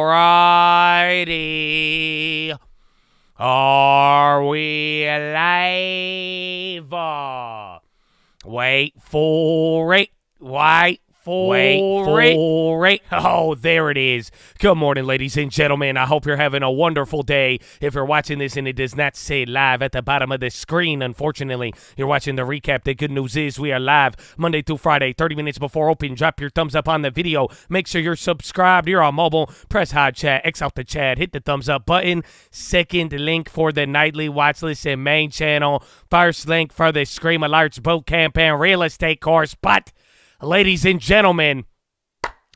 Alrighty. Are we live? Wait for it. Wait for it. Oh, there it is. Good morning, ladies and gentlemen. I hope you're having a wonderful day. If you're watching this and it does not say live at the bottom of the screen, unfortunately, you're watching the recap. The good news is we are live Monday through Friday, 30 minutes before open. Drop your thumbs up on the video. Make sure you're subscribed. You're on mobile. Press hot chat. X out the chat. Hit the thumbs up button. Second link for the nightly watch list and main channel. First link for the Scream Alerts boot camp and real estate course. But ladies and gentlemen,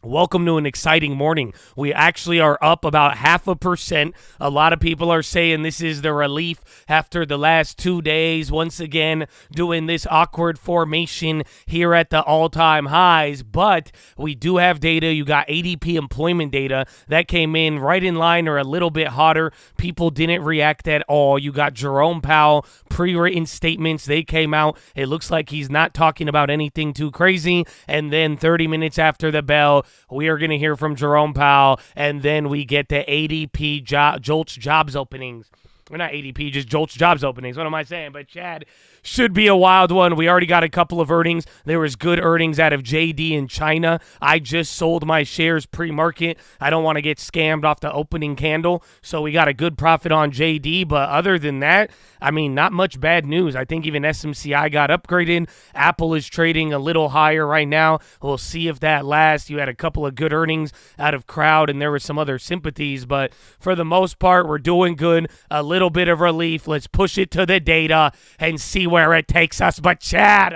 welcome to an exciting morning. We actually are up about 0.5%. A lot of people are saying this is the relief after the last 2 days. Once again, doing this awkward formation here at the all-time highs. But we do have data. You got ADP employment data that came in right in line or a little bit hotter. People didn't react at all. You got Jerome Powell pre-written statements. They came out. It looks like he's not talking about anything too crazy. And then 30 minutes after the bell, we are going to hear from Jerome Powell, and then we get the ADP Jolts jobs openings. Or not ADP, just Jolts jobs openings. What am I saying? But Chad, should be a wild one. We already got a couple of earnings. There was good earnings out of JD in China. I just sold my shares pre-market. I don't want to get scammed off the opening candle. So we got a good profit on JD. But other than that, I mean, not much bad news. I think even SMCI got upgraded. Apple is trading a little higher right now. We'll see if that lasts. You had a couple of good earnings out of Crowd, and there were some other sympathies. But for the most part, we're doing good. A little bit of relief. Let's push it to the data and see where it takes us. But Chad,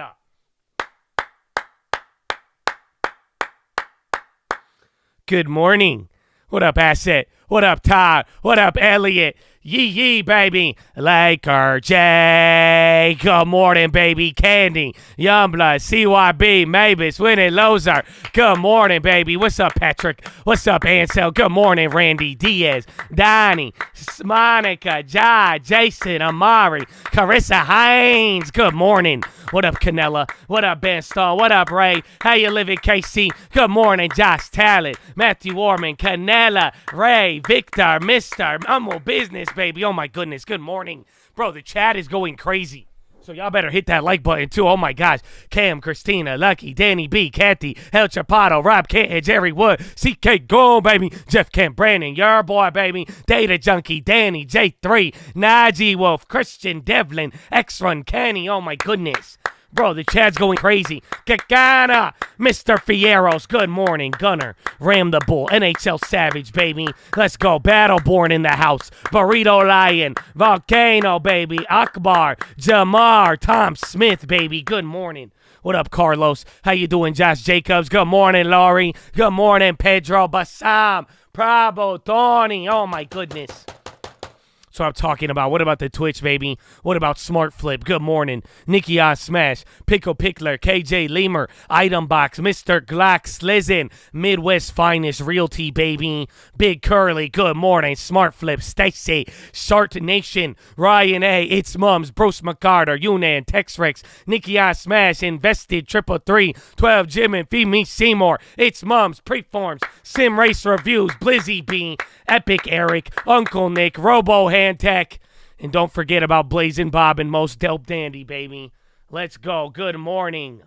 good morning. What up, Asset? What up, Todd? What up, Elliot? Yee, baby. Laker J. Good morning, baby. Candy. Youngblood. CYB. Mavis. Winnie Lozer. Good morning, baby. What's up, Patrick? What's up, Ansel? Good morning, Randy. Diaz. Donnie. Monica. Jai. Jason. Amari. Carissa Hines. Good morning. What up, Canella? What up, Ben Stone? What up, Ray? How you living, KC? Good morning, Josh Talent. Matthew Orman. Canella. Ray. Victor. Mr. Humble Business, baby. Oh my goodness. Good morning. Bro, the chat is going crazy. So y'all better hit that like button too. Oh my gosh. Cam, Christina, Lucky, Danny B, Kathy, El Chapato, Rob Canton, Jerry Wood, CK Go, baby. Jeff Kemp, Brandon, your boy, baby. Data Junkie, Danny, J3, Najee Wolf, Christian, Devlin, X-Run, Kenny. Oh my goodness. Bro, the chat's going crazy. Kakana, Mr. Fieros, good morning. Gunner, Ram the Bull, NHL Savage, baby. Let's go. Battleborn in the house. Burrito Lion, Volcano, baby. Akbar, Jamar, Tom Smith, baby. Good morning. What up, Carlos? How you doing, Josh Jacobs? Good morning, Laurie. Good morning, Pedro Bassam, Prabo, Tony. Oh, my goodness. So I'm talking about. What about the Twitch, baby? What about Smart Flip? Good morning. Nikki on Smash. Pickle Pickler. KJ Lemur. Item Box. Mr. Glock Slizzin. Midwest Finest Realty, baby. Big Curly. Good morning. Smart Flip. Stacy. Shart Nation. Ryan A. It's Mums. Bruce McCarter. Yunan. Tex Rex. Nikki on Smash. Invested. 333. 12 Jim and Feed Me Seymour. It's Mums. Preforms. Sim Race Reviews. Blizzy B. Epic Eric. Uncle Nick. Robo Hand Tech. And don't forget about Blazing Bob and Most Dope Dandy, baby. Let's go. Good morning,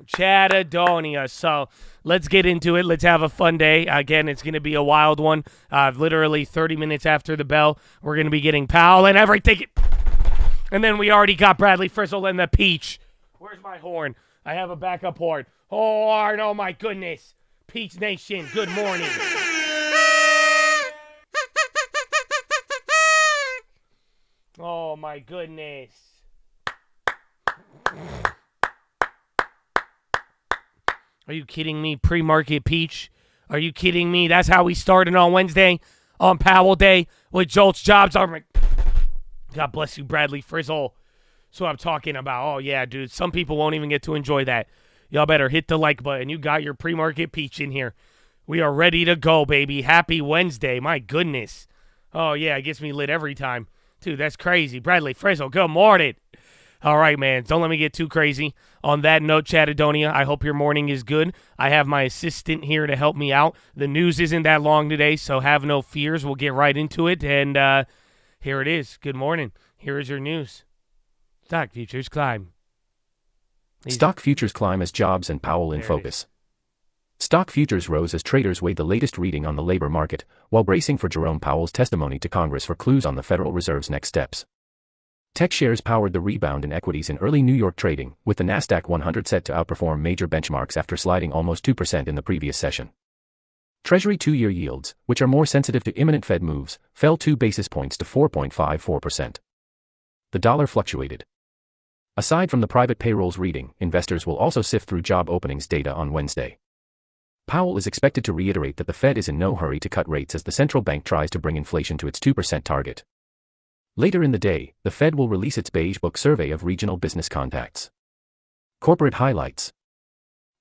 Chatadonia. So let's get into it. Let's have a fun day. Again, it's going to be a wild one. Literally 30 minutes after the bell, we're going to be getting Powell and everything. And then we already got Bradley Frizzle and the Peach. Where's my horn? I have a backup horn. Horn, oh my goodness. Peach Nation, good morning. Oh, my goodness. Are you kidding me? Pre-market Peach? Are you kidding me? That's how we started on Wednesday, on Powell Day, with Jolts Jobs. God bless you, Bradley Frizzle. So I'm talking about. Oh, yeah, dude. Some people won't even get to enjoy that. Y'all better hit the like button. You got your pre-market Peach in here. We are ready to go, baby. Happy Wednesday. My goodness. Oh, yeah, it gets me lit every time. Dude, that's crazy. Bradley Frizzle, good morning. All right, man. Don't let me get too crazy. On that note, Chattadonia, I hope your morning is good. I have my assistant here to help me out. The news isn't that long today, so have no fears. We'll get right into it. And here it is. Good morning. Here is your news. Stock futures climb. Stock futures climb as jobs and Powell in focus. Stock futures rose as traders weighed the latest reading on the labor market, while bracing for Jerome Powell's testimony to Congress for clues on the Federal Reserve's next steps. Tech shares powered the rebound in equities in early New York trading, with the Nasdaq 100 set to outperform major benchmarks after sliding almost 2% in the previous session. Treasury two-year yields, which are more sensitive to imminent Fed moves, fell 2 basis points to 4.54%. The dollar fluctuated. Aside from the private payrolls reading, investors will also sift through job openings data on Wednesday. Powell is expected to reiterate that the Fed is in no hurry to cut rates as the central bank tries to bring inflation to its 2% target. Later in the day, the Fed will release its Beige Book survey of regional business contacts. Corporate highlights.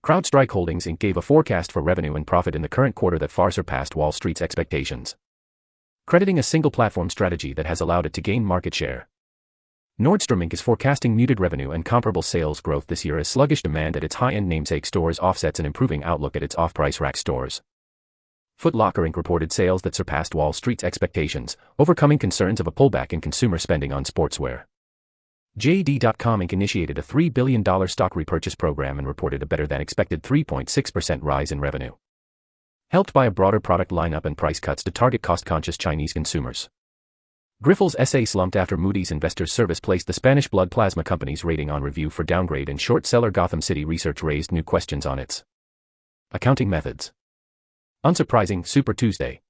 CrowdStrike Holdings Inc. gave a forecast for revenue and profit in the current quarter that far surpassed Wall Street's expectations, crediting a single platform strategy that has allowed it to gain market share. Nordstrom Inc. is forecasting muted revenue and comparable sales growth this year as sluggish demand at its high-end namesake stores offsets an improving outlook at its off-price rack stores. Foot Locker Inc. reported sales that surpassed Wall Street's expectations, overcoming concerns of a pullback in consumer spending on sportswear. JD.com Inc. initiated a $3 billion stock repurchase program and reported a better-than-expected 3.6% rise in revenue, helped by a broader product lineup and price cuts to target cost-conscious Chinese consumers. Grifols SA slumped after Moody's Investors Service placed the Spanish blood plasma company's rating on review for downgrade, and short seller Gotham City Research raised new questions on its accounting methods. Unsurprising, Super Tuesday.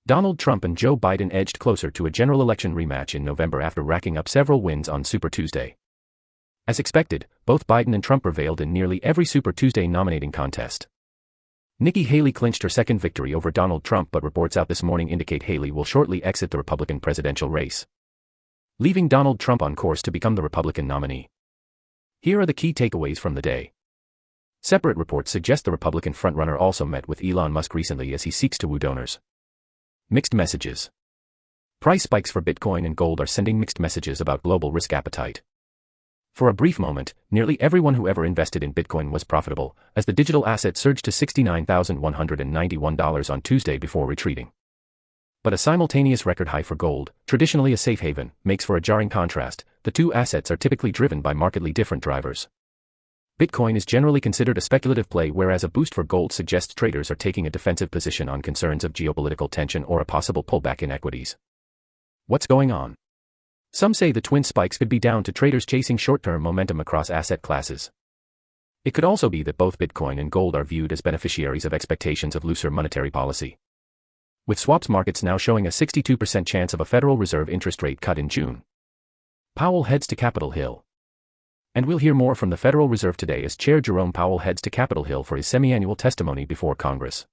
Donald Trump and Joe Biden edged closer to a general election rematch in November after racking up several wins on Super Tuesday. As expected, both Biden and Trump prevailed in nearly every Super Tuesday nominating contest. Nikki Haley clinched her second victory over Donald Trump, but reports out this morning indicate Haley will shortly exit the Republican presidential race, leaving Donald Trump on course to become the Republican nominee. Here are the key takeaways from the day. Separate reports suggest the Republican frontrunner also met with Elon Musk recently as he seeks to woo donors. Mixed messages. Price spikes for Bitcoin and gold are sending mixed messages about global risk appetite. For a brief moment, nearly everyone who ever invested in Bitcoin was profitable, as the digital asset surged to $69,191 on Tuesday before retreating. But a simultaneous record high for gold, traditionally a safe haven, makes for a jarring contrast. The two assets are typically driven by markedly different drivers. Bitcoin is generally considered a speculative play, whereas a boost for gold suggests traders are taking a defensive position on concerns of geopolitical tension or a possible pullback in equities. What's going on? Some say the twin spikes could be down to traders chasing short-term momentum across asset classes. It could also be that both Bitcoin and gold are viewed as beneficiaries of expectations of looser monetary policy, with swaps markets now showing a 62% chance of a Federal Reserve interest rate cut in June. Powell heads to Capitol Hill. And we'll hear more from the Federal Reserve today as Chair Jerome Powell heads to Capitol Hill for his semi-annual testimony before Congress.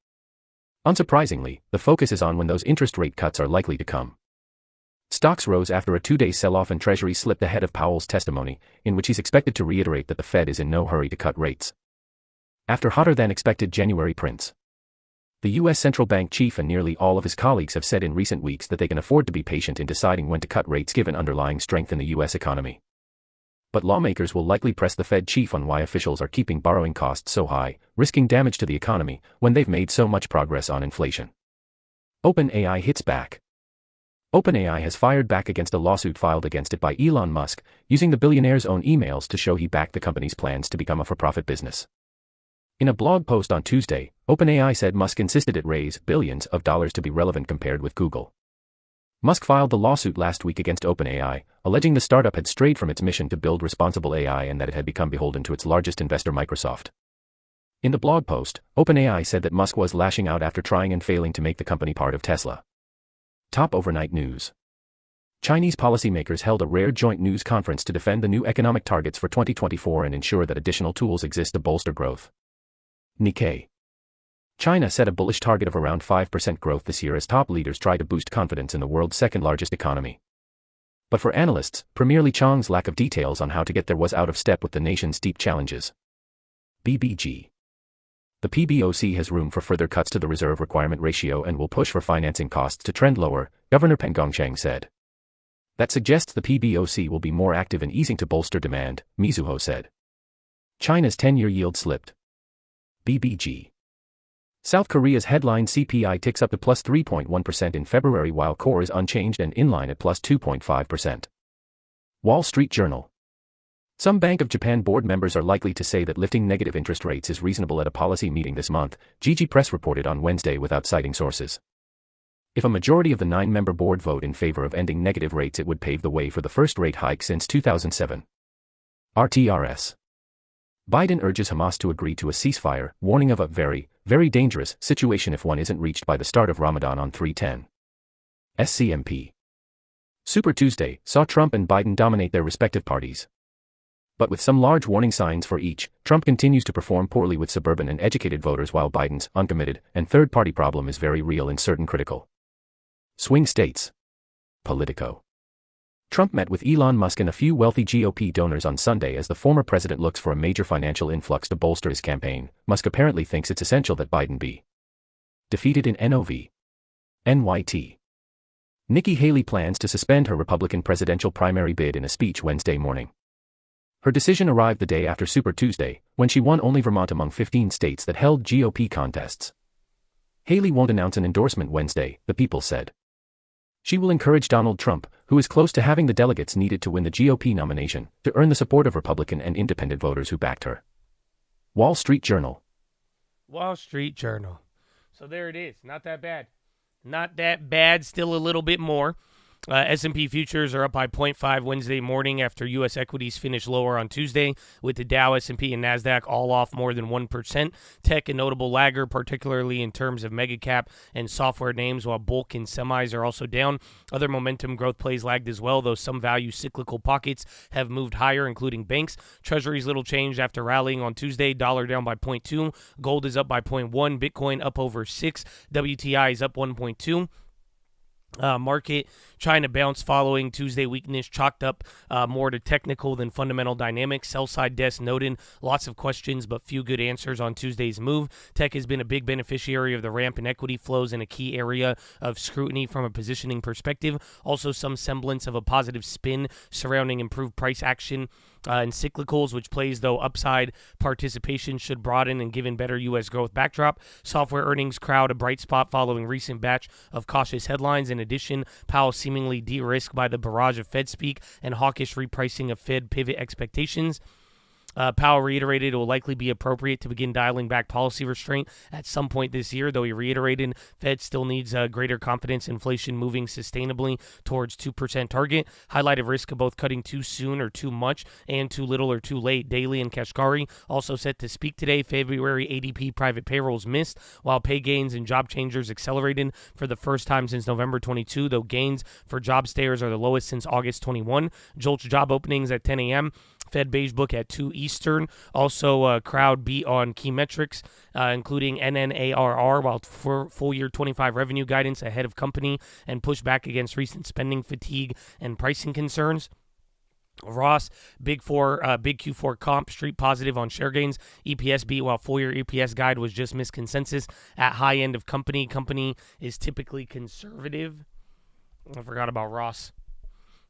Unsurprisingly, the focus is on when those interest rate cuts are likely to come. Stocks rose after a two-day sell-off and Treasuries slipped ahead of Powell's testimony, in which he's expected to reiterate that the Fed is in no hurry to cut rates. After hotter-than-expected January prints, the U.S. central bank chief and nearly all of his colleagues have said in recent weeks that they can afford to be patient in deciding when to cut rates given underlying strength in the U.S. economy. But lawmakers will likely press the Fed chief on why officials are keeping borrowing costs so high, risking damage to the economy, when they've made so much progress on inflation. OpenAI hits back. OpenAI has fired back against a lawsuit filed against it by Elon Musk, using the billionaire's own emails to show he backed the company's plans to become a for-profit business. In a blog post on Tuesday, OpenAI said Musk insisted it raise billions of dollars to be relevant compared with Google. Musk filed the lawsuit last week against OpenAI, alleging the startup had strayed from its mission to build responsible AI and that it had become beholden to its largest investor Microsoft. In the blog post, OpenAI said that Musk was lashing out after trying and failing to make the company part of Tesla. Top overnight news. Chinese policymakers held a rare joint news conference to defend the new economic targets for 2024 and ensure that additional tools exist to bolster growth. Nikkei. China set a bullish target of around 5% growth this year as top leaders try to boost confidence in the world's second-largest economy. But for analysts, Premier Li Chang's lack of details on how to get there was out of step with the nation's deep challenges. BBG. The PBOC has room for further cuts to the reserve requirement ratio and will push for financing costs to trend lower, Governor Peng Gongchang said. That suggests the PBOC will be more active in easing to bolster demand, Mizuho said. China's 10-year yield slipped. BBG. South Korea's headline CPI ticks up to plus 3.1% in February while core is unchanged and inline at plus 2.5%. Wall Street Journal. Some Bank of Japan board members are likely to say that lifting negative interest rates is reasonable at a policy meeting this month, GG Press reported on Wednesday without citing sources. If a majority of the 9-member board vote in favor of ending negative rates, it would pave the way for the first rate hike since 2007. RTRS. Biden urges Hamas to agree to a ceasefire, warning of a very, very dangerous situation if one isn't reached by the start of Ramadan on 3/10. SCMP. Super Tuesday saw Trump and Biden dominate their respective parties. But with some large warning signs for each, Trump continues to perform poorly with suburban and educated voters while Biden's uncommitted and third-party problem is very real in certain critical swing states. Politico. Trump met with Elon Musk and a few wealthy GOP donors on Sunday as the former president looks for a major financial influx to bolster his campaign. Musk apparently thinks it's essential that Biden be defeated in NOV. NYT. Nikki Haley plans to suspend her Republican presidential primary bid in a speech Wednesday morning. Her decision arrived the day after Super Tuesday, when she won only Vermont among 15 states that held GOP contests. Haley won't announce an endorsement Wednesday, the People said. She will encourage Donald Trump, who is close to having the delegates needed to win the GOP nomination, to earn the support of Republican and independent voters who backed her. Wall Street Journal. Wall Street Journal. So there it is. Not that bad. Not that bad. Still a little bit more. S&P futures are up by 0.5 Wednesday morning after U.S. equities finished lower on Tuesday, with the Dow, S&P, and NASDAQ all off more than 1%. Tech a notable lagger, particularly in terms of mega cap and software names, while bulk and semis are also down. Other momentum growth plays lagged as well, though some value cyclical pockets have moved higher, including banks. Treasuries little changed after rallying on Tuesday. Dollar down by 0.2. Gold is up by 0.1. Bitcoin up over 6. WTI is up 1.2. Market China bounce following Tuesday weakness, chalked up more to technical than fundamental dynamics. Sell-side desk noted lots of questions but few good answers on Tuesday's move. Tech has been a big beneficiary of the ramp in equity flows and a key area of scrutiny from a positioning perspective. Also some semblance of a positive spin surrounding improved price action and cyclicals, which plays though upside participation should broaden and given better U.S. growth backdrop. Software earnings crowd a bright spot following recent batch of cautious headlines. In addition, Powell seemingly de-risked by the barrage of Fed speak and hawkish repricing of Fed pivot expectations. Powell reiterated it will likely be appropriate to begin dialing back policy restraint at some point this year, though he reiterated Fed still needs greater confidence inflation moving sustainably towards 2% target. Highlighted risk of both cutting too soon or too much and too little or too late. Daly and Kashkari also set to speak today. February ADP private payrolls missed, while pay gains and job changers accelerated for the first time since November 22, though gains for job stayers are the lowest since August 21. Jolts job openings at 10 a.m. Fed Beige Book at 2 Eastern. Also, crowd beat on key metrics, including NNARR, while full year 25 revenue guidance ahead of company and push back against recent spending fatigue and pricing concerns. Ross, big Q4 comp, street positive on share gains. EPS beat while full year EPS guide was just missed consensus at high end of company. Company is typically conservative. I forgot about Ross.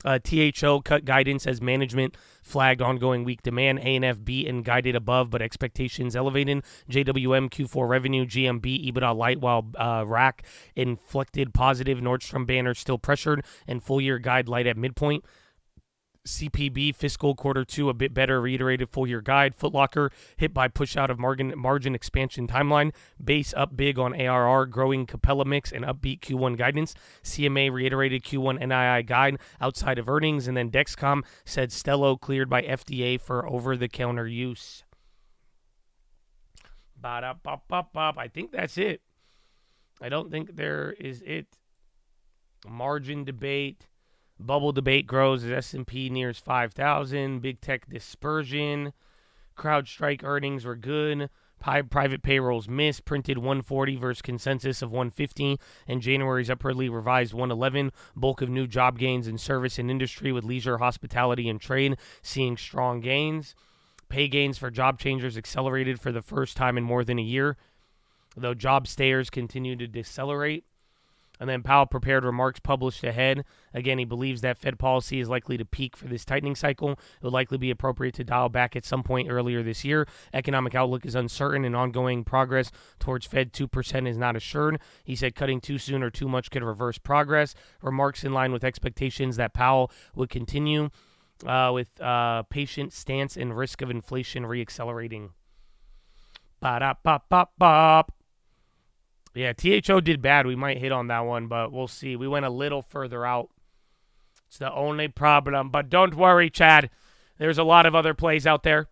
THO cut guidance as management flagged ongoing weak demand. A&F beat and guided above, but expectations elevated. JWM Q4 revenue, GMB, EBITDA light, while RAC inflected positive. Nordstrom banner still pressured, and full year guide light at midpoint. CPB fiscal quarter 2 a bit better, reiterated full year guide. Foot Locker hit by push out of margin expansion timeline. Base up big on ARR, growing Capella mix and upbeat Q1 guidance. CMA reiterated Q1 NII guide outside of earnings, and then Dexcom said Stello cleared by FDA for over-the-counter use. I think that's it. I don't think there is it. Margin debate. Bubble debate grows as S&P nears 5,000. Big tech dispersion. CrowdStrike earnings were good. Private payrolls missed. Printed 140 versus consensus of 150. And January's upwardly revised 111. Bulk of new job gains in service and industry, with leisure, hospitality, and trade seeing strong gains. Pay gains for job changers accelerated for the first time in more than a year, though job stayers continue to decelerate. And then Powell prepared remarks published ahead. Again, he believes that Fed policy is likely to peak for this tightening cycle. It will likely be appropriate to dial back at some point earlier this year. Economic outlook is uncertain and ongoing progress towards Fed 2% is not assured. He said cutting too soon or too much could reverse progress. Remarks in line with expectations that Powell would continue with patient stance and risk of inflation reaccelerating. Ba-da-ba-ba-bop. Yeah, THO did bad. We might hit on that one, but we'll see. We went a little further out. It's the only problem. But don't worry, Chad. There's a lot of other plays out there.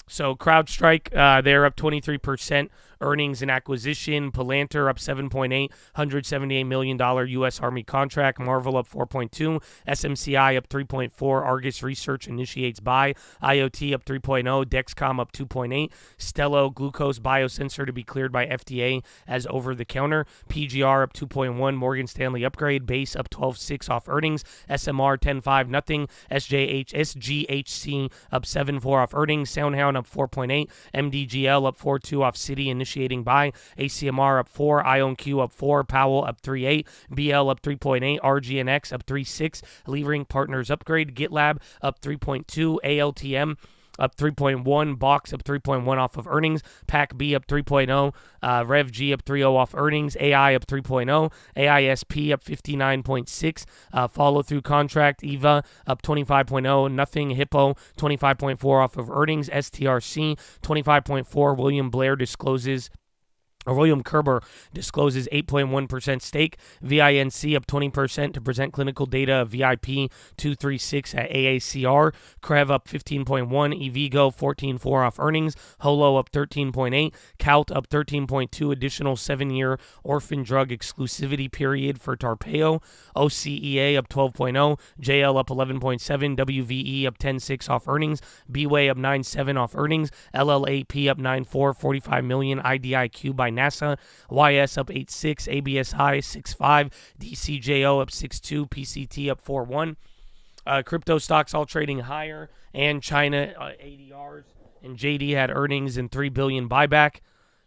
So CrowdStrike, they're up 23%. Earnings and acquisition. Palantir up 7.8, $178 million U.S. Army contract. Marvel up 4.2. SMCI up 3.4. Argus Research initiates buy. IoT up 3.0. Dexcom up 2.8. Stello Glucose Biosensor to be cleared by FDA as over-the-counter. PGR up 2.1. Morgan Stanley upgrade. Base up 12.6 off earnings. SMR 10.5 nothing. SGHC up 7.4 off earnings. SoundHound up 4.8. MDGL up 4.2 off Citi initiating buy. ACMR up 4. IonQ up 4. Powell up 3.8. BL up 3.8. RGNX up 3.6. Leering Partners upgrade. GitLab up 3.2. ALTM up 3.1. Box up 3.1 off of earnings. PAC-B up 3.0. RevG up 3.0 off earnings. AI up 3.0. AISP up 59.6. Follow-through contract. EVA up 25.0. Nothing. Hippo 25.4 off of earnings. STRC 25.4. William Kerber discloses 8.1% stake. VINC up 20% to present clinical data of VIP 236 at AACR. Krev up 15.1. Evigo 14.4 off earnings. Holo up 13.8. Cout up 13.2. Additional 7-year orphan drug exclusivity period for Tarpeo. OCEA up 12.0. JL up 11.7. WVE up 10.6 off earnings. B-Way up 9.7 off earnings. LLAP up 9.4. $45 million IDIQ by NASA. YS up 8.6, ABSI 6.5, DCJO up 6.2, PCT up 4.1. Crypto stocks all trading higher, and China ADRs and JD had earnings and $3 billion buyback.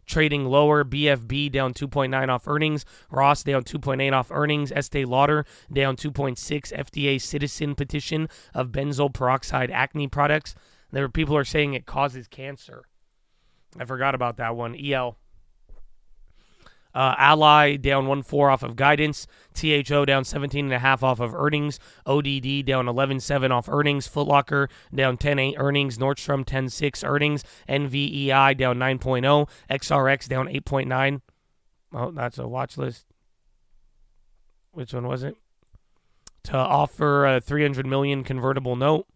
Trading lower, BFB down 2.9 off earnings, Ross down 2.8 off earnings, Estee Lauder down 2.6, FDA citizen petition of benzoyl peroxide acne products. People are saying it causes cancer. I forgot about that one. EL. Ally down 1.4 off of guidance. THO down 17.5 off of earnings. ODD down 11.7 off earnings. Foot Locker down 10.8 earnings. Nordstrom 10.6 earnings. NVEI down 9.0. XRX down 8.9. Oh, that's a watch list. Which one was it? To offer a $300 million convertible note.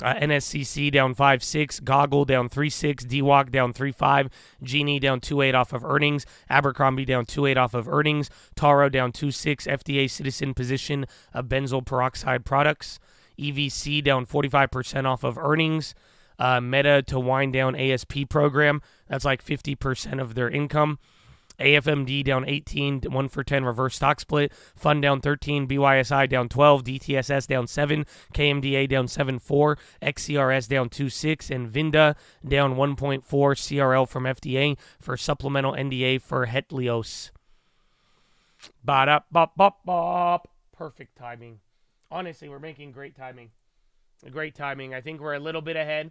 NSCC down 5.6, Goggle down 3.6, DWAC down 3.5, Genie down 2.8 off of earnings, Abercrombie down 2.8 off of earnings, Taro down 2.6, FDA citizen position of benzoyl peroxide products, EVC down 45% off of earnings, Meta to wind down ASP program, that's like 50% of their income. AFMD down 18, 1 for 10 reverse stock split. Fund down 13, BYSI down 12, DTSS down 7, KMDA down 7.4, XCRS down 2.6, and Vinda down 1.4 CRL from FDA for supplemental NDA for Hetlios. Ba-da-bop-bop-bop. Perfect timing. Honestly, we're making great timing. Great timing. I think we're a little bit ahead.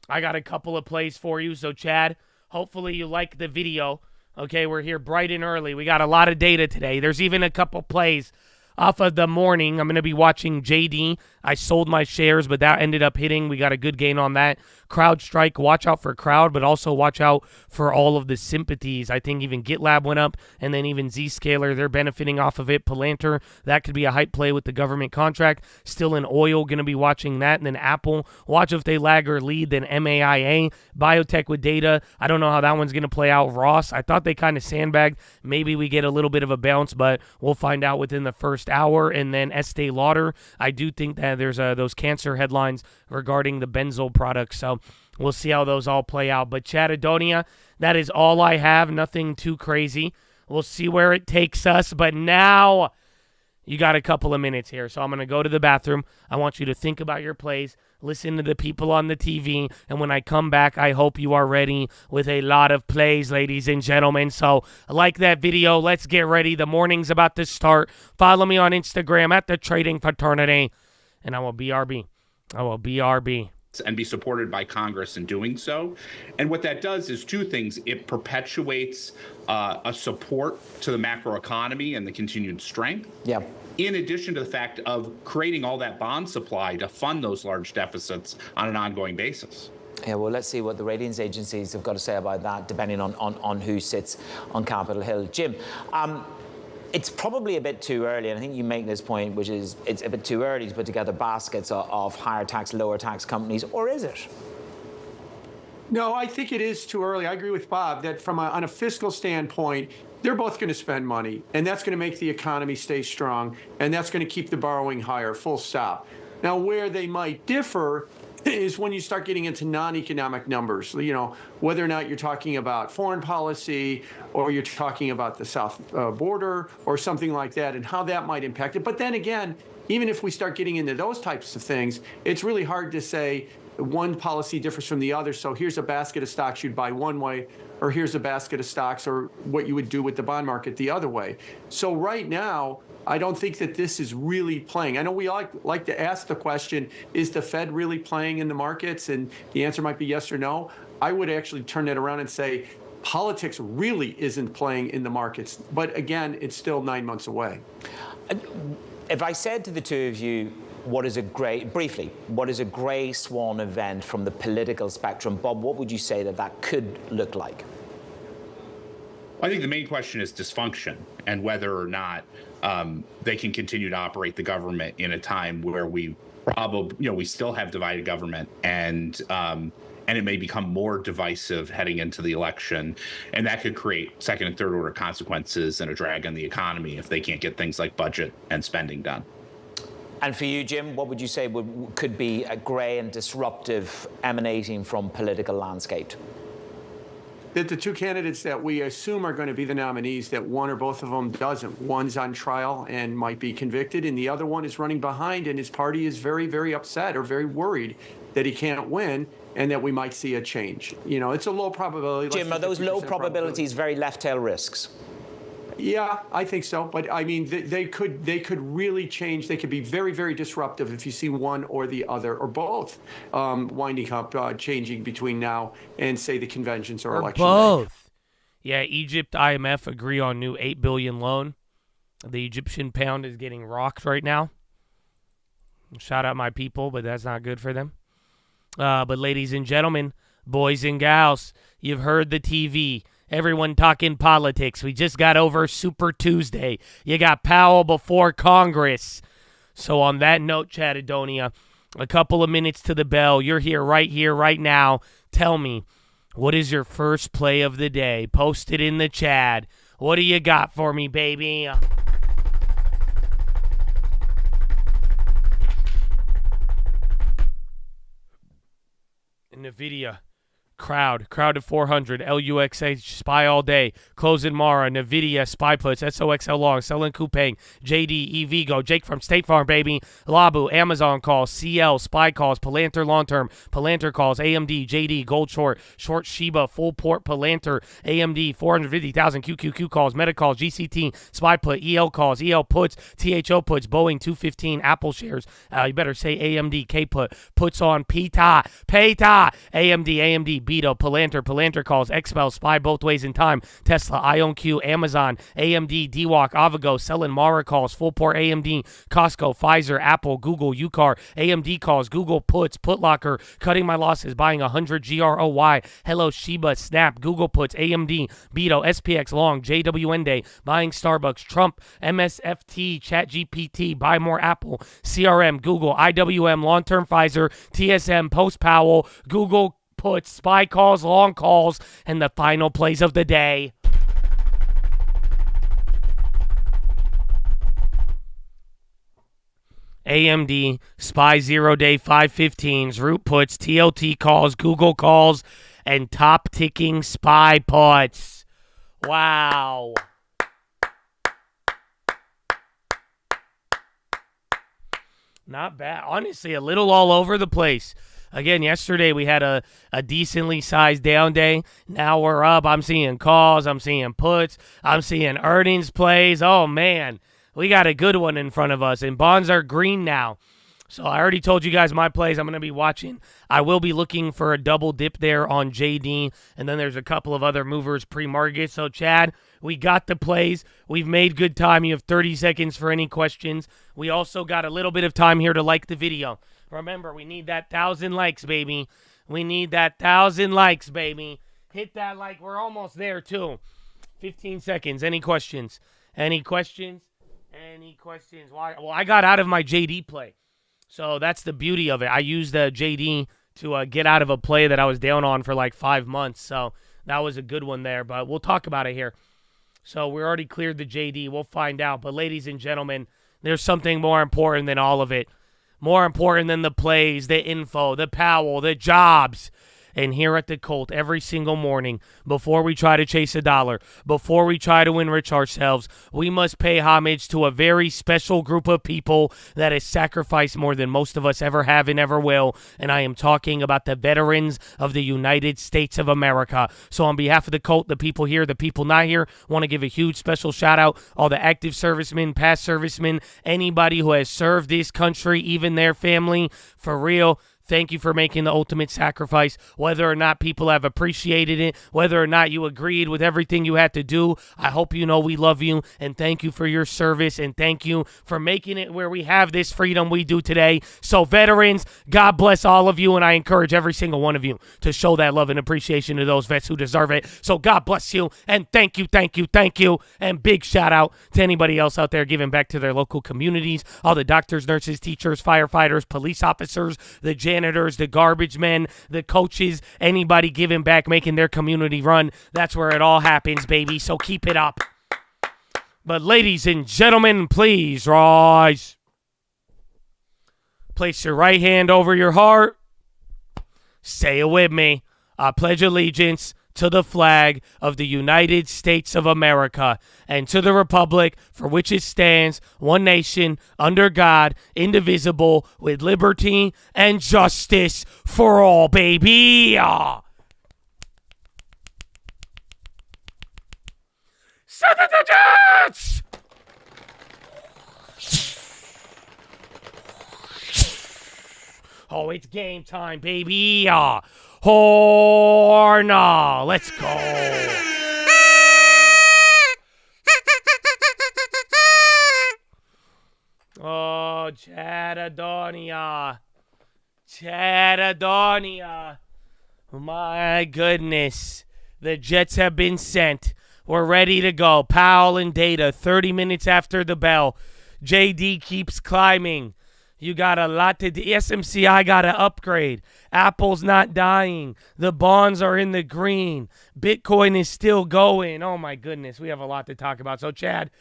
I got a couple of plays for you. So, Chad, hopefully you like the video. Okay, we're here bright and early. We got a lot of data today. There's even a couple plays off of the morning. I'm going to be watching JD. I sold my shares, but that ended up hitting. We got a good gain on that. CrowdStrike, watch out for Crowd, but also watch out for all of the sympathies. I think even GitLab went up, and then even Zscaler, they're benefiting off of it. Palantir, that could be a hype play with the government contract. Still in oil, going to be watching that. And then Apple, watch if they lag or lead. Then MAIA, biotech with data. I don't know how that one's going to play out. Ross, I thought they kind of sandbagged. Maybe we get a little bit of a bounce, but we'll find out within the first hour. And then Estee Lauder, I do think that there's those cancer headlines regarding the benzoyl products. So we'll see how those all play out. But Chattadonia, that is all I have. Nothing too crazy. We'll see where it takes us. But now You got a couple of minutes here, so I'm going to go to the bathroom. I want you to think about your plays, listen to the people on the TV, and when I come back, I hope you are ready with a lot of plays, ladies and gentlemen. So like that video. Let's get ready. The morning's about to start. Follow me on Instagram at The Trading Fraternity, and I will BRB. I will BRB. And be supported by Congress in doing so. And what that does is two things. It perpetuates a support to the macroeconomy and the continued strength. Yeah. In addition to the fact of creating all that bond supply to fund those large deficits on an ongoing basis. Yeah, well, let's see what the ratings agencies have got to say about that, depending on who sits on Capitol Hill. Jim, it's probably a bit too early, and I think you make this point, which is it's a bit too early to put together baskets of higher tax, lower tax companies, or is it? No, I think it is too early. I agree with Bob that on a fiscal standpoint, they're both going to spend money, and that's going to make the economy stay strong, and that's going to keep the borrowing higher, full stop. Now, where they might differ is when you start getting into non-economic numbers, whether or not you're talking about foreign policy or you're talking about the south border or something like that and how that might impact it. But then again, even if we start getting into those types of things, it's really hard to say one policy differs from the other. So here's a basket of stocks you'd buy one way, or here's a basket of stocks or what you would do with the bond market the other way. So right now, I don't think that this is really playing. I know we like to ask the question, is the Fed really playing in the markets? And the answer might be yes or no. I would actually turn that around and say politics really isn't playing in the markets. But again, it's still 9 months away. If I said to the two of you, what is a gray swan event from the political spectrum, Bob, what would you say that could look like? I think the main question is dysfunction and whether or not they can continue to operate the government in a time where we still have divided government and it may become more divisive heading into the election. And that could create second and third order consequences and a drag on the economy if they can't get things like budget and spending done. And for you, Jim, what would you say could be a grey and disruptive emanating from political landscape? That the two candidates that we assume are going to be the nominees, that one or both of them doesn't. One's on trial and might be convicted, and the other one is running behind, and his party is very, very upset or very worried that he can't win and that we might see a change. It's a low probability. Jim, are those low probabilities very left-tail risks? Yeah, I think so. But I mean, they could really change. They could be very, very disruptive if you see one or the other or both winding up changing between now and, say, the conventions or election both. Day. Yeah, Egypt, IMF agree on new $8 billion loan. The Egyptian pound is getting rocked right now. Shout out my people, but that's not good for them. But ladies and gentlemen, boys and gals, you've heard the TV. Everyone talking politics. We just got over Super Tuesday. You got Powell before Congress. So on that note, Chattadonia, a couple of minutes to the bell. You're here, right now. Tell me, what is your first play of the day? Post it in the chat. What do you got for me, baby? NVIDIA. Crowd at 400, LUXH, SPY all day, closing Mara, NVIDIA, SPY puts, SOXL long, selling Coupang, JD, EVgo, Jake from State Farm, baby, Labu, Amazon calls, CL, SPY calls, Palantir long term, Palantir calls, AMD, JD, Gold short Shiba, full port, Palantir, AMD, 450,000, QQQ calls, Meta calls, GCT, SPY put, EL calls, EL puts, THO puts, Boeing 215, Apple shares, you better say AMD, K put, puts on PTA, AMD, Beto, Palantir calls, XPEL, SPY both ways in time, Tesla, IonQ, Amazon, AMD, DWalk, Avago, selling Mara calls, full port AMD, Costco, Pfizer, Apple, Google, UCAR, AMD calls, Google puts, Putlocker, cutting my losses, buying 100 GROY, Hello Shiba, Snap, Google puts, AMD, Beto, SPX long, JWN Day, buying Starbucks, Trump, MSFT, ChatGPT, buy more Apple, CRM, Google, IWM, long-term Pfizer, TSM, post Powell, Google puts, SPY calls, long calls, and the final plays of the day. AMD, SPY 0-day 515s, root puts, TLT calls, Google calls, and top ticking SPY puts. Wow. Not bad. Honestly, a little all over the place. Again, yesterday we had a decently sized down day. Now we're up. I'm seeing calls. I'm seeing puts. I'm seeing earnings plays. Oh, man. We got a good one in front of us. And bonds are green now. So I already told you guys my plays I'm going to be watching. I will be looking for a double dip there on JD. And then there's a couple of other movers pre-market. So, Chad, we got the plays. We've made good time. You have 30 seconds for any questions. We also got a little bit of time here to like the video. Remember, we need that 1,000 likes, baby. We need that 1,000 likes, baby. Hit that like. We're almost there, too. 15 seconds. Any questions? Any questions? Any questions? Why? Well, I got out of my JD play. So that's the beauty of it. I used the JD to get out of a play that I was down on for like 5 months. So that was a good one there. But we'll talk about it here. So we already cleared the JD. We'll find out. But ladies and gentlemen, there's something more important than all of it. More important than the plays, the info, the Powell, the jobs. And here at the Colt, every single morning, before we try to chase a dollar, before we try to enrich ourselves, we must pay homage to a very special group of people that has sacrificed more than most of us ever have and ever will. And I am talking about the veterans of the United States of America. So on behalf of the Colt, the people here, the people not here, want to give a huge special shout out, all the active servicemen, past servicemen, anybody who has served this country, even their family, for real. Thank you for making the ultimate sacrifice. Whether or not people have appreciated it, whether or not you agreed with everything you had to do, I hope you know we love you, and thank you for your service, and thank you for making it where we have this freedom we do today. So veterans, God bless all of you, and I encourage every single one of you to show that love and appreciation to those vets who deserve it. So God bless you, and thank you, thank you, thank you, and big shout out to anybody else out there giving back to their local communities, all the doctors, nurses, teachers, firefighters, police officers, the janitors, the garbage men, the coaches, anybody giving back, making their community run. That's where it all happens, baby. So keep it up. But ladies and gentlemen, please rise. Place your right hand over your heart. Say it with me. I pledge allegiance to the flag of the United States of America and to the republic for which it stands, one nation, under God, indivisible, with liberty and justice for all, baby. Set the Jets! Oh, it's game time, baby. Horna, let's go. Oh, Chadadonia. Chadadonia. My goodness. The Jets have been sent. We're ready to go. Powell and data, 30 minutes after the bell. JD keeps climbing. You got a lot to do. SMCI got to upgrade. Apple's not dying. The bonds are in the green. Bitcoin is still going. Oh, my goodness. We have a lot to talk about. So, Chad,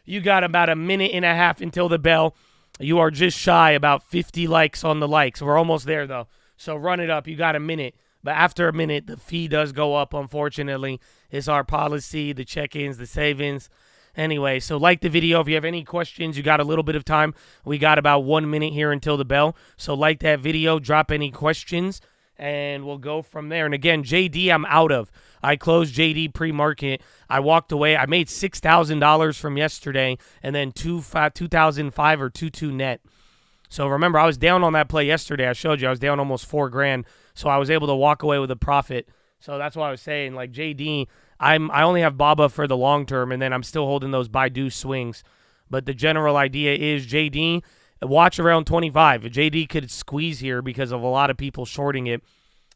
you got about a minute and a half until the bell. You are just shy about 50 likes on the likes. We're almost there, though. So run it up. You got a minute. But after a minute, the fee does go up, unfortunately. It's our policy, the check-ins, the savings. Anyway, so like the video. If you have any questions, you got a little bit of time. We got about 1 minute here until the bell. So like that video, drop any questions, and we'll go from there. And again, JD, I'm out of. I closed JD pre-market. I walked away. I made $6,000 from yesterday, and then 2,005 or 2.2 net. So remember, I was down on that play yesterday. I showed you I was down almost $4,000. So I was able to walk away with a profit. So that's why I was saying, like, JD, I only have BABA for the long term, and then I'm still holding those Baidu swings. But the general idea is JD, watch around 25. JD could squeeze here because of a lot of people shorting it.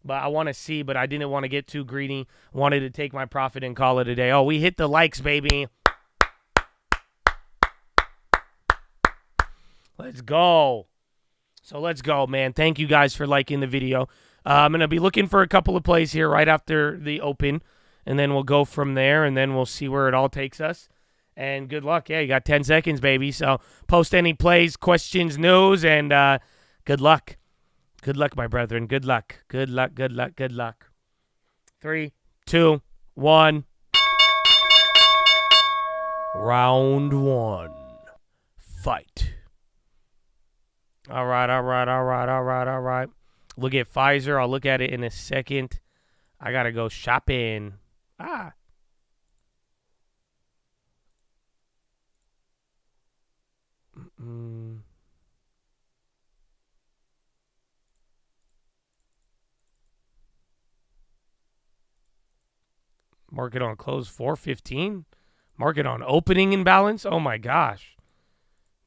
But I want to see, but I didn't want to get too greedy. Wanted to take my profit and call it a day. Oh, we hit the likes, baby. Let's go. So let's go, man. Thank you guys for liking the video. I'm going to be looking for a couple of plays here right after the open, and then we'll go from there, and then we'll see where it all takes us. And good luck. Yeah, you got 10 seconds, baby. So post any plays, questions, news, and good luck. Good luck, my brethren. Good luck. Good luck, good luck, good luck. 3, 2, 1. Round 1. Fight. All right. Look at Pfizer. I'll look at it in a second. I got to go shopping. Market on close 415. Market on opening imbalance. Oh my gosh.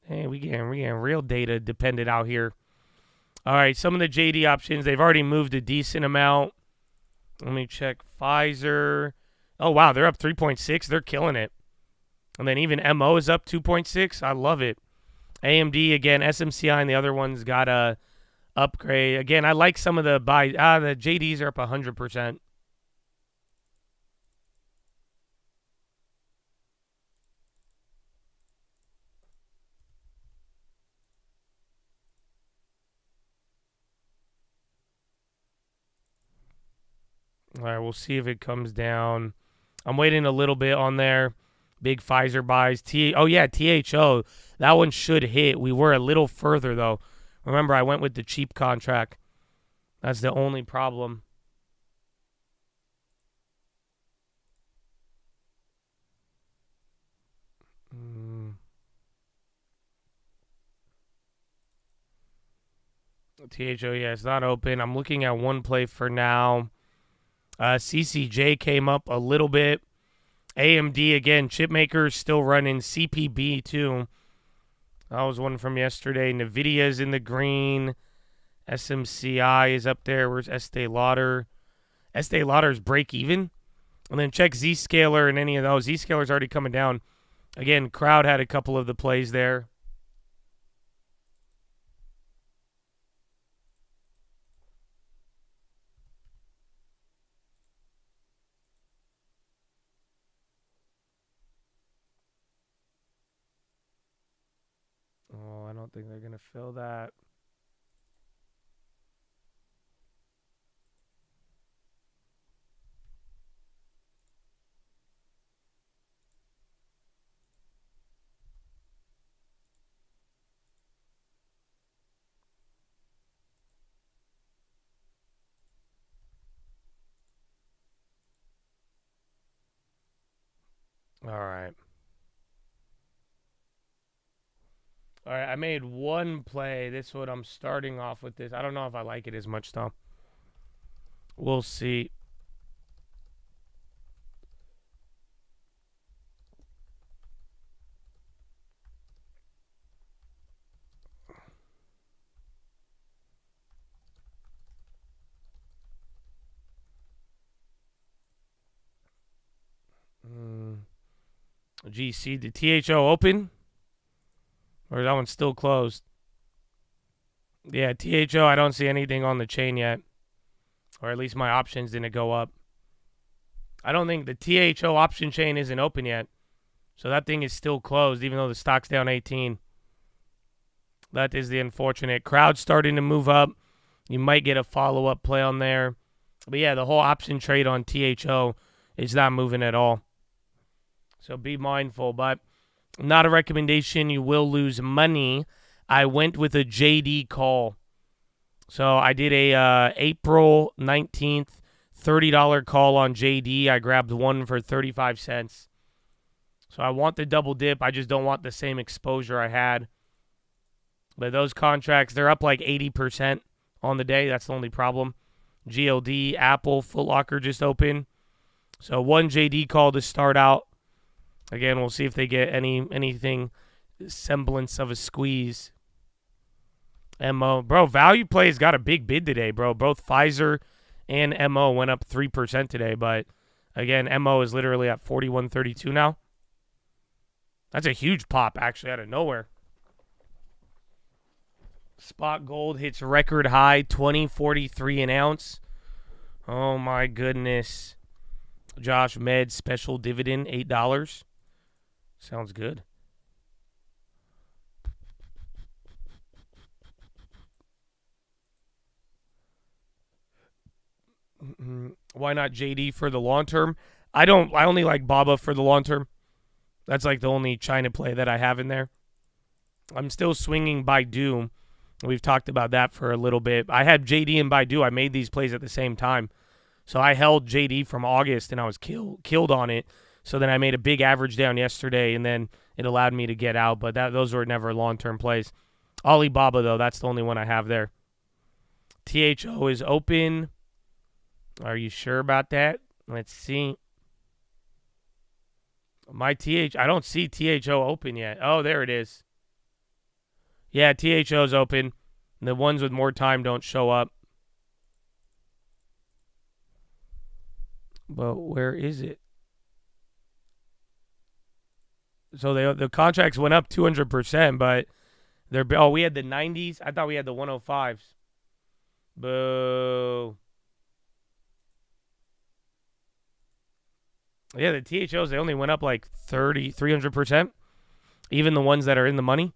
Hey, we getting real data dependent out here. All right, some of the JD options, they've already moved a decent amount. Let me check Pfizer. Oh wow, they're up 3.6. They're killing it. And then even MO is up 2.6. I love it. AMD again, SMCI and the other ones got a upgrade. Again, I like some of the buy. The JDs are up 100%. All right, we'll see if it comes down. I'm waiting a little bit on there. Big Pfizer buys. THO. That one should hit. We were a little further, though. Remember, I went with the cheap contract. That's the only problem. THO, yeah, it's not open. I'm looking at one play for now. CCJ came up a little bit. AMD, again, chip makers still running. CPB, too. That was one from yesterday. NVIDIA's in the green. SMCI is up there. Where's Estee Lauder? Estee Lauder's break even. And then check Zscaler and any of those. Zscaler's already coming down. Again, Crowd had a couple of the plays there. Oh, I don't think they're going to fill that. All right. All right, I made one play. This is what I'm starting off with this. I don't know if I like it as much, though. We'll see. GC, the THO open? Or is that one still closed? Yeah, THO, I don't see anything on the chain yet. Or at least my options didn't go up. I don't think the THO option chain isn't open yet. So that thing is still closed, even though the stock's down 18. That is the unfortunate. Crowd starting to move up. You might get a follow-up play on there. But yeah, the whole option trade on THO is not moving at all. So be mindful, but not a recommendation. You will lose money. I went with a JD call. So I did a April 19th $30 call on JD. I grabbed one for 35 cents. So I want the double dip. I just don't want the same exposure I had. But those contracts, they're up like 80% on the day. That's the only problem. GLD, Apple, Foot Locker just open. So one JD call to start out. Again, we'll see if they get anything semblance of a squeeze. MO. Bro, value plays got a big bid today, bro. Both Pfizer and MO went up 3% today. But, again, MO is literally at 41.32 now. That's a huge pop, actually, out of nowhere. Spot gold hits record high, $20.43 an ounce. Oh, my goodness. Josh Med special dividend, $8. Sounds good. Why not JD for the long term? I only like Baba for the long term. That's like the only China play that I have in there. I'm still swinging Baidu. We've talked about that for a little bit. I had JD and Baidu. I made these plays at the same time. So I held JD from August, and I was killed on it. So then I made a big average down yesterday, and then it allowed me to get out. But those were never long-term plays. Alibaba, though, that's the only one I have there. THO is open. Are you sure about that? Let's see. I don't see THO open yet. Oh, there it is. Yeah, THO's open. The ones with more time don't show up. But where is it? So the contracts went up 200%, but we had the 90s. I thought we had the 105s. Boo. Yeah, the THOs, they only went up like 300%. Even the ones that are in the money.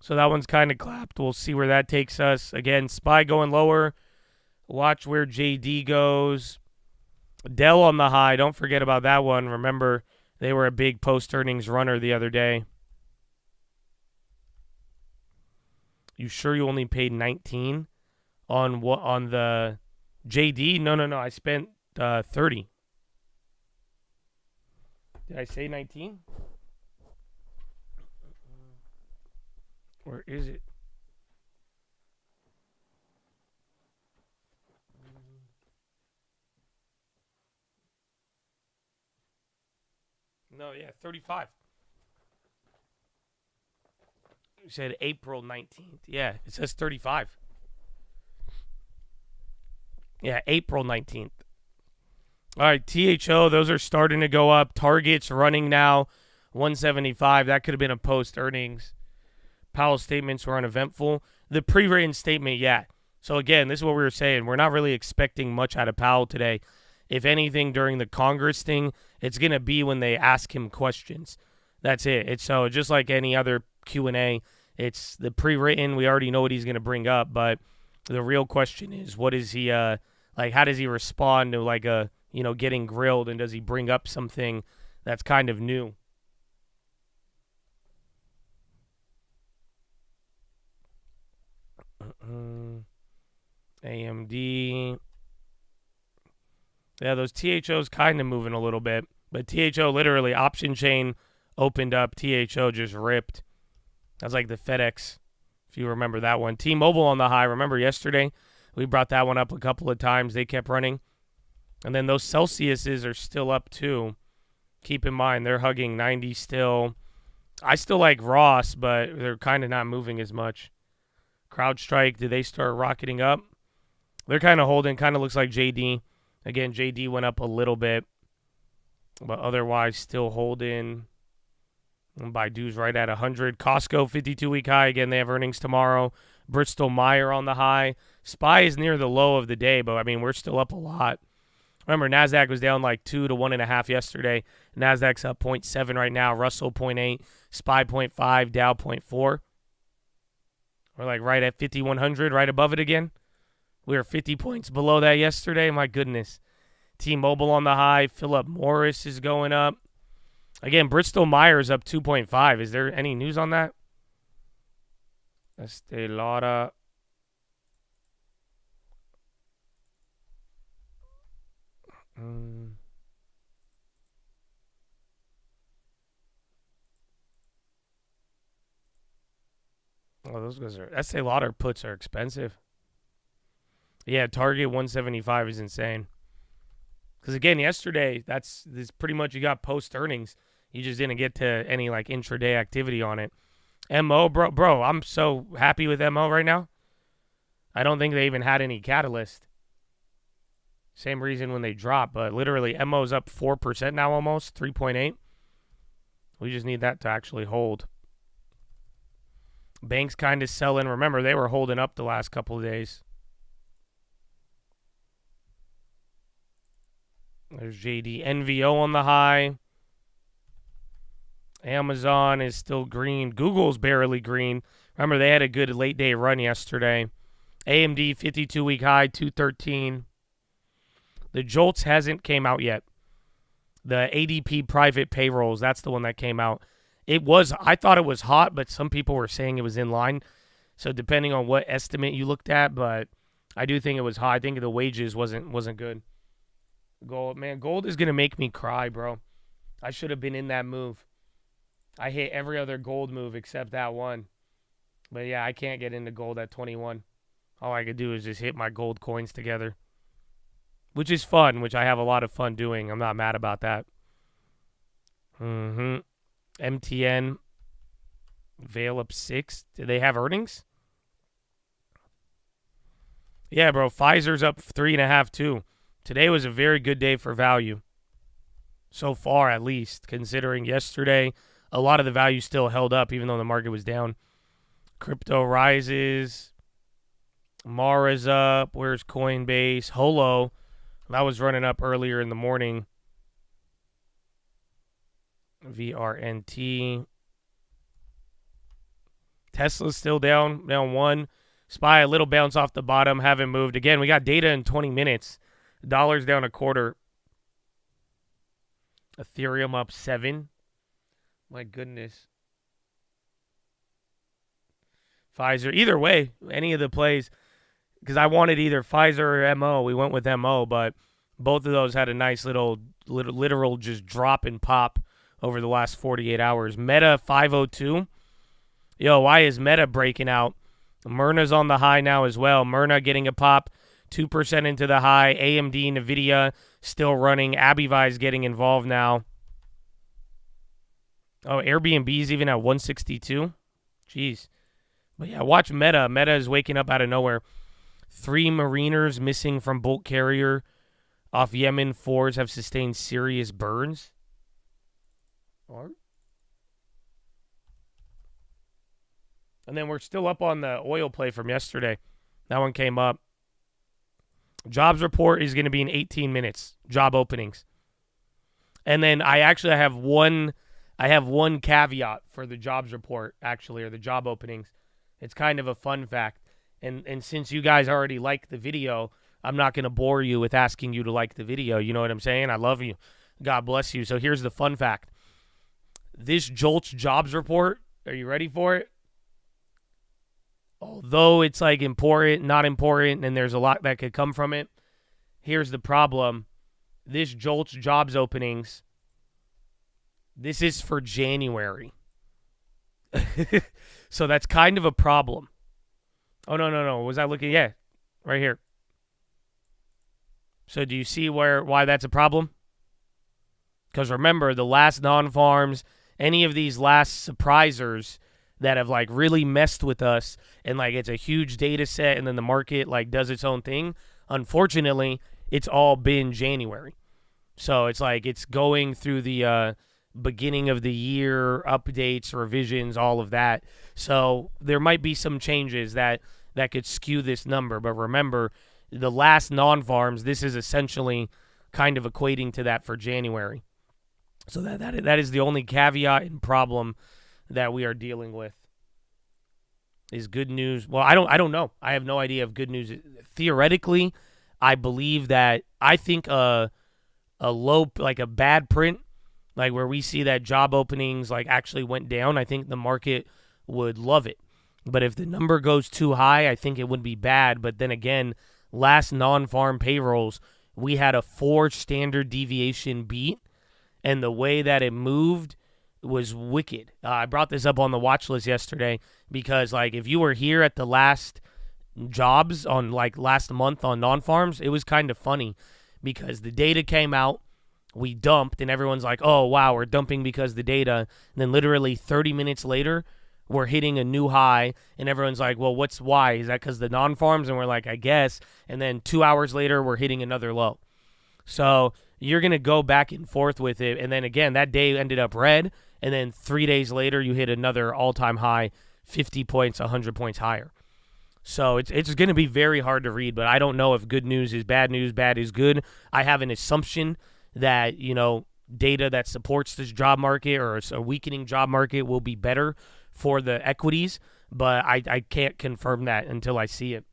So that one's kind of clapped. We'll see where that takes us. Again, SPY going lower. Watch where JD goes. Dell on the high. Don't forget about that one. Remember, they were a big post-earnings runner the other day. You sure you only paid 19 on the JD? No. I spent 30. Did I say 19? Where is it? No, yeah, 35. You said April 19th. Yeah, it says 35. Yeah, April 19th. All right, THO, those are starting to go up. Target's running now, 175. That could have been a post-earnings. Powell's statements were uneventful. The pre-written statement, yeah. So, again, this is what we were saying. We're not really expecting much out of Powell today. If anything, during the Congress thing, it's going to be when they ask him questions. That's it. It's so just like any other Q&A, it's the pre-written. We already know what he's going to bring up, but the real question is, what is he, how does he respond to, getting grilled, and does he bring up something that's kind of new? AMD. Yeah, those THOs kind of moving a little bit. But THO literally, option chain opened up. THO just ripped. That's like the FedEx, if you remember that one. T-Mobile on the high. Remember yesterday? We brought that one up a couple of times. They kept running. And then those Celsiuses are still up too. Keep in mind, they're hugging 90 still. I still like Ross, but they're kind of not moving as much. CrowdStrike, did they start rocketing up? They're kind of holding. Kind of looks like JD. Again, JD went up a little bit, but otherwise still holding. And Baidu's right at 100. Costco, 52-week high. Again, they have earnings tomorrow. Bristol Myers on the high. SPY is near the low of the day, but, we're still up a lot. Remember, NASDAQ was down like 2 to 1.5 yesterday. NASDAQ's up 0.7 right now. Russell 0.8. SPY 0.5. Dow 0.4. We're like right at 5,100, right above it again. We were 50 points below that yesterday. My goodness. T-Mobile on the high. Philip Morris is going up. Again, Bristol Myers up 2.5. Is there any news on that? Estee Lauder. Oh, those guys are. Estee Lauder puts are expensive. Yeah, Target 175 is insane. Because again, yesterday, this pretty much you got post earnings. You just didn't get to any intraday activity on it. MO, bro, I'm so happy with MO right now. I don't think they even had any catalyst. Same reason when they dropped, but literally MO's up 4% now almost, 3.8. We just need that to actually hold. Banks kind of selling. Remember, they were holding up the last couple of days. There's JD. NVO on the high. Amazon is still green. Google's barely green. Remember, they had a good late day run yesterday. AMD 52-week high, 213. The Jolts hasn't came out yet. The ADP private payrolls, that's the one that came out. I thought it was hot, but some people were saying it was in line. So depending on what estimate you looked at, but I do think it was high. I think the wages wasn't good. Gold, man, gold is going to make me cry, bro. I should have been in that move. I hit every other gold move except that one. But yeah, I can't get into gold at 21. All I could do is just hit my gold coins together. Which is fun, which I have a lot of fun doing. I'm not mad about that. MTN, Vail up 6. Did they have earnings? Yeah, bro. Pfizer's up 3.5 too. Today was a very good day for value. So far, at least. Considering yesterday, a lot of the value still held up, even though the market was down. Crypto rises. Mara's up. Where's Coinbase? Holo. That was running up earlier in the morning. VRNT. Tesla's still down 1. SPY, a little bounce off the bottom, haven't moved. Again, we got data in 20 minutes. Dollar's down 1/4. Ethereum up 7. My goodness. Pfizer. Either way, any of the plays, because I wanted either Pfizer or MO. We went with MO, but both of those had a nice little literal just drop and pop over the last 48 hours. Meta 502. Yo, why is Meta breaking out? Myrna's on the high now as well. Myrna getting a pop, 2% into the high. AMD, NVIDIA still running. Abivi's getting involved now. Oh, Airbnb's even at 162. Jeez. But yeah, watch Meta. Meta is waking up out of nowhere. 3 mariners missing from bulk carrier off Yemen. 4s have sustained serious burns. Or? And then we're still up on the oil play from yesterday. That one came up. Jobs report is going to be in 18 minutes. Job openings. And then I have one caveat for the jobs report, actually, or the job openings. It's kind of a fun fact. And since you guys already like the video, I'm not going to bore you with asking you to like the video. You know what I'm saying? I love you. God bless you. So here's the fun fact. This Jolts jobs report, are you ready for it? Although it's like important, not important, and there's a lot that could come from it, here's the problem. This Jolts jobs openings, this is for January. So that's kind of a problem. Oh, no. Was I looking? Yeah, right here. So do you see why that's a problem? Because remember, the last non-farms, any of these last surprisers that have like really messed with us, and like it's a huge data set, and then the market like does its own thing. Unfortunately, it's all been January. So it's like it's going through the beginning of the year, updates, revisions, all of that. So there might be some changes that could skew this number. But remember, the last non-farms, this is essentially kind of equating to that for January. So that is the only caveat and problem that we are dealing with. Is good news? Well, I don't know. I have no idea if good news is. Theoretically, I believe that I think a low, like a bad print, like where we see that job openings like actually went down, I think the market would love it. But if the number goes too high, I think it would be bad. But then again, last non-farm payrolls, we had a 4 standard deviation beat, and the way that it moved was wicked. I brought this up on the watch list yesterday because, like, if you were here at the last jobs on, like, last month on non-farms, it was kind of funny because the data came out, we dumped, and everyone's like, oh, wow, we're dumping because the data. And then literally 30 minutes later, we're hitting a new high, and everyone's like, well, why? Is that because the non-farms? And we're like, I guess. And then 2 hours later, we're hitting another low. So you're going to go back and forth with it. And then, again, that day ended up red. And then 3 days later, you hit another all-time high, 50 points, 100 points higher. So it's going to be very hard to read, but I don't know if good news is bad news, bad is good. I have an assumption that, data that supports this job market or a weakening job market will be better for the equities, but I can't confirm that until I see it.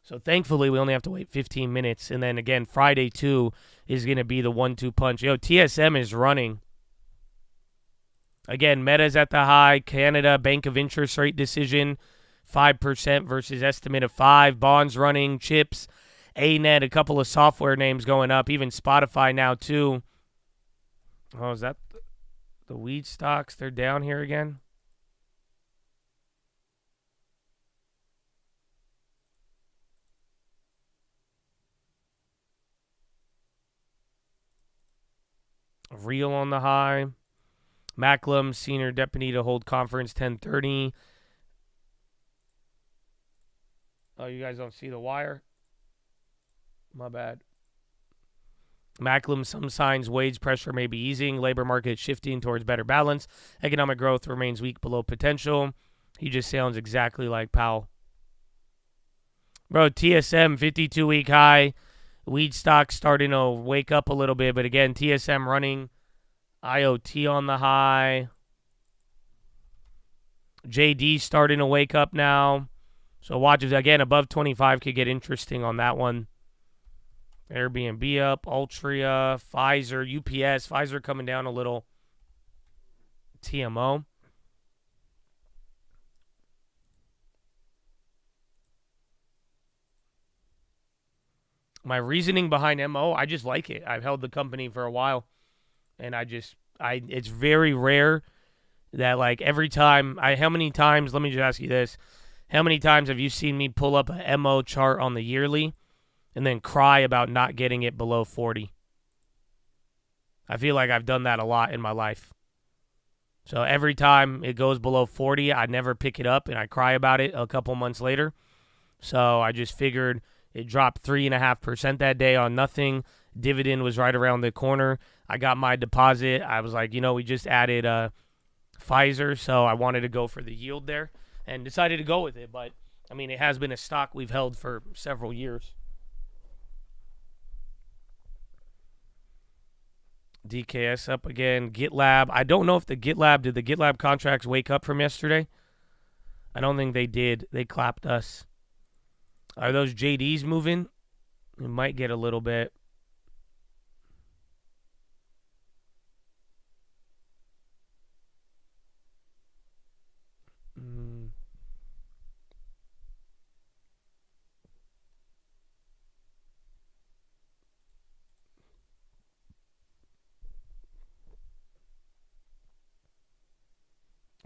So thankfully, we only have to wait 15 minutes. And then, again, Friday, too, is going to be the 1-2 punch. TSM is running. Again, Meta's at the high. Canada Bank of Interest rate decision. 5% versus estimate of 5. Bonds running, chips, ANET, a couple of software names going up, even Spotify now too. Oh, is that the weed stocks? They're down here again. Real on the high. Macklem, senior deputy to hold conference 10:30. Oh, you guys don't see the wire? My bad. Macklem, some signs wage pressure may be easing. Labor market shifting towards better balance. Economic growth remains weak below potential. He just sounds exactly like Powell. Bro, TSM, 52-week high. Weed stocks starting to wake up a little bit. But again, TSM running. IoT on the high. JD starting to wake up now. So watch it. Again, above 25 could get interesting on that one. Airbnb up. Altria. Pfizer. UPS. Pfizer coming down a little. TMO. My reasoning behind MO, I just like it. I've held the company for a while. And it's very rare that like every time, how many times, let me just ask you this. How many times have you seen me pull up a MO chart on the yearly and then cry about not getting it below 40? I feel like I've done that a lot in my life. So every time it goes below 40, I never pick it up and I cry about it a couple months later. So I just figured it dropped 3.5% that day on nothing. Dividend was right around the corner. I got my deposit. I was like, we just added Pfizer, so I wanted to go for the yield there and decided to go with it. But, I mean, it has been a stock we've held for several years. DKS up again. GitLab. I don't know if did the GitLab contracts wake up from yesterday? I don't think they did. They clapped us. Are those JDs moving? We might get a little bit.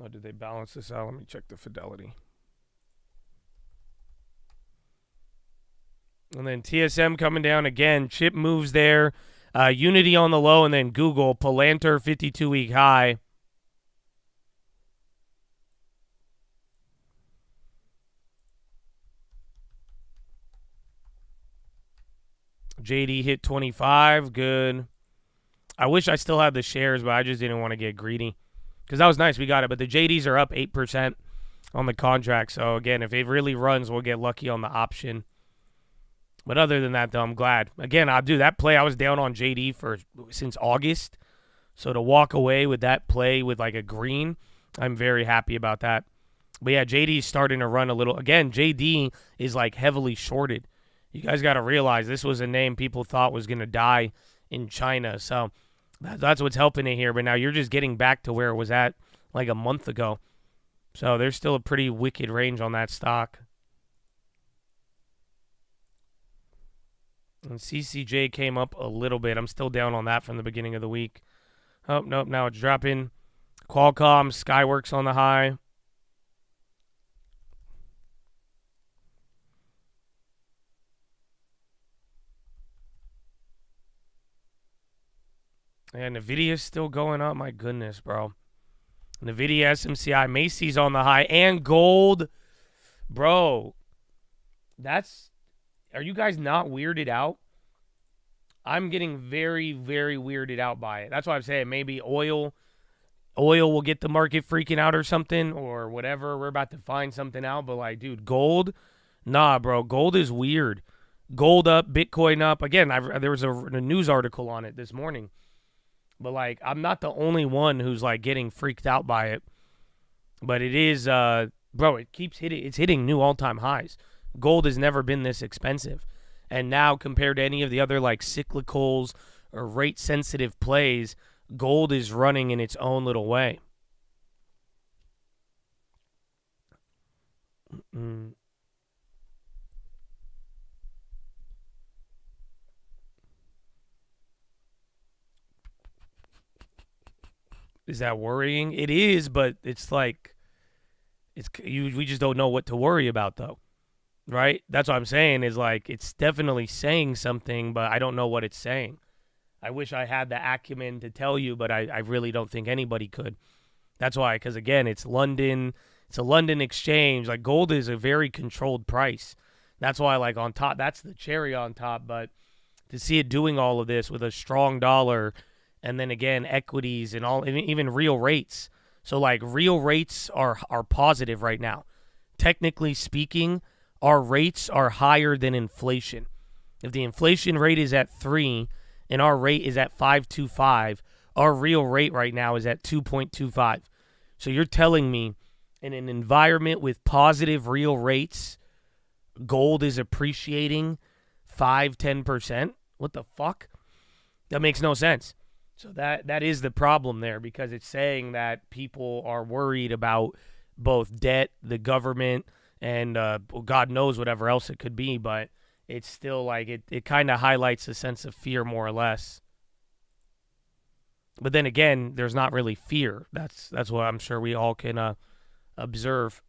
Oh, did they balance this out? Let me check the fidelity. And then TSM coming down again. Chip moves there. Unity on the low, and then Google. Palantir 52-week high. JD hit 25. Good. I wish I still had the shares, but I just didn't want to get greedy. Because that was nice. We got it. But the JDs are up 8% on the contract. So, again, if it really runs, we'll get lucky on the option. But other than that, though, I'm glad. Again, I'll do that play. I was down on JD since August. So to walk away with that play with like a green, I'm very happy about that. But yeah, JD's starting to run a little. Again, JD is like heavily shorted. You guys got to realize this was a name people thought was going to die in China. So that's what's helping it here. But now you're just getting back to where it was at like a month ago. So there's still a pretty wicked range on that stock. And CCJ came up a little bit. I'm still down on that from the beginning of the week. Oh, nope. Now it's dropping. Qualcomm, Skyworks on the high. And NVIDIA's still going up. My goodness, bro. NVIDIA, SMCI, Macy's on the high. And gold. Bro, are you guys not weirded out? I'm getting very, very weirded out by it. That's why I'm saying maybe oil will get the market freaking out or something or whatever. We're about to find something out. But, like, dude, gold? Nah, bro. Gold is weird. Gold up, Bitcoin up. Again, there was a news article on it this morning. But, like, I'm not the only one who's, like, getting freaked out by it. But it is, bro, it keeps hitting. It's hitting new all-time highs. Gold has never been this expensive. And now compared to any of the other like cyclicals or rate sensitive plays, gold is running in its own little way. Mm. Is that worrying? It is, but it's like we just don't know what to worry about though. Right? That's what I'm saying is like it's definitely saying something, but I don't know what it's saying. I wish I had the acumen to tell you, but I really don't think anybody could. That's why, because again, it's London. It's a London exchange. Like gold is a very controlled price. That's why, like on top, that's the cherry on top. But to see it doing all of this with a strong dollar, and then again equities and all, even real rates. So like real rates are positive right now. Technically speaking, our rates are higher than inflation. If the inflation rate is at 3 and our rate is at 5.25, our real rate right now is at 2.25. So you're telling me in an environment with positive real rates, gold is appreciating 5-10%? What the fuck? That makes no sense. So that is the problem there, because it's saying that people are worried about both debt, the government, and God knows whatever else it could be, but it's still like it kind of highlights a sense of fear more or less. But then again, there's not really fear. That's what I'm sure we all can observe.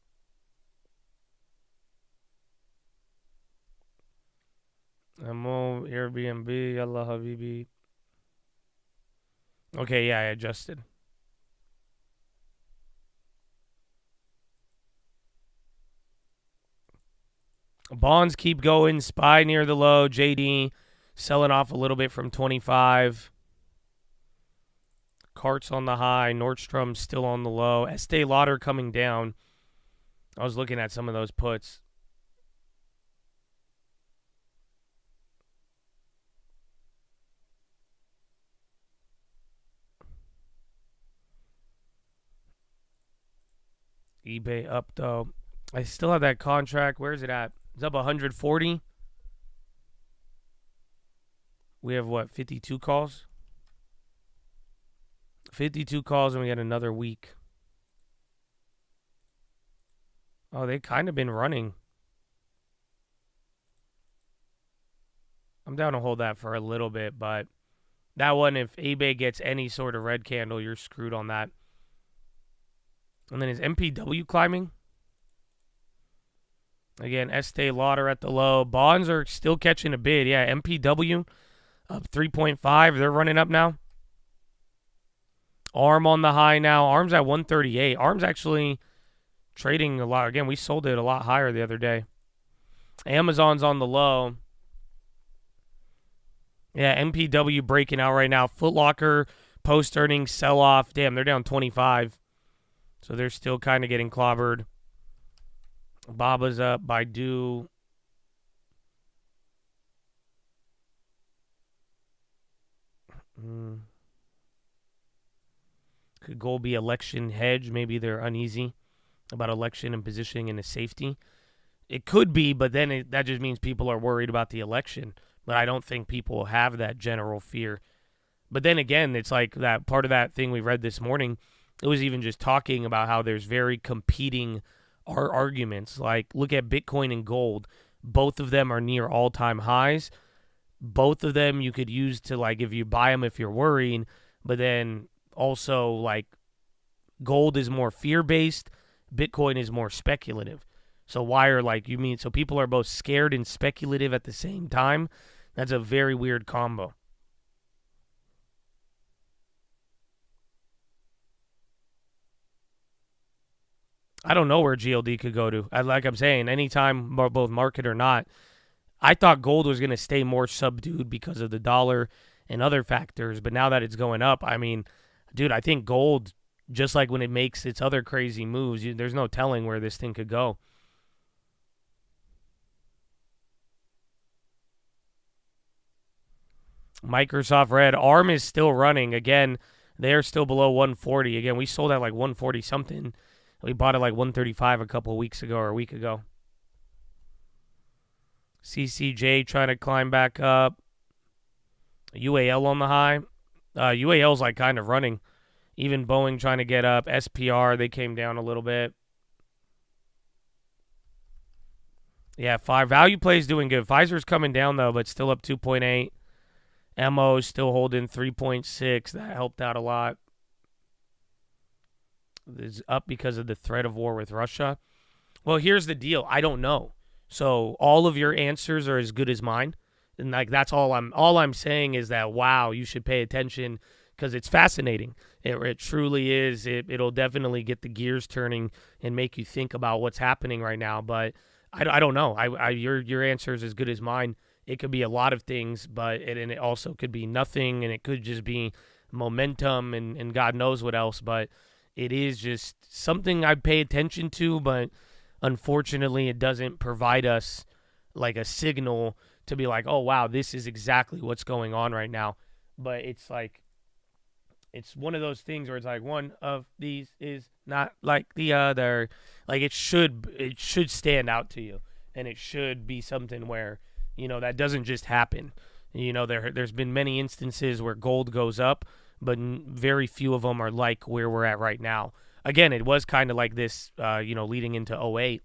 Amo, Airbnb, Allah Habibi. Okay, yeah, I adjusted. Bonds keep going. SPY near the low. JD selling off a little bit from 25. Carts on the high. Nordstrom still on the low. Estee Lauder coming down. I was looking at some of those puts. eBay up though. I still have that contract. Where is it at? It's up 140. We have what, 52 calls? 52 calls and we got another week. Oh, they kind of been running. I'm down to hold that for a little bit, but that one, if eBay gets any sort of red candle, you're screwed on that. And then is MPW climbing? Again, Estee Lauder at the low. Bonds are still catching a bid. Yeah, MPW up 3.5. They're running up now. ARM on the high now. ARM's at 138. ARM's actually trading a lot. Again, we sold it a lot higher the other day. Amazon's on the low. Yeah, MPW breaking out right now. Foot Locker post-earnings sell-off. Damn, they're down 25. So they're still kind of getting clobbered. Baba's up. Baidu. Could gold be election hedge? Maybe they're uneasy about election and positioning into safety. It could be, but then that just means people are worried about the election. But I don't think people have that general fear. But then again, it's like that part of that thing we read this morning. It was even just talking about how there's very competing arguments. Like, look at Bitcoin and gold. Both of them are near all-time highs. Both of them you could use to, like, if you buy them if you're worrying. But then also, like, gold is more fear-based. Bitcoin is more speculative. So why are, like, you mean, so people are both scared and speculative at the same time? That's a very weird combo. I don't know where GLD could go to. Like I'm saying, anytime, both market or not, I thought gold was going to stay more subdued because of the dollar and other factors. But now that it's going up, I mean, dude, I think gold, just like when it makes its other crazy moves, there's no telling where this thing could go. Microsoft red. ARM is still running. Again, they're still below 140. Again, we sold at like 140 something. We bought it like 135 a couple of weeks ago or a week ago. CCJ trying to climb back up. UAL on the high. UAL's like kind of running. Even Boeing trying to get up. SPR, they came down a little bit. Yeah, value play is doing good. Pfizer's coming down though, but still up 2.8. MO is still holding 3.6. That helped out a lot. It's up because of the threat of war with Russia. Well, here's the deal. I don't know. So all of your answers are as good as mine. And like that's all I'm saying is that wow, you should pay attention because it's fascinating. It truly is. It'll definitely get the gears turning and make you think about what's happening right now. But I don't know. Your answer is as good as mine. It could be a lot of things, but it also could be nothing, and it could just be momentum and God knows what else. But it is just something I pay attention to, but unfortunately it doesn't provide us like a signal to be like, oh, wow, this is exactly what's going on right now. But it's like, it's one of those things where it's like one of these is not like the other. Like it should stand out to you, and it should be something where, that doesn't just happen. There's been many instances where gold goes up, but very few of them are like where we're at right now. Again, it was kind of like this, leading into '08.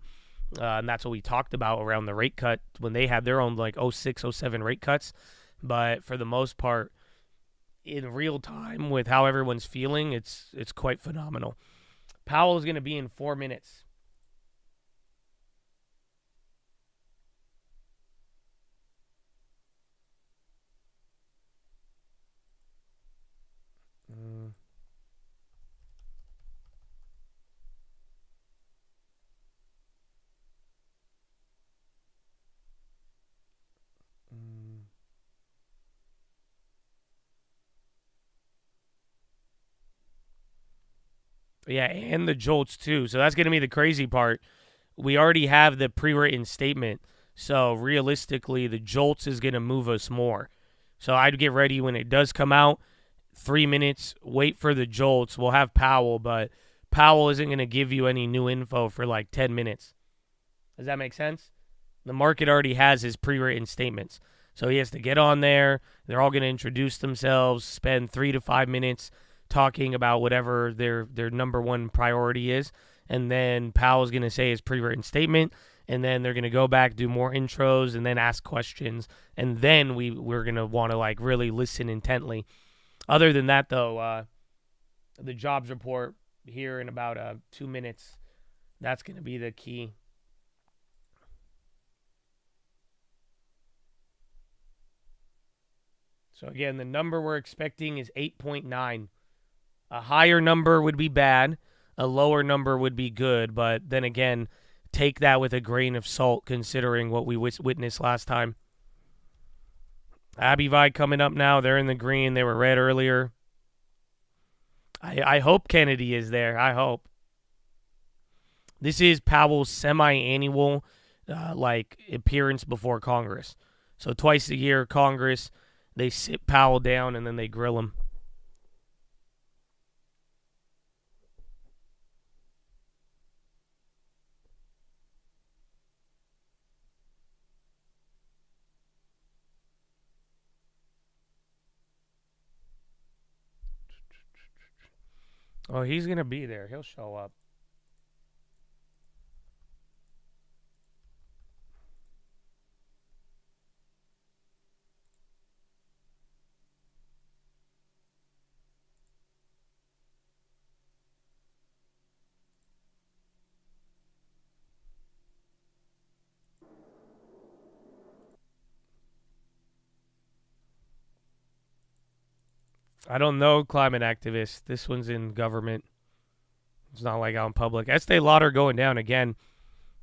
And that's what we talked about around the rate cut when they had their own like '06, '07 rate cuts. But for the most part, in real time with how everyone's feeling, it's quite phenomenal. Powell is going to be in 4 minutes. Yeah, and the Jolts too. So that's going to be the crazy part. We already have the pre-written statement. So realistically, the Jolts is going to move us more. So I'd get ready when it does come out. 3 minutes, wait for the Jolts. We'll have Powell, but Powell isn't going to give you any new info for like 10 minutes. Does that make sense? The market already has his pre-written statements. So he has to get on there. They're all going to introduce themselves, spend 3 to 5 minutes talking about whatever their number one priority is. And then Powell's going to say his pre-written statement. And then they're going to go back, do more intros, and then ask questions. And then we're going to want to like really listen intently. Other than that, though, the jobs report here in about 2 minutes, that's going to be the key. So, again, the number we're expecting is 8.9. A higher number would be bad. A lower number would be good. But then again, take that with a grain of salt considering what we witnessed last time. Abivi coming up now. They're in the green. They were red earlier. I hope Kennedy is there. I hope. This is Powell's semi-annual appearance before Congress. So twice a year, Congress, they sit Powell down and then they grill him. Oh, he's going to be there. He'll show up. I don't know, climate activists. This one's in government. It's not like out in public. Estee Lauder going down again.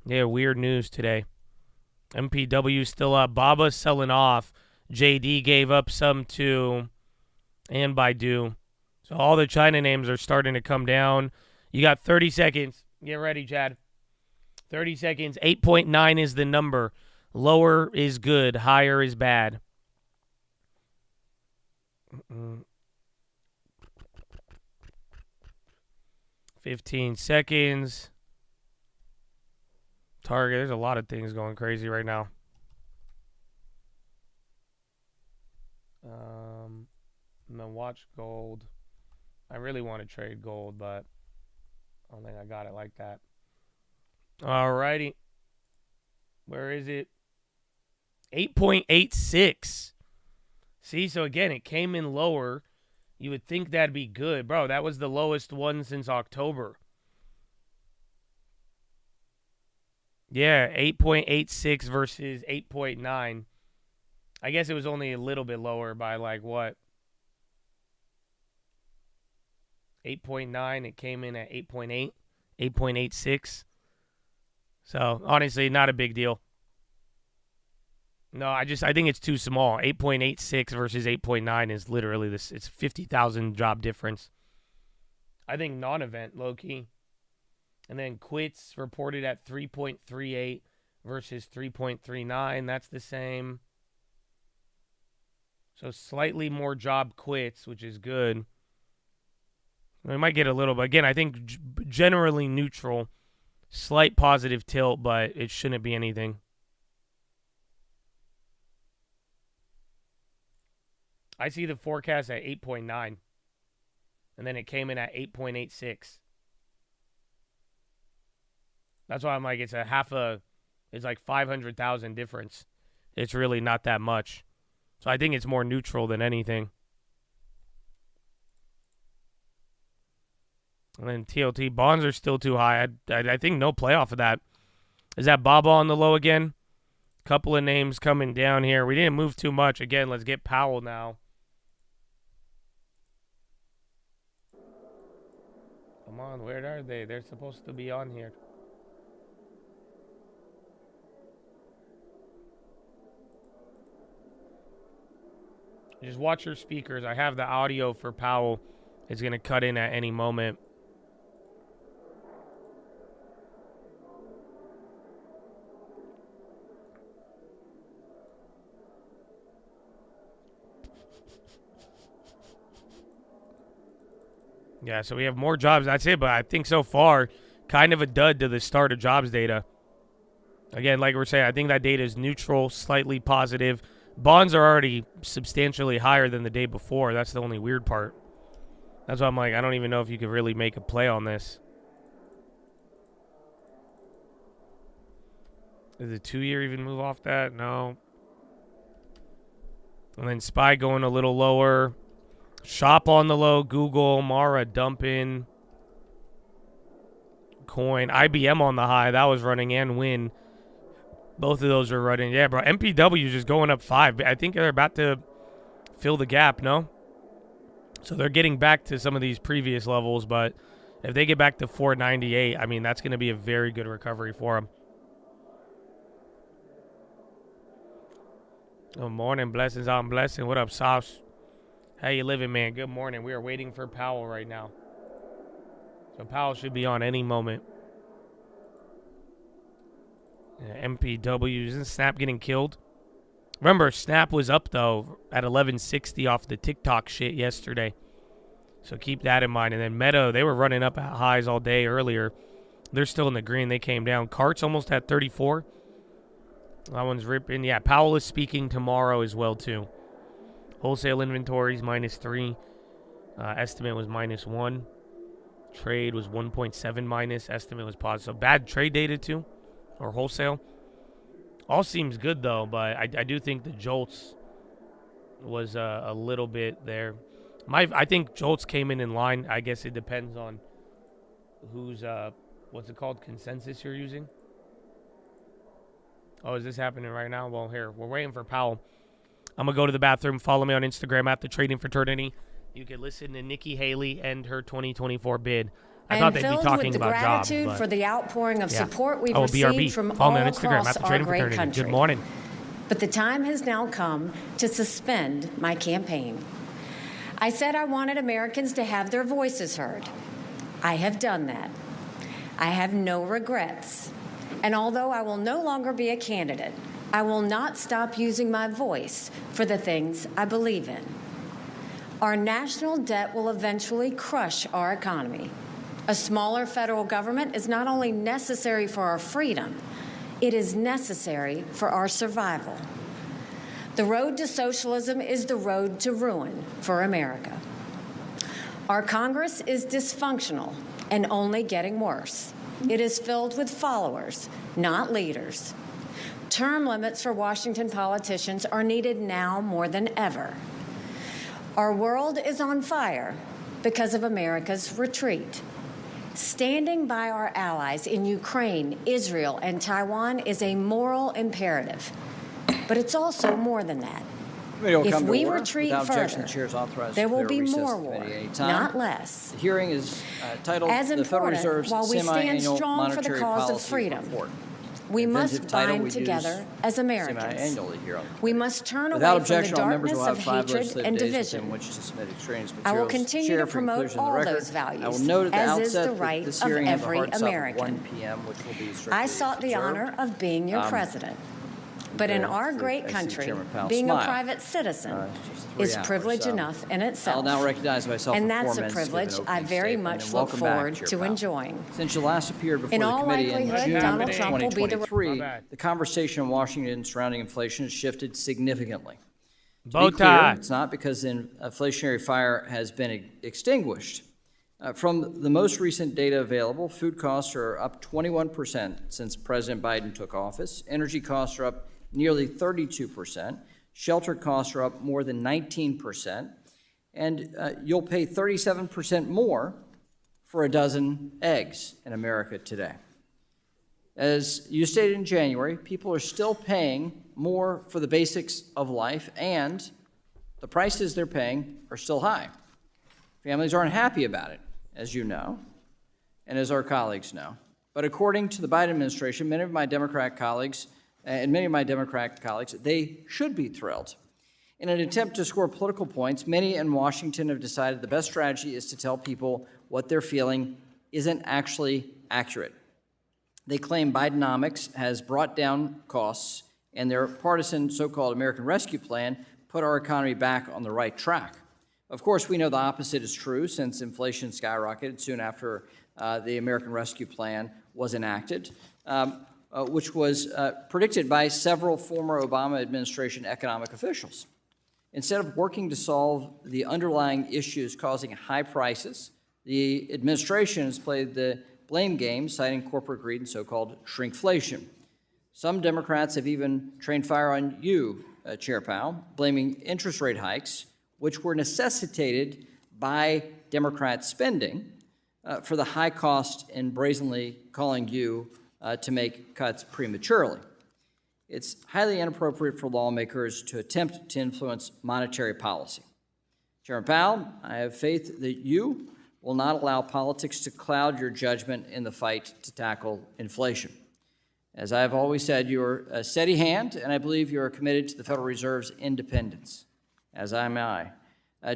Yeah, weird news today. MPW still up. Baba selling off. JD gave up some too. And Baidu. So all the China names are starting to come down. You got 30 seconds. Get ready, Chad. 30 seconds. 8.9 is the number. Lower is good. Higher is bad. 15 seconds. Target. There's a lot of things going crazy right now. And then watch gold. I really want to trade gold, but I don't think I got it like that. Alrighty. Where is it? 8.86. See, so again, it came in lower. You would think that'd be good. Bro, that was the lowest one since October. Yeah, 8.86 versus 8.9. I guess it was only a little bit lower by like what? 8.9. It came in at 8.8, 8.86. So, honestly, not a big deal. No, I think it's too small. 8.86 versus 8.9 is literally this. It's 50,000 job difference. I think non-event, low-key. And then quits reported at 3.38 versus 3.39. That's the same. So slightly more job quits, which is good. We might get a little, but again, I think generally neutral. Slight positive tilt, but it shouldn't be anything. I see the forecast at 8.9. And then it came in at 8.86. That's why I'm like, it's it's like 500,000 difference. It's really not that much. So I think it's more neutral than anything. And then TLT bonds are still too high. I think no playoff of that. Is that Baba on the low again? Couple of names coming down here. We didn't move too much. Again, let's get Powell now. Come on, where are they? They're supposed to be on here. Just watch your speakers. I have the audio for Powell. It's going to cut in at any moment. Yeah, so we have more jobs. That's it. But I think so far, kind of a dud to the start of jobs data. Again, like we're saying, I think that data is neutral, slightly positive. Bonds are already substantially higher than the day before. That's the only weird part. That's why I'm like, I don't even know if you could really make a play on this. Does the 2-year even move off that? No. And then SPY going a little lower. Shop on the low. Google, Mara dumping. Coin. IBM on the high. That was running and Win. Both of those are running. Yeah, bro. MPW is just going up 5. I think they're about to fill the gap, no? So they're getting back to some of these previous levels, but if they get back to 498, I mean, that's going to be a very good recovery for them. Good morning. Blessings on blessing. What up, Sauce? How you living, man? Good morning. We are waiting for Powell right now. So Powell should be on any moment. Yeah, MPW. Isn't Snap getting killed? Remember, Snap was up, though, at 1160 off the TikTok shit yesterday. So keep that in mind. And then Meta, they were running up at highs all day earlier. They're still in the green. They came down. Cart's almost at 34. That one's ripping. Yeah, Powell is speaking tomorrow as well, too. Wholesale inventories, -3. Estimate was -1. Trade was 1.7 minus. Estimate was positive. So bad trade data, too. Or wholesale. All seems good, though, but I do think the Jolts was a little bit there. I think Jolts came in line. I guess it depends on who's, what's it called, consensus you're using. Oh, is this happening right now? Well, here, we're waiting for Powell. I'm going to go to the bathroom. Follow me on Instagram at The Trading Fraternity. You can listen to Nikki Haley and her 2024 bid. I thought they'd be talking about jobs. Gratitude for the outpouring of support we've BRB. received from Follow all me on Instagram across at The our Trading great Fraternity. country. Good morning. But the time has now come to suspend my campaign. I said I wanted Americans to have their voices heard. I have done that. I have no regrets. And although I will no longer be a candidate, I will not stop using my voice for the things I believe in. Our national debt will eventually crush our economy. A smaller federal government is not only necessary for our freedom, it is necessary for our survival. The road to socialism is the road to ruin for America. Our Congress is dysfunctional and only getting worse. It is filled with followers, not leaders. Term limits for Washington politicians are needed now more than ever. Our world is on fire because of America's retreat. Standing by our allies in Ukraine, Israel, and Taiwan is a moral imperative. But it's also more than that. If we retreat further, there will be more war, not less. The hearing is titled As The Federal important, Reserve's while we stand Semi-Annual strong for the Monetary cause of Policy freedom, Report. we Inventive must title bind we together use as Americans. semi-annually here on the We must turn Without away from the objection, all members darkness will have of 5 hatred legislative and days within division. which to submit extraneous I will materials. continue Chair, to for promote inclusion in the all record, those values, I will note at the as is outset the that right this of hearing has a every hard stop at American. 1 p.m., which will be strictly I sought the observed. honor of being your president. But in our great I see country, Chairman Powell being smile. a private citizen Just 3 is hours, privilege so enough in itself. I'll now recognize myself And for 4 that's a minutes to give an privilege I opening very statement, much and look welcome back, forward Chair to Powell. enjoying. Since you last appeared before In the all committee in likelihood, June Donald of Trump will be the- 2023, the conversation in Washington surrounding inflation has shifted significantly. Bow To be clear, tie. it's not because the inflationary fire has been extinguished. From the most recent data available, food costs are up 21% since President Biden took office. Energy costs are up nearly 32%. Shelter costs are up more than 19%. And you'll pay 37% more for a dozen eggs in America today. As you stated in January, people are still paying more for the basics of life, and the prices they're paying are still high. Families aren't happy about it, as you know, and as our colleagues know. But according to the Biden administration, many of my Democrat colleagues, they should be thrilled. In an attempt to score political points, many in Washington have decided the best strategy is to tell people what they're feeling isn't actually accurate. They claim Bidenomics has brought down costs, and their partisan so-called American Rescue Plan put our economy back on the right track. Of course, we know the opposite is true, since inflation skyrocketed soon after the American Rescue Plan was enacted, which was predicted by several former Obama administration economic officials. Instead of working to solve the underlying issues causing high prices, the administration has played the blame game, citing corporate greed and so-called shrinkflation. Some Democrats have even trained fire on you, Chair Powell, blaming interest rate hikes, which were necessitated by Democrat spending, for the high cost and brazenly calling you to make cuts prematurely. It's highly inappropriate for lawmakers to attempt to influence monetary policy. Chairman Powell, I have faith that you will not allow politics to cloud your judgment in the fight to tackle inflation. As I have always said, you're a steady hand, and I believe you are committed to the Federal Reserve's independence, as am I.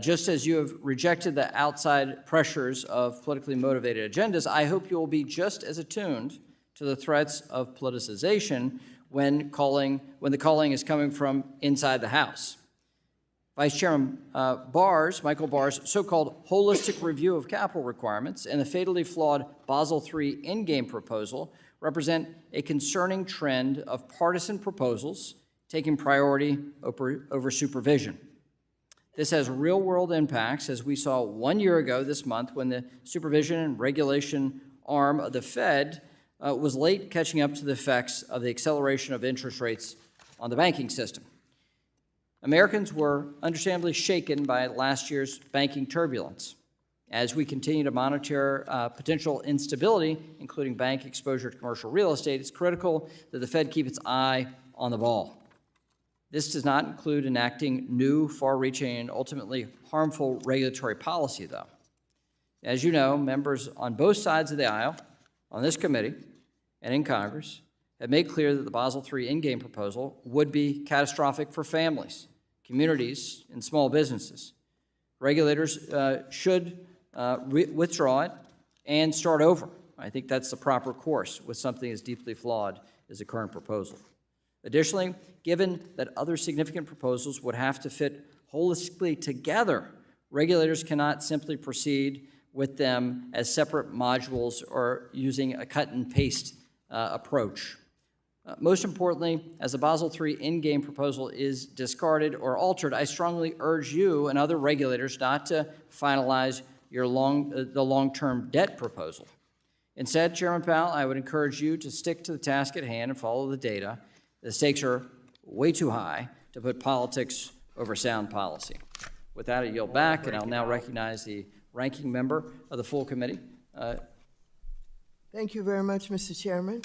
Just as you have rejected the outside pressures of politically motivated agendas, I hope you will be just as attuned to the threats of politicization when the calling is coming from inside the House. Vice Chairman Michael Barr's so-called holistic review of capital requirements and the fatally flawed Basel III endgame proposal represent a concerning trend of partisan proposals taking priority over supervision. This has real-world impacts, as we saw 1 year ago this month when the supervision and regulation arm of the Fed was late catching up to the effects of the acceleration of interest rates on the banking system. Americans were understandably shaken by last year's banking turbulence. As we continue to monitor potential instability, including bank exposure to commercial real estate, it's critical that the Fed keep its eye on the ball. This does not include enacting new, far-reaching, and ultimately harmful regulatory policy, though. As you know, members on both sides of the aisle, on this committee and in Congress, have made clear that the Basel III endgame proposal would be catastrophic for families, communities, and small businesses. Regulators should withdraw it and start over. I think that's the proper course with something as deeply flawed as the current proposal. Additionally, given that other significant proposals would have to fit holistically together, regulators cannot simply proceed with them as separate modules or using a cut and paste approach. Most importantly, as the Basel III endgame proposal is discarded or altered, I strongly urge you and other regulators not to finalize the long-term debt proposal. Instead, Chairman Powell, I would encourage you to stick to the task at hand and follow the data The stakes are way too high to put politics over sound policy. With that, I yield back, and I'll now recognize the ranking member of the full committee. Thank you very much, Mr. Chairman.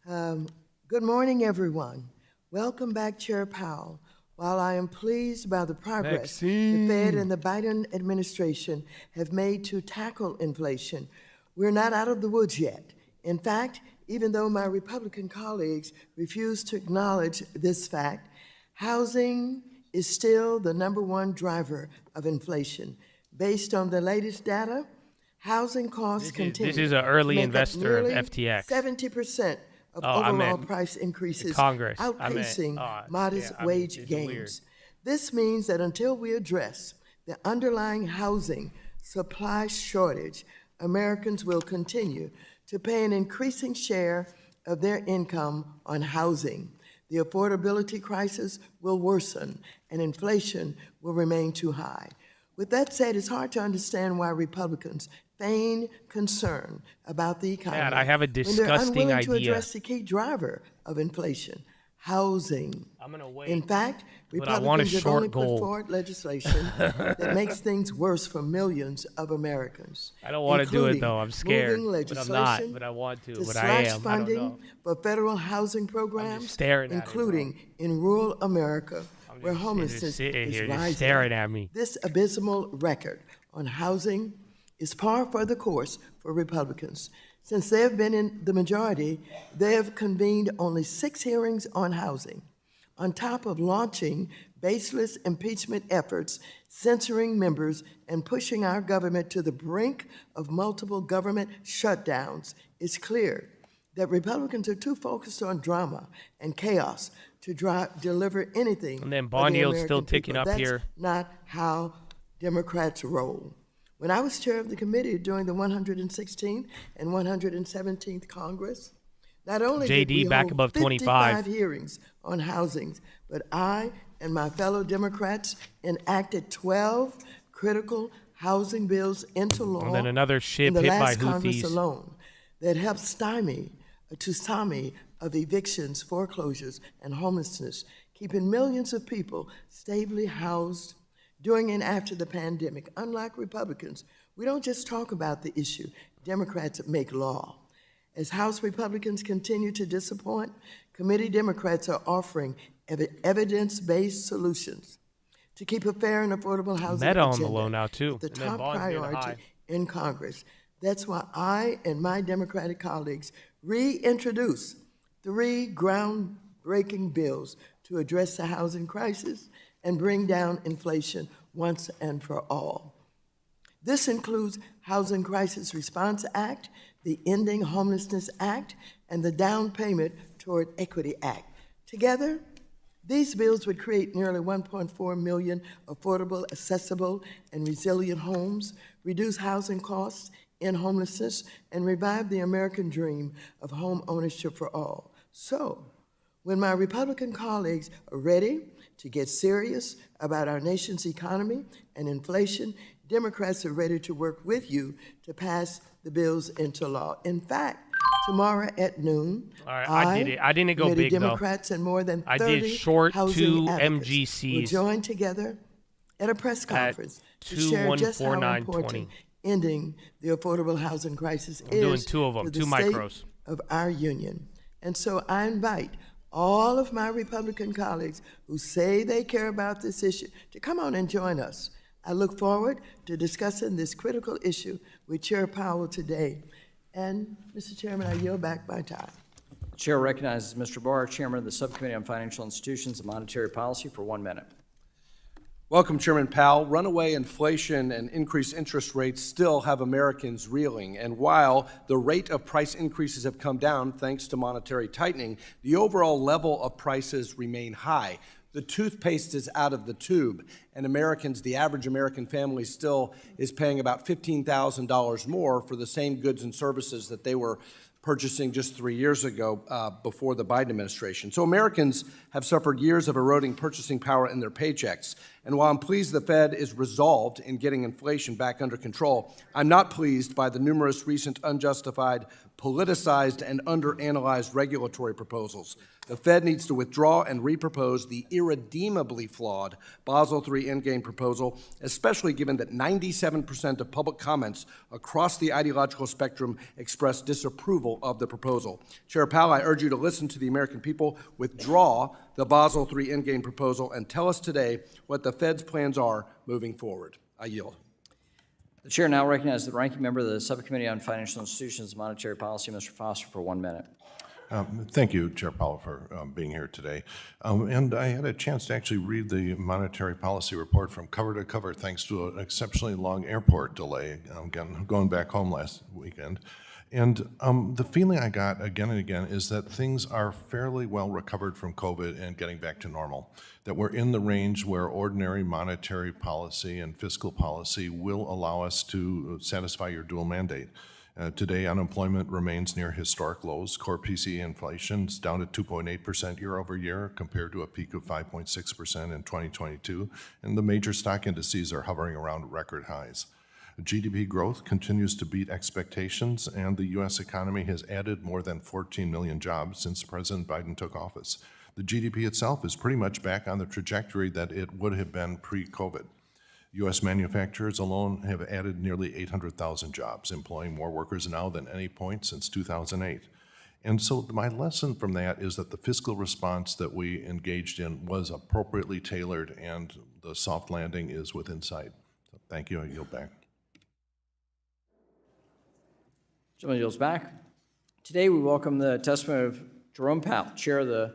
Good morning, everyone. Welcome back, Chair Powell. While I am pleased by the progress the Fed and the Biden administration have made to tackle inflation, we're not out of the woods yet. In fact, even though my Republican colleagues refuse to acknowledge this fact, housing is still the #1 driver of inflation. Based on the latest data, housing costs continue. This is an early to make investor up of nearly FTX. 70% of I overall meant price increases, Congress. outpacing modest yeah, wage it's gains. weird. This means that until we address the underlying housing supply shortage, Americans will continue to pay an increasing share of their income on housing. The affordability crisis will worsen, and inflation will remain too high. With that said, it's hard to understand why Republicans feign concern about the economy Dad, I have a when they're disgusting unwilling to idea. address the key driver of inflation, housing. I'm gonna wait. In fact, But I want a Republicans have short only goal. put forward legislation that makes things worse for millions of Americans. I don't want to do it though. I'm scared, moving but I'm not. legislation But I want to. to But I slash am. I don't funding know. for federal housing programs, staring at it, bro. including in rural America, I'm where just homelessness sitting is here, just rising. staring at me. This abysmal record on housing is par for the course for Republicans. Since they have been in the majority, they have convened only 6 hearings on housing, on top of launching baseless impeachment efforts, censoring members, and pushing our government to the brink of multiple government shutdowns. It's clear that Republicans are too focused on drama and chaos to deliver anything. And then for bond the yield's still American ticking people. up That's here. not how Democrats roll. When I was chair of the committee during the 116th and 117th Congress, not only did we JD back hold above 55 25. hearings on housing, but I and my fellow Democrats enacted 12 critical housing bills into law And then another ship in the hit by last Congress Houthis. alone that helped stymie a tsunami of evictions, foreclosures, and homelessness, keeping millions of people stably housed during and after the pandemic. Unlike Republicans, we don't just talk about the issue. Democrats make law. As House Republicans continue to disappoint, committee Democrats are offering evidence-based solutions to keep a fair and affordable housing Meta on the agenda low now, too. at the And then top bonds near the high. priority in Congress. That's why I and my Democratic colleagues reintroduce 3 groundbreaking bills to address the housing crisis and bring down inflation once and for all. This includes Housing Crisis Response Act, the Ending Homelessness Act, and the Down Payment Toward Equity Act. Together, these bills would create nearly 1.4 million affordable, accessible, and resilient homes, reduce housing costs in homelessness, and revive the American dream of home ownership for all. So, when my Republican colleagues are ready to get serious about our nation's economy and inflation, Democrats are ready to work with you to pass the bills into law. In fact, tomorrow at noon, All right, I did it. I didn't go committee big, though. Democrats and more than 30 I did short housing 2 advocates MGCs will join together at a press conference to share just how 2-1-4-9-20. important ending the affordable housing crisis I'm doing is 2 of them, to the 2 state micros. of our union. And so I invite all of my Republican colleagues who say they care about this issue to come on and join us. I look forward to discussing this critical issue with Chair Powell today. And, Mr. Chairman, I yield back my time. Chair recognizes Mr. Barr, Chairman of the Subcommittee on Financial Institutions and Monetary Policy, for 1 minute. Welcome, Chairman Powell. Runaway inflation and increased interest rates still have Americans reeling. And while the rate of price increases have come down thanks to monetary tightening, the overall level of prices remain high. The toothpaste is out of the tube, and Americans, the average American family, still is paying about $15,000 more for the same goods and services that they were purchasing just 3 years ago before the Biden administration. So Americans have suffered years of eroding purchasing power in their paychecks. And while I'm pleased the Fed is resolved in getting inflation back under control, I'm not pleased by the numerous recent unjustified, politicized, and underanalyzed regulatory proposals. The Fed needs to withdraw and repropose the irredeemably flawed Basel III Endgame proposal, especially given that 97% of public comments across the ideological spectrum express disapproval of the proposal. Chair Powell, I urge you to listen to the American people, withdraw the Basel III Endgame proposal, and tell us today what the Fed's plans are moving forward. I yield. The chair now recognizes the ranking member of the Subcommittee on Financial Institutions and Monetary Policy, Mr. Foster, for 1 minute. Thank you, Chair Powell, for being here today. And I had a chance to actually read the monetary policy report from cover to cover thanks to an exceptionally long airport delay, going back home last weekend. And the feeling I got again and again is that things are fairly well recovered from COVID and getting back to normal, that we're in the range where ordinary monetary policy and fiscal policy will allow us to satisfy your dual mandate. Today, unemployment remains near historic lows. Core PCE inflation is down to 2.8% year over year compared to a peak of 5.6% in 2022. And the major stock indices are hovering around record highs. GDP growth continues to beat expectations, and the U.S. economy has added more than 14 million jobs since President Biden took office. The GDP itself is pretty much back on the trajectory that it would have been pre-COVID. U.S. manufacturers alone have added nearly 800,000 jobs, employing more workers now than any point since 2008. And so my lesson from that is that the fiscal response that we engaged in was appropriately tailored, and the soft landing is within sight. So thank you. I yield back. Gentleman yields back. Today we welcome the testimony of Jerome Powell, Chair of the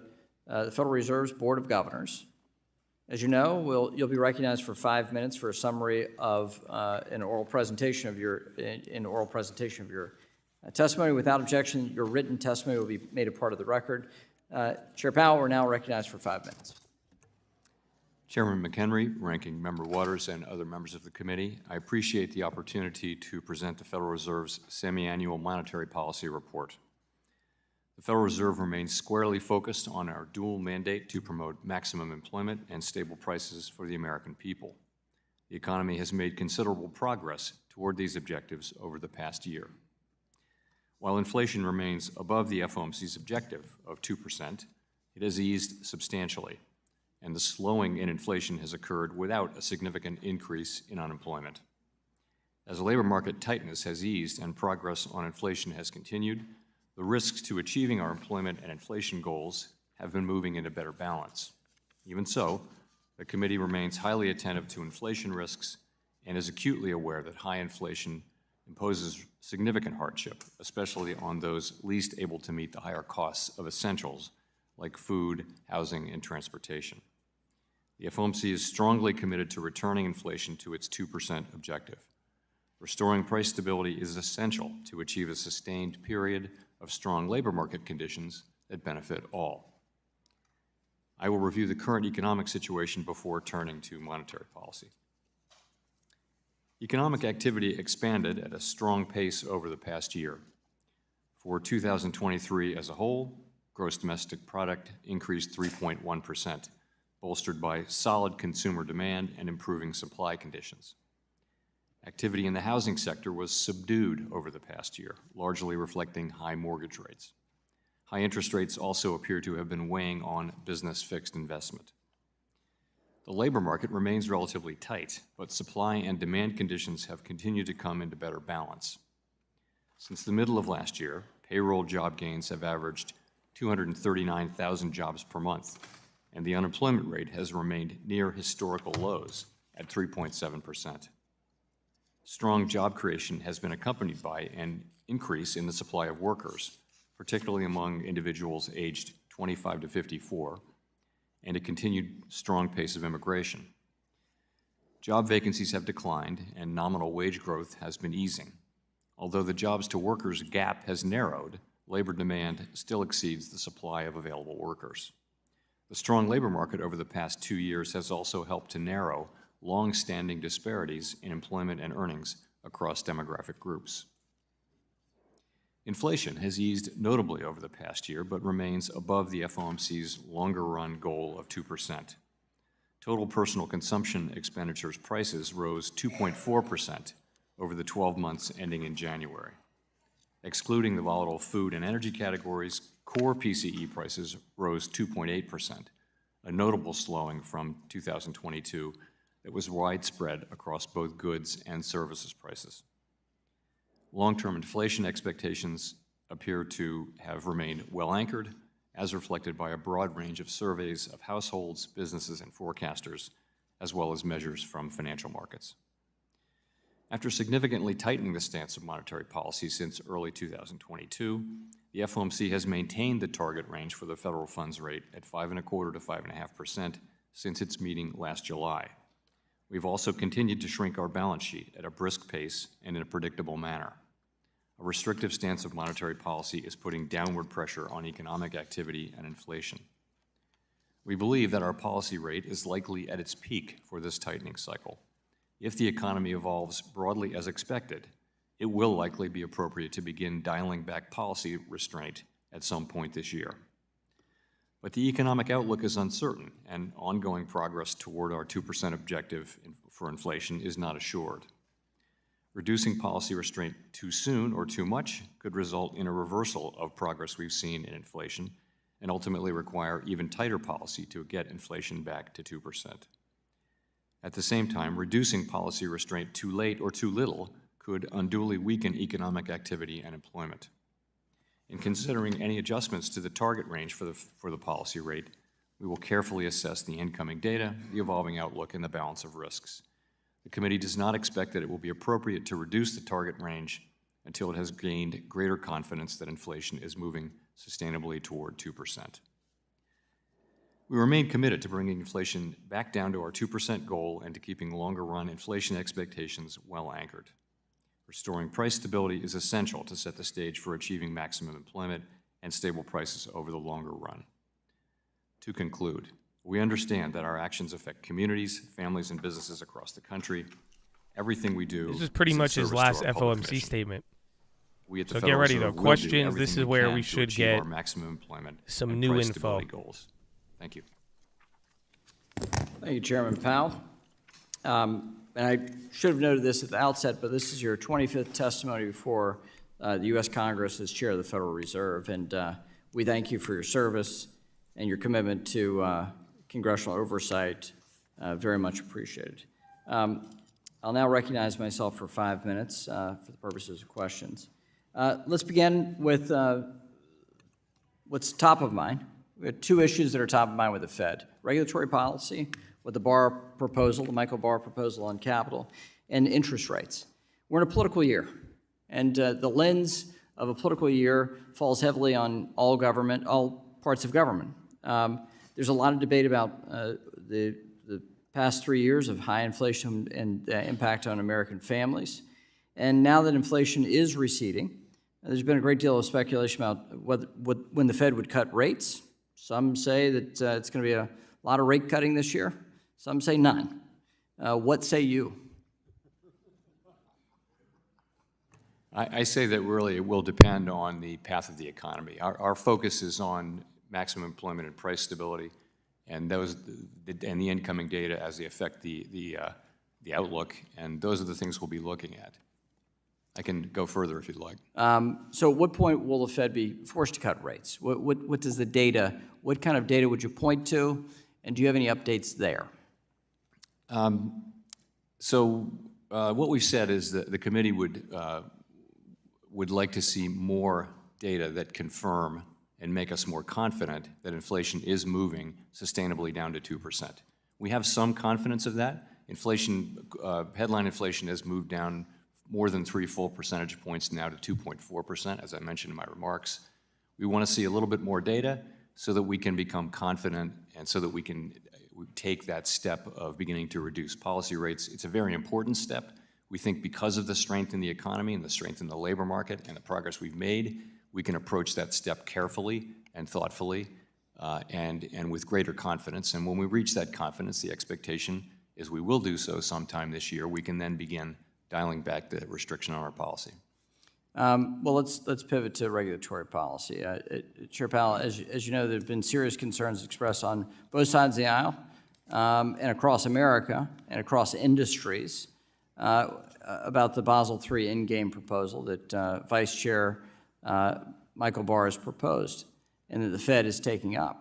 Federal Reserve's Board of Governors. As you know, you'll be recognized for 5 minutes for a summary of an oral presentation of your testimony. Without objection, your written testimony will be made a part of the record. Chair Powell, we're now recognized for 5 minutes. Chairman McHenry, Ranking Member Waters, and other members of the committee, I appreciate the opportunity to present the Federal Reserve's semi-annual monetary policy report. The Federal Reserve remains squarely focused on our dual mandate to promote maximum employment and stable prices for the American people. The economy has made considerable progress toward these objectives over the past year. While inflation remains above the FOMC's objective of 2%, it has eased substantially, and the slowing in inflation has occurred without a significant increase in unemployment. As labor market tightness has eased and progress on inflation has continued, the risks to achieving our employment and inflation goals have been moving into better balance. Even so, the committee remains highly attentive to inflation risks and is acutely aware that high inflation imposes significant hardship, especially on those least able to meet the higher costs of essentials like food, housing, and transportation. The FOMC is strongly committed to returning inflation to its 2% objective. Restoring price stability is essential to achieve a sustained period of strong labor market conditions that benefit all. I will review the current economic situation before turning to monetary policy. Economic activity expanded at a strong pace over the past year. For 2023 as a whole, gross domestic product increased 3.1%, bolstered by solid consumer demand and improving supply conditions. Activity in the housing sector was subdued over the past year, largely reflecting high mortgage rates. High interest rates also appear to have been weighing on business fixed investment. The labor market remains relatively tight, but supply and demand conditions have continued to come into better balance. Since the middle of last year, payroll job gains have averaged 239,000 jobs per month, and the unemployment rate has remained near historical lows at 3.7%. Strong job creation has been accompanied by an increase in the supply of workers, particularly among individuals aged 25 to 54, and a continued strong pace of immigration. Job vacancies have declined and nominal wage growth has been easing. Although the jobs to workers gap has narrowed, labor demand still exceeds the supply of available workers. The strong labor market over the past 2 years has also helped to narrow long-standing disparities in employment and earnings across demographic groups. Inflation has eased notably over the past year, but remains above the FOMC's longer-run goal of 2%. Total personal consumption expenditures prices rose 2.4% over the 12 months ending in January. Excluding the volatile food and energy categories, core PCE prices rose 2.8%, a notable slowing from 2022 that was widespread across both goods and services prices. Long-term inflation expectations appear to have remained well anchored, as reflected by a broad range of surveys of households, businesses, and forecasters, as well as measures from financial markets. After significantly tightening the stance of monetary policy since early 2022, the FOMC has maintained the target range for the federal funds rate at 5.25% to 5.5% since its meeting last July. We've also continued to shrink our balance sheet at a brisk pace and in a predictable manner. A restrictive stance of monetary policy is putting downward pressure on economic activity and inflation. We believe that our policy rate is likely at its peak for this tightening cycle. If the economy evolves broadly as expected, it will likely be appropriate to begin dialing back policy restraint at some point this year. But the economic outlook is uncertain, and ongoing progress toward our 2% objective for inflation is not assured. Reducing policy restraint too soon or too much could result in a reversal of progress we've seen in inflation and ultimately require even tighter policy to get inflation back to 2%. At the same time, reducing policy restraint too late or too little could unduly weaken economic activity and employment. In considering any adjustments to the target range for the policy rate, we will carefully assess the incoming data, the evolving outlook, and the balance of risks. The committee does not expect that it will be appropriate to reduce the target range until it has gained greater confidence that inflation is moving sustainably toward 2%. We remain committed to bringing inflation back down to our 2% goal and to keeping longer-run inflation expectations well anchored. Restoring price stability is essential to set the stage for achieving maximum employment and stable prices over the longer run. To conclude, we understand that our actions affect communities, families, and businesses across the country. Everything we do. This is pretty much his last FOMC statement. So get ready though. Questions. This is where we should get our maximum employment some new info. Goals. Thank you. Thank you, Chairman Powell. And I should have noted this at the outset, but this is your 25th testimony before the U.S. Congress as Chair of the Federal Reserve, and we thank you for your service and your commitment to congressional oversight. Very much appreciated. I'll now recognize myself for 5 minutes for the purposes of questions. Let's begin with what's top of mind. We have two issues that are top of mind with the Fed: regulatory policy, with the Barr proposal, the Michael Barr proposal on capital, and interest rates. We're in a political year, and the lens of a political year falls heavily on all government, all parts of government. There's a lot of debate about the past 3 years of high inflation and impact on American families. And now that inflation is receding, there's been a great deal of speculation about when the Fed would cut rates. Some say that it's going to be a lot of rate cutting this year. Some say none. What say you? I say that really it will depend on the path of the economy. Our focus is on maximum employment and price stability, and the incoming data as they affect the outlook, and those are the things we'll be looking at. I can go further if you'd like. So at what point will the Fed be forced to cut rates? What does the data, what kind of data would you point to, and do you have any updates there? What we've said is that the committee would like to see more data that confirm and make us more confident that inflation is moving sustainably down to 2%. We have some confidence of that. Inflation, headline inflation has moved down more than 3 full percentage points now to 2.4%, as I mentioned in my remarks. We want to see a little bit more data so that we can become confident and so that we can take that step of beginning to reduce policy rates. It's a very important step. We think because of the strength in the economy and the strength in the labor market and the progress we've made, we can approach that step carefully and thoughtfully and with greater confidence. And when we reach that confidence, the expectation is we will do so sometime this year. We can then begin dialing back the restriction on our policy. Well, let's pivot to regulatory policy. Chair Powell, as you know, there have been serious concerns expressed on both sides of the aisle and across America and across industries about the Basel III endgame proposal that Vice Chair Michael Barr has proposed and that the Fed is taking up.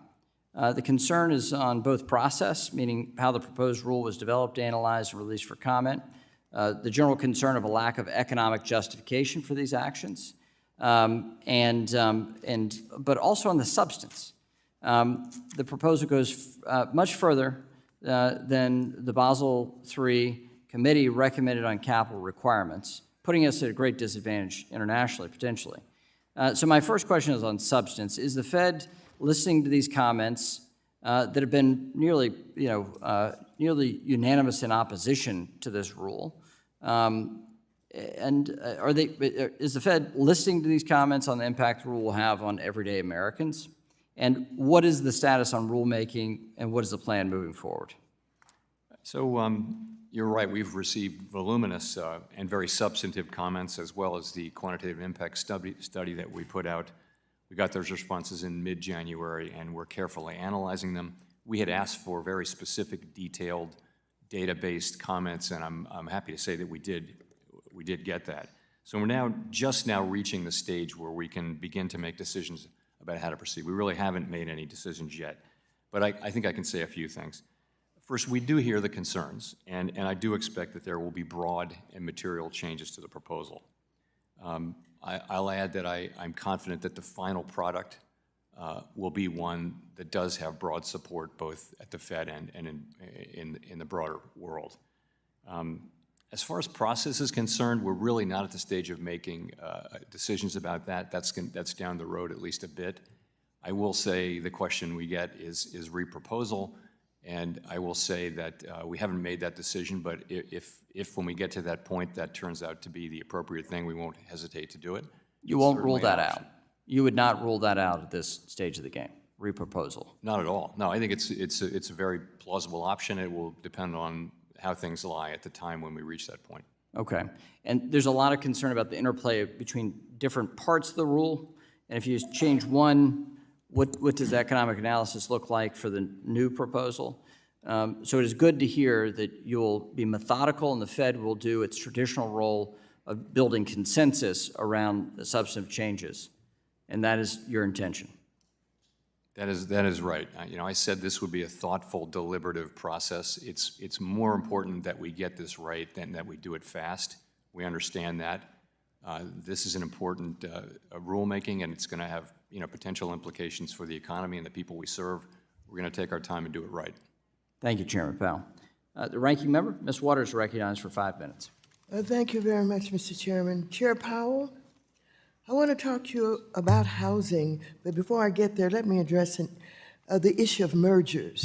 The concern is on both process, meaning how the proposed rule was developed, analyzed, and released for comment, the general concern of a lack of economic justification for these actions, but also on the substance. The proposal goes much further than the Basel III committee recommended on capital requirements, putting us at a great disadvantage internationally, potentially. So my first question is on substance. Is the Fed listening to these comments that have been nearly unanimous in opposition to this rule? Is the Fed listening to these comments on the impact the rule will have on everyday Americans? And what is the status on rulemaking, and what is the plan moving forward? So you're right. We've received voluminous and very substantive comments, as well as the quantitative impact study that we put out. We got those responses in mid-January, and we're carefully analyzing them. We had asked for very specific, detailed, data-based comments, and I'm happy to say that we did get that. So we're just now reaching the stage where we can begin to make decisions about how to proceed. We really haven't made any decisions yet, but I think I can say a few things. First, we do hear the concerns, and I do expect that there will be broad and material changes to the proposal. I'll add that I'm confident that the final product will be one that does have broad support both at the Fed and in the broader world. As far as process is concerned, we're really not at the stage of making decisions about that. That's down the road at least a bit. I will say the question we get is reproposal, and I will say that we haven't made that decision, but if when we get to that point that turns out to be the appropriate thing, we won't hesitate to do it. You won't rule that out? You would not rule that out at this stage of the game, reproposal? Not at all. No, I think it's a very plausible option. It will depend on how things lie at the time when we reach that point. Okay. And there's a lot of concern about the interplay between different parts of the rule. And if you change one, what does the economic analysis look like for the new proposal? So it is good to hear that you'll be methodical and the Fed will do its traditional role of building consensus around the substantive changes. And that is your intention. That is right. I said this would be a thoughtful, deliberative process. It's more important that we get this right than that we do it fast. We understand that. This is an important rulemaking, and it's going to have potential implications for the economy and the people we serve. We're going to take our time and do it right. Thank you, Chairman Powell. The ranking member, Ms. Waters, recognized for 5 minutes. Thank you very much, Mr. Chairman. Chair Powell, I want to talk to you about housing, but before I get there, let me address the issue of mergers.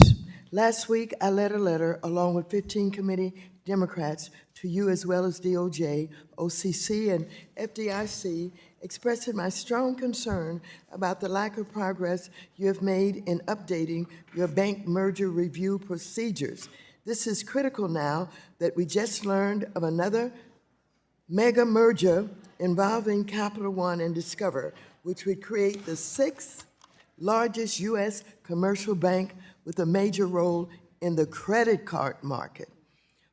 Last week, I led a letter along with 15 committee Democrats to you as well as DOJ, OCC, and FDIC, expressing my strong concern about the lack of progress you have made in updating your bank merger review procedures. This is critical now that we just learned of another mega merger involving Capital One and Discover, which would create the 6th largest U.S. commercial bank with a major role in the credit card market.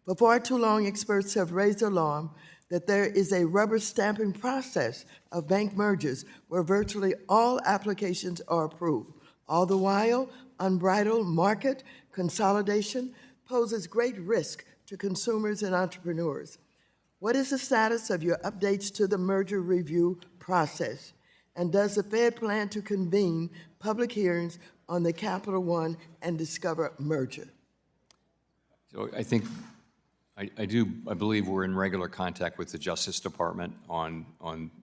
For far too long, experts have raised alarm that there is a rubber stamping process of bank mergers where virtually all applications are approved. All the while, unbridled market consolidation poses great risk to consumers and entrepreneurs. What is the status of your updates to the merger review process? And does the Fed plan to convene public hearings on the Capital One and Discover merger? So I believe we're in regular contact with the Justice Department on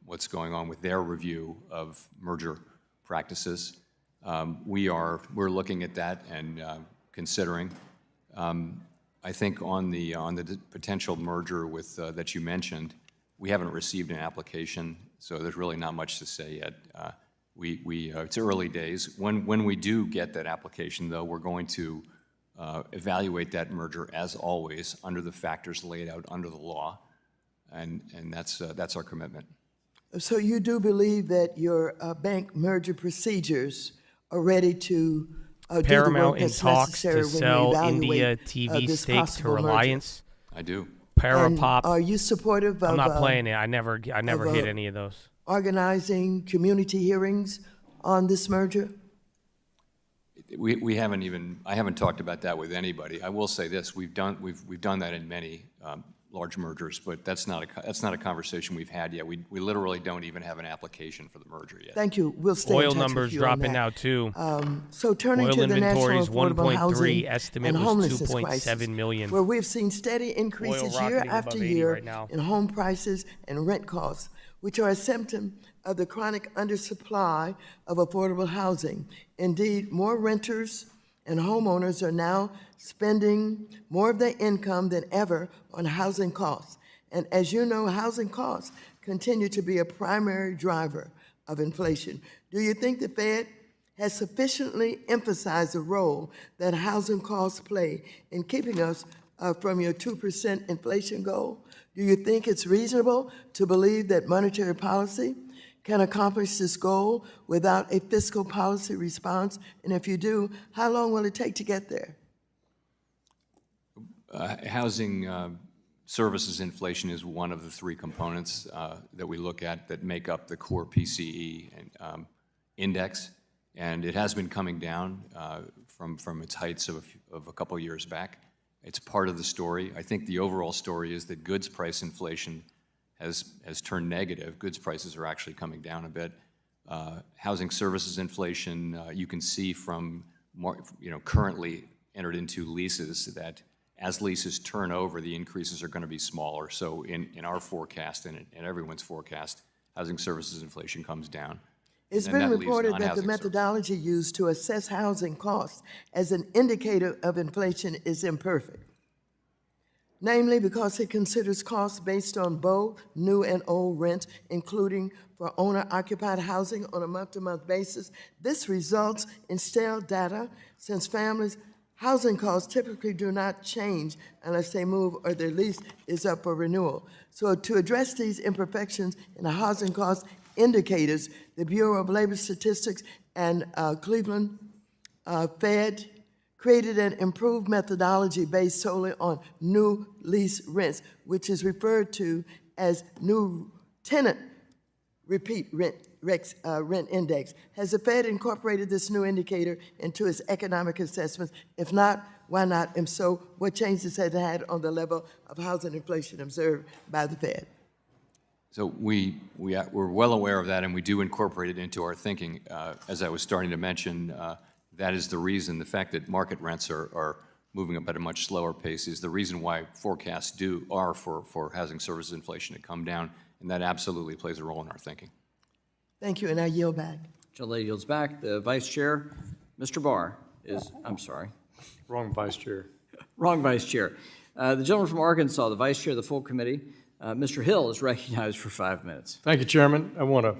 what's going on with their review of merger practices. We're looking at that and considering. I think on the potential merger with that you mentioned, we haven't received an application, so there's really not much to say yet. It's early days. When we do get that application, though, we're going to evaluate that merger as always under the factors laid out under the law, and that's our commitment. So you do believe that your bank merger procedures are ready to do the work Paramount in that's talks necessary to when you sell evaluate India TV this stake to possible merger? Reliance. I do. Parapop. Are you supportive of I'm not playing it. I never hit any of those. organizing community hearings on this merger? We haven't even, I haven't talked about that with anybody. I will say this, we've done that in many large mergers, but that's not a conversation we've had yet. We literally don't even have an application for the merger yet. Thank you. We'll stay in Oil touch numbers with you dropping on that. now too. So turning Oil to the National inventories Affordable 1.3, Housing estimate and was Homelessness 2.7 Crisis, million. where we've seen steady increases Oil year rocketing after above 80 year right now. in home prices and rent costs, which are a symptom of the chronic undersupply of affordable housing. Indeed, more renters and homeowners are now spending more of their income than ever on housing costs. And as you know, housing costs continue to be a primary driver of inflation. Do you think the Fed has sufficiently emphasized the role that housing costs play in keeping us from your 2% inflation goal? Do you think it's reasonable to believe that monetary policy can accomplish this goal without a fiscal policy response? And if you do, how long will it take to get there? Housing services inflation is one of the three components that we look at that make up the core PCE and, index, and it has been coming down from its heights of a couple of years back. It's part of the story. I think the overall story is that goods price inflation has turned negative. Goods prices are actually coming down a bit. Housing services inflation, you can see from currently entered into leases that as leases turn over, the increases are going to be smaller. So in our forecast and in everyone's forecast, housing services inflation comes down. It's been reported that the methodology used to assess housing costs as an indicator of inflation is imperfect, namely because it considers costs based on both new and old rent, including for owner-occupied housing on a month-to-month basis. This results in stale data since families' housing costs typically do not change unless they move or their lease is up for renewal. So to address these imperfections in the housing cost indicators, the Bureau of Labor Statistics and Cleveland Fed created an improved methodology based solely on new lease rents, which is referred to as new tenant repeat rent index. Has the Fed incorporated this new indicator into its economic assessments? If not, why not? And so, what changes has it had on the level of housing inflation observed by the Fed? So we're well aware of that, and we do incorporate it into our thinking. As I was starting to mention, that is the reason, the fact that market rents are moving up at a much slower pace is the reason why forecasts are for housing services inflation to come down, and that absolutely plays a role in our thinking. Thank you, and I yield back. Gentlelady yields back. The Vice Chair, Mr. Barr, is, I'm sorry. Wrong Vice Chair. Wrong Vice Chair. The gentleman from Arkansas, the Vice Chair of the full committee, Mr. Hill, is recognized for 5 minutes. Thank you, Chairman. I want to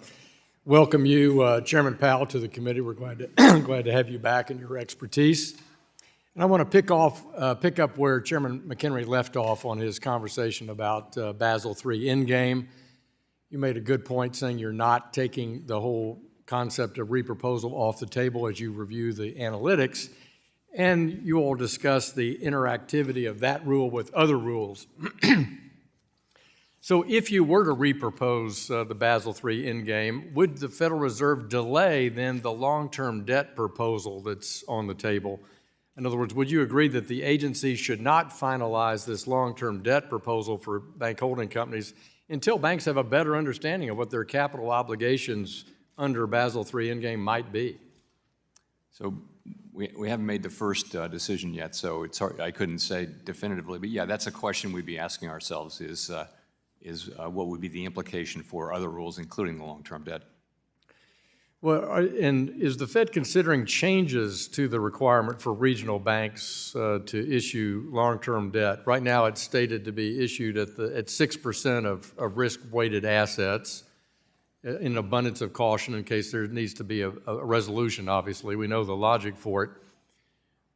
welcome you, Chairman Powell, to the committee. We're glad to have you back and your expertise. And I want to pick up where Chairman McHenry left off on his conversation about Basel III Endgame. You made a good point saying you're not taking the whole concept of reproposal off the table as you review the analytics, and you all discussed the interactivity of that rule with other rules. So if you were to repropose the Basel III Endgame, would the Federal Reserve delay then the long-term debt proposal that's on the table? In other words, would you agree that the agency should not finalize this long-term debt proposal for bank holding companies until banks have a better understanding of what their capital obligations under Basel III Endgame might be? So we haven't made the first decision yet, so it's hard, I couldn't say definitively, but yeah, that's a question we'd be asking ourselves is what would be the implication for other rules, including the long-term debt? Well, and is the Fed considering changes to the requirement for regional banks to issue long-term debt? Right now, it's stated to be issued at 6% of risk-weighted assets, in abundance of caution in case there needs to be a resolution, obviously. We know the logic for it.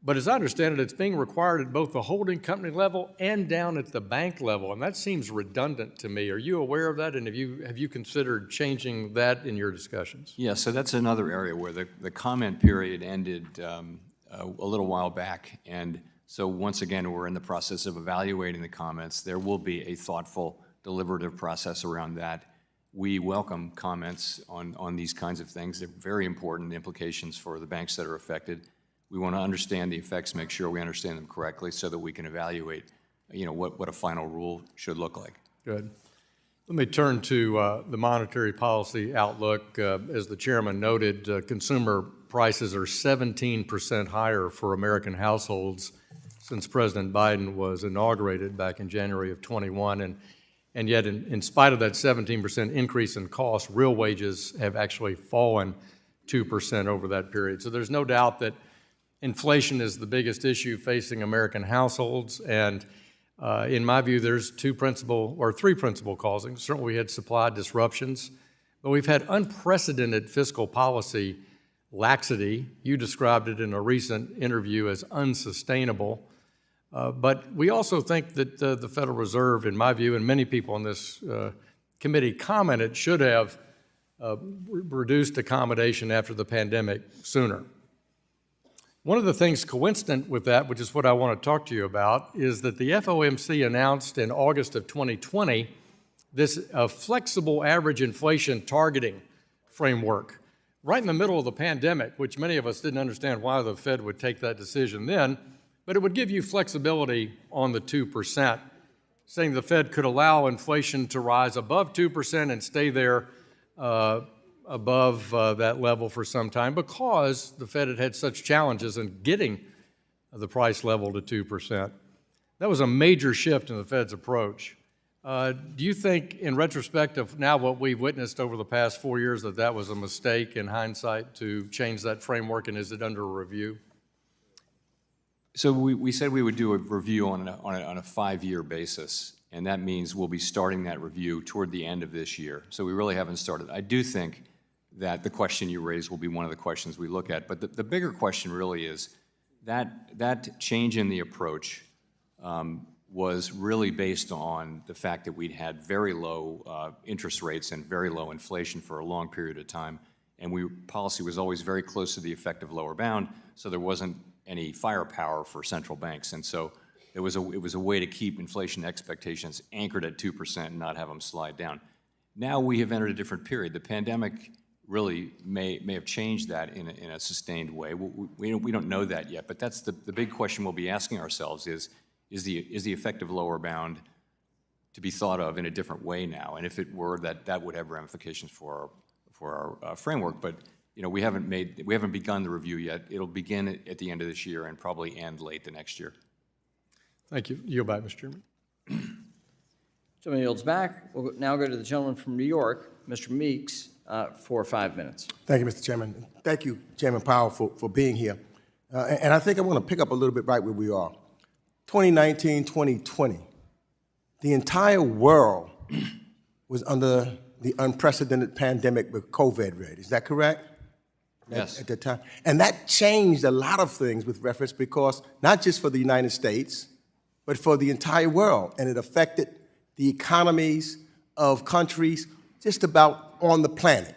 But as I understand it, it's being required at both the holding company level and down at the bank level, and that seems redundant to me. Are you aware of that, and have you considered changing that in your discussions? Yeah, so that's another area where the comment period ended a little while back, and so once again, we're in the process of evaluating the comments. There will be a thoughtful, deliberative process around that. We welcome comments on these kinds of things. They're very important implications for the banks that are affected. We want to understand the effects, make sure we understand them correctly so that we can evaluate, what a final rule should look like. Good. Let me turn to the monetary policy outlook. As the chairman noted, consumer prices are 17% higher for American households since President Biden was inaugurated back in January of 21. And yet, in spite of that 17% increase in cost, real wages have actually fallen 2% over that period. So there's no doubt that inflation is the biggest issue facing American households, and in my view, there's three principal causes. Certainly, we had supply disruptions, but we've had unprecedented fiscal policy laxity. You described it in a recent interview as unsustainable, but we also think that the Federal Reserve, in my view, and many people on this committee commented, should have reduced accommodation after the pandemic sooner. One of the things coincident with that, which is what I want to talk to you about, is that the FOMC announced in August of 2020 this flexible average inflation targeting framework right in the middle of the pandemic, which many of us didn't understand why the Fed would take that decision then, but it would give you flexibility on the 2%, saying the Fed could allow inflation to rise above 2% and stay there above that level for some time because the Fed had had such challenges in getting the price level to 2%. That was a major shift in the Fed's approach. Do you think, in retrospect of now what we've witnessed over the past 4 years, that that was a mistake in hindsight to change that framework, and is it under review? So we said we would do a review on a 5-year basis, and that means we'll be starting that review toward the end of this year. So we really haven't started. I do think that the question you raised will be one of the questions we look at. But the bigger question really is that change in the approach was really based on the fact that we'd had very low interest rates and very low inflation for a long period of time. And policy was always very close to the effective lower bound, so there wasn't any firepower for central banks. And so it was a way to keep inflation expectations anchored at 2% and not have them slide down. Now we have entered a different period. The pandemic really may have changed that in a sustained way. We don't know that yet, but that's the big question we'll be asking ourselves is the effective lower bound to be thought of in a different way now? And if it were, that would have ramifications for our framework. But we haven't begun the review yet. It'll begin at the end of this year and probably end late the next year. Thank you. Yield back, Mr. Chairman. Gentleman yields back. We'll now go to the gentleman from New York, Mr. Meeks, for 5 minutes. Thank you, Mr. Chairman. Thank you, Chairman Powell, for being here. And I think I want to pick up a little bit right where we are. 2019, 2020, the entire world was under the unprecedented pandemic with COVID rate. Is that correct? Yes. At the time. And that changed a lot of things with reference because not just for the United States, but for the entire world. And it affected the economies of countries just about on the planet.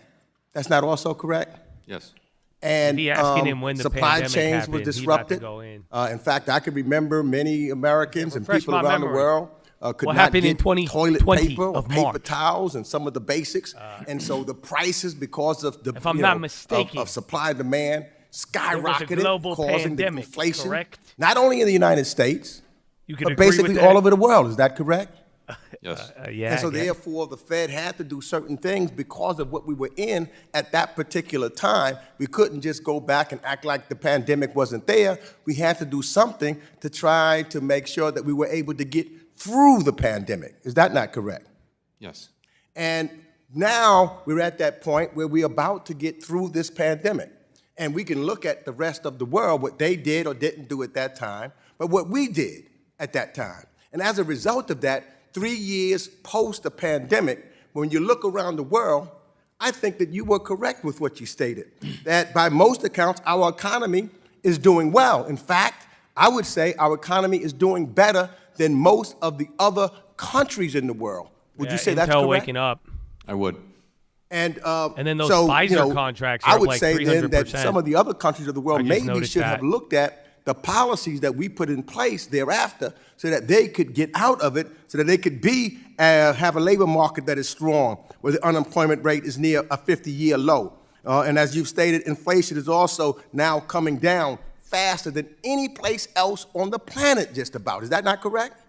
That's not also correct? Yes. And him when the supply pandemic chains happened, were disrupted. In fact, I can remember many Americans and people around the world could not get toilet paper or paper towels and some of the basics. And so the prices, because of the if I'm not mistaken, of supply and demand, skyrocketed, causing the inflation, correct? Not only in the United States, but basically all over the world. Is that correct? Yes. Yeah. And so therefore, the Fed had to do certain things because of what we were in at that particular time. We couldn't just go back and act like the pandemic wasn't there. We had to do something to try to make sure that we were able to get through the pandemic. Is that not correct? Yes. And now we're at that point where we're about to get through this pandemic. And we can look at the rest of the world, what they did or didn't do at that time, but what we did at that time. And as a result of that, 3 years post the pandemic, when you look around the world, I think that you were correct with what you stated, that by most accounts, our economy is doing well. In fact, I would say our economy is doing better than most of the other countries in the world. Would you say that's correct? Intel waking up. I would. And then those so, Pfizer contracts are I up would like say then that 300%. some of the other countries of the world I just maybe noticed should that. have looked at the policies that we put in place thereafter so that they could get out of it, so that they could have a labor market that is strong, where the unemployment rate is near a 50-year low. And as you've stated, inflation is also now coming down faster than any place else on the planet, just about. Is that not correct?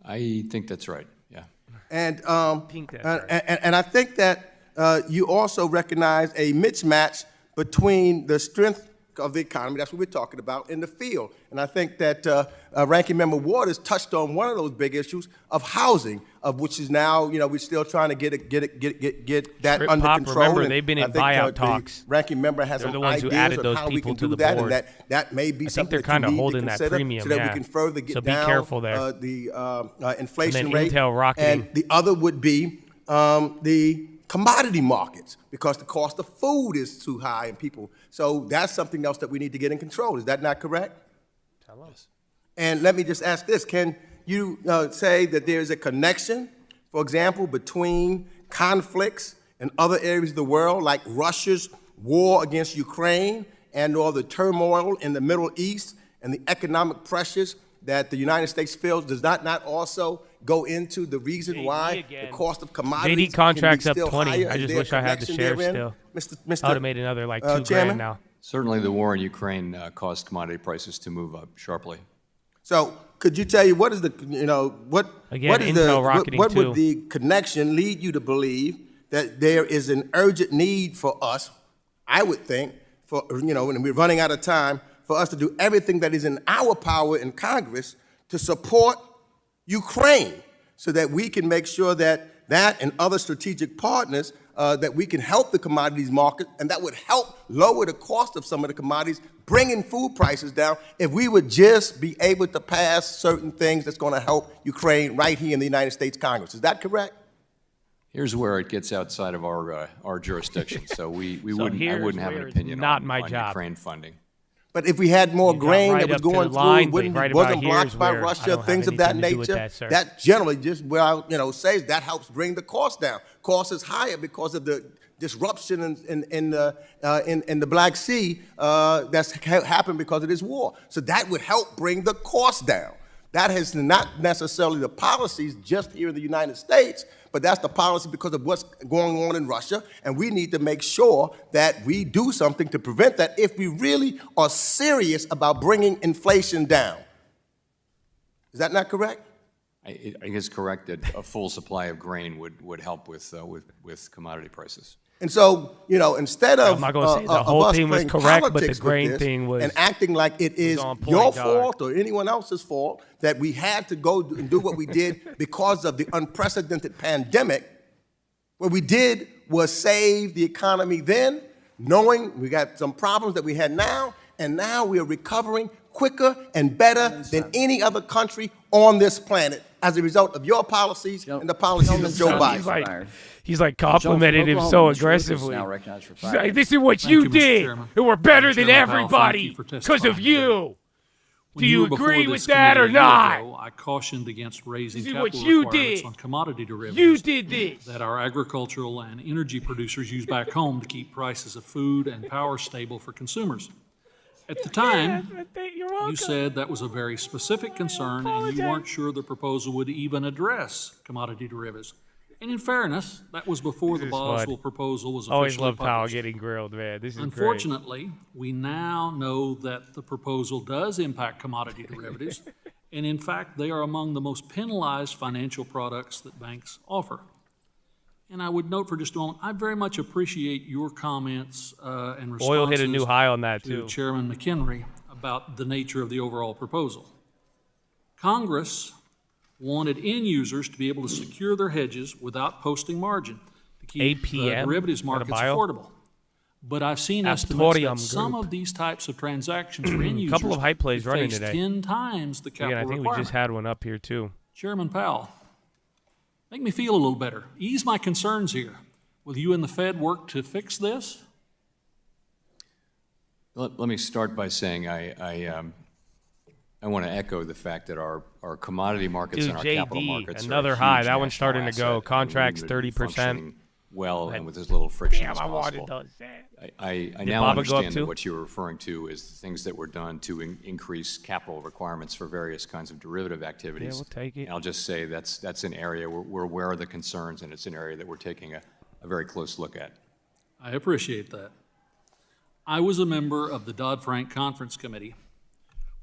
I think that's right, yeah. And I think that you also recognize a mismatch between the strength of the economy, that's what we're talking about, in the field. And I think that Ranking Member Waters touched on one of those big issues of housing, of which is now, we're still trying to get that Trip under Pop, control. remember, And they've been in I think, buyout the talks. Ranking Member has They're some the ones who ideas added on those how we people can to do the that, board. and that may be I think something they're that kind you of need to holding that consider premium, so that yeah. we can further get So be down careful there. the inflation And then rate. Intel rocketing. And the other would be the commodity markets, because the cost of food is too high and people. So that's something else that we need to get in control. Is that not correct? Tell us. And let me just ask this. Can you say that there's a connection, for example, between conflicts in other areas of the world, like Russia's war against Ukraine and or the turmoil in the Middle East and the economic pressures that the United States feels? Does that not also go into the reason why the cost of commodities JD contracts can up be still 20. higher? I Is just there a wish I had the connection shares therein? still. Mr. I would have made another like $2 Chairman? grand now. Certainly the war in Ukraine caused commodity prices to move up sharply. So could you tell you what is the, Again, what is Intel rocketing what too. would the connection lead you to believe that there is an urgent need for us, I would think, for, and we're running out of time, for us to do everything that is in our power in Congress to support Ukraine so that we can make sure that and other strategic partners, that we can help the commodities market, and that would help lower the cost of some of the commodities, bringing food prices down, if we would just be able to pass certain things that's going to help Ukraine right here in the United States Congress. Is that correct? Here's where it gets outside of our jurisdiction, so I wouldn't have an opinion on Ukraine funding. But if we had more grain right that was up to going the line, through, but right wasn't about blocked here's by where I Russia, don't have things of that anything to do with nature, that, sir. that generally just, says that helps bring the cost down. Cost is higher because of the disruption in the Black Sea that's happened because of this war. So that would help bring the cost down. That is not necessarily the policies just here in the United States, but that's the policy because of what's going on in Russia, and we need to make sure that we do something to prevent that if we really are serious about bringing inflation down. Is that not correct? I think it's correct that a full supply of grain would help with commodity prices. And so, instead of I'm not gonna say the of whole us thing was playing correct, but the politics with grain this thing was and acting like it is on point, your dog. fault or anyone else's fault that we had to go and do what we did because of the unprecedented pandemic, what we did was save the economy then, knowing we got some problems that we had now, and now we are recovering quicker and better than any other country on this planet as a result of your policies and the policies of Joe Biden. He's like complimented him so aggressively. He's like, this is what you did, and we're better than everybody because of you. Do you agree with that or not? I cautioned against raising This is what capital you requirements did. on commodity derivatives. You did this. That our agricultural and energy producers use back home to keep prices of food and power stable for consumers. At the time, you said that was a very specific concern and you weren't sure the proposal would even address commodity derivatives. And in fairness, that was before the Boswell proposal was officially Always love Powell published. getting grilled, man. This is Unfortunately, we now know that the proposal does impact commodity derivatives, and in fact, they are among the most penalized financial products that banks offer. And I would note for just a moment, I very much appreciate your comments and responses Oil hit a new high on that, too. to Chairman McHenry about the nature of the overall proposal. Congress wanted end users to be able to secure their hedges without posting margin to keep the derivatives markets affordable. But I've seen estimates that some of these types of transactions for end users a couple of hype plays running face today. 10 times the capital I think requirement. we just had one up here, too. Chairman Powell, make me feel a little better. Ease my concerns here. Will you and the Fed work to fix this? Let me start by saying I want to echo the fact that our commodity markets and our capital markets another are a high. huge That one's starting to national go. asset, Contracts and we need to be 30%. functioning well and with as little friction as my water possible. does that. I Did now Baba go up understand too? that what you were referring to is the things that were done to increase capital requirements for various kinds of derivative activities. Yeah, we'll take it. And I'll just say that's an area where we're aware of the concerns, and it's an area that we're taking a very close look at. I appreciate that. I was a member of the Dodd-Frank Conference Committee,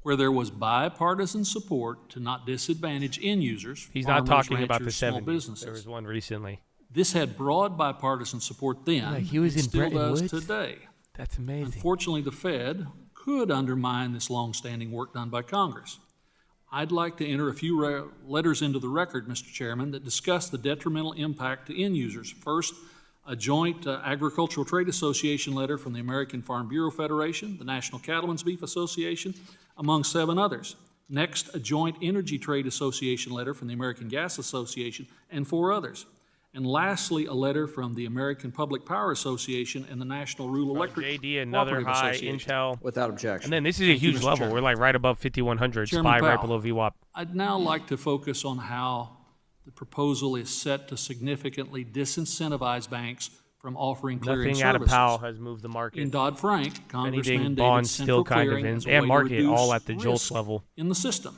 where there was bipartisan support to not disadvantage end users, He's not farmers, talking about the ranchers, small 70s. businesses. There was one recently. This had broad bipartisan support then, Like he was and in still Bretton does Woods? today. That's amazing. Unfortunately, the Fed could undermine this long-standing work done by Congress. I'd like to enter a few letters into the record, Mr. Chairman, that discuss the detrimental impact to end users. First, a joint Agricultural Trade Association letter from the American Farm Bureau Federation, the National Cattlemen's Beef Association, among 7 others. Next, a joint Energy Trade Association letter from the American Gas Association and 4 others. And lastly, a letter from the American Public Power Association and the National Rural Electric JD, another Cooperative high Association. Intel. Without objection. And then this is a huge Mr. level. Chairman. We're like right above 5100, Chairman SPY right Powell, below VWAP. I'd now like to focus on how the proposal is set to significantly disincentivize banks from offering clearing Nothing out of services. Powell has moved the market. In Dodd-Frank, Congress Anything, mandated bonds central still kind of clearing in, as a and way market to reduce all at the Jolts risk level. in the system.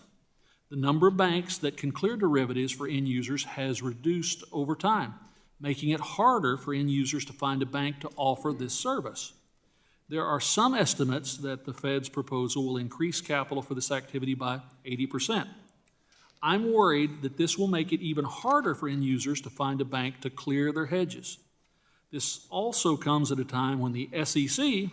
The number of banks that can clear derivatives for end users has reduced over time, making it harder for end users to find a bank to offer this service. There are some estimates that the Fed's proposal will increase capital for this activity by 80%. I'm worried that this will make it even harder for end users to find a bank to clear their hedges. This also comes at a time when the SEC,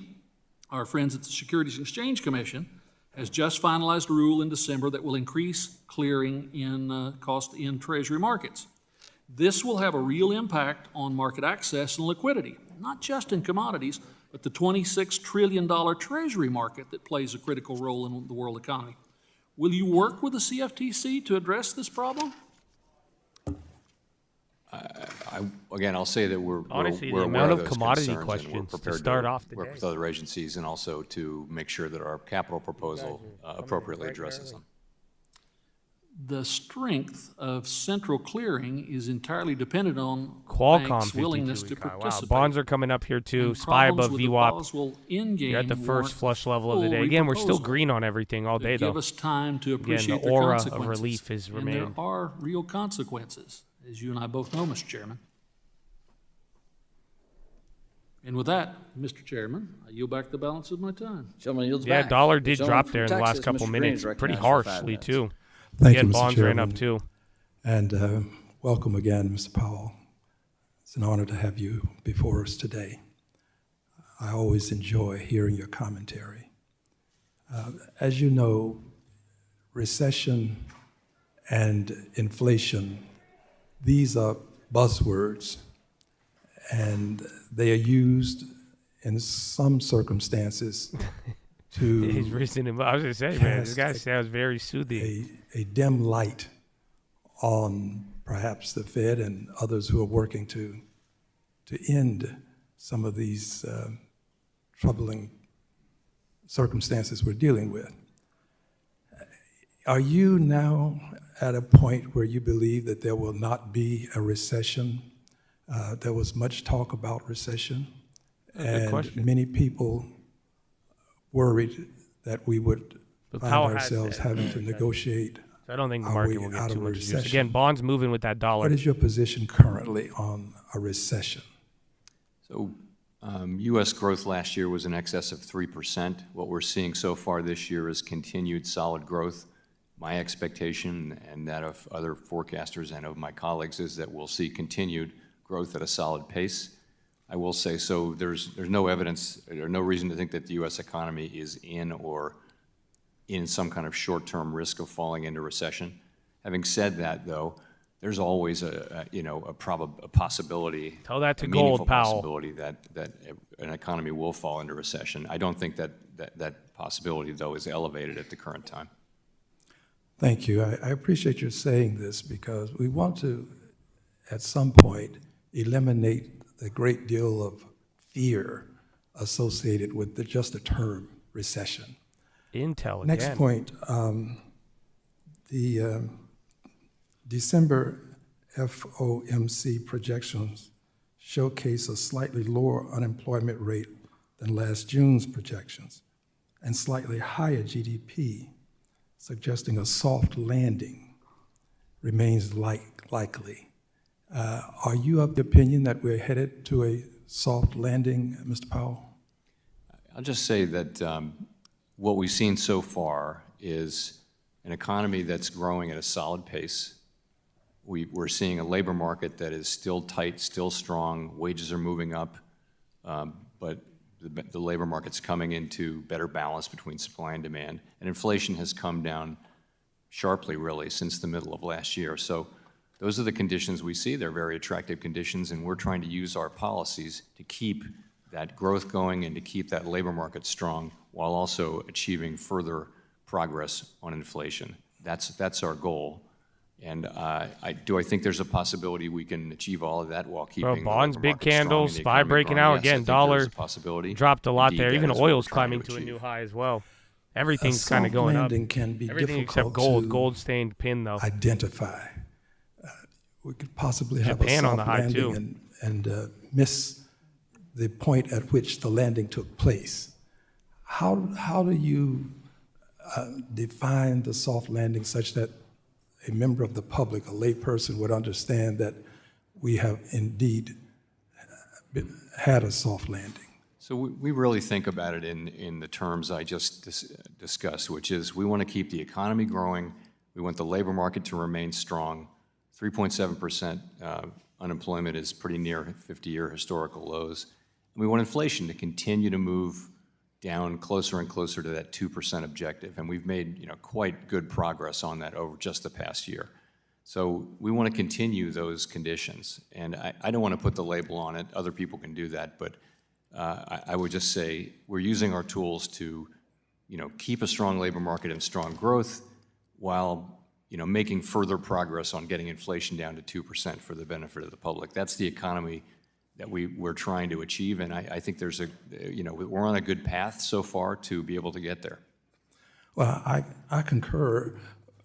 our friends at the Securities and Exchange Commission, has just finalized a rule in December that will increase clearing in cost in Treasury markets. This will have a real impact on market access and liquidity, not just in commodities, but the $26 trillion Treasury market that plays a critical role in the world economy. Will you work with the CFTC to address this problem? Again, I'll say that Honestly, we're the aware amount of of those commodity concerns, and we're questions to prepared start off the work day. with other agencies and also to make sure that our capital proposal appropriately addresses them. The strength of central clearing is entirely dependent on Qualcomm banks' willingness 52 to week high. Wow, participate. bonds are coming up here too. And SPY problems above with the VWAP. Basel endgame You're at the first warrant flush level of the full day. Again, we're still reproposal. green on everything all day Give though. us time to Again, appreciate the the aura of consequences. relief has And remained. there are real consequences, as you and I both know, Mr. Chairman. And with that, Mr. Chairman, I yield back the balance of my time. Gentleman yields Yeah, back. dollar did Gentleman drop from there in the last Texas, couple Mr. Green minutes, is pretty recognized for 5 harshly minutes. too. Thank Again, you, Mr. bonds Chairman. ran up too. And welcome again, Mr. Powell. It's an honor to have you before us today. I always enjoy hearing your commentary. As you know, recession and inflation, these are buzzwords, and they are used in some circumstances to He's risen him. I was gonna say, man, this guy sounds very soothing. a dim light on perhaps the Fed and others who are working to end some of these troubling circumstances we're dealing with. Are you now at a point where you believe that there will not be a recession? There was much talk about recession, and many people worried that we would But find Powell has ourselves said having to negotiate So I don't think the our market way will out get too of a much juice. recession. Again, bonds moving with that dollar. What is your position currently on a recession? So U.S. growth last year was in excess of 3%. What we're seeing so far this year is continued solid growth. My expectation, and that of other forecasters and of my colleagues, is that we'll see continued growth at a solid pace. I will say, so there's no evidence or no reason to think that the U.S. economy is in or in some kind of short-term risk of falling into recession. Having said that, though, there's always a possibility, Tell that to a meaningful gold, Powell. possibility that an economy will fall into recession. I don't think that possibility, though, is elevated at the current time. Thank you. I appreciate your saying this because we want to, at some point, eliminate the great deal of fear associated with just the term recession. Intel Next again. point, the December FOMC projections showcase a slightly lower unemployment rate than last June's projections and slightly higher GDP, suggesting a soft landing remains likely. Are you of the opinion that we're headed to a soft landing, Mr. Powell? I'll just say that what we've seen so far is an economy that's growing at a solid pace. We're seeing a labor market that is still tight, still strong. Wages are moving up, but the labor market's coming into better balance between supply and demand. And inflation has come down sharply, really, since the middle of last year. So those are the conditions we see. They're very attractive conditions, and we're trying to use our policies to keep that growth going and to keep that labor market strong while also achieving further progress on inflation. That's our goal. And do I think there's a possibility we can achieve all of that while keeping bonds, the labor big market strong and candles, the SPY economy breaking growing? out Yes, I again. think Dollar there's a possibility. dropped a lot Indeed, there. that Even is what we're oil's trying climbing to a achieve. new high as well. Everything's kind of soft going up. landing can be Everything except difficult gold. to Gold stained pin though. identify. We could possibly have Japan a on soft the high, landing too. and miss the point at which the landing took place. How do you define the soft landing such that a member of the public, a layperson, would understand that we have indeed had a soft landing? So we really think about it in the terms I just discussed, which is we want to keep the economy growing, we want the labor market to remain strong. 3.7% unemployment is pretty near 50-year historical lows. And we want inflation to continue to move down closer and closer to that 2% objective. And we've made quite good progress on that over just the past year. So we want to continue those conditions. And I don't want to put the label on it. Other people can do that. But I would just say we're using our tools to keep a strong labor market and strong growth while making further progress on getting inflation down to 2% for the benefit of the public. That's the economy that we're trying to achieve, and I think there's we're on a good path so far to be able to get there. Well, I concur,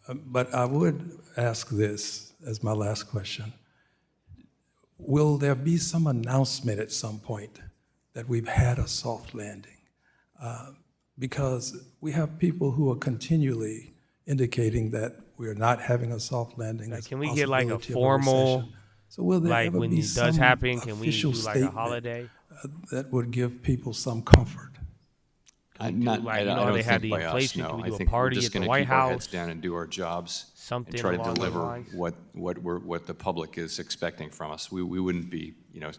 but I would ask this as my last question. Will there be some announcement at some point that we've had a soft landing? Because we have people who are continually indicating that we're not having a soft landing. Can we get like a formal, so will there like ever when be it does some happen, can we do official like a statement holiday? That would give people some comfort? I they had the inflation. No. Can we I do a think party we're just at the going to White keep our heads House? down and do our jobs Something and try to along those deliver lines? what the public is expecting from us. We wouldn't be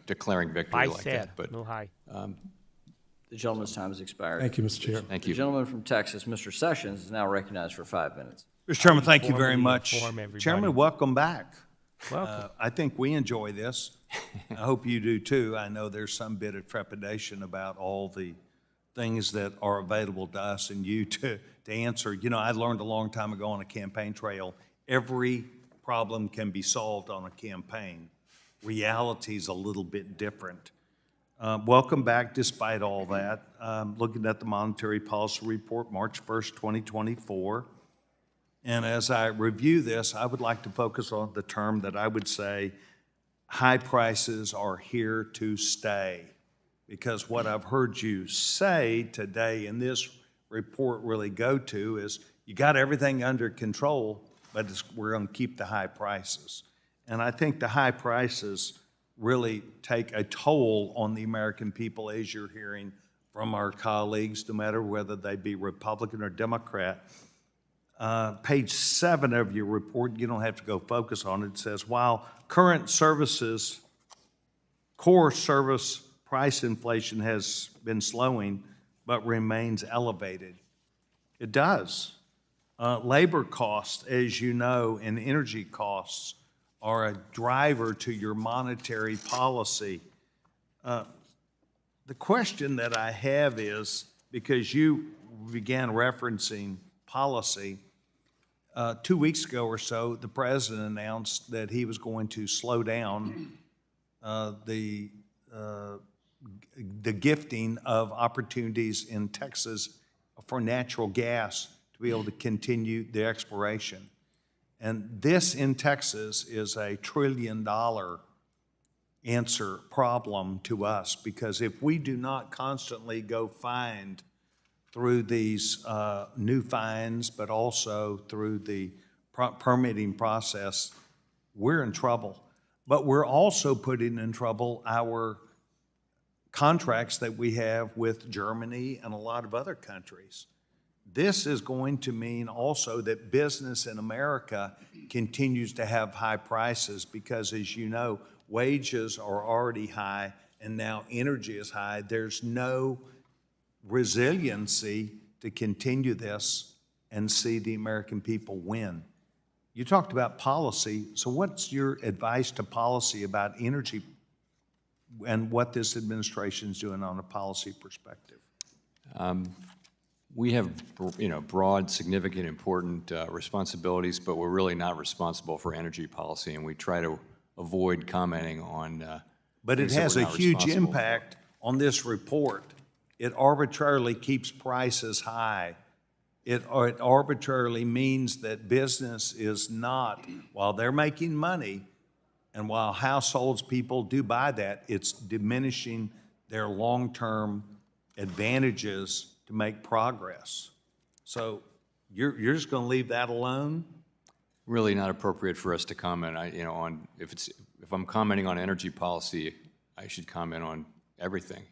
declaring victory like that. But no high. The gentleman's time has expired. Thank you, Mr. Chair. Thank The you. gentleman from Texas, Mr. Sessions, is now recognized for 5 minutes. Mr. Chairman, thank you very Formally much. inform everybody. Chairman, welcome back. Welcome. I think we enjoy this. I hope you do too. I know there's some bit of trepidation about all the things that are available to us and you to answer. I learned a long time ago on a campaign trail, every problem can be solved on a campaign. Reality's a little bit different. Welcome back despite all that. Looking at the Monetary Policy Report, March 1st, 2024. And as I review this, I would like to focus on the term that I would say high prices are here to stay. Because what I've heard you say today in this report really go to is you got everything under control, but we're going to keep the high prices. And I think the high prices really take a toll on the American people, as you're hearing from our colleagues, no matter whether they be Republican or Democrat. Page 7 of your report, you don't have to go focus on it, says, while current services, core service price inflation has been slowing, but remains elevated. It does. Labor costs, as you know, and energy costs are a driver to your monetary policy. The question that I have is, because you began referencing policy, 2 weeks ago or so, the president announced that he was going to slow down the the gifting of opportunities in Texas for natural gas to be able to continue the exploration. And this in Texas is a $1 trillion answer problem to us, because if we do not constantly go find through these new finds, but also through the permitting process, we're in trouble. But we're also putting in trouble our contracts that we have with Germany and a lot of other countries. This is going to mean also that business in America continues to have high prices because, as you know, wages are already high and now energy is high. There's no resiliency to continue this and see the American people win. You talked about policy, so what's your advice to policy about energy and what this administration is doing on a policy perspective? We have, broad, significant, important responsibilities, but we're really not responsible for energy policy, and we try to avoid commenting on. But it has a huge impact on this report. It arbitrarily keeps prices high. It arbitrarily means that business is not, while they're making money, and while households, people do buy that, it's diminishing their long-term advantages to make progress. So you're just going to leave that alone? Really not appropriate for us to comment. On if I'm commenting on energy policy, I should comment on everything.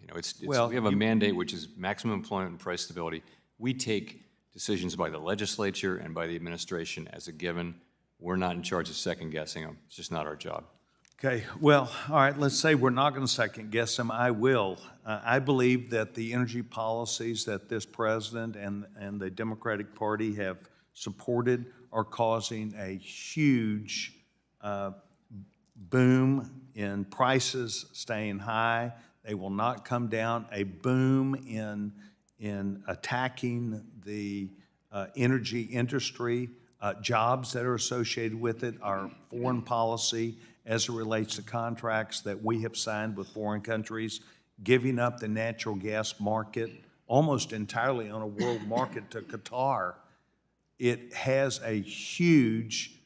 We have a mandate which is maximum employment and price stability. We take decisions by the legislature and by the administration as a given. We're not in charge of second guessing them. It's just not our job. Okay, well, all right, let's say we're not going to second guess them. I will. I believe that the energy policies that this president and the Democratic Party have supported are causing a huge boom in prices staying high. They will not come down. A boom in attacking the energy industry, jobs that are associated with it, our foreign policy as it relates to contracts that we have signed with foreign countries, giving up the natural gas market almost entirely on a world market to Qatar. It has a huge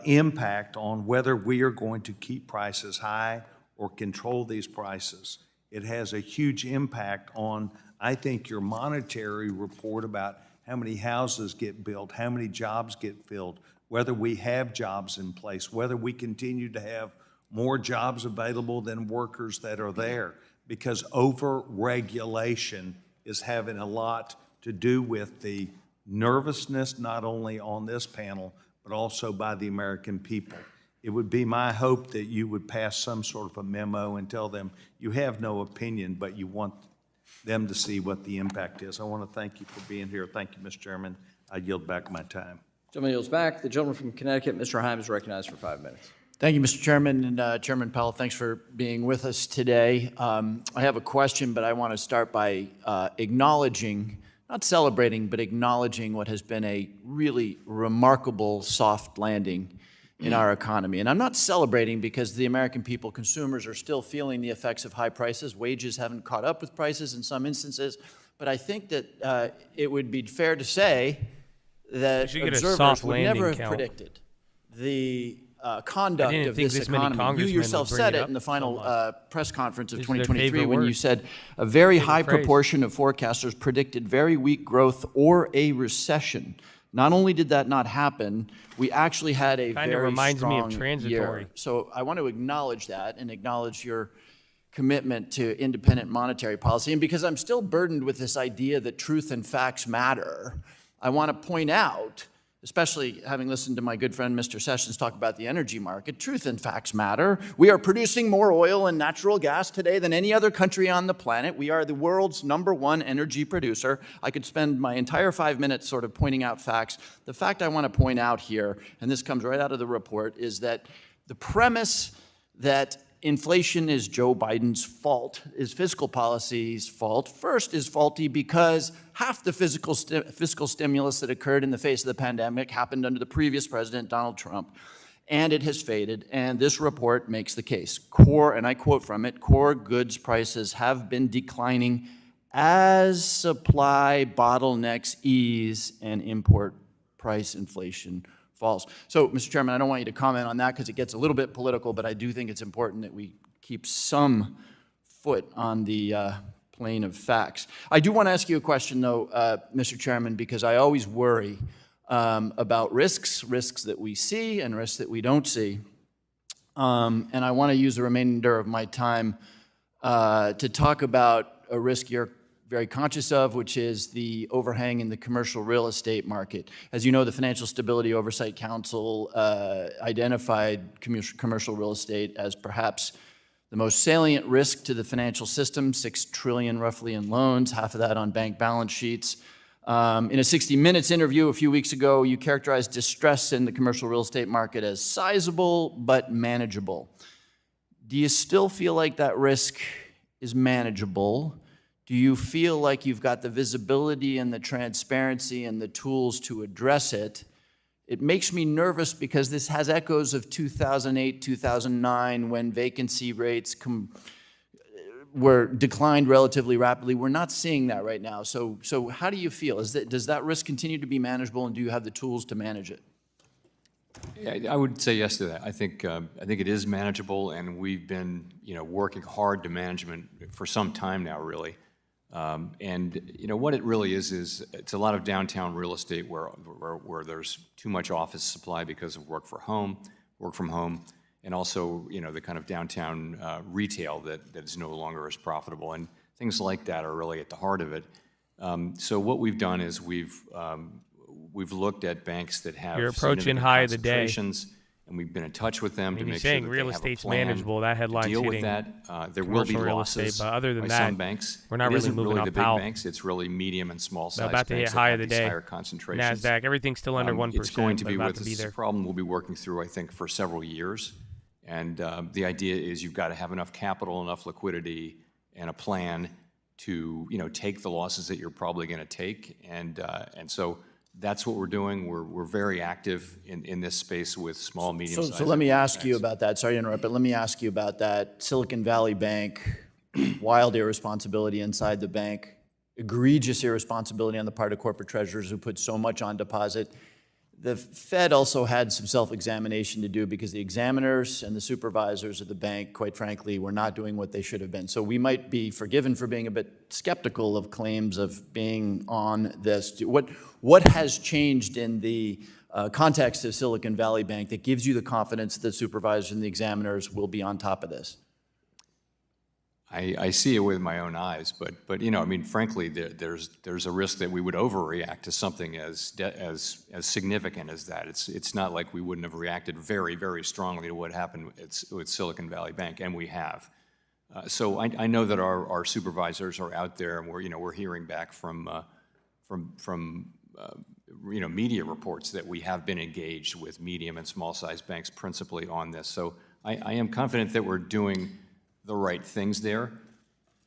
impact on whether we are going to keep prices high or control these prices. It has a huge impact on, I think, your monetary report about how many houses get built, how many jobs get filled, whether we have jobs in place, whether we continue to have more jobs available than workers that are there, because over-regulation is having a lot to do with the nervousness, not only on this panel, but also by the American people. It would be my hope that you would pass some sort of a memo and tell them you have no opinion, but you want them to see what the impact is. I want to thank you for being here. Thank you, Mr. Chairman. I yield back my time. Gentleman yields back. The gentleman from Connecticut, Mr. Heim, is recognized for 5 minutes. Thank you, Mr. Chairman, and Chairman Powell, thanks for being with us today. I have a question, but I want to start by acknowledging, not celebrating, but acknowledging what has been a really remarkable soft landing in our economy. And I'm not celebrating because the American people, consumers, are still feeling the effects of high prices. Wages haven't caught up with prices in some instances, but I think that it would be fair to say that observers would never have predicted the conduct of this economy. You yourself said it in the final press conference of 2023 when you said a very high proportion of forecasters predicted very weak growth or a recession. Not only did that not happen, we actually had a very strong year. So I want to acknowledge that and acknowledge your commitment to independent monetary policy. And because I'm still burdened with this idea that truth and facts matter, I want to point out, especially having listened to my good friend Mr. Sessions talk about the energy market, truth and facts matter. We are producing more oil and natural gas today than any other country on the planet. We are the world's #1 energy producer. I could spend my entire 5 minutes sort of pointing out facts. The fact I want to point out here, and this comes right out of the report, is that the premise that inflation is Joe Biden's fault, is fiscal policy's fault, first is faulty because half the fiscal stimulus that occurred in the face of the pandemic happened under the previous president, Donald Trump. and it has faded, and this report makes the case. Core, and I quote from it, core goods prices have been declining as supply bottlenecks ease and import price inflation falls. So, Mr. Chairman, I don't want you to comment on that because it gets a little bit political, but I do think it's important that we keep some foot on the plane of facts. I do want to ask you a question, though, Mr. Chairman, because I always worry about risks that we see and risks that we don't see. And I want to use the remainder of my time to talk about a risk you're very conscious of, which is the overhang in the commercial real estate market. As you know, the Financial Stability Oversight Council identified commercial real estate as perhaps the most salient risk to the financial system, $6 trillion roughly in loans, half of that on bank balance sheets. In a 60 Minutes interview a few weeks ago, you characterized distress in the commercial real estate market as sizable but manageable. Do you still feel like that risk is manageable? Do you feel like you've got the visibility and the transparency and the tools to address it? It makes me nervous because this has echoes of 2008, 2009, when vacancy rates were declined relatively rapidly. We're not seeing that right now. So how do you feel? Does that risk continue to be manageable, and do you have the tools to manage it? Yeah, I would say yes to that. I think it is manageable, and we've been working hard to management for some time now, really. And what it really is it's a lot of downtown real estate where there's too much office supply because of work from home, and also the kind of downtown retail that is no longer as profitable, and things like that are really at the heart of it. So what we've done is we've looked at banks that have You're approaching high of the day. And we've been in touch with them to make sure saying that real they have estate's a plan manageable. That headline's to deal with hitting that. There will be commercial real losses estate, but other than by that, some banks. we're not It really isn't moving really off the big Powell. banks. It's really medium and small They're size about to hit banks that high have of the these day. higher concentrations. NASDAQ, everything's still under 1%. It's going to be but with about us. to be there. It's a problem we'll be working through, I think, for several years. And the idea is you've got to have enough capital, enough liquidity, and a plan to take the losses that you're probably going to take. And so that's what we're doing. We're very active in this space with small, medium-sized. So let me ask you about that. Sorry to interrupt, but let me ask you about that. Silicon Valley Bank, wild irresponsibility inside the bank, egregious irresponsibility on the part of corporate treasurers who put so much on deposit. The Fed also had some self-examination to do because the examiners and the supervisors of the bank, quite frankly, were not doing what they should have been. So we might be forgiven for being a bit skeptical of claims of being on this. What has changed in the context of Silicon Valley Bank that gives you the confidence that the supervisors and the examiners will be on top of this? I see it with my own eyes, but frankly, there's a risk that we would overreact to something as significant as that. It's not like we wouldn't have reacted very, very strongly to what happened with Silicon Valley Bank, and we have. So I know that our supervisors are out there, and we're hearing back from media reports that we have been engaged with medium and small sized banks principally on this. So I am confident that we're doing the right things there,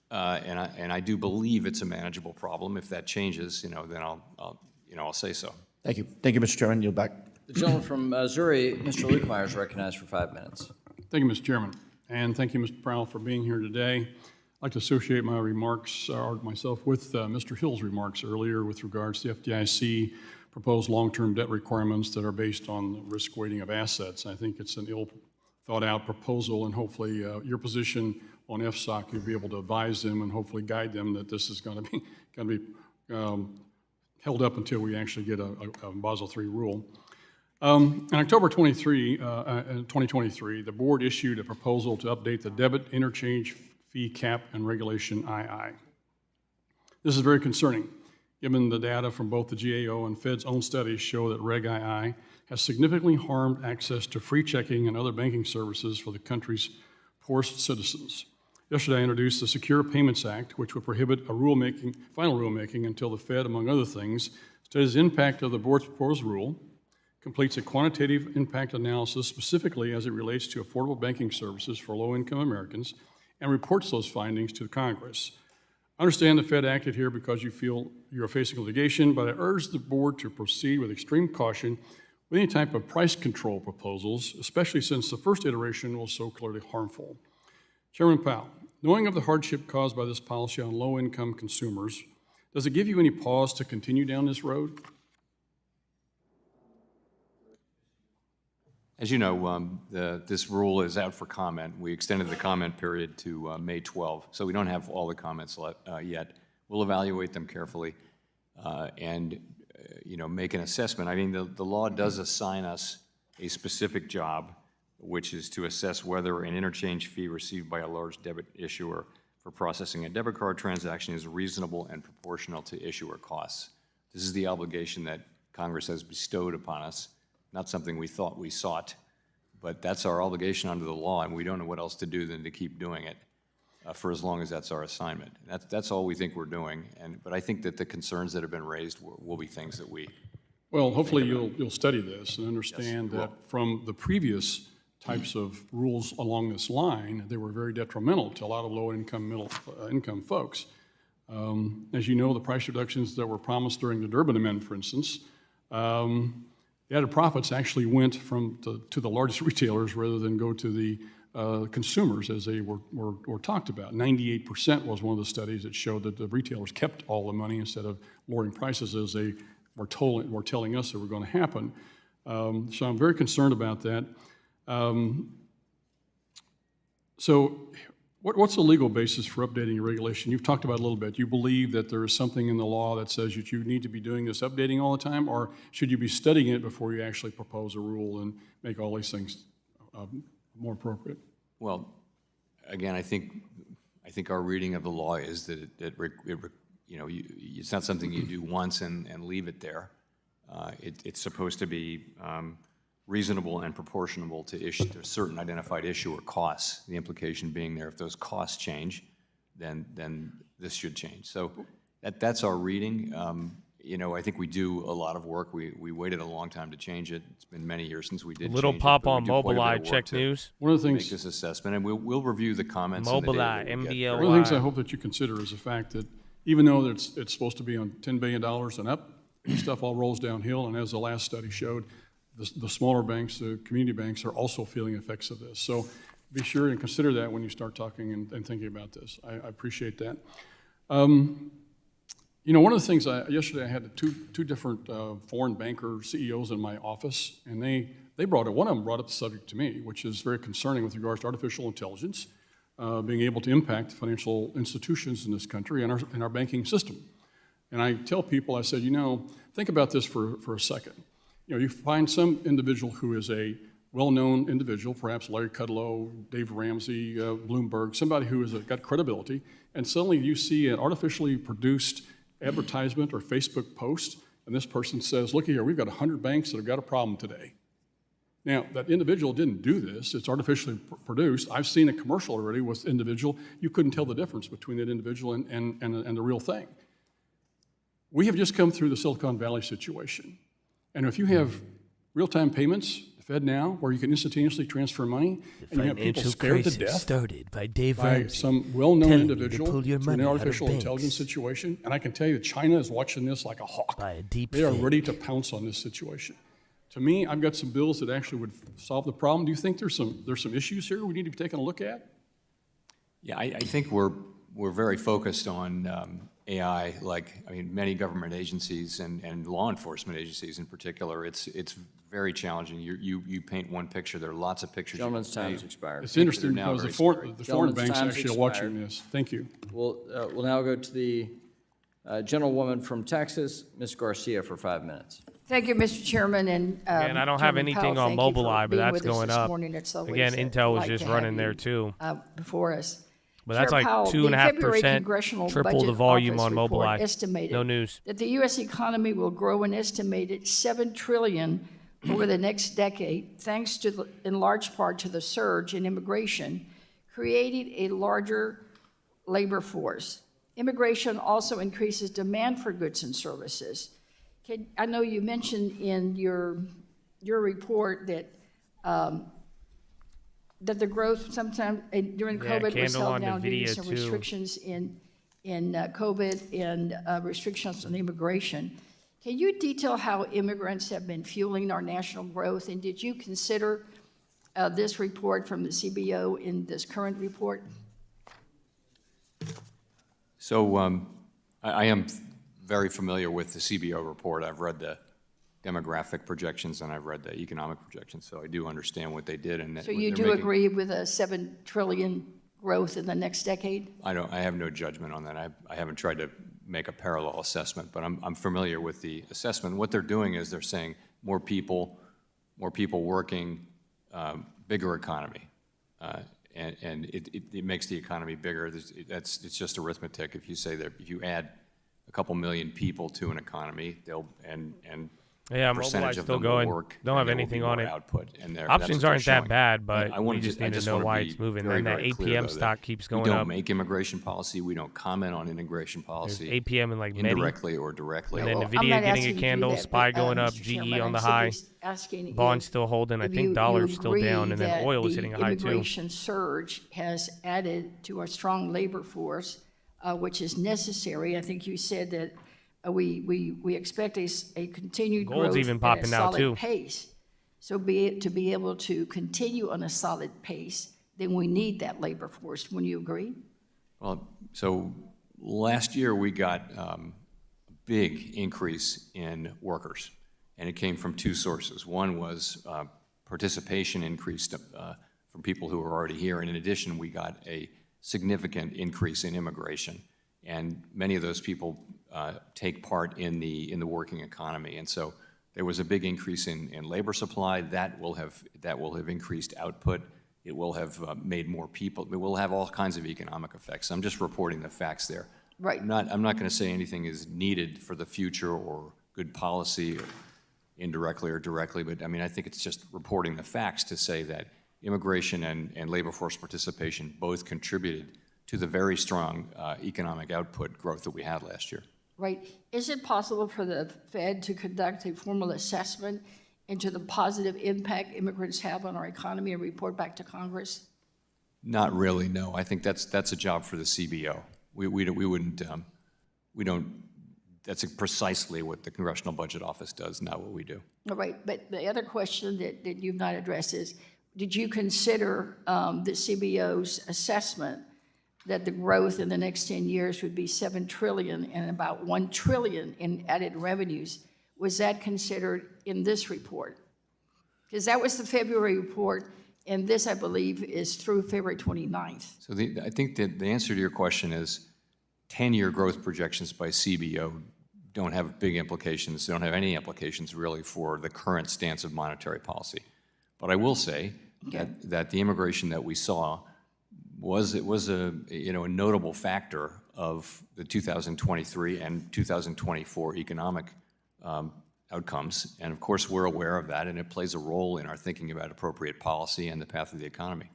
and I do believe it's a manageable problem. If that changes, then I'll say so. Thank you, Mr. Chairman. Yield back. The gentleman from Missouri, Mr. Lukemire, is recognized for 5 minutes. Thank you, Mr. Chairman, and thank you, Mr. Powell, for being here today. I'd like to associate my remarks, or myself, with Mr. Hill's remarks earlier with regards to the FDIC proposed long-term debt requirements that are based on the risk weighting of assets. I think it's an ill-thought-out proposal, and hopefully your position on FSOC, you'll be able to advise them and hopefully guide them that this is going to be held up until we actually get a Basel III rule. In October 2023, the board issued a proposal to update the debit interchange fee cap and regulation II. This is very concerning, given the data from both the GAO and Fed's own studies show that Reg II has significantly harmed access to free checking and other banking services for the country's poorest citizens. Yesterday, I introduced the Secure Payments Act, which would prohibit a final rulemaking until the Fed, among other things, studies the impact of the board's proposed rule, completes a quantitative impact analysis specifically as it relates to affordable banking services for low-income Americans, and reports those findings to Congress. I understand the Fed acted here because you feel you're facing litigation, but I urge the board to proceed with extreme caution with any type of price control proposals, especially since the first iteration was so clearly harmful. Chairman Powell, knowing of the hardship caused by this policy on low-income consumers, does it give you any pause to continue down this road? As you know, this rule is out for comment. We extended the comment period to May 12, so we don't have all the comments yet. We'll evaluate them carefully and make an assessment. I mean, the law does assign us a specific job, which is to assess whether an interchange fee received by a large debit issuer for processing a debit card transaction is reasonable and proportional to issuer costs. This is the obligation that Congress has bestowed upon us, not something we thought we sought, but that's our obligation under the law, and we don't know what else to do than to keep doing it for as long as that's our assignment. That's all we think we're doing, but I think that the concerns that have been raised will be things that we... Well, hopefully you'll study this and understand that from the previous types of rules along this line, they were very detrimental to a lot of low-income, middle-income folks. As you know, the price reductions that were promised during the Durbin Amendment, for instance, the added profits actually went to the largest retailers rather than go to the consumers as they were talked about. 98% was one of the studies that showed that the retailers kept all the money instead of lowering prices as they were telling us they were going to happen. So I'm very concerned about that. So what's the legal basis for updating your regulation? You've talked about it a little bit. You believe that there is something in the law that says that you need to be doing this updating all the time, or should you be studying it before you actually propose a rule and make all these things more appropriate? Well, again, I think our reading of the law is that it's not something you do once and leave it there. It's supposed to be reasonable and proportional to certain identified issue or costs. The implication being there, if those costs change, then this should change. So that's our reading. I think we do a lot of work. We waited a long time to change it. It's been many years since we did little change pop it, on Mobileye, check news. One of the things, make this assessment, and we'll review the comments. Mobileye, MBLY. One of the things I hope that you consider is the fact that even though it's supposed to be on $10 billion and up, stuff all rolls downhill, and as the last study showed, the smaller banks, the community banks, are also feeling effects of this. So be sure and consider that when you start talking and thinking about this. I appreciate that. One of the things, yesterday I had two different foreign banker CEOs in my office, and one of them brought up the subject to me, which is very concerning with regards to artificial intelligence being able to impact financial institutions in this country and our banking system. And I tell people, I said, think about this for a second. You find some individual who is a well-known individual, perhaps Larry Kudlow, Dave Ramsey, Bloomberg, somebody who has got credibility, and suddenly you see an artificially produced advertisement or Facebook post, and this person says, look here, we've got 100 banks that have got a problem today. Now, that individual didn't do this. It's artificially produced. I've seen a commercial already with individual. You couldn't tell the difference between that individual and the real thing. We have just come through the Silicon Valley situation. And if you have real-time payments, FedNow, where you can instantaneously transfer money, and you have people scared to death started by Dave by Ramsey, some well-known individual to through an artificial intelligence situation, and I can tell you that China is watching this like a hawk. They are ready to pounce on this situation. To me, I've got some bills that actually would solve the problem. Do you think there's some issues here we need to be taking a look at? Yeah, I think we're very focused on AI, many government agencies and law enforcement agencies in particular. It's very challenging. You paint one picture. There are lots of pictures. Gentleman's time has expired. It's interesting because the foreign banks actually are watching this. Thank you. We'll now go to the gentlewoman from Texas, Ms. Garcia, for 5 minutes. Thank you, Mr. Chairman. And I don't have anything on Mobileye, but that's going up. Again, Intel was just running there too. Before us. But that's like 2.5%, triple the volume on Mobileye. No news. That the U.S. economy will grow an estimated $7 trillion over the next decade, thanks to, in large part, to the surge in immigration, creating a larger labor force. Immigration also increases demand for goods and services. I know you mentioned in your report that that the growth sometimes during COVID was held down due to some restrictions in COVID and restrictions on immigration. Can you detail how immigrants have been fueling our national growth? And did you consider this report from the CBO in this current report? So I am very familiar with the CBO report. I've read the demographic projections and I've read the economic projections, so I do understand what they did. And so you do agree with a $7 trillion growth in the next decade? I have no judgment on that. I haven't tried to make a parallel assessment, but I'm familiar with the assessment. What they're doing is they're saying more people working, bigger economy, and it makes the economy bigger. It's just arithmetic. If you say that if you add a couple million people to an economy, yeah, percentage Mobilize of still them going. will work. Don't have and there will anything be on more it. Output, and Options aren't that bad, but we just need to know wanna why be it's moving. very, And that very clear, APM though, stock that keeps going We don't up. make immigration policy. We don't comment on immigration policy. There's APM and like Medi. indirectly or directly. And then Well, I'm Nvidia not getting asking a you candle, that, SPY but, going up, Mr. GE Chairman, on the I'm high, simply asking bonds if- still holding. I if think you dollar's still down, and then agree oil is that hitting a high the too. immigration surge has added to our strong labor force, which is necessary. I think you said that we expect a continued Gold's growth even at popping a now, solid too. pace. So to be able to continue on a solid pace, then we need that labor force. Wouldn't you agree? Well, so last year we got a big increase in workers, and it came from two sources. One was participation increased from people who were already here, and in addition, we got a significant increase in immigration, and many of those people take part in the working economy, and so there was a big increase in labor supply. That will have increased output. It will have made more people. It will have all kinds of economic effects. I'm just reporting the facts there. Right. I'm not going to say anything is needed for the future or good policy, or indirectly or directly, but I mean, I think it's just reporting the facts to say that immigration and labor force participation both contributed to the very strong economic output growth that we had last year. Right. Is it possible for the Fed to conduct a formal assessment into the positive impact immigrants have on our economy and report back to Congress? Not really, no. I think that's a job for the CBO. We don't. That's precisely what the Congressional Budget Office does, not what we do. All right. But the other question that you've not addressed is, did you consider the CBO's assessment that the growth in the next 10 years would be $7 trillion and about $1 trillion in added revenues? Was that considered in this report? Because that was the February report, and this, I believe, is through February 29th. So I think that the answer to your question is 10-year growth projections by CBO don't have big implications. They don't have any implications really for the current stance of monetary policy. But I will say that the immigration that we saw was a notable factor of the 2023 and 2024 economic outcomes, and of course we're aware of that, and it plays a role in our thinking about appropriate policy and the path of the economy.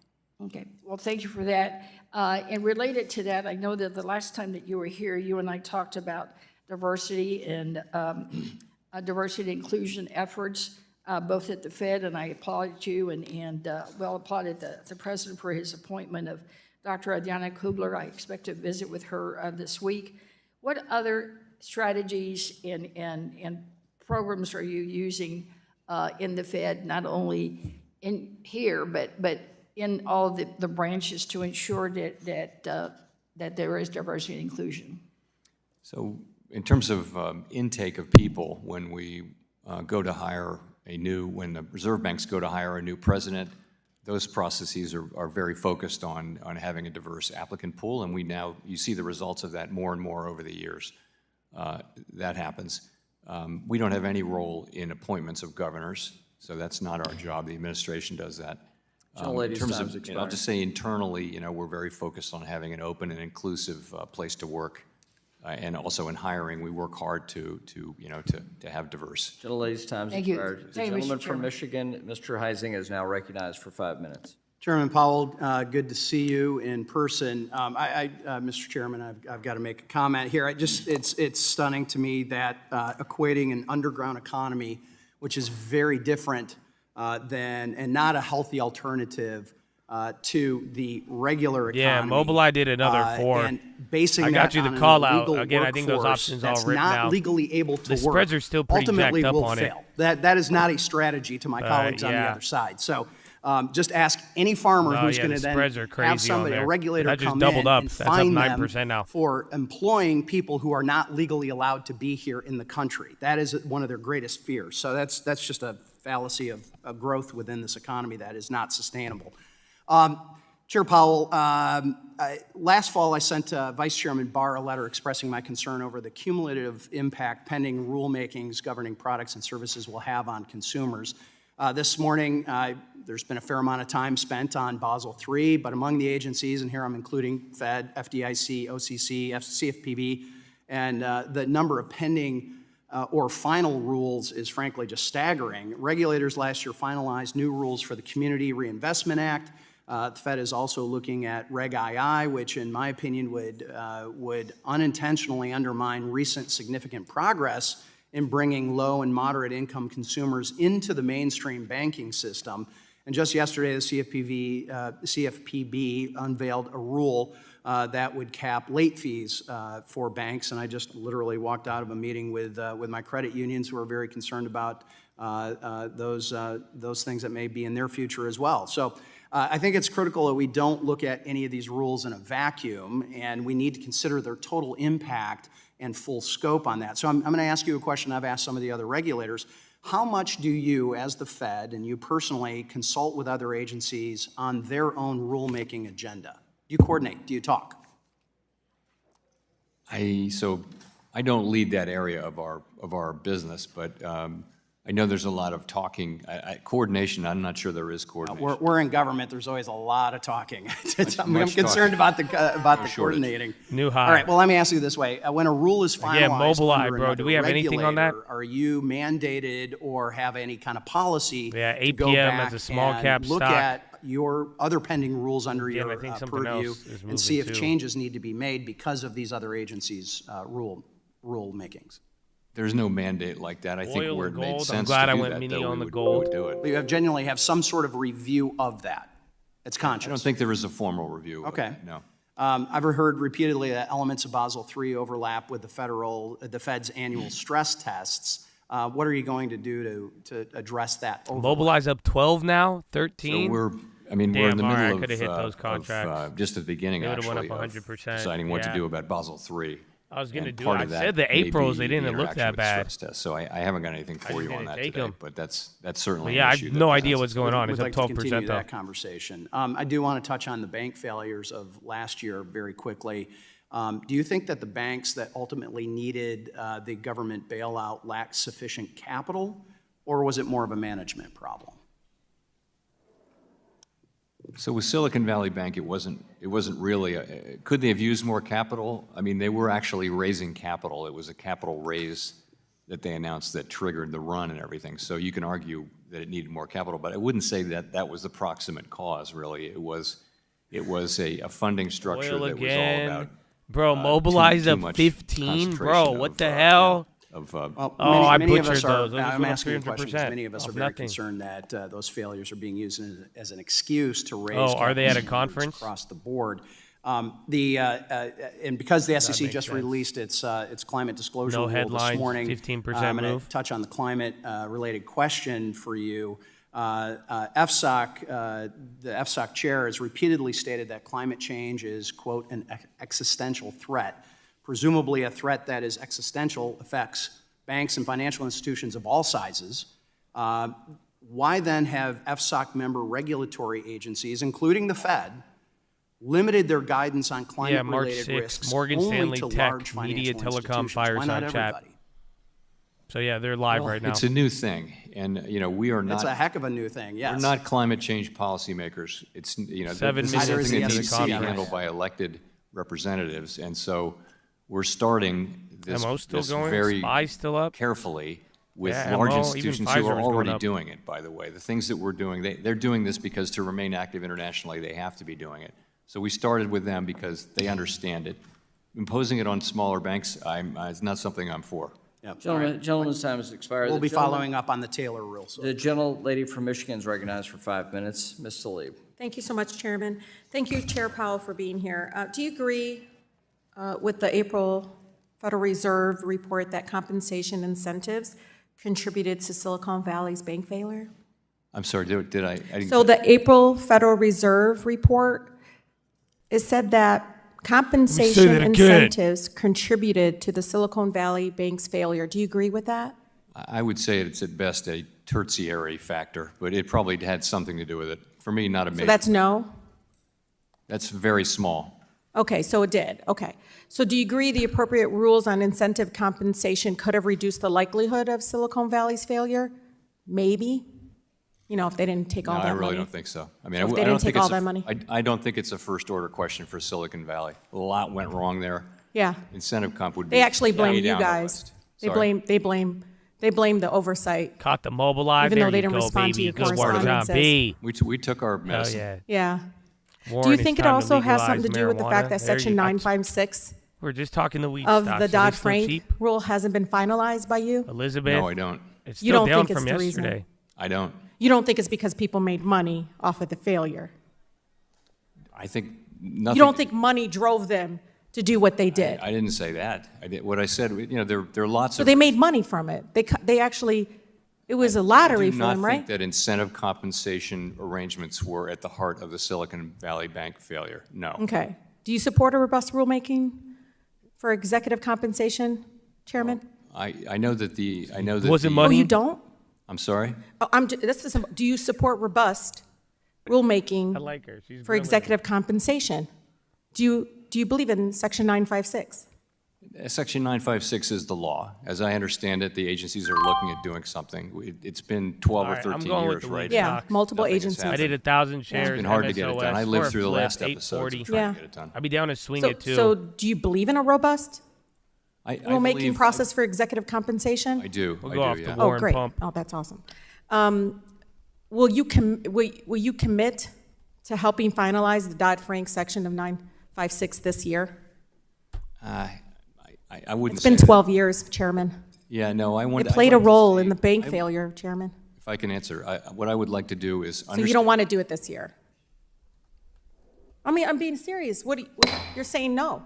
Okay, well, thank you for that. And related to that, I know that the last time that you were here, you and I talked about diversity and diversity and inclusion efforts, both at the Fed, and I applauded you and applauded the President for his appointment of Dr. Adriana Kubler. I expect to visit with her this week. What other strategies and programs are you using in the Fed, not only in here, but in all the branches to ensure that there is diversity and inclusion? So in terms of intake of people, when we go to hire when the reserve banks go to hire a new president, those processes are very focused on having a diverse applicant pool, and you see the results of that more and more over the years. That happens. We don't have any role in appointments of governors, so that's not our job. The administration does that. In terms of, I'll just say internally, we're very focused on having an open and inclusive place to work, and also in hiring, we work hard to have diverse. Gentlelady's time's Thank you. expired. The Thank you, Mr. gentleman from Chairman. Michigan, Mr. Heising, is now recognized for 5 minutes. Chairman Powell, good to see you in person. Mr. Chairman, I've got to make a comment here. It's stunning to me that equating an underground economy, which is very different and not a healthy alternative, to the regular economy. Yeah, Mobileye did another 4. And basing I got that you the on call an out. illegal Again, I think those workforce options all that's written not out. legally able to The work, spreads are still pretty ultimately jacked up will on it. fail. That is not a strategy to my colleagues on the yeah. other side. So just ask any farmer No, who's yeah, going the to then spreads are crazy have somebody, on a there. regulator, That just come doubled in up. and That's up fine 9% them now. for employing people who are not legally allowed to be here in the country. That is one of their greatest fears. So that's just a fallacy of growth within this economy that is not sustainable. Chair Powell, last fall I sent Vice Chairman Barr a letter expressing my concern over the cumulative impact pending rulemakings governing products and services will have on consumers. This morning, there's been a fair amount of time spent on Basel III, but among the agencies, and here I'm including Fed, FDIC, OCC, CFPB, and the number of pending or final rules is frankly just staggering. Regulators last year finalized new rules for the Community Reinvestment Act. The Fed is also looking at Reg II, which in my opinion would unintentionally undermine recent significant progress in bringing low and moderate income consumers into the mainstream banking system. And just yesterday, the CFPB unveiled a rule that would cap late fees for banks. And I just literally walked out of a meeting with my credit unions who are very concerned about those things that may be in their future as well. So I think it's critical that we don't look at any of these rules in a vacuum, and we need to consider their total impact and full scope on that. So I'm going to ask you a question I've asked some of the other regulators. How much do you, as the Fed, and you personally, consult with other agencies on their own rulemaking agenda? Do you coordinate? Do you talk? So I don't lead that area of our business, but I know there's a lot of talking. Coordination, I'm not sure there is coordination. We're in government. There's always a lot of talking. I'm concerned about the coordinating. New high. All right. Well, let me ask you this way: when a rule is finalized, yeah, Mobileye, under bro. Do we have anything on that? Are you mandated or have any kind of policy? Yeah, to go APM back as a small and cap look at your other pending rules under Again, your I think purview is and see if moving too. changes need to be made because of these other agencies' rule makings? There's no mandate like that. I think Oil where and it made gold. sense I'm glad to I do went that, mini though, on we the would gold. do it. But you genuinely have some sort of review of that. It's conscious. I don't think there is a formal review. Okay. No. I've heard repeatedly that elements of Basel III overlap with the Fed's annual stress tests. What are you going to do to address that overlap? Mobileye's up 12 now, 13. So we're in Damn, the all right, I middle could have hit those of contracts. just at the beginning, They would've actually, went up of 100%, deciding what to yeah. do about Basel III. I was going to And do part it. of I that said the may April's, be they didn't the look interaction that with bad. stress tests. So I haven't got anything for you on that take today, 'em. but that's certainly Yeah, I an have issue. no that idea presents what's going on. It's Would up like to 12% continue though. that conversation. I do want to touch on the bank failures of last year very quickly. Do you think that the banks that ultimately needed the government bailout lacked sufficient capital, or was it more of a management problem? So with Silicon Valley Bank, it wasn't really. Could they have used more capital? I mean, they were actually raising capital. It was a capital raise that they announced that triggered the run and everything. So you can argue that it needed more capital, but I wouldn't say that that was the proximate cause. Really, it was a funding structure Oil that was all again. about. Bro, Mobileye's too up much 15. Bro, concentration what of, the hell? Many I of butchered us are, those. Those I'm went up asking you questions. 300% Many of us off are very nothing. concerned that those failures are being used as an excuse to raise Oh, are they at a capital conference? across the board. And because the SEC makes just sense. released its climate disclosure No rule headlines, this morning, 15% I'm going move. to touch on the climate related question for you. FSOC, the FSOC chair has repeatedly stated that climate change is, quote, an existential threat. Presumably a threat that is existential affects banks and financial institutions of all sizes. Why then have FSOC member regulatory agencies, including the Fed, limited their guidance on climate-related March 6th, risks Morgan only Stanley to Tech, large Media, financial Telecom, institutions? Why not Fireside Chat. everybody? So yeah, they're live right now. It's a new thing, and we are not. It's a heck of a new thing, yes. We're not climate change policymakers. It's 7 this is minutes something into that the needs to be conference. handled by elected representatives, and so we're starting this, MO still this going? very SPY still up? carefully with Yeah, large MO, even institutions Pfizer who was are going already up. doing it. By the way, the things that we're doing, they're doing this because to remain active internationally, they have to be doing it. So we started with them because they understand it. Imposing it on smaller banks, it's not something I'm for. Yep. Gentleman's time has expired. We'll The be gentleman- following up on the Taylor rule. So. The gentlelady from Michigan is recognized for 5 minutes. Ms. Tlaib. Thank you so much, Chairman. Thank you, Chair Powell, for being here. Do you agree with the April Federal Reserve report that compensation incentives contributed to Silicon Valley's bank failure? I'm sorry, did I didn't So the April Federal Reserve report, it said that compensation incentives contributed to the Silicon Valley bank's failure. Do you agree with that? I would say it's at best a tertiary factor, but it probably had something to do with it. For me, not a major. So that's no? That's very small. Okay, so it did. Okay. So do you agree the appropriate rules on incentive compensation could have reduced the likelihood of Silicon Valley's failure? Maybe? You know, if they didn't take all that money. No, I really don't think so. I mean, So if they I don't didn't think take all it's that money? I don't think it's a first order question for Silicon Valley. A lot went wrong there. Yeah. Incentive comp would be. They actually blame way you down the guys. list. They Sorry? blame the oversight. Caught the mobilizer. Even though There they you didn't go, respond to baby. your Good work, John correspondences. B. We took our medicine. yeah. Yeah. Warren, Do you it's think it time to also has something to legalize do with the fact that marijuana. There Section you- 956 We're just talking the weed of stocks. the Are they still Dodd-Frank cheap? rule hasn't been finalized by you? Elizabeth? No, I don't. It's You still don't down think it's from the reason? yesterday. I don't. You don't think it's because people made money off of the failure? I think nothing. You don't think money drove them to do what they did? I didn't say that. What I said, you know, there are lots So of. they made money from it. They actually, it was a lottery I for do not them, think right? that incentive compensation arrangements were at the heart of the Silicon Valley Bank failure. No. Okay. Do you support a robust rulemaking for executive compensation, Chairman? I know that the. Was it money? Oh, you don't? I'm sorry? Oh, do you support robust rulemaking I like her. She's for brilliant. executive compensation? Do you believe in Section 956? Section 956 is the law. As I understand it, the agencies are looking at doing something. It's been 12 All or right, I'm 13 going with years, the right? weed Yeah, stocks. multiple Nothing has agencies. I happened. did 1,000 shares. It's been hard to get it MSOS done. I for lived a through the flip, last episodes 840. of trying Yeah. to get it done. I'd be down to swing So, it too. so do you believe in a robust I rulemaking believe- process for executive compensation? I do. We'll I go do, off yeah. the Oh, Warren great. pump. Oh, that's awesome. Will you commit to helping finalize the Dodd-Frank section of 956 this year? I wouldn't It's been say that. 12 years, Chairman. Yeah, no, I want. It played a role in the bank failure, Chairman. If I can answer, what I would like to do is So you don't want to do it this year? I mean, I'm being serious. You're saying no?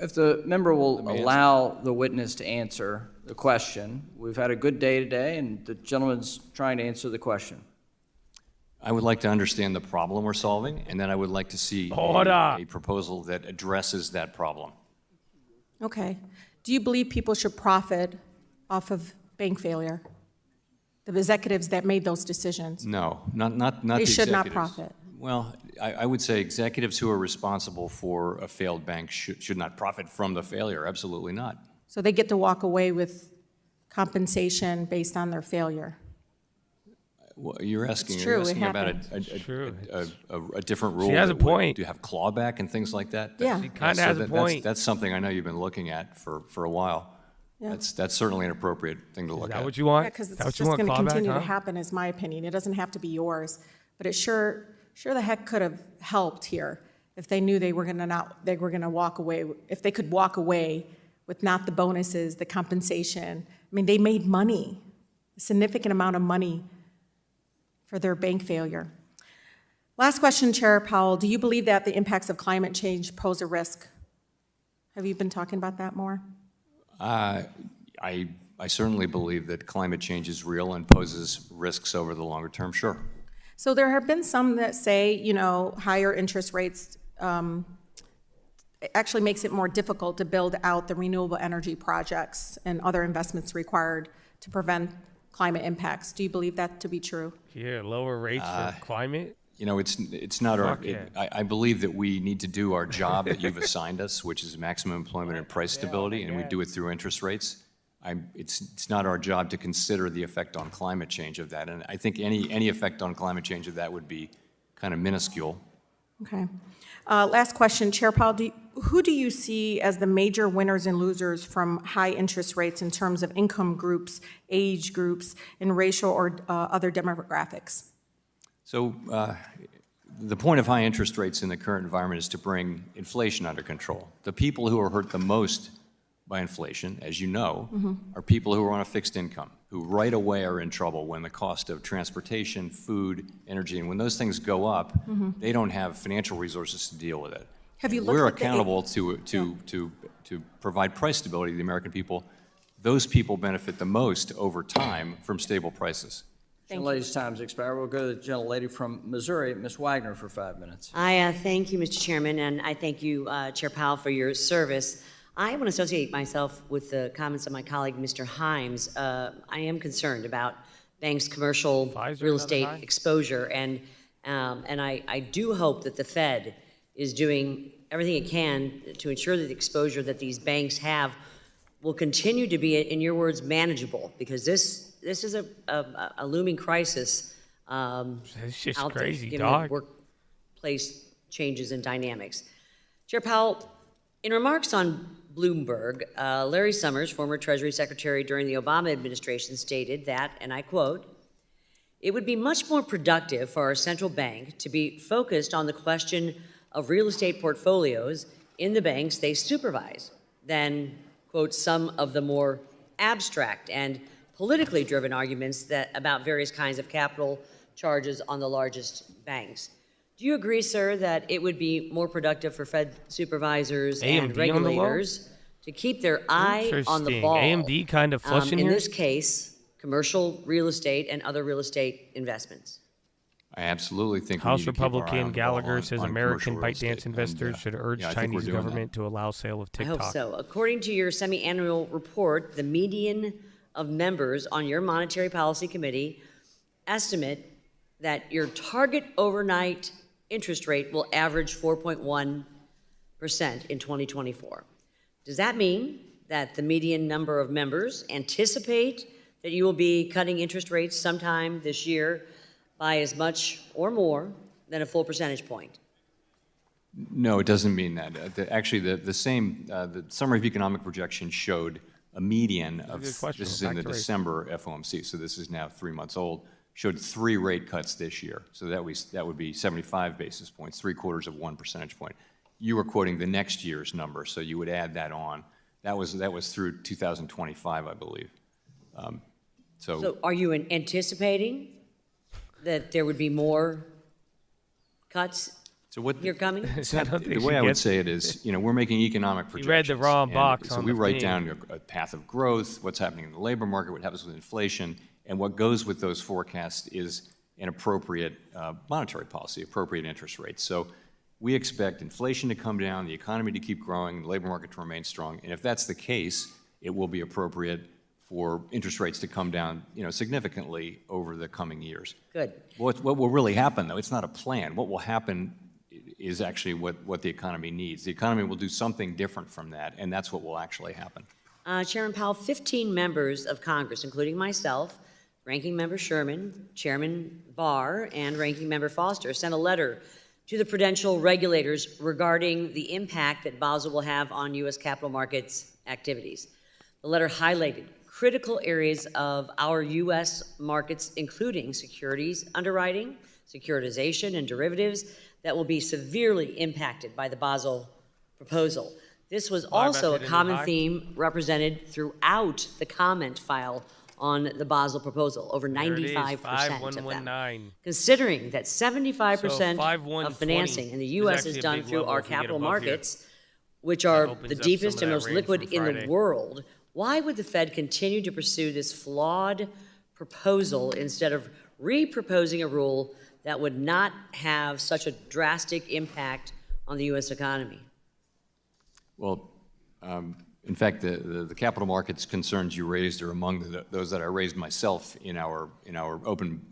If the member will allow the witness to answer the question, we've had a good day today, and the gentleman's trying to answer the question. I would like to understand the problem we're solving, and then I would like to see a proposal that addresses that problem. Okay. Do you believe people should profit off of bank failure? The executives that made those decisions? No, not They the should not executives. profit. Well, I would say executives who are responsible for a failed bank should not profit from the failure. Absolutely not. So they get to walk away with compensation based on their failure? Well, you're It's asking true, it about happened. a different rule. She has a that would- point. Do you have clawback and things like that? Yeah. She kinda has a point. That's something I know you've been looking at for a while. Yeah. That's certainly an appropriate thing to look Is at. that what you want? Yeah, because Is it's that what just you want, going to clawback, continue to huh? happen, is my opinion. It doesn't have to be yours, but it sure the heck could have helped here if they knew they were going to walk away, if they could walk away with not the bonuses, the compensation. I mean, they made money, a significant amount of money for their bank failure. Last question, Chair Powell. Do you believe that the impacts of climate change pose a risk? Have you been talking about that more? I certainly believe that climate change is real and poses risks over the longer term. Sure. So there have been some that say, higher interest rates actually makes it more difficult to build out the renewable energy projects and other investments required to prevent climate impacts. Do you believe that to be true? Yeah, lower rates for climate. It's not our. Fuck yeah. I believe that we need to do our job that you've assigned us, which is maximum employment and price stability, and we do it through interest rates. It's not our job to consider the effect on climate change of that, and I think any effect on climate change of that would be kind of minuscule. Okay. Last question, Chair Powell. Who do you see as the major winners and losers from high interest rates in terms of income groups, age groups, and racial or other demographics? So the point of high interest rates in the current environment is to bring inflation under control. The people who are hurt the most by inflation, as you know, are people who are on a fixed income, who right away are in trouble when the cost of transportation, food, energy, and when those things go up, they don't have financial resources to deal with it. Have you We're looked at accountable to provide price stability to the American people. Those people benefit the most over time from stable prices. Gentlelady's time's expired. We'll go to the gentlelady from Missouri, Ms. Wagner, for 5 minutes. I thank you, Mr. Chairman, and I thank you, Chair Powell, for your service. I want to associate myself with the comments of my colleague, Mr. Himes. I am concerned about banks' commercial real estate exposure, and I do hope that the Fed is doing everything it can to ensure that the exposure that these banks have will continue to be, in your words, manageable, because this is a looming crisis it's just out crazy, there, given dog. the workplace changes and dynamics. Chair Powell, in remarks on Bloomberg, Larry Summers, former Treasury Secretary during the Obama administration, stated that, and I quote, "It would be much more productive for our central bank to be focused on the question of real estate portfolios in the banks they supervise than, quote, some of the more abstract and politically driven arguments that about various kinds of capital charges on the largest banks." Do you agree, sir, that it would be more productive for Fed supervisors and regulators to keep their eye on the ball? AMD kind of flushing in here? this case, commercial real estate and other real estate investments. I absolutely think House we need to keep our eye Republican on the ball Gallagher says on American commercial real ByteDance estate. investors And, should urge yeah, I think we're Chinese doing that. government to allow sale of I TikTok. hope so. According to your semi-annual report, the median of members on your Monetary Policy Committee estimate that your target overnight interest rate will average 4.1% in 2024. Does that mean that the median number of members anticipate that you will be cutting interest rates sometime this year by as much or more than a full percentage point? No, it doesn't mean that. Actually, the Summary of Economic Projections showed a median of, this is in the December FOMC, so this is now 3 months old, showed 3 rate cuts this year. So that would be 75 basis points, 3/4 of 1 percentage point. You were quoting the next year's number, so you would add that on. That was through 2025, I believe. So are you anticipating that there would be more cuts here coming? The way I would say it is, we're making economic projections. You read the wrong box So on we the write thing. down a path of growth, what's happening in the labor market, what happens with inflation, and what goes with those forecasts is an appropriate monetary policy, appropriate interest rates. So we expect inflation to come down, the economy to keep growing, the labor market to remain strong, and if that's the case, it will be appropriate for interest rates to come down, significantly over the coming years. Good. What will really happen, though, it's not a plan. What will happen is actually what the economy needs. The economy will do something different from that, and that's what will actually happen. Chairman Powell, 15 members of Congress, including myself, Ranking Member Sherman, Chairman Barr, and Ranking Member Foster, sent a letter to the prudential regulators regarding the impact that Basel will have on U.S. capital markets activities. The letter highlighted critical areas of our U.S. markets, including securities underwriting, securitization, and derivatives that will be severely impacted by the Basel proposal. This was also a common theme represented throughout the comment file on the Basel proposal, over 95% of them. Considering that 75% of financing in the U.S. is done through our capital markets, which are the deepest and most liquid in the world, why would the Fed continue to pursue this flawed proposal instead of re-proposing a rule that would not have such a drastic impact on the U.S. economy? Well, in fact, the capital markets concerns you raised are among those that I raised myself in our open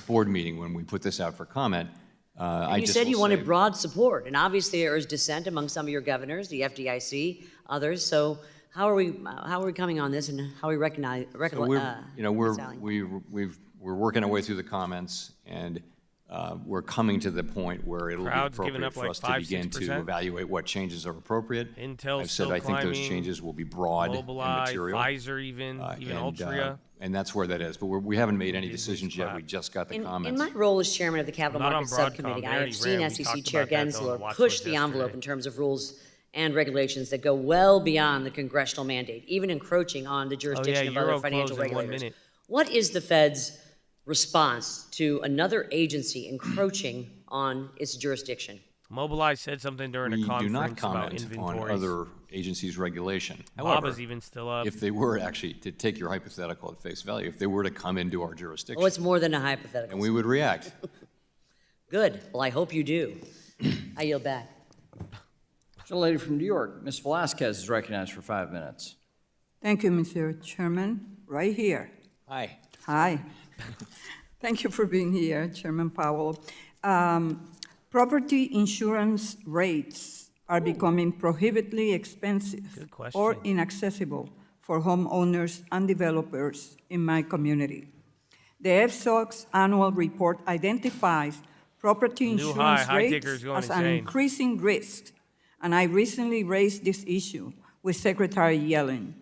board meeting when we put this out for comment. And you said you wanted broad support, and obviously there is dissent among some of your governors, the FDIC, others. So how are we coming on this, and how are we recognizing? We're working our way through the comments, and we're coming to the point where it'll be appropriate for us to begin to evaluate what changes are appropriate. I've said I think those changes will be broad and material. Pfizer, even Altria. And that's where that is. But we haven't made any decisions yet. We just got the comments. In my role as chairman of the Capital Markets Subcommittee, I have seen SEC Chair Gensler push the envelope in terms of rules and regulations that go well beyond the congressional mandate, even encroaching on the jurisdiction of other Euro financial close in 1 regulators. minute. What is the Fed's response to another agency encroaching on its jurisdiction? Mobilize said something during a We do conference not about comment on inventories. other agencies' regulation. Bob However, is even still up. if they were actually, to take your hypothetical at face value, if they were to come into our jurisdiction, Oh, it's more than a hypothetical. and we would react. Good. Well, I hope you do. I yield back. Gentlelady from New York, Ms. Velasquez is recognized for 5 minutes. Thank you, Mr. Chairman. Right here. Hi. Hi. Thank you for being here, Chairman Powell. Property insurance rates are becoming prohibitively expensive or inaccessible for homeowners and developers in my community. The FSOC's annual report identifies property insurance rates as an increasing risk, and I recently raised this issue with Secretary Yellen.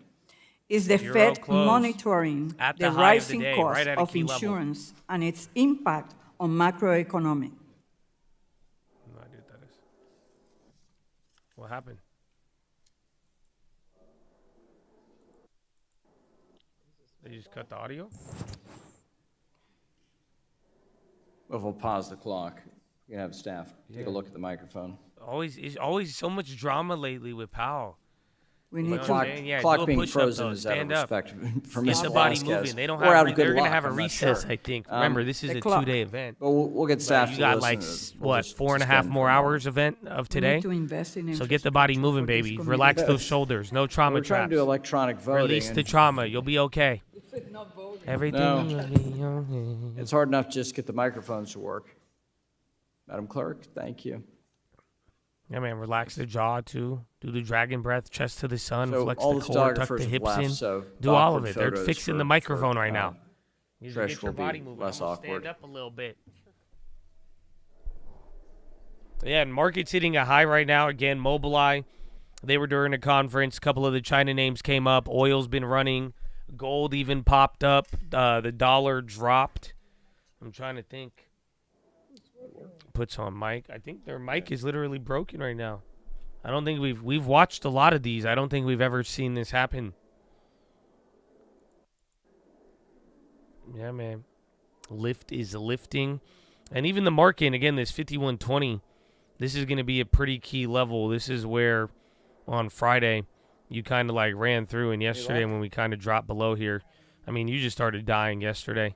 Is the Fed monitoring the rising cost of insurance and its impact on macroeconomic? No idea what that is. What happened? They just cut the audio? Well, we'll pause the clock. You can have staff take a look at the microphone. Always so much drama lately with Powell. We need clock being frozen is out of respect for Ms. Get the body Velasquez. moving. They don't Or out have. of good They're gonna luck, have a I'm not recess, sure. I think. Remember, this is a clock. 2-day event. But we'll get staff You to got listen like to- we'll what just 4.5 suspend more for a moment. hours event of We need today. to invest in So get the body moving, infrastructure for baby. this Relax community. those shoulders. No trauma We're trying traps. to do electronic voting. Release the and- trauma. You'll be okay. Everything No. will be okay. It's hard enough to just get the microphones to work. Madam Clerk, thank you. Yeah, man. Relax the jaw too. Do the dragon breath, chest to the sun, So flex all the the core, tuck photographers the have hips left, in. so Do all of awkward it. They're photos fixing for- the microphone for, right now. You Trish get your will be body moving. less I'm gonna awkward. Stand up a little bit. Yeah, and market's hitting a high right now. Again, Mobileye, they were during a conference. A couple of the China names came up. Oil's been running. Gold even popped up. The dollar dropped. I'm trying to think. Puts on mic. I think their mic is literally broken right now. I don't think we've watched a lot of these. I don't think we've ever seen this happen. Yeah, man. Lift is lifting. And even the market, again, this 5120, this is going to be a pretty key level. This is where on Friday you kind of like ran through, and yesterday when we kind of dropped below here, I mean, you just started dying yesterday.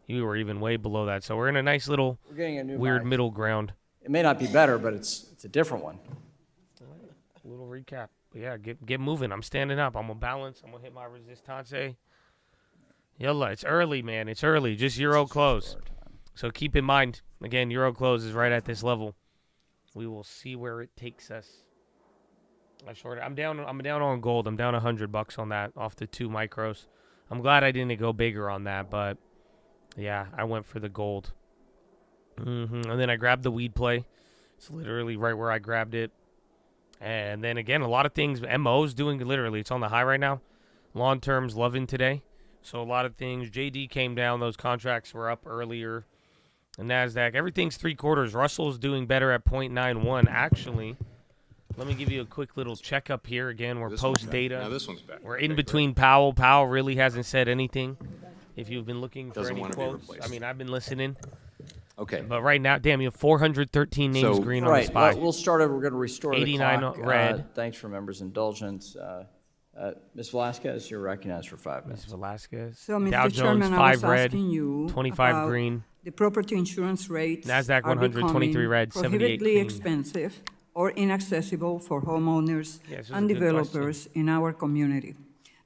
You were even way below that. So we're in a nice little We're getting a new weird mic. middle ground. It may not be better, but it's a different one. A little recap. But yeah, get moving. I'm standing up. I'm going to balance. I'm going to hit my resistance. Yalla, it's early, man. It's early. Just Euro close. So keep in mind, again, Euro close is right at this level. We will see where it takes us. I'm down on gold. I'm down $100 on that off the 2 micros. I'm glad I didn't go bigger on that, but yeah, I went for the gold. And then I grabbed the weed play. It's literally right where I grabbed it. And then again, a lot of things. MO's doing literally. It's on the high right now. Long term's loving today. So a lot of things. JD came down. Those contracts were up earlier. The NASDAQ, everything's 3/4. Russell's doing better at 0.91. Actually, let me give you a quick little checkup here. Again, we're post data. Now this one's back. We're in between Powell. Powell really hasn't said anything. If you've been looking for Doesn't any want to be quotes, replaced. I mean, I've been listening. Okay. But right now, damn, you have 413 names So- green on the Right, spy. we'll start over. We're going to restore the 89 clock. red. Thanks for members' indulgence. Ms. Velasquez, you're recognized for 5 minutes. Ms. Velasquez. So, Mr. Dow Jones, Chairman, I 5 was red, asking you 25 about green. the property insurance rates NASDAQ are 100, 23 becoming red, 78 prohibitively green. expensive or inaccessible for homeowners Yeah, this is and a good developers in our community.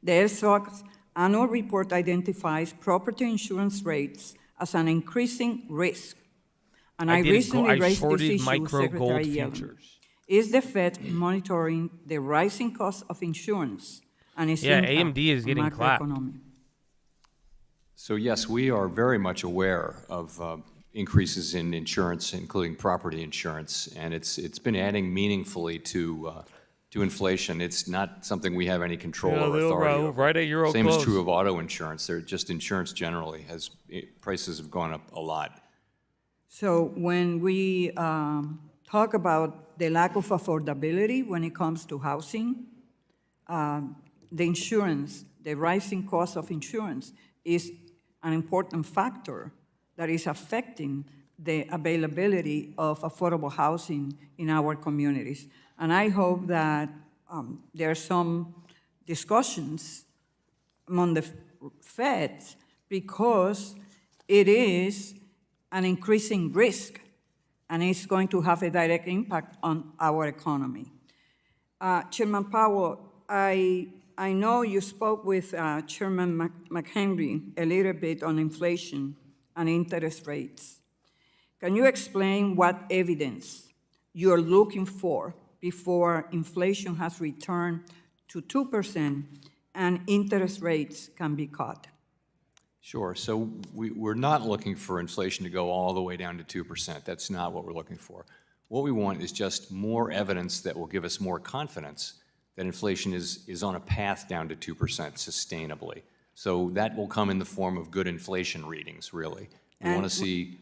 The FSOC's annual report identifies property insurance rates as an increasing risk. And I I recently raised this shorted issue with micro Secretary gold Yellen. futures. Is the Fed monitoring the rising cost of insurance and its Yeah, impact AMD is on getting clapped. macroeconomy? So yes, we are very much aware of increases in insurance, including property insurance, and it's been adding meaningfully to inflation. It's not something we have any control Yeah, or they'll authority roll over. right at Euro Same is close. true of auto insurance. They're just insurance generally prices have gone up a lot. So when we talk about the lack of affordability when it comes to housing. The insurance, the rising cost of insurance is an important factor that is affecting the availability of affordable housing in our communities. And I hope that there are some discussions among the Fed because it is an increasing risk and it's going to have a direct impact on our economy. Chairman Powell, I know you spoke with Chairman McHenry a little bit on inflation and interest rates. Can you explain what evidence you're looking for before inflation has returned to 2% and interest rates can be cut? Sure. So we're not looking for inflation to go all the way down to 2%. That's not what we're looking for. What we want is just more evidence that will give us more confidence that inflation is on a path down to 2% sustainably. So that will come in the form of good inflation readings, really. We want to see,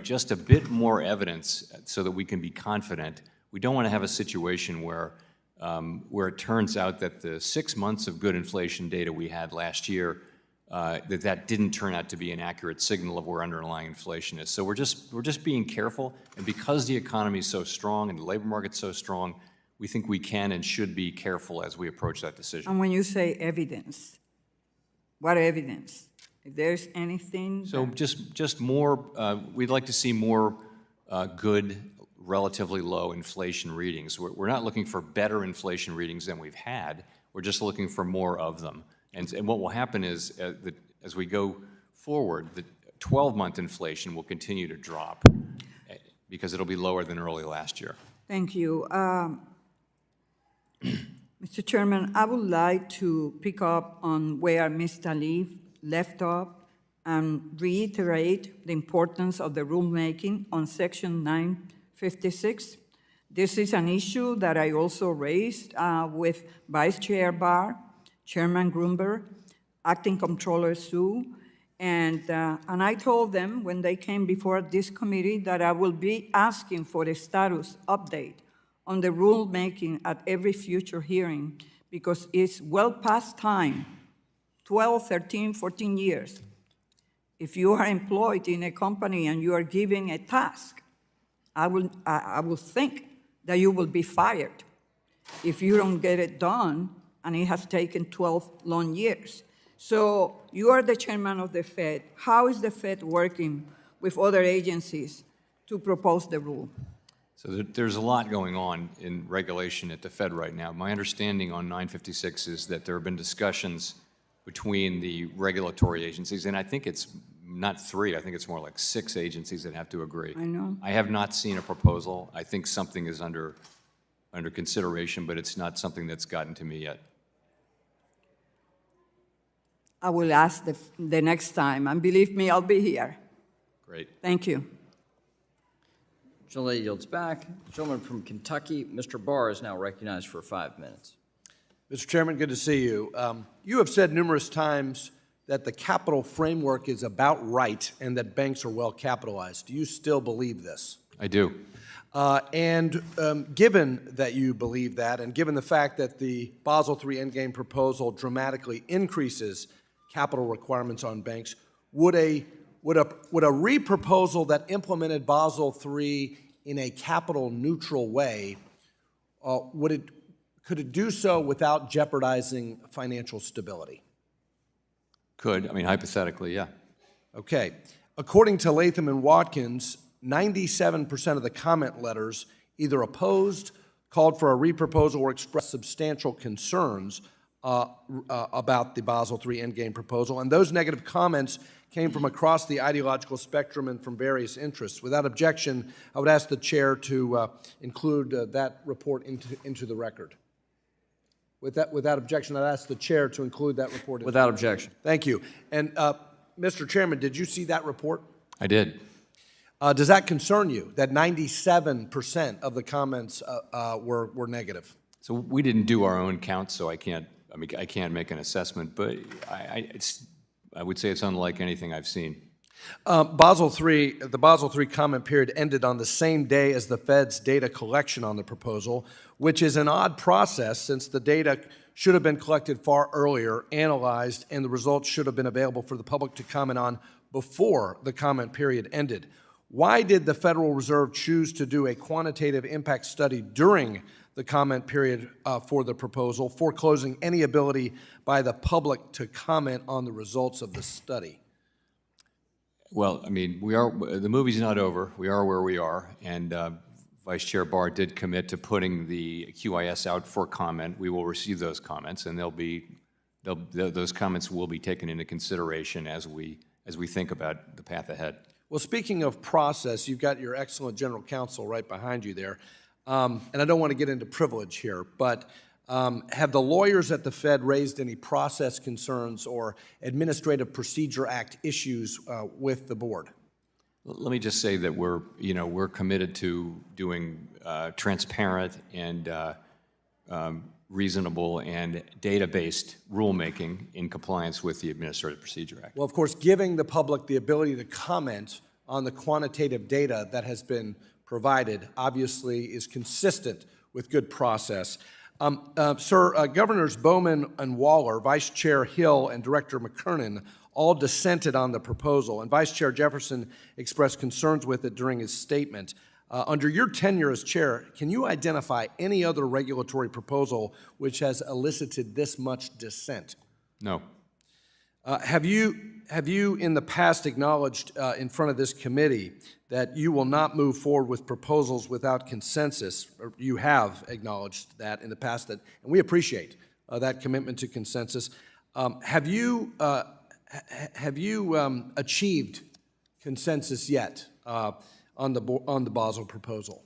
just a bit more evidence so that we can be confident. We don't want to have a situation where it turns out that the 6 months of good inflation data we had last year, that didn't turn out to be an accurate signal of where underlying inflation is. So we're just being careful, and because the economy is so strong and the labor market's so strong, we think we can and should be careful as we approach that decision. And when you say evidence, what evidence? If there's anything. So just more, we'd like to see more good, relatively low inflation readings. We're not looking for better inflation readings than we've had. We're just looking for more of them. And what will happen is that as we go forward, the 12-month inflation will continue to drop because it'll be lower than early last year. Thank you. Mr. Chairman, I would like to pick up on where Ms. Tlaib left off and reiterate the importance of the rulemaking on Section 956. This is an issue that I also raised with Vice Chair Barr, Chairman Grunberg, Acting Comptroller Sue, and I told them when they came before this committee that I will be asking for a status update on the rulemaking at every future hearing because it's well past time, 12, 13, 14 years. If you are employed in a company and you are given a task, I will think that you will be fired if you don't get it done, and it has taken 12 long years. So you are the chairman of the Fed. How is the Fed working with other agencies to propose the rule? So there's a lot going on in regulation at the Fed right now. My understanding on 956 is that there have been discussions between the regulatory agencies, and I think it's not 3, I think it's more like 6 agencies that have to agree. I know. I have not seen a proposal. I think something is under consideration, but it's not something that's gotten to me yet. I will ask the next time, and believe me, I'll be here. Great. Thank you. Gentleman yields back. Gentleman from Kentucky, Mr. Barr is now recognized for 5 minutes. Mr. Chairman, good to see you. You have said numerous times that the capital framework is about right and that banks are well capitalized. Do you still believe this? I do. Given that you believe that, and given the fact that the Basel III Endgame proposal dramatically increases capital requirements on banks, would a reproposal that implemented Basel III in a capital neutral way, could it do so without jeopardizing financial stability? Could. I mean, hypothetically, yeah. Okay. According to Latham and Watkins, 97% of the comment letters either opposed, called for a reproposal, or expressed substantial concerns about the Basel III Endgame proposal. And those negative comments came from across the ideological spectrum and from various interests. Without objection, I would ask the chair to include that report into the record. Without objection, I'd ask the chair to include that report. Without objection. Thank you. And Mr. Chairman, did you see that report? I did. Does that concern you, that 97% of the comments were negative? So we didn't do our own count, so I can't make an assessment, but I would say it's unlike anything I've seen. The Basel III comment period ended on the same day as the Fed's data collection on the proposal, which is an odd process since the data should have been collected far earlier, analyzed, and the results should have been available for the public to comment on before the comment period ended. Why did the Federal Reserve choose to do a quantitative impact study during the comment period for the proposal, foreclosing any ability by the public to comment on the results of the study? Well, I mean, the movie's not over. We are where we are, and Vice Chair Barr did commit to putting the QIS out for comment. We will receive those comments, and those comments will be taken into consideration as we think about the path ahead. Well, speaking of process, you've got your excellent general counsel right behind you there, and I don't want to get into privilege here, but have the lawyers at the Fed raised any process concerns or Administrative Procedure Act issues with the board? Let me just say that we're committed to doing transparent and reasonable and data-based rulemaking in compliance with the Administrative Procedure Act. Well, of course, giving the public the ability to comment on the quantitative data that has been provided obviously is consistent with good process. Sir, Governors Bowman and Waller, Vice Chair Hill, and Director McKernan all dissented on the proposal, and Vice Chair Jefferson expressed concerns with it during his statement. Under your tenure as chair, can you identify any other regulatory proposal which has elicited this much dissent? No. Have you in the past acknowledged in front of this committee that you will not move forward with proposals without consensus? Or you have acknowledged that in the past, and we appreciate that commitment to consensus. Have you achieved consensus yet on the Basel proposal?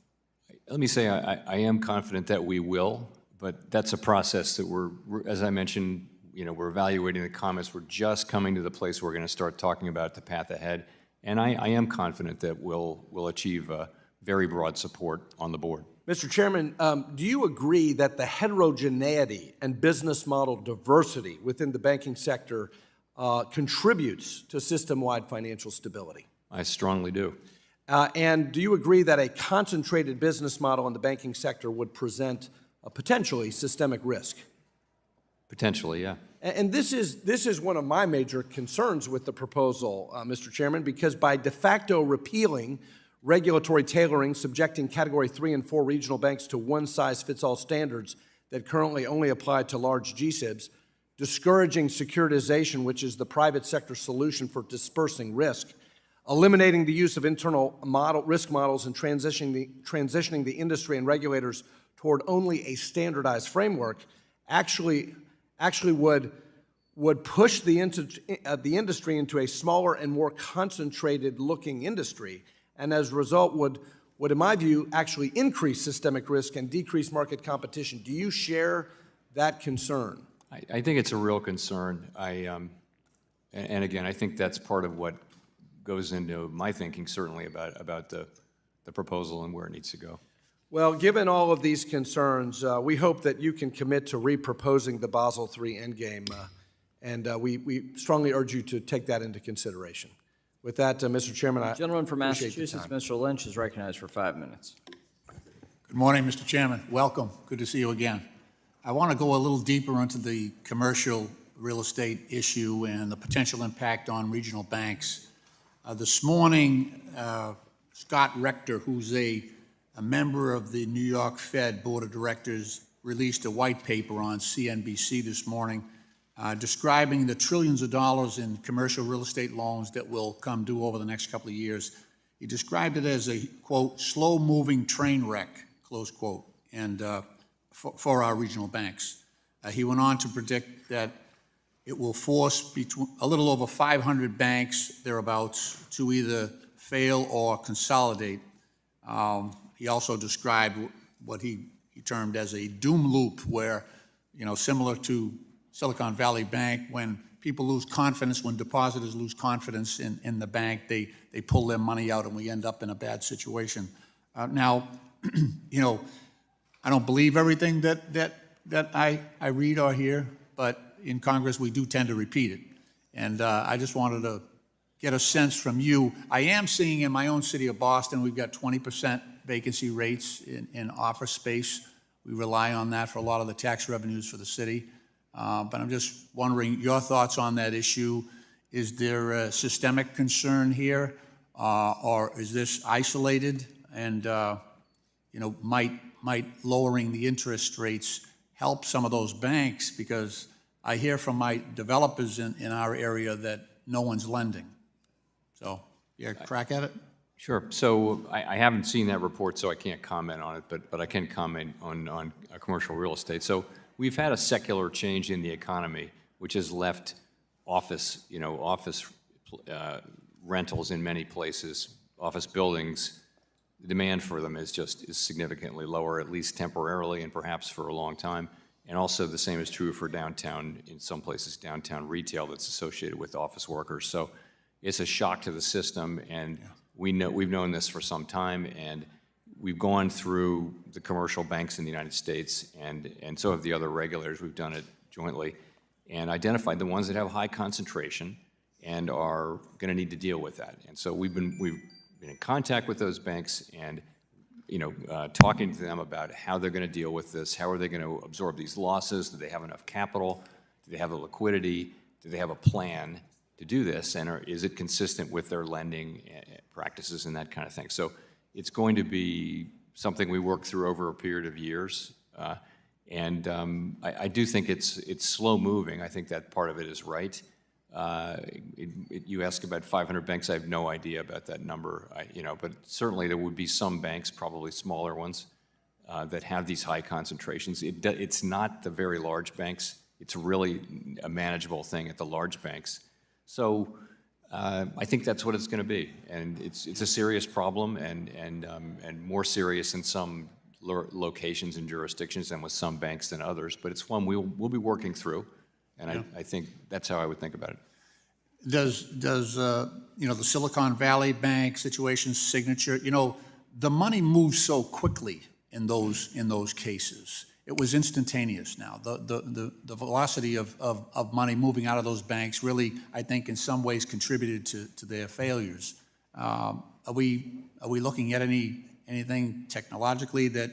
Let me say I am confident that we will, but that's a process that as I mentioned, we're evaluating the comments. We're just coming to the place where we're going to start talking about the path ahead, and I am confident that we'll achieve very broad support on the board. Mr. Chairman, do you agree that the heterogeneity and business model diversity within the banking sector contributes to system-wide financial stability? I strongly do. And do you agree that a concentrated business model in the banking sector would present a potentially systemic risk? Potentially, yeah. And this is one of my major concerns with the proposal, Mr. Chairman, because by de facto repealing regulatory tailoring, subjecting Category 3 and 4 regional banks to one-size-fits-all standards that currently only apply to large GSIBs, discouraging securitization, which is the private sector solution for dispersing risk, eliminating the use of internal risk models, and transitioning the industry and regulators toward only a standardized framework, actually would push the industry into a smaller and more concentrated looking industry, and as a result would, in my view, actually increase systemic risk and decrease market competition. Do you share that concern? I think it's a real concern. And again, I think that's part of what goes into my thinking, certainly, about the proposal and where it needs to go. Well, given all of these concerns, we hope that you can commit to reproposing the Basel III endgame, and we strongly urge you to take that into consideration. With that, Mr. Chairman, I Gentleman from appreciate Massachusetts, the time. Mr. Lynch, is recognized for 5 minutes. Good morning, Mr. Chairman. Welcome. Good to see you again. I want to go a little deeper into the commercial real estate issue and the potential impact on regional banks. This morning, Scott Rector, who's a member of the New York Fed Board of Directors, released a white paper on CNBC this morning describing the trillions of dollars in commercial real estate loans that will come due over the next couple of years. He described it as a, quote, slow-moving train wreck, close quote, and for our regional banks. He went on to predict that it will force a little over 500 banks, thereabouts, to either fail or consolidate. He also described what he termed as a doom loop where, similar to Silicon Valley Bank, when people lose confidence, when depositors lose confidence in the bank, they pull their money out and we end up in a bad situation. Now, I don't believe everything that I read or hear, but in Congress we do tend to repeat it. And I just wanted to get a sense from you. I am seeing in my own city of Boston, we've got 20% vacancy rates in office space. We rely on that for a lot of the tax revenues for the city. But I'm just wondering your thoughts on that issue. Is there a systemic concern here, or is this isolated? And might lowering the interest rates help some of those banks? Because I hear from my developers in our area that no one's lending. So, you got a crack at it? Sure. So I haven't seen that report, so I can't comment on it, but I can comment on commercial real estate. So we've had a secular change in the economy, which has left office rentals in many places, office buildings. The demand for them is significantly lower, at least temporarily and perhaps for a long time. And also the same is true for downtown, in some places, downtown retail that's associated with office workers. So it's a shock to the system, and we've known this for some time, and we've gone through the commercial banks in the United States, and so have the other regulators. We've done it jointly, and identified the ones that have high concentration and are going to need to deal with that. And so we've been in contact with those banks and talking to them about how they're going to deal with this, how are they going to absorb these losses, do they have enough capital, do they have the liquidity, do they have a plan to do this, and is it consistent with their lending practices and that kind of thing. So it's going to be something we work through over a period of years, and I do think it's slow moving. I think that part of it is right. You ask about 500 banks. I have no idea about that number. But certainly there would be some banks, probably smaller ones, that have these high concentrations. It's not the very large banks. It's really a manageable thing at the large banks. So I think that's what it's going to be, and it's a serious problem, and more serious in some locations and jurisdictions and with some banks than others. But it's one we'll be working through. And I think that's how I would think about it. Does the Silicon Valley Bank situation, Signature, the money moves so quickly in those cases. It was instantaneous now. The velocity of money moving out of those banks really, I think, in some ways contributed to their failures. Are we looking at anything technologically that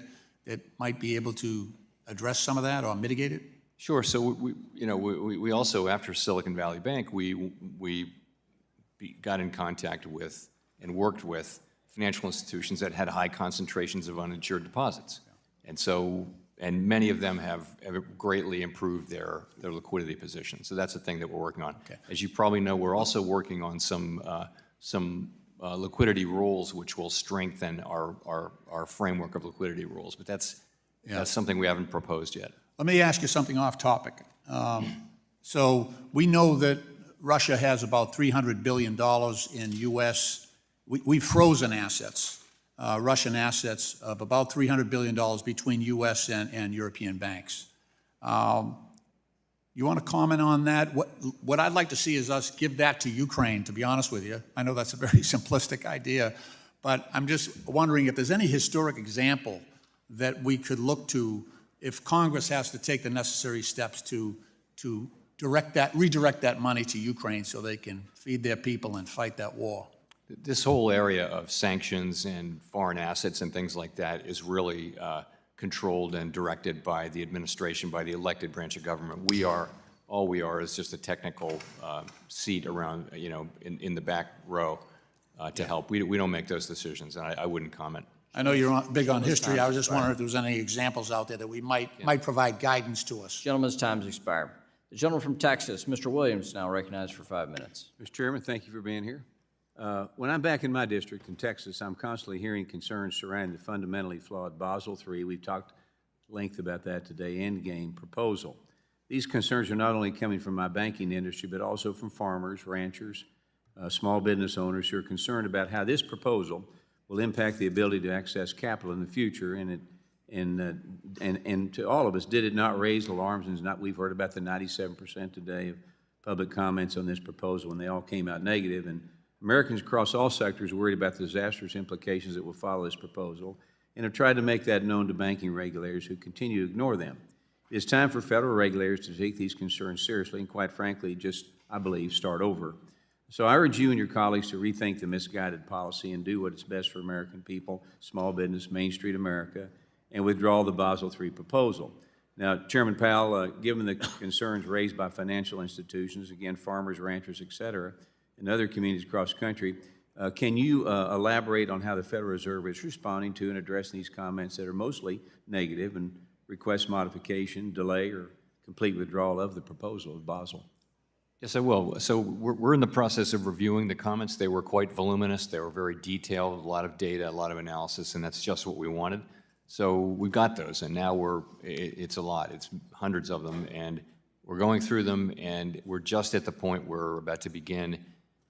might be able to address some of that or mitigate it? Sure. So we also, after Silicon Valley Bank, we got in contact with and worked with financial institutions that had high concentrations of uninsured deposits, and many of them have greatly improved their liquidity position. So that's the thing that we're working on. Okay. As you probably know, we're also working on some liquidity rules, which will strengthen our framework of liquidity rules. But that's something we haven't proposed yet. Let me ask you something off topic. So we know that Russia has about $300 billion in U.S. We've frozen assets, Russian assets of about $300 billion between U.S. and European banks. You want to comment on that? What I'd like to see is us give that to Ukraine, to be honest with you. I know that's a very simplistic idea, but I'm just wondering if there's any historic example that we could look to if Congress has to take the necessary steps to redirect that money to Ukraine so they can feed their people and fight that war. This whole area of sanctions and foreign assets and things like that is really controlled and directed by the administration, by the elected branch of government. All we are is just a technical seat around, in the back row to help. We don't make those decisions, and I wouldn't comment. I know you're big on history. I was just wondering if there was any examples out there that we might provide guidance to us. Gentleman's time's expired. The gentleman from Texas, Mr. Williams, now recognized for 5 minutes. Mr. Chairman, thank you for being here. When I'm back in my district in Texas, I'm constantly hearing concerns surrounding the fundamentally flawed Basel III. We've talked at length about that today, endgame proposal. These concerns are not only coming from my banking industry, but also from farmers, ranchers, small business owners who are concerned about how this proposal will impact the ability to access capital in the future. And to all of us, did it not raise alarms? And we've heard about the 97% today of public comments on this proposal, and they all came out negative. And Americans across all sectors are worried about the disastrous implications that will follow this proposal and have tried to make that known to banking regulators who continue to ignore them. It is time for federal regulators to take these concerns seriously and, quite frankly, just, I believe, start over. So I urge you and your colleagues to rethink the misguided policy and do what is best for American people, small business, Main Street America, and withdraw the Basel III proposal. Now, Chairman Powell, given the concerns raised by financial institutions, again, farmers, ranchers, et cetera, and other communities across the country, can you elaborate on how the Federal Reserve is responding to and addressing these comments that are mostly negative and request modification, delay, or complete withdrawal of the proposal of Basel? Yes, I will. So we're in the process of reviewing the comments. They were quite voluminous. They were very detailed, a lot of data, a lot of analysis, and that's just what we wanted. So we've got those, and now it's a lot. It's hundreds of them, and we're going through them, and we're just at the point where we're about to begin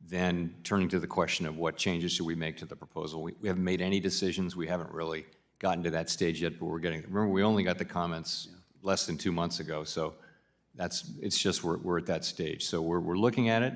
then turning to the question of what changes should we make to the proposal. We haven't made any decisions. We haven't really gotten to that stage yet, but we're getting, remember, we only got the comments less than 2 months ago, so it's just we're at that stage. So we're looking at it.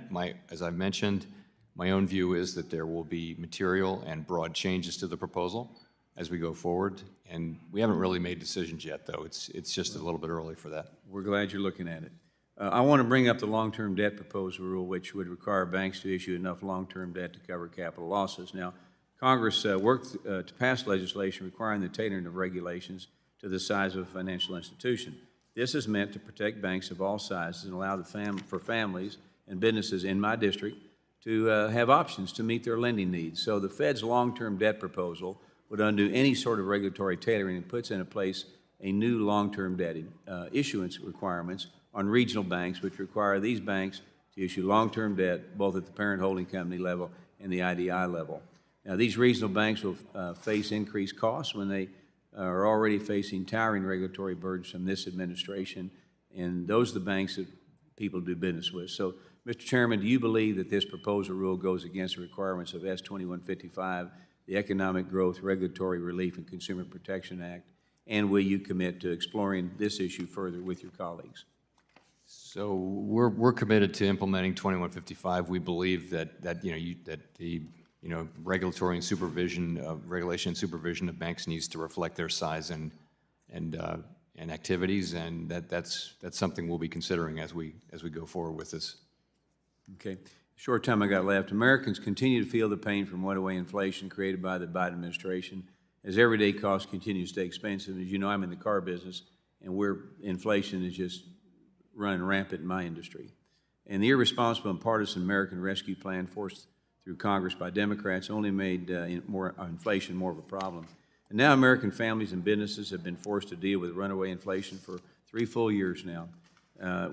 As I mentioned, my own view is that there will be material and broad changes to the proposal as we go forward, and we haven't really made decisions yet, though. It's just a little bit early for that. We're glad you're looking at it. I want to bring up the long-term debt proposal rule, which would require banks to issue enough long-term debt to cover capital losses. Now, Congress worked to pass legislation requiring the tailoring of regulations to the size of a financial institution. This is meant to protect banks of all sizes and allow for families and businesses in my district to have options to meet their lending needs. So the Fed's long-term debt proposal would undo any sort of regulatory tailoring and puts into place a new long-term debt issuance requirements on regional banks, which require these banks to issue long-term debt both at the parent holding company level and the IDI level. Now, these regional banks will face increased costs when they are already facing towering regulatory burdens from this administration, and those are the banks that people do business with. So, Mr. Chairman, do you believe that this proposal rule goes against the requirements of S2155, the Economic Growth, Regulatory Relief, and Consumer Protection Act, and will you commit to exploring this issue further with your colleagues? So we're committed to implementing 2155. We believe that the regulatory and supervision, regulation and supervision of banks needs to reflect their size and activities, and that's something we'll be considering as we go forward with this. Okay. Short time I got left. Americans continue to feel the pain from runaway inflation created by the Biden administration as everyday costs continue to stay expensive. As you know, I'm in the car business, and inflation is just running rampant in my industry. And the irresponsible and partisan American Rescue Plan forced through Congress by Democrats only made inflation more of a problem. And now American families and businesses have been forced to deal with runaway inflation for 3 full years now,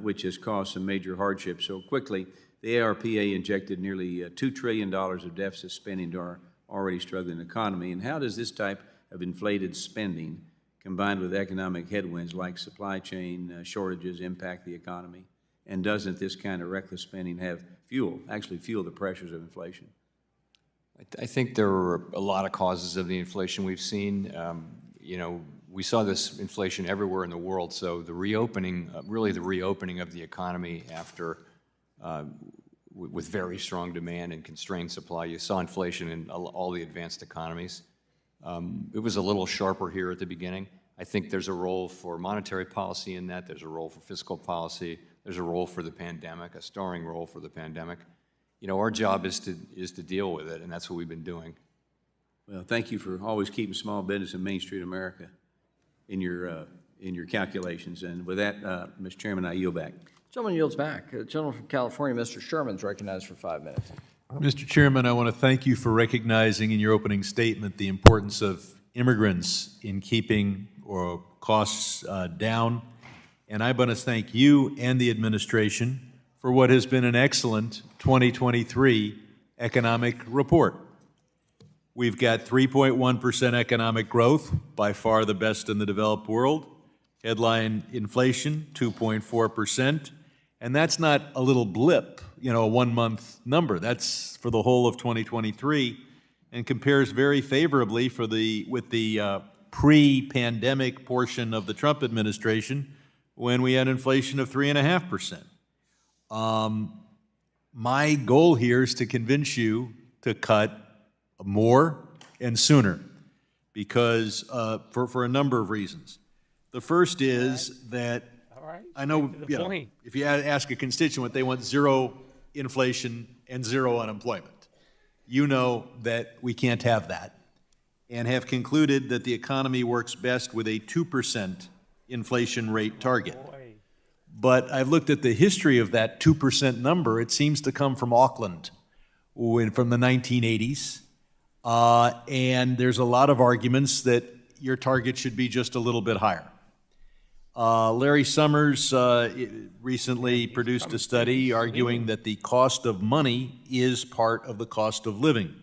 which has caused some major hardships. So quickly, the ARPA injected nearly $2 trillion of deficit spending to our already struggling economy. And how does this type of inflated spending, combined with economic headwinds like supply chain shortages, impact the economy? And doesn't this kind of reckless spending actually fuel the pressures of inflation? I think there are a lot of causes of the inflation we've seen. We saw this inflation everywhere in the world, so the reopening of the economy after with very strong demand and constrained supply. You saw inflation in all the advanced economies. It was a little sharper here at the beginning. I think there's a role for monetary policy in that. There's a role for fiscal policy. There's a role for the pandemic, a starring role for the pandemic. Our job is to deal with it, and that's what we've been doing. Well, thank you for always keeping small business in Main Street America in your calculations. And with that, Mr. Chairman, I yield back. Gentleman yields back. The gentleman from California, Mr. Sherman, is recognized for 5 minutes. Mr. Chairman, I want to thank you for recognizing in your opening statement the importance of immigrants in keeping costs down. And I want to thank you and the administration for what has been an excellent 2023 economic report. We've got 3.1% economic growth, by far the best in the developed world. Headline inflation, 2.4%. And that's not a little blip, a 1-month number. That's for the whole of 2023 and compares very favorably with the pre-pandemic portion of the Trump administration when we had inflation of 3.5%. My goal here is to convince you to cut more and sooner because for a number of reasons. The first is that I know, if you ask a constituent, they want zero inflation and zero unemployment. You know that we can't have that, and have concluded that the economy works best with a 2% inflation rate target. But I've looked at the history of that 2% number. It seems to come from Auckland from the 1980s. And there's a lot of arguments that your target should be just a little bit higher. Larry Summers recently produced a study arguing that the cost of money is part of the cost of living.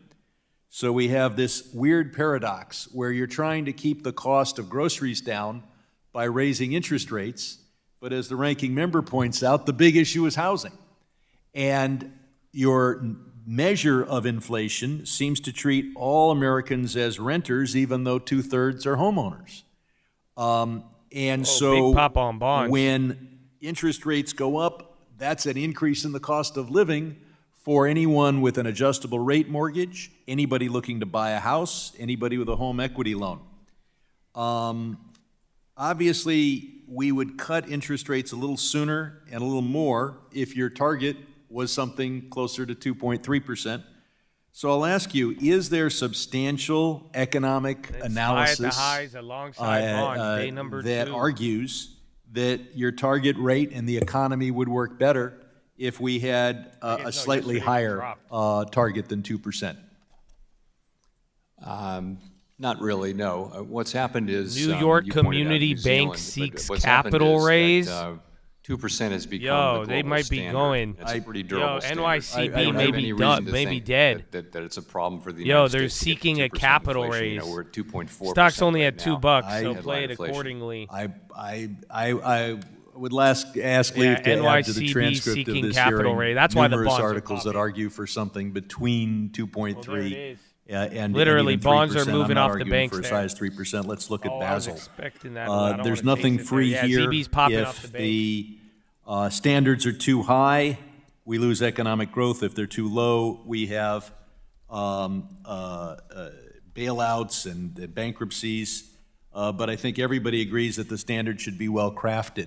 So we have this weird paradox where you're trying to keep the cost of groceries down by raising interest rates, but as the ranking member points out, the big issue is housing. And your measure of inflation seems to treat all Americans as renters, even though 2/3 are homeowners. And so big pop on bonds. When interest rates go up, that's an increase in the cost of living for anyone with an adjustable rate mortgage, anybody looking to buy a house, anybody with a home equity loan. Obviously, we would cut interest rates a little sooner and a little more if your target was something closer to 2.3%. So I'll ask you, is there substantial economic analysis at the highs alongside bonds, day number that 2. argues that your target rate and the economy would work better if we had a slightly higher target than 2%? Not really, no. What's happened is New York you pointed out Community New Bank Zealand, seeks what's happened capital is that, raise. 2% has become the Yo, global they might be standard. going. It's a pretty durable standard. NYCB I don't may have be any done, reason to may be think dead. That it's a problem for the Yo, United they're States to get seeking a 2% capital inflation. raise. We're at 2.4%. Stock's only right at now. $2, so Headline play it inflation. accordingly. I would ask leave to add to the NYCB transcript of seeking this capital hearing raise. That's why the numerous bonds are articles that argue for something between 2.3 and Literally, even 3%. bonds are moving I'm not off the arguing banks for a there. size 3%. Let's look at Oh, I was Basel. expecting that, but I don't There's wanna nothing chase it there. free Yeah, here. ZB's popping off the If bank. the standards are too high, we lose economic growth. If they're too low, we have bailouts and bankruptcies. But I think everybody agrees that the standard should be well crafted.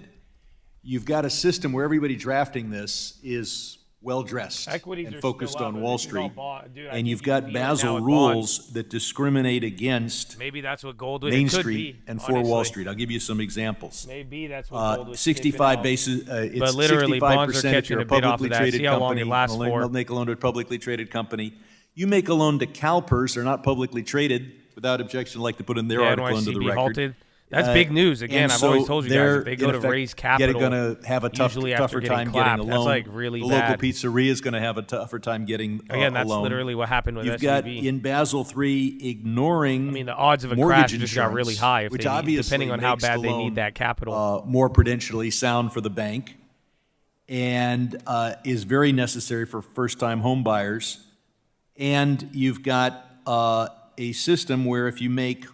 You've got a system where everybody drafting this is well-dressed Equities and are focused still up, on but Wall this is all Street. Dude, I And think you've you got can beat it now Basel with rules bonds. that discriminate against Maybe that's what gold was. Main It could Street be, and for Wall honestly. Street. I'll give you some examples. Maybe that's what gold was. 65 sniffing basis, out. it's But literally, 65% bonds are if catching you're a a bit off publicly of that. traded See how long company. it lasts for. Make a loan to a publicly traded company. You make a loan to CalPERS, they're not publicly traded, without objection, I'd like to put in their Yeah, article into the NYCB record. halted. That's big news. Again, and I've so always told you guys, they're, if they go in to effect, raise capital, going to have a usually after tougher getting time clapped, getting a that's, loan. like, really the local bad. pizzeria is going to have a tougher time getting Again, a that's loan. literally what happened with You've got SVB. in Basel III ignoring I mean, the odds of a mortgage crash just got insurance, really high if which they need, obviously depending on how makes bad the they loan, need that capital. more prudentially sound for the bank, and is very necessary for first-time home buyers. And you've got a system where if you make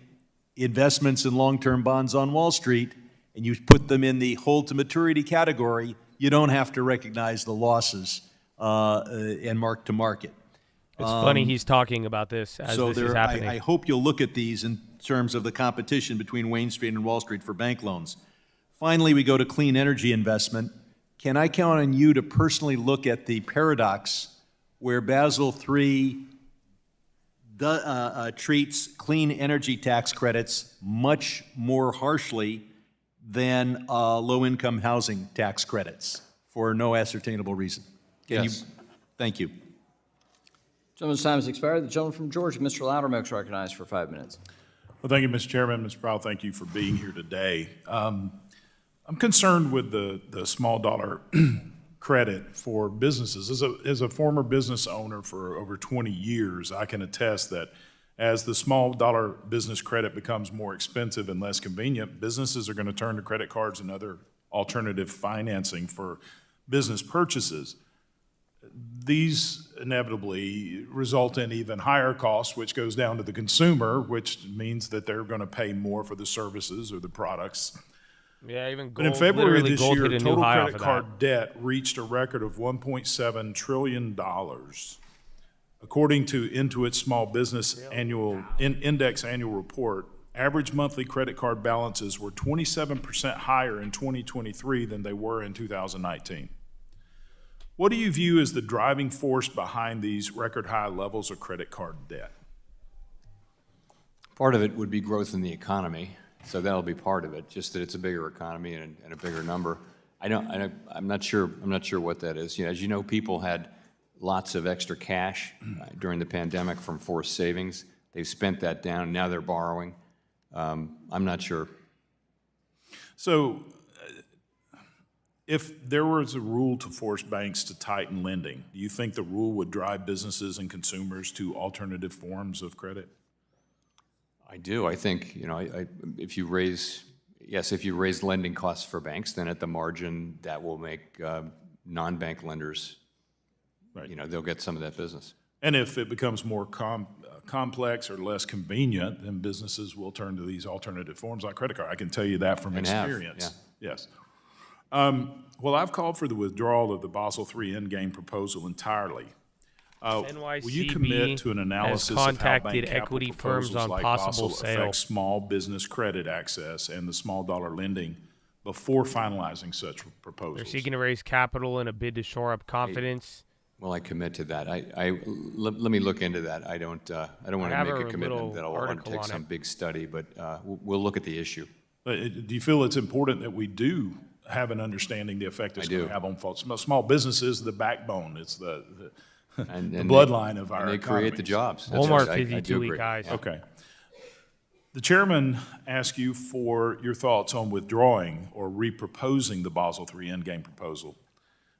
investments in long-term bonds on Wall Street and you put them in the hold-to-maturity category, you don't have to recognize the losses and mark to market. It's funny he's talking about this as So this is happening. I hope you'll look at these in terms of the competition between Wayne Street and Wall Street for bank loans. Finally, we go to clean energy investment. Can I count on you to personally look at the paradox where Basel III treats clean energy tax credits much more harshly than low-income housing tax credits for no ascertainable reason? Yes. Thank you. Gentleman's time has expired. The gentleman from Georgia, Mr. Loudermilk, is recognized for 5 minutes. Well, thank you, Mr. Chairman. Mr. Powell, thank you for being here today. I'm concerned with the small dollar credit for businesses. As a former business owner for over 20 years, I can attest that as the small dollar business credit becomes more expensive and less convenient, businesses are going to turn to credit cards and other alternative financing for business purchases. These inevitably result in even higher costs, which goes down to the consumer, which means that they're going to pay more for the services or the products. Yeah, even But in gold, February literally this gold year, hit a new total high off credit of card that. debt reached a record of $1.7 trillion. According to Intuit's Small Business Index annual report, average monthly credit card balances were 27% higher in 2023 than they were in 2019. What do you view as the driving force behind these record high levels of credit card debt? Part of it would be growth in the economy, so that'll be part of it, just that it's a bigger economy and a bigger number. I'm not sure what that is. You know, as you know, people had lots of extra cash during the pandemic from forced savings. They've spent that down, now they're borrowing. I'm not sure. So if there was a rule to force banks to tighten lending, do you think the rule would drive businesses and consumers to alternative forms of credit? I do. I think, you know, if you raise lending costs for banks, then at the margin that will make non-bank lenders, right, you know, they'll get some of that business. And if it becomes more complex or less convenient, then businesses will turn to these alternative forms like credit card. I can tell you that from experience. Yes. Well, I've called for the withdrawal of the Basel III Endgame proposal entirely. NYCB will you commit to an analysis has of how bank contacted capital equity firms proposals on like possible Basel sale. affect small business credit access and the small dollar lending before finalizing such proposals? They're seeking to raise capital in a bid to shore up confidence. Well, I commit to that. Let me look into that. I don't want to make a commitment that I'll undertake some big study, but we'll look at the issue. Do you feel it's important that we do have an understanding the effect it's going to have on small businesses? The backbone. It's the bloodline of our economy. They create the jobs. Walmart 52-week guys. Okay. The chairman asked you for your thoughts on withdrawing or reproposing the Basel III Endgame proposal.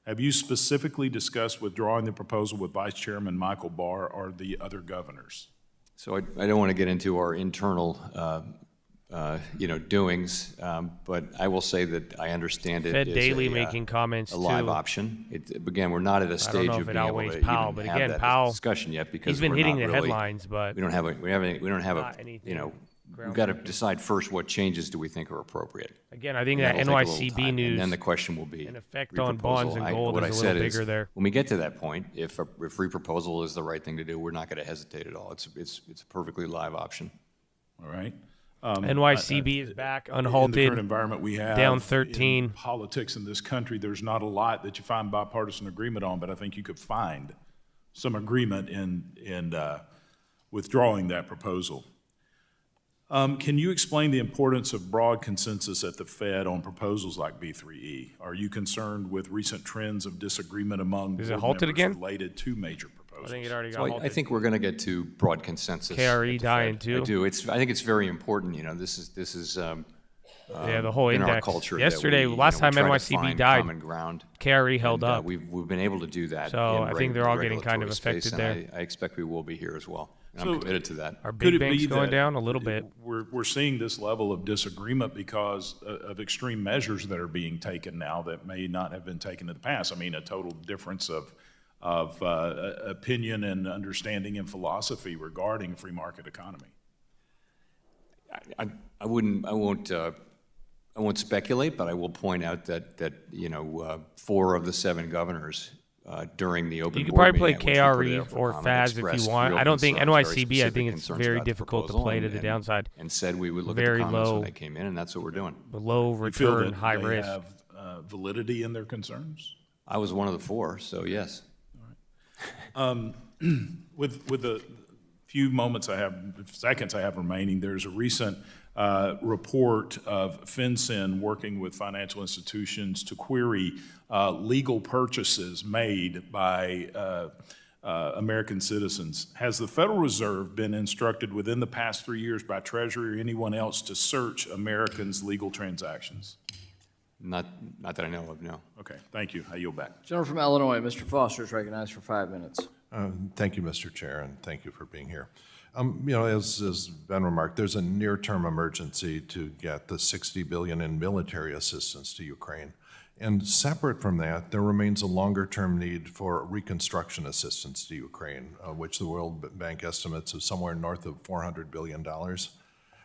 Have you specifically discussed withdrawing the proposal with Vice Chairman Michael Barr or the other governors? So I don't want to get into our internal doings, but I will say that I understand it Fed is Daily making comments a live too. option. Again, we're not at a stage of being able to Powell, but even again, have Powell, that discussion yet because he's been we're hitting not the really, headlines, but we don't have we've got to decide first what changes do we think are appropriate. Again, I think And that that'll take a little NYCB time, news and then the question will be an effect on bonds and gold what is I a said little is, bigger there. when we get to that point, if reproposal is the right thing to do, we're not going to hesitate at all. It's a perfectly live option. All right. NYCB is back In unhalted. the current environment we have, down 13. in politics in this country, there's not a lot that you find bipartisan agreement on, but I think you could find some agreement in withdrawing that proposal. Can you explain the importance of broad consensus at the Fed on proposals like B3E? Are you concerned with recent trends of disagreement among Is it board halted members again? related to major proposals? I think it already got So halted. I think we're going to get to broad consensus. KRE at the dying Fed. too. I do. I think it's very important. You know, this is yeah, the whole in index. our culture. Yesterday, that we, last time try to NYCB find died, common ground. KRE held And, up. We've been able to do that. So in I think they're all getting kind of regulatory affected space, and there. I expect we will be here as well. And So I'm committed to that. Our Could big it banks be going that down a little bit. We're seeing this level of disagreement because of extreme measures that are being taken now that may not have been taken in the past. I mean, a total difference of opinion and understanding and philosophy regarding a free market economy. I won't speculate, but I will point out that 4 of the 7 governors during the open You could board probably meeting play at which we put it KRE up for or comment, FAS if expressed you want. real I don't think concerns, very NYCB, I specific think it's concerns very about the difficult to proposal play to the and- downside. And said we would look at Very the comments low- when they came in, and that's what we're doing. Low You feel return, that high they risk. have validity in their concerns? I was one of the 4, so yes. With the few seconds I have remaining, there's a recent report of FinCEN working with financial institutions to query legal purchases made by American citizens. Has the Federal Reserve been instructed within the past 3 years by Treasury or anyone else to search Americans' legal transactions? Not that I know of, no. Okay, thank you. I yield back. Gentleman from Illinois, Mr. Foster is recognized for 5 minutes. Thank you, Mr. Chair, and thank you for being here. As Ben remarked, there's a near-term emergency to get the $60 billion in military assistance to Ukraine. And separate from that, there remains a longer-term need for reconstruction assistance to Ukraine, which the World Bank estimates is somewhere north of $400 billion.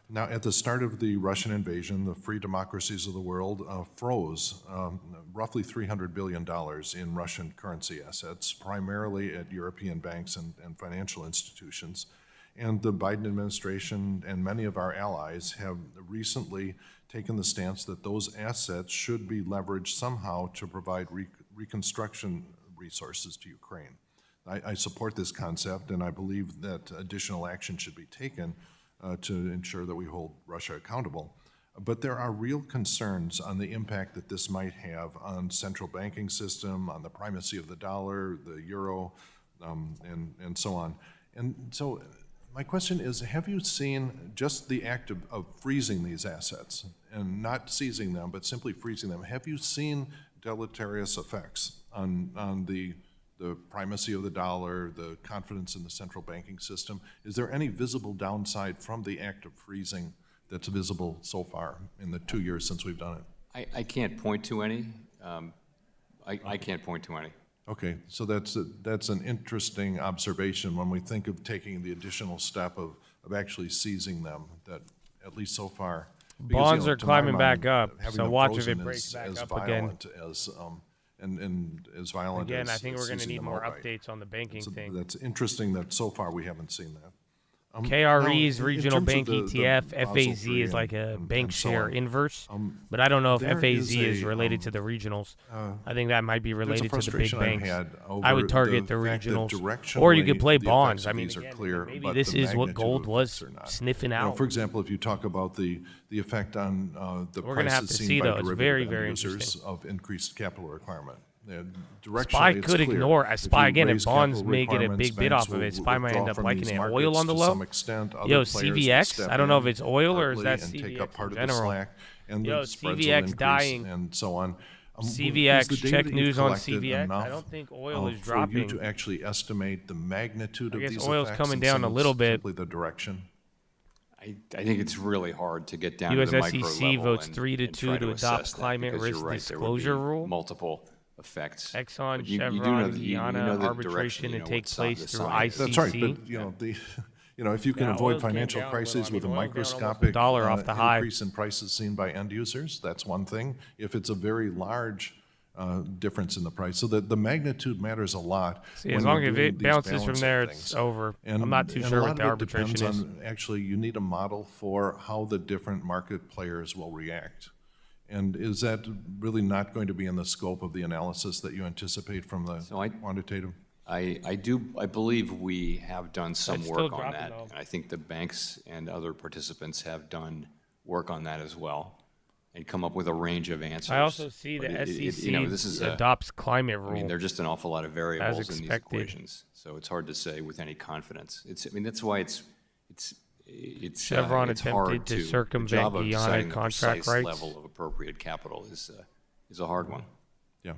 Now, at the start of the Russian invasion, the free democracies of the world froze roughly $300 billion in Russian currency assets, primarily at European banks and financial institutions. And the Biden administration and many of our allies have recently taken the stance that those assets should be leveraged somehow to provide reconstruction resources to Ukraine. I support this concept, and I believe that additional action should be taken to ensure that we hold Russia accountable. But there are real concerns on the impact that this might have on central banking system, on the primacy of the dollar, the euro, and so on. And so my question is, have you seen just the act of freezing these assets, and not seizing them, but simply freezing them, have you seen deleterious effects on the primacy of the dollar, the confidence in the central banking system? Is there any visible downside from the act of freezing that's visible so far in the 2 years since we've done it? I can't point to any. I can't point to any. Okay, so that's an interesting observation when we think of taking the additional step of actually seizing them, that at least so far. Because, Bonds are to my climbing mind, back up, having so them watch if frozen it breaks is back as up violent as, and as violent Again, as I think we're going to seizing need them more outright. updates on the banking So thing. that's interesting that so far we haven't seen that. KRE's now, in regional terms of bank the ETF, Basel FAZ III is like a and bank so share on, inverse, but I don't know if there FAZ is is a, related to the regionals. I think that might be there's a related to the big frustration I've banks. had I would over target the fact that regionals, or you could directionally play the bonds. effects I of mean, these are again, clear, maybe but this the is what magnitude gold of was effects are not. sniffing You know, out. for example, if you talk about the effect on the We're gonna have prices to seen see, by though. It's derivative very, end very users interesting. of increased capital requirement. SPY Directionally, it's could clear. ignore. If SPY, you again, if raise bonds capital may get a requirements, big bid banks off of it, will SPY might end withdraw up from liking these it. Oil markets on the to low? some extent. Other Yo, players will CVX, step I don't know if in it's oil or is that partly and take CVX up part in of the general. slack, and Yo, the spreads will CVX increase dying. and so on. Is CVX, the data check that you've news on collected CVX. I enough, don't think oil is for dropping. you to actually estimate the magnitude I of guess these oil's effects coming and down say a it's little bit. simply the direction? I think it's really hard to get down to the US micro SEC level votes and 3 to and 2 try to assess adopt that, climate because you're risk right, there would be disclosure rule. multiple effects. Exxon, But you do Chevron, know and that you Guyana know the arbitration direction, you to know take what place the through science ICC. That's right, but if you can Yeah, avoid oil's came financial down a little. crises I mean, with a oil's down almost microscopic $1 off the high. increase in prices seen by end users, that's one thing. If it's a very large difference in the price, so that the magnitude matters a lot. See, when as you're long as doing it these bounces from balancing there, things. it's over. And, I'm not too and sure a what lot the of it arbitration depends is. on, actually, you need a model for how the different market players will react. And is that really not going to be in the scope of the analysis that you anticipate from the quantitative? I believe we have done some It's still work on dropping, that. though. And I think the banks and other participants have done work on that as well and come up with a range of answers. I also see But the SEC this is adopts climate I mean, rule. there are just an awful lot of variables in these expected. equations, so it's hard to say with any confidence. That's why it's Chevron it's attempted hard to the circumvent job of Guyana deciding the contract precise rights. level of appropriate capital is a hard one. Yeah.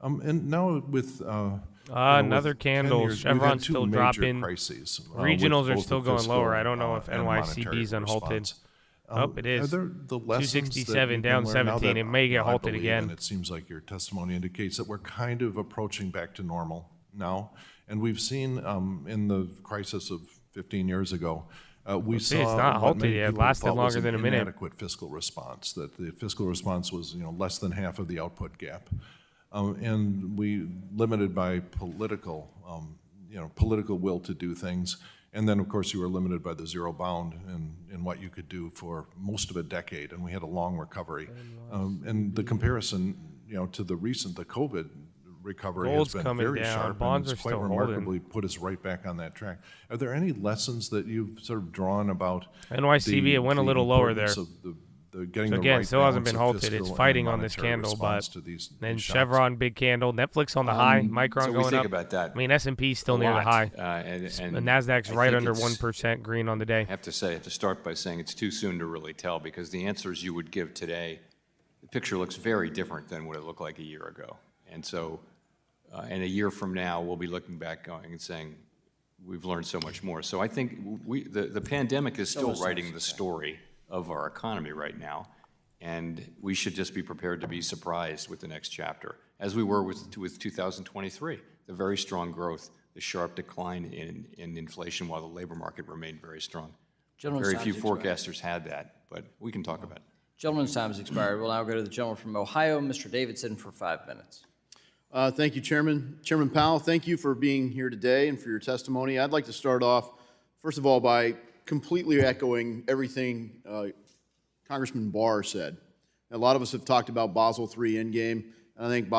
And now with another candle. we've had Chevron's two still major dropping. crises, Regionals with are both still the going fiscal, lower. I don't know if and NYCB's monetary unhalted. response. It is. Are there the lessons that 267 you down can learn now 17. that It may get I halted believe, again. And it seems like your testimony indicates that we're kind of approaching back to normal now. And we've seen in the crisis of 15 years ago, we See, saw it's not what halted many yet. It people lasted thought was longer than an a minute. inadequate fiscal response, that the fiscal response was less than half of the output gap. And we limited by political will to do things. And then, of course, you were limited by the zero bound in what you could do for most of a decade, and we had a long recovery. And the comparison, to the COVID recovery Gold's has been coming very down. sharp, Bonds and it's are quite still holding. remarkably put us right back on that track. Are there any lessons that you've sort of drawn about NYCB, it went a little lower there. importance of getting So the again, right still hasn't been balance of halted. It's fiscal fighting and on this monetary candle, response but to these then shocks? Chevron big candle, Netflix on the high, Micron so we going think up. about that I mean, S&P's still a near the lot, high. and The Nasdaq's I right think under it's- 1% green on the day. I have to start by saying it's too soon to really tell, because the answers you would give today, the picture looks very different than what it looked like a year ago. And so, and a year from now, we'll be looking back going and saying, we've learned so much more. So I think the pandemic is still writing the story of our economy right now, and we should just be prepared to be surprised with the next chapter, as we were with 2023, the very strong growth, the sharp decline in inflation while the labor market remained very strong. Gentleman's Very time's few expired. forecasters had that, but we can talk about it. Gentleman's time has expired. We'll now go to the gentleman from Ohio, Mr. Davidson, for 5 minutes. Thank you, Chairman. Chairman Powell, thank you for being here today and for your testimony. I'd like to start off, first of all, by completely echoing everything Congressman Barr said. A lot of us have talked about Basel III endgame, and I think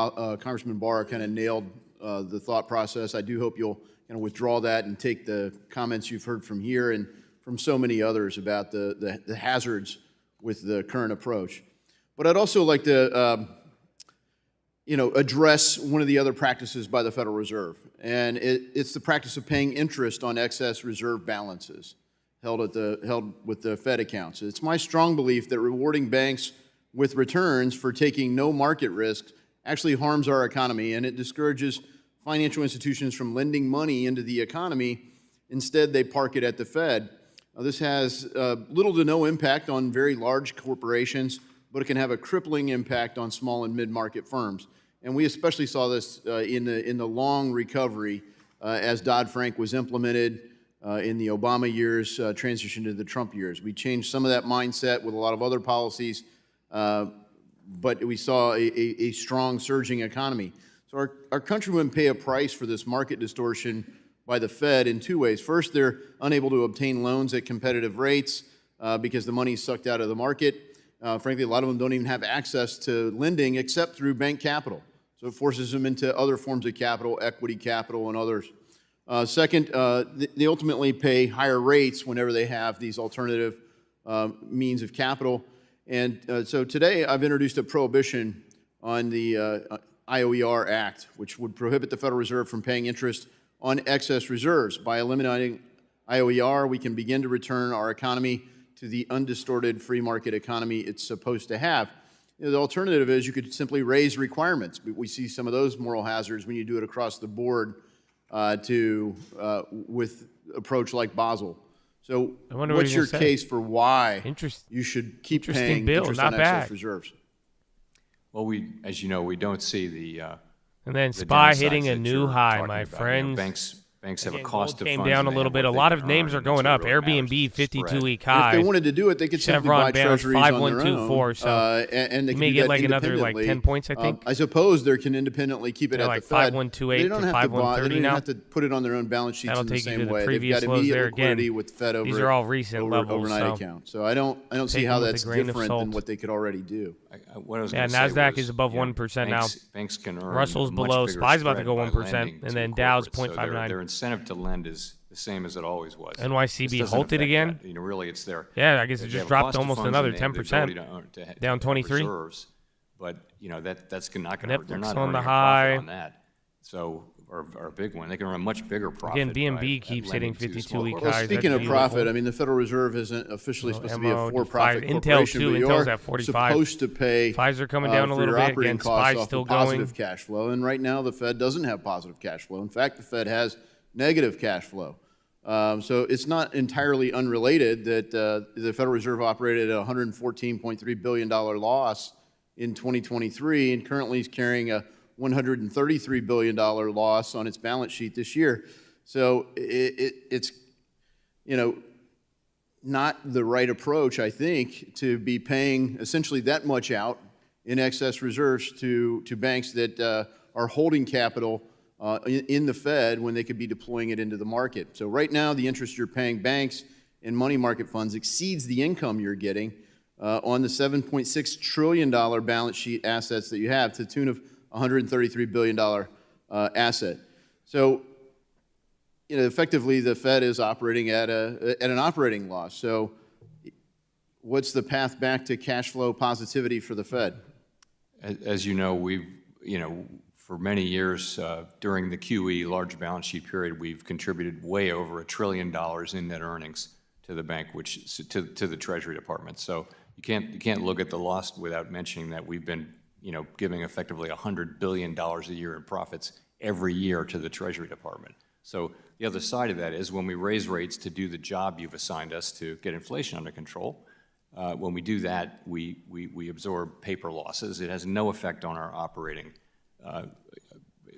Congressman Barr kind of nailed the thought process. I do hope you'll withdraw that and take the comments you've heard from here and from so many others about the hazards with the current approach. But I'd also like to address one of the other practices by the Federal Reserve, and it's the practice of paying interest on excess reserve balances held with the Fed accounts. It's my strong belief that rewarding banks with returns for taking no market risk actually harms our economy, and it discourages financial institutions from lending money into the economy. Instead, they park it at the Fed. This has little to no impact on very large corporations, but it can have a crippling impact on small and mid-market firms. And we especially saw this in the long recovery as Dodd-Frank was implemented in the Obama years, transition to the Trump years. We changed some of that mindset with a lot of other policies, but we saw a strong surging economy. So our country wouldn't pay a price for this market distortion by the Fed in two ways. First, they're unable to obtain loans at competitive rates because the money is sucked out of the market. Frankly, a lot of them don't even have access to lending except through bank capital. So it forces them into other forms of capital, equity capital, and others. Second, they ultimately pay higher rates whenever they have these alternative means of capital. And so today I've introduced a prohibition on the IOER Act, which would prohibit the Federal Reserve from paying interest on excess reserves. By eliminating IOER, we can begin to return our economy to the undistorted free market economy it's supposed to have. The alternative is you could simply raise requirements. We see some of those moral hazards when you do it across the board with approach like Basel. So what's your case for why you should keep paying interest on excess reserves? Well, as you know, we don't see the and then SPY hitting a new high, my friends. Banks have a cost of funds. Came down a little bit. A lot of names are going up. Airbnb 52-week high. If they wanted to do it, they could simply buy treasuries on their own. So and they may can get do like that another like 10 points, I think. I suppose they can independently keep it at like the Fed. 5128 they don't to have 5130 they don't now. have to put it on their own balance sheets in the same You to way. the They've got lows immediate there liquidity again. with Fed over These are all recent levels, overnight so account. So I don't see how that's different than what they could already do. Nasdaq is above 1% now. Banks can earn Russell's below. SPY's about to go 1%, and then Dow's 0.59. Their incentive to lend is the same as it always was. NYCB halted again. That. Really, it's there. Yeah, I guess it just dropped almost another 10%. Down 23. Reserves, but that's not going to. They're not on earning the a high. profit on that. So, or a big one. They can earn a much bigger profit. Again, BNB keeps hitting 52-week highs. Well, speaking of profit, I mean, the Federal Reserve isn't officially supposed to be a for-profit corporation, but you're supposed to pay Pfizer coming down a little bit. Again, SPY's still going. Positive cash flow, and right now the Fed doesn't have positive cash flow. In fact, the Fed has negative cash flow. So it's not entirely unrelated that the Federal Reserve operated at a $114.3 billion loss in 2023 and currently is carrying a $133 billion loss on its balance sheet this year. So it's not the right approach, I think, to be paying essentially that much out in excess reserves to banks that are holding capital in the Fed when they could be deploying it into the market. So right now, the interest you're paying banks and money market funds exceeds the income you're getting on the $7.6 trillion balance sheet assets that you have, to the tune of $133 billion asset. So, effectively, the Fed is operating at an operating loss. So, what's the path back to cash flow positivity for the Fed? As you know, we've for many years during the QE large balance sheet period, we've contributed way over $1 trillion in net earnings to the bank, which to the Treasury Department. So you can't look at the loss without mentioning that we've been giving effectively $100 billion a year in profits every year to the Treasury Department. So the other side of that is when we raise rates to do the job you've assigned us to get inflation under control, when we do that, we absorb paper losses. It has no effect on our operating,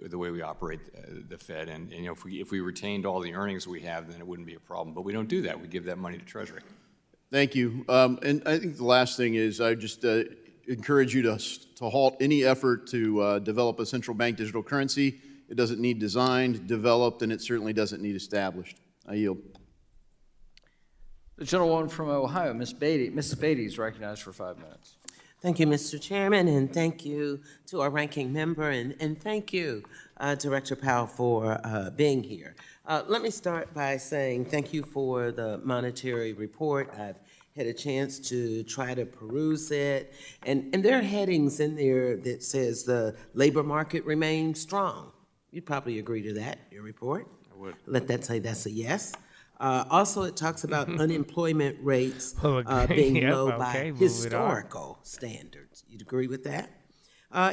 the way we operate the Fed. And if we retained all the earnings we have, then it wouldn't be a problem. But we don't do that. We give that money to Treasury. Thank you. And I think the last thing is I just encourage you to halt any effort to develop a central bank digital currency. It doesn't need designed, developed, and it certainly doesn't need established. I yield. The gentlewoman from Ohio, Ms. Beatty. Mrs. Beatty is recognized for 5 minutes. Thank you, Mr. Chairman, and thank you to our ranking member, and thank you, Director Powell, for being here. Let me start by saying thank you for the monetary report. I've had a chance to try to peruse it, and there are headings in there that says the labor market remains strong. You'd probably agree to that, your report. I would. Let that say that's a yes. Also, it talks about unemployment rates Okay, being yep, low okay, by move it on. historical standards. You'd agree with that?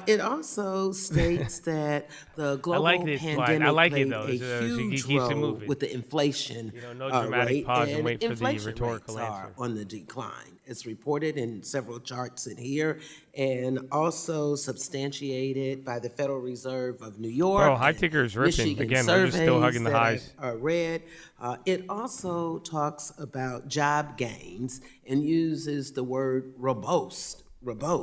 It also states that the global like this slide. I pandemic like it, played though. a So he huge keeps it role moving. with the inflation no dramatic rate, pause and wait for the inflation rhetorical rates are answer. on the decline. It's reported in several charts in here, and also substantiated by the Federal Reserve of New York. Bro, high and ticker is ripping. Michigan Again, we're just still surveys hugging the that highs. I read. It also talks about job gains and uses the word robust.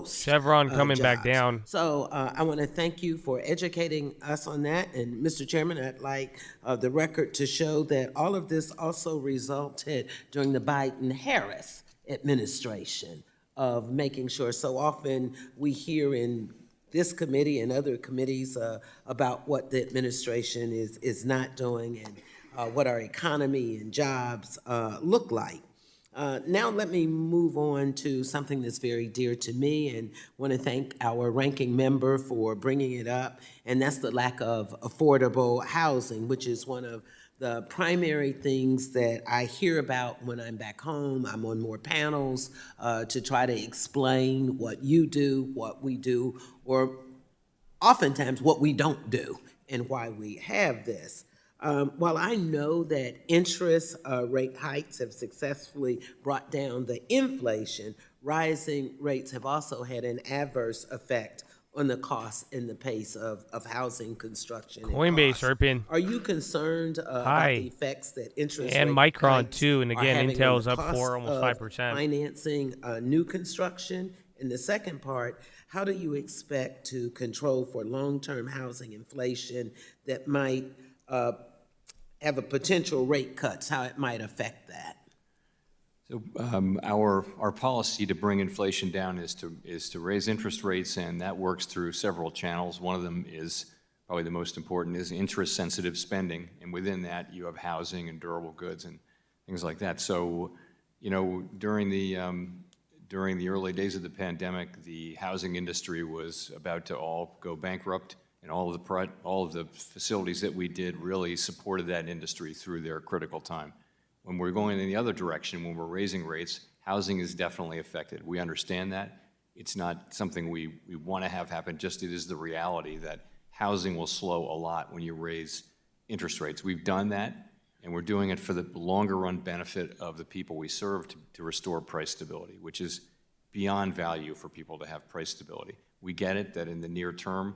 Chevron coming back jobs. down. So I want to thank you for educating us on that. And Mr. Chairman, I'd like the record to show that all of this also resulted during the Biden-Harris administration of making sure. So often we hear in this committee and other committees about what the administration is not doing and what our economy and jobs look like. Now let me move on to something that's very dear to me, and want to thank our ranking member for bringing it up, and that's the lack of affordable housing, which is one of the primary things that I hear about when I'm back home. I'm on more panels to try to explain what you do, what we do, or oftentimes what we don't do, and why we have this. While I know that interest rate hikes have successfully brought down the inflation, rising rates have also had an adverse effect on the cost and the pace of housing construction. Coinbase, Erpin. Are you concerned about the effects that interest and rate Micron hikes too, and are again, having on Intel's the up cost 4, almost of 5%. financing new construction? And the second part, how do you expect to control for long-term housing inflation that might have a potential rate cuts, how it might affect that? So our policy to bring inflation down is to raise interest rates, and that works through several channels. One of them is probably the most important, is interest-sensitive spending, and within that you have housing and durable goods and things like that. So, you know, during the early days of the pandemic, the housing industry was about to all go bankrupt, and all of the facilities that we did really supported that industry through their critical time. When we're going in the other direction, when we're raising rates, housing is definitely affected. We understand that. It's not something we want to have happen, just it is the reality that housing will slow a lot when you raise interest rates. We've done that, and we're doing it for the longer run benefit of the people we serve to restore price stability, which is beyond value for people to have price stability. We get it that in the near term,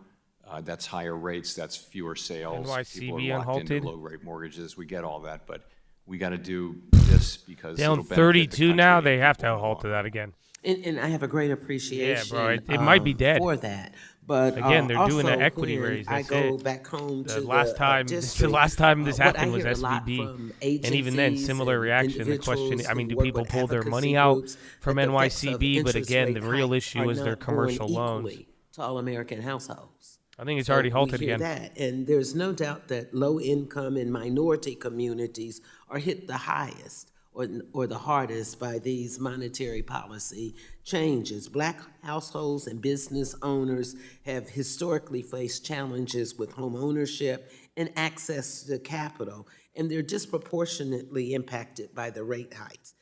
that's higher rates, that's fewer sales, people are locked into low rate mortgages. We get all that, but we got to do this because down it'll benefit 32 the now. country They and have people to in the halt long to run. that again. And I have a great appreciation. Yeah, bro, it might be dead for that. But again, they're doing also an equity when raise. I That's go it. back home The to last time, district, the last time this what I happened was hear a lot SVB, from and even then, agencies similar and reaction. The question, individuals I mean, who do work people with pull their money advocacy out groups from that the effects of NYCB? But interest again, the rate real hikes issue are is their not going commercial loans. equally to all American households. I think it's So already halted we hear again. that, and there's no doubt that low-income and minority communities are hit the highest or the hardest by these monetary policy changes. Black households and business owners have historically faced challenges with home ownership and access to capital, and they're disproportionately impacted by the rate hikes.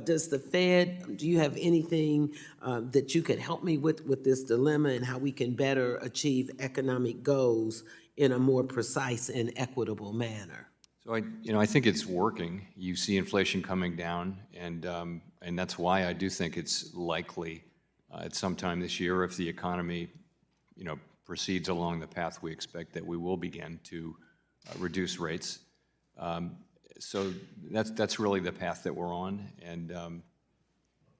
Does the Fed, do you have anything that you could help me with this dilemma and how we can better achieve economic goals in a more precise and equitable manner? So I think it's working. You see inflation coming down, and that's why I do think it's likely at some time this year, if the economy, proceeds along the path we expect, that we will begin to reduce rates. So that's really the path that we're on, and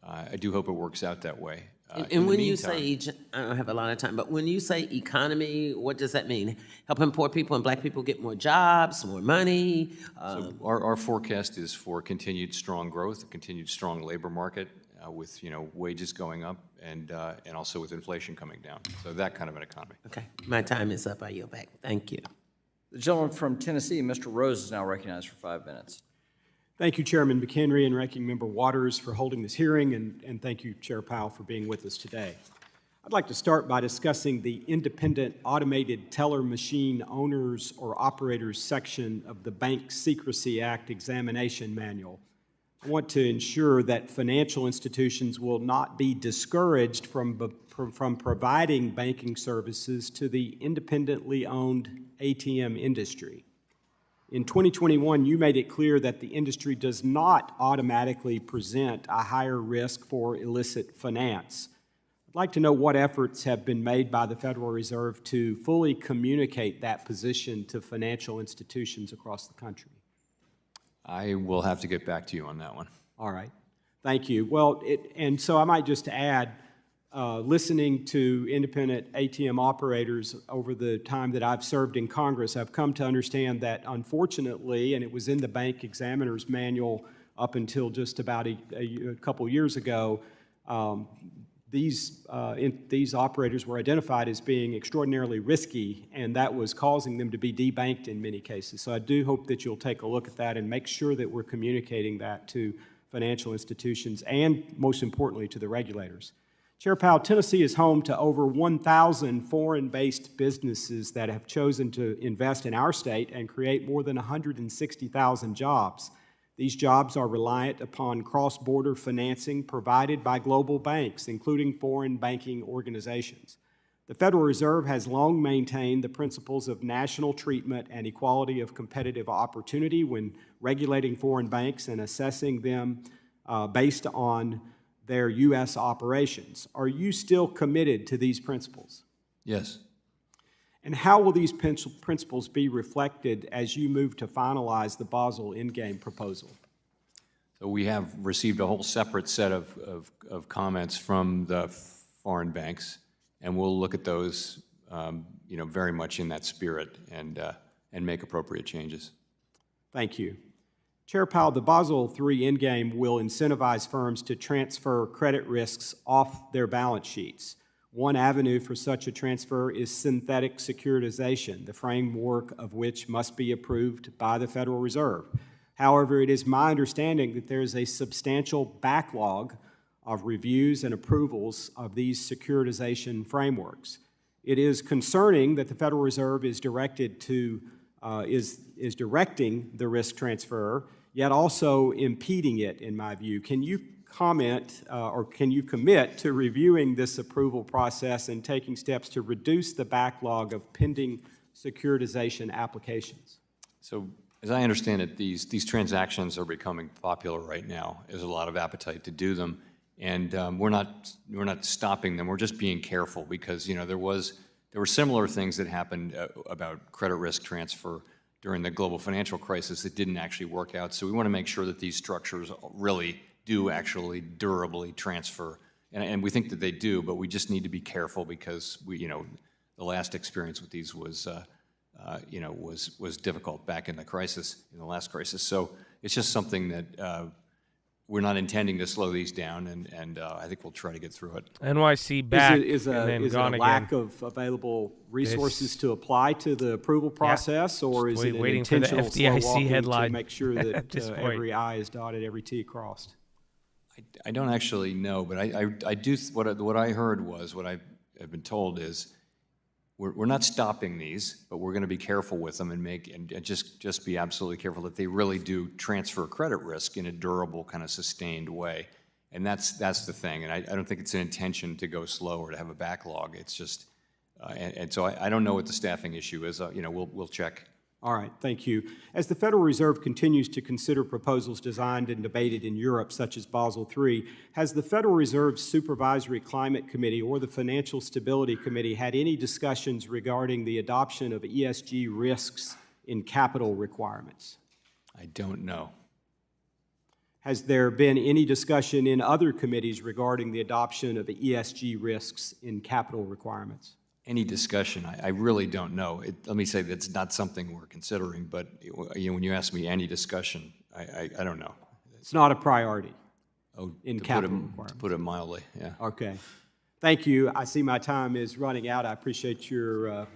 I do hope it works out that way. And when you say, I don't have a lot of time, but when you say economy, what does that mean? Helping poor people and black people get more jobs, more money? So our forecast is for continued strong growth, a continued strong labor market. with, wages going up and also with inflation coming down. So that kind of an economy. Okay, my time is up. I yield back. Thank you. The gentleman from Tennessee, Mr. Rose, is now recognized for 5 minutes. Thank you, Chairman McHenry and Ranking Member Waters, for holding this hearing, and thank you, Chair Powell, for being with us today. I'd like to start by discussing the independent automated teller machine owners or operators section of the Bank Secrecy Act examination manual. I want to ensure that financial institutions will not be discouraged from providing banking services to the independently owned ATM industry. In 2021, you made it clear that the industry does not automatically present a higher risk for illicit finance. I'd like to know what efforts have been made by the Federal Reserve to fully communicate that position to financial institutions across the country. I will have to get back to you on that one. All right. Thank you. Well, and so I might just add, listening to independent ATM operators over the time that I've served in Congress, I've come to understand that unfortunately, and it was in the Bank Examiner's Manual up until just about a couple years ago, these operators were identified as being extraordinarily risky, and that was causing them to be debanked in many cases. So I do hope that you'll take a look at that and make sure that we're communicating that to financial institutions and, most importantly, to the regulators. Chair Powell, Tennessee is home to over 1,000 foreign-based businesses that have chosen to invest in our state and create more than 160,000 jobs. These jobs are reliant upon cross-border financing provided by global banks, including foreign banking organizations. The Federal Reserve has long maintained the principles of national treatment and equality of competitive opportunity when regulating foreign banks and assessing them based on their U.S. operations. Are you still committed to these principles? Yes. And how will these principles be reflected as you move to finalize the Basel Endgame proposal? So we have received a whole separate set of comments from the foreign banks, and we'll look at those, very much in that spirit and make appropriate changes. Thank you. Chair Powell, the Basel III Endgame will incentivize firms to transfer credit risks off their balance sheets. One avenue for such a transfer is synthetic securitization, the framework of which must be approved by the Federal Reserve. However, it is my understanding that there is a substantial backlog of reviews and approvals of these securitization frameworks. It is concerning that the Federal Reserve is directing the risk transfer, yet also impeding it, in my view. Can you comment or can you commit to reviewing this approval process and taking steps to reduce the backlog of pending securitization applications? So as I understand it, these transactions are becoming popular right now. There's a lot of appetite to do them, and we're not stopping them. We're just being careful because there were similar things that happened about credit risk transfer during the global financial crisis that didn't actually work out. So we want to make sure that these structures really do actually durably transfer, and we think that they do, but we just need to be careful because the last experience with these was difficult back in the last crisis. So it's just something that we're not intending to slow these down, and I think we'll try to get through it. NYC back Is it a lack of available resources to apply to the approval process, or is it an intentional slow walking to make sure that every I is dotted, every T crossed? I don't actually know, but I do. What I heard was, what I have been told is, we're not stopping these, but we're going to be careful with them and just be absolutely careful that they really do transfer credit risk in a durable, kind of sustained way, and that's the thing. And I don't think it's an intention to go slow or to have a backlog. It's just, and so I don't know what the staffing issue is. We'll check. All right, thank you. As the Federal Reserve continues to consider proposals designed and debated in Europe, such as Basel III, has the Federal Reserve's Supervisory Climate Committee or the Financial Stability Committee had any discussions regarding the adoption of ESG risks in capital requirements? I don't know. Has there been any discussion in other committees regarding the adoption of ESG risks in capital requirements? Any discussion, I really don't know. Let me say that's not something we're considering, but when you ask me any discussion, I don't know. It's not a priority. in To capital To requirements. put it mildly, yeah. Okay. Thank you. I see my time is running out. I appreciate your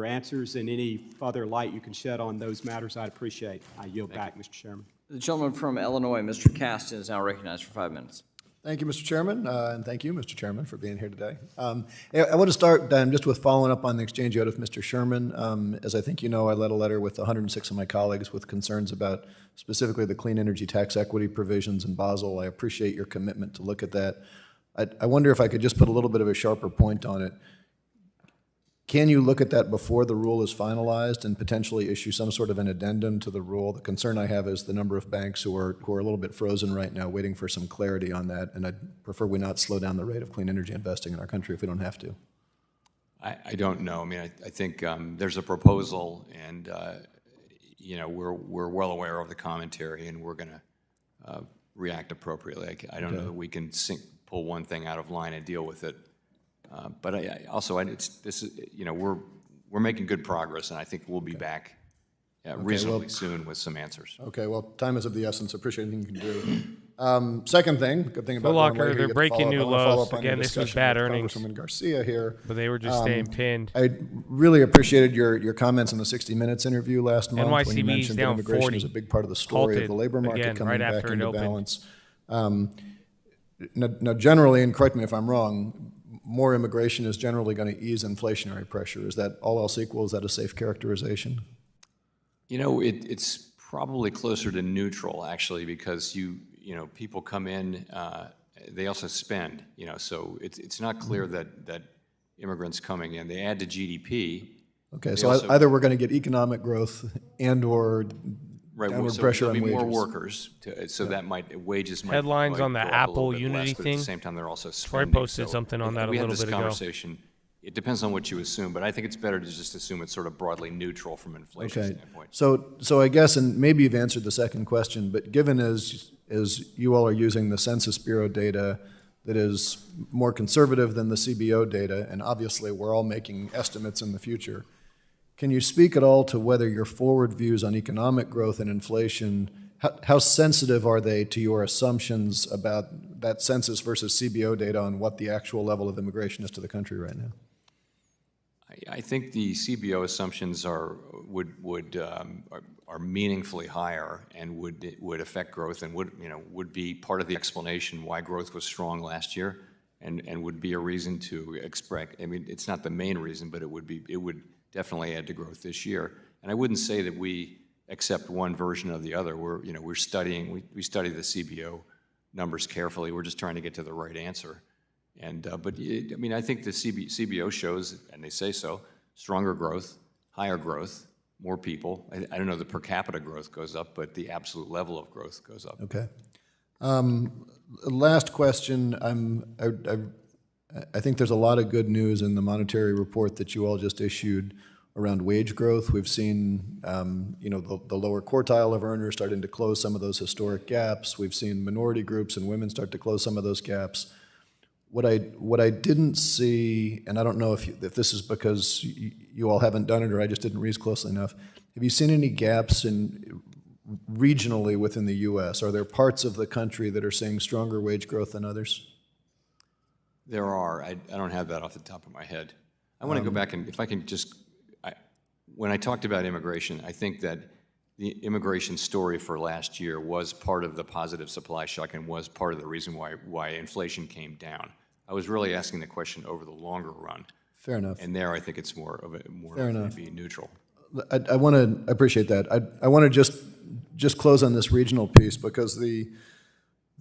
answers, and any further light you can shed on those matters, I'd appreciate. I yield back, Mr. Chairman. The gentleman from Illinois, Mr. Caston, is now recognized for 5 minutes. Thank you, Mr. Chairman, and thank you, Mr. Chairman, for being here today. I want to start just with following up on the exchange you had with Mr. Sherman. As I think you know, I led a letter with 106 of my colleagues with concerns about specifically the clean energy tax equity provisions in Basel. I appreciate your commitment to look at that. I wonder if I could just put a little bit of a sharper point on it. Can you look at that before the rule is finalized and potentially issue some sort of an addendum to the rule? The concern I have is the number of banks who are a little bit frozen right now, waiting for some clarity on that, and I'd prefer we not slow down the rate of clean energy investing in our country if we don't have to. I don't know. I mean, I think there's a proposal, and we're well aware of the commentary, and we're going to react appropriately. I don't know that we can pull one thing out of line and deal with it. But we're making good progress, and I think we'll be back reasonably soon with some answers. Okay, well, time is of the essence. I appreciate anything you can do. Second thing, good thing about Foot Locker, they're breaking new lows. Again, this was bad earnings. Congresswoman Garcia here. But they were just staying pinned. I really appreciated your comments in the 60 Minutes interview last month when you NYCB's mentioned that down immigration 40. is a big part of the story of the labor market again, coming right back after it into opened. balance. Now, generally, and correct me if I'm wrong, more immigration is generally going to ease inflationary pressure. Is that all else equal? Is that a safe characterization? It's probably closer to neutral, actually, because people come in, they also spend, so it's not clear that immigrants coming in, they add to GDP. Okay, so either we're going to get economic growth and/or downward pressure on wages. More workers, wages might Headlines on the go up a Apple little bit Unity less, but thing. At the same time, they're also Troy spending. posted something on that a we little had this bit ago. conversation. It depends on what you assume, but I think it's better to just assume it's sort of broadly neutral from an inflation standpoint. So I guess, and maybe you've answered the second question, but given as you all are using the Census Bureau data that is more conservative than the CBO data, and obviously we're all making estimates in the future, can you speak at all to whether your forward views on economic growth and inflation, how sensitive are they to your assumptions about that census versus CBO data on what the actual level of immigration is to the country right now? I think the CBO assumptions are meaningfully higher and would affect growth and would be part of the explanation why growth was strong last year and would be a reason to expect. I mean, it's not the main reason, but it would definitely add to growth this year. And I wouldn't say that we accept one version of the other. We study the CBO numbers carefully. We're just trying to get to the right answer. And I think the CBO shows, and they say so, stronger growth, higher growth, more people. I don't know the per capita growth goes up, but the absolute level of growth goes up. Okay. Last question. I think there's a lot of good news in the monetary report that you all just issued around wage growth. We've seen, the lower quartile of earners starting to close some of those historic gaps. We've seen minority groups and women start to close some of those gaps. What I didn't see, and I don't know if this is because you all haven't done it or I just didn't read closely enough, have you seen any gaps regionally within the U.S.? Are there parts of the country that are seeing stronger wage growth than others? There are. I don't have that off the top of my head. I want to go back and if I can just, when I talked about immigration, I think that the immigration story for last year was part of the positive supply shock and was part of the reason why inflation came down. I was really asking the question over the longer run. Fair enough. And there, I think it's more Fair likely enough. to be neutral. I want to appreciate that. I want to just close on this regional piece because the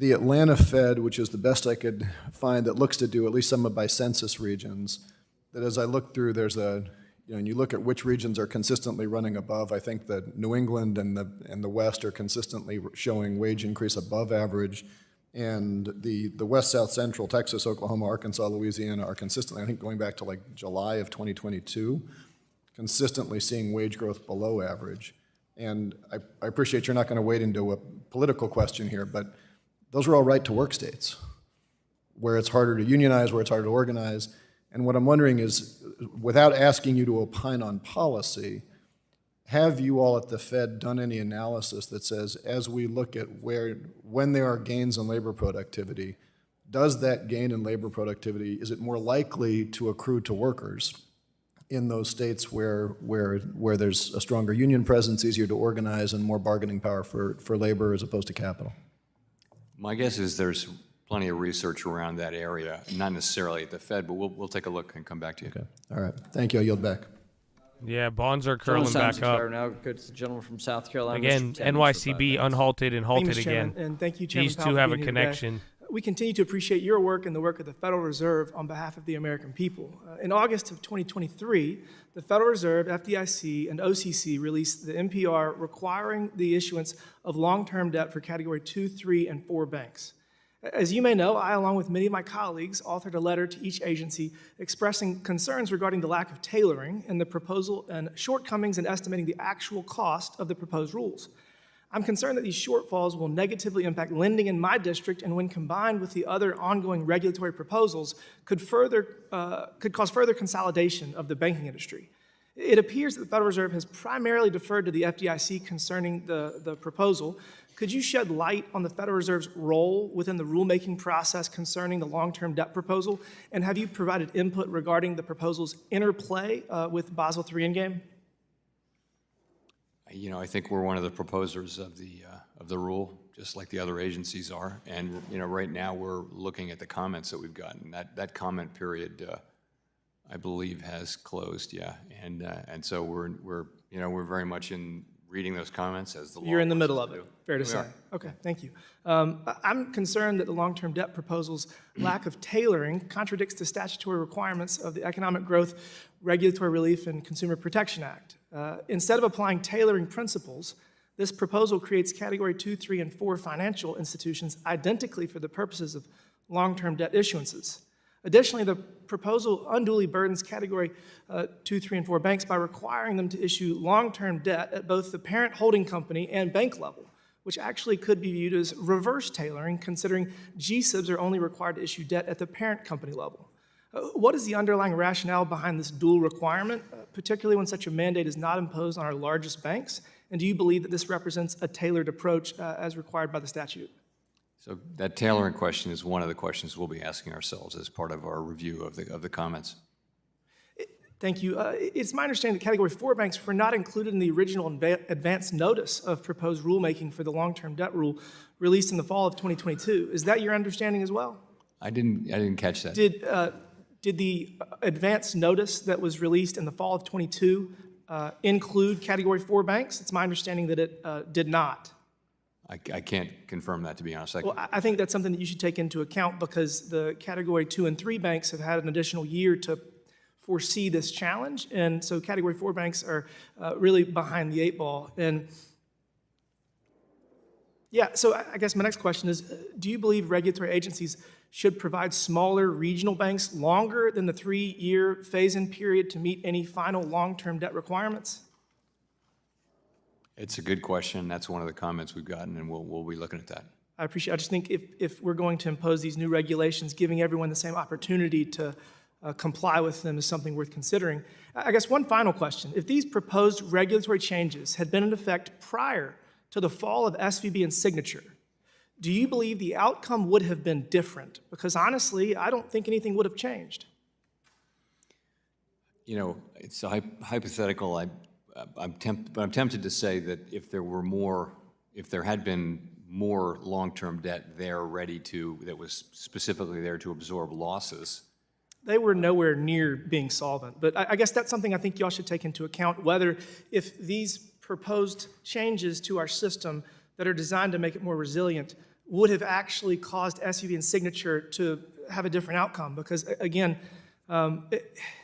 Atlanta Fed, which is the best I could find that looks to do at least some by census regions, that as I look through, there's and you look at which regions are consistently running above. I think that New England and the West are consistently showing wage increase above average. And the West, South, Central, Texas, Oklahoma, Arkansas, Louisiana are consistently, I think going back to like July of 2022, consistently seeing wage growth below average. And I appreciate you're not going to wade into a political question here, but those are all right-to-work states where it's harder to unionize, where it's harder to organize. And what I'm wondering is, without asking you to opine on policy, have you all at the Fed done any analysis that says, as we look at when there are gains in labor productivity, does that gain in labor productivity, is it more likely to accrue to workers in those states where there's a stronger union presence, easier to organize, and more bargaining power for labor as opposed to capital? My guess is there's plenty of research around that area, not necessarily at the Fed, but we'll take a look and come back to you. Okay. All right. Thank you. I yield back. Yeah, bonds are curling back up. Now go to the gentleman from South Carolina. Again, Mr. Timmons, for 5 NYCB minutes. unhalted and halted Thank you, Mr. again. Chairman, and thank you, Chairman These Powell, two for have a being here today. connection. We continue to appreciate your work and the work of the Federal Reserve on behalf of the American people. In August of 2023, the Federal Reserve, FDIC, and OCC released the NPR requiring the issuance of long-term debt for Category 2, 3, and 4 banks. As you may know, I, along with many of my colleagues, authored a letter to each agency expressing concerns regarding the lack of tailoring in the proposal and shortcomings in estimating the actual cost of the proposed rules. I'm concerned that these shortfalls will negatively impact lending in my district, and when combined with the other ongoing regulatory proposals, could cause further consolidation of the banking industry. It appears that the Federal Reserve has primarily deferred to the FDIC concerning the proposal. Could you shed light on the Federal Reserve's role within the rulemaking process concerning the long-term debt proposal? And have you provided input regarding the proposal's interplay with Basel III Endgame? You know, I think we're one of the proposers of the rule, just like the other agencies are. And you know, right now we're looking at the comments that we've gotten. That comment period, I believe, has closed. Yeah, and so we're very much in reading those comments as the law. You're in the middle wants of us it, to do. fair to We say. are. Okay, thank you. I'm concerned that the long-term debt proposal's lack of tailoring contradicts the statutory requirements of the Economic Growth, Regulatory Relief, and Consumer Protection Act. Instead of applying tailoring principles, this proposal creates Category 2, 3, and 4 financial institutions identically for the purposes of long-term debt issuances. Additionally, the proposal unduly burdens Category 2, 3, and 4 banks by requiring them to issue long-term debt at both the parent holding company and bank level, which actually could be viewed as reverse tailoring, considering GSIBs are only required to issue debt at the parent company level. What is the underlying rationale behind this dual requirement, particularly when such a mandate is not imposed on our largest banks? And do you believe that this represents a tailored approach as required by the statute? So that tailoring question is one of the questions we'll be asking ourselves as part of our review of the comments. Thank you. It's my understanding that Category 4 banks were not included in the original advance notice of proposed rulemaking for the long-term debt rule released in the fall of 2022. Is that your understanding as well? I didn't catch that. Did the advance notice that was released in the fall of 22 include Category 4 banks? It's my understanding that it did not. I can't confirm that, to be honest. Well, I think that's something that you should take into account because the Category 2 and 3 banks have had an additional year to foresee this challenge, and so Category 4 banks are really behind the 8 ball. And yeah, so I guess my next question is, do you believe regulatory agencies should provide smaller regional banks longer than the 3-year phase-in period to meet any final long-term debt requirements? It's a good question. That's one of the comments we've gotten, and we'll be looking at that. I just think if we're going to impose these new regulations, giving everyone the same opportunity to comply with them is something worth considering. I guess one final question. If these proposed regulatory changes had been in effect prior to the fall of SVB and Signature, do you believe the outcome would have been different? Because honestly, I don't think anything would have changed. You know, it's a hypothetical. I'm tempted to say that if there had been more long-term debt there that was specifically there to absorb losses. They were nowhere near being solvent. But I guess that's something I think y'all should take into account, whether if these proposed changes to our system that are designed to make it more resilient would have actually caused SVB and Signature to have a different outcome. Because again,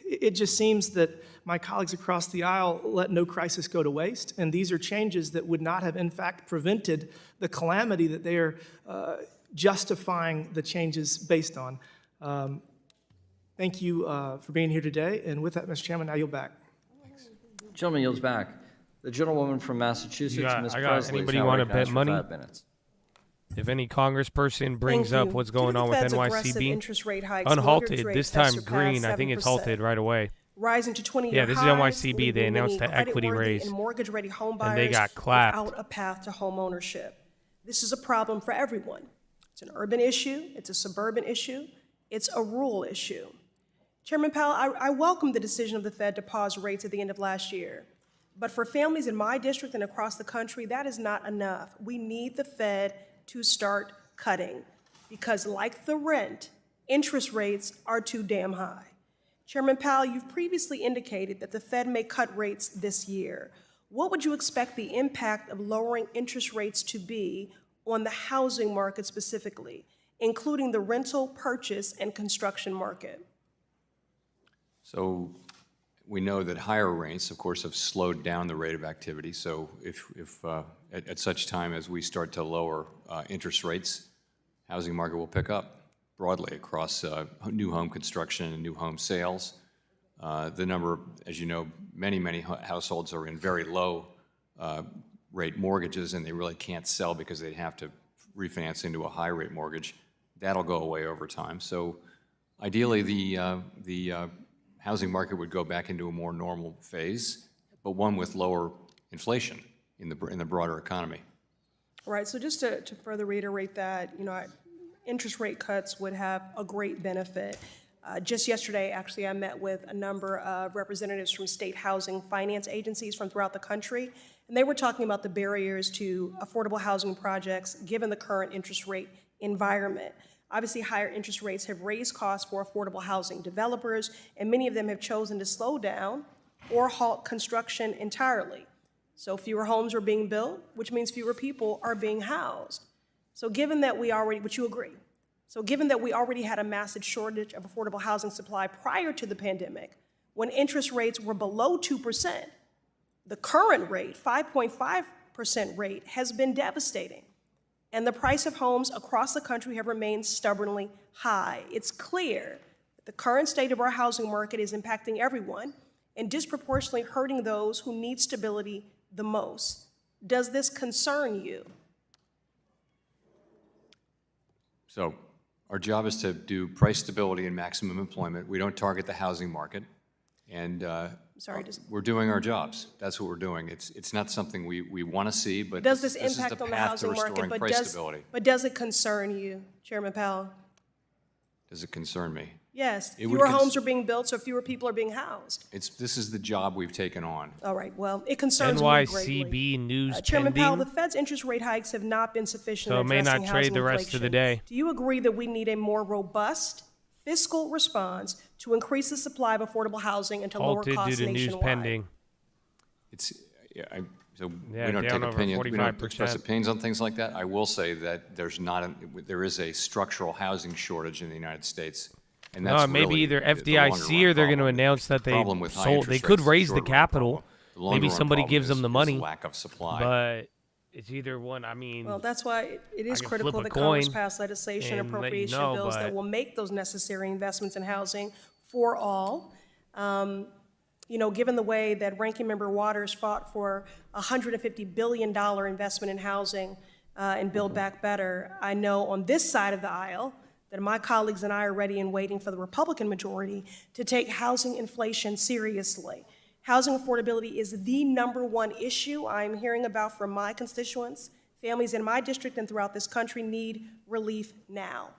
it just seems that my colleagues across the aisle let no crisis go to waste, and these are changes that would not have in fact prevented the calamity that they are justifying the changes based on. Thank you for being here today, and with that, Mr. Chairman, I yield back. Gentleman yields back. The gentlewoman from Massachusetts, Ms. Presley, anybody is now want to recognized bet for money? 5 minutes. If any congressperson brings up what's going on with NYCB, interest rate hikes, unhalted, mortgage this rates have time green, surpassed I think it's 7%. halted right away. rising to 20-year Yeah, this is highs, NYCB. leaving They announced many the equity creditworthy raise, and mortgage-ready home and buyers they got clapped. without a path to home ownership. This is a problem for everyone. It's an urban issue, it's a suburban issue, it's a rural issue. Chairman Powell, I welcome the decision of the Fed to pause rates at the end of last year. But for families in my district and across the country, that is not enough. We need the Fed to start cutting because, like the rent, interest rates are too damn high. Chairman Powell, you've previously indicated that the Fed may cut rates this year. What would you expect the impact of lowering interest rates to be on the housing market specifically, including the rental, purchase, and construction market? So we know that higher rates, of course, have slowed down the rate of activity. So if at such time as we start to lower interest rates, housing market will pick up broadly across new home construction and new home sales. The number, as you know, many households are in very low rate mortgages, and they really can't sell because they'd have to refinance into a high rate mortgage. That'll go away over time. So ideally, the housing market would go back into a more normal phase, but one with lower inflation in the broader economy. All right, so just to further reiterate that, interest rate cuts would have a great benefit. Just yesterday, actually, I met with a number of representatives from state housing finance agencies from throughout the country, and they were talking about the barriers to affordable housing projects given the current interest rate environment. Obviously, higher interest rates have raised costs for affordable housing developers, and many of them have chosen to slow down or halt construction entirely. So fewer homes are being built, which means fewer people are being housed. So given that we already, would you agree? So given that we already had a massive shortage of affordable housing supply prior to the pandemic, when interest rates were below 2%, the current rate, 5.5% rate, has been devastating. And the price of homes across the country have remained stubbornly high. It's clear that the current state of our housing market is impacting everyone and disproportionately hurting those who need stability the most. Does this concern you? So our job is to do price stability and maximum employment. We don't target the housing market, and we're doing our jobs. That's what we're doing. It's not something we want to see, but does this is impact the on the path housing to restoring market? price stability. But does it concern you, Chairman Powell? Does it concern me? Yes. It would Fewer homes are being built, so fewer people are being housed. This is the job we've taken on. All right. Well, it concerns me greatly. NYCB news Chairman pending. Powell, the Fed's interest rate hikes have not been sufficient So in it may addressing not trade housing the rest of the day. Do you agree that we need a more robust fiscal response to increase the supply of affordable housing and to lower Halted costs due to news nationwide? pending. We don't take opinions. We don't express opinions on things like that. I will say that there is a structural housing shortage in the United States. And that's maybe really either the FDIC or they're going to announce that they problem with high sold. interest They could rates, raise the short-run capital. problem. Maybe Long-run somebody problem gives them the is money. lack of supply. But it's either one. I mean, Well, that's why it is I can critical flip a that Congress coin pass legislation and and let you appropriation know, bills that but- will make those necessary investments in housing for all. Given the way that Ranking Member Waters fought for a $150 billion investment in housing and Build Back Better, I know on this side of the aisle that my colleagues and I are ready and waiting for the Republican majority to take housing inflation seriously. Housing affordability is the #1 issue I'm hearing about from my constituents. Families in my district and throughout this country need relief now.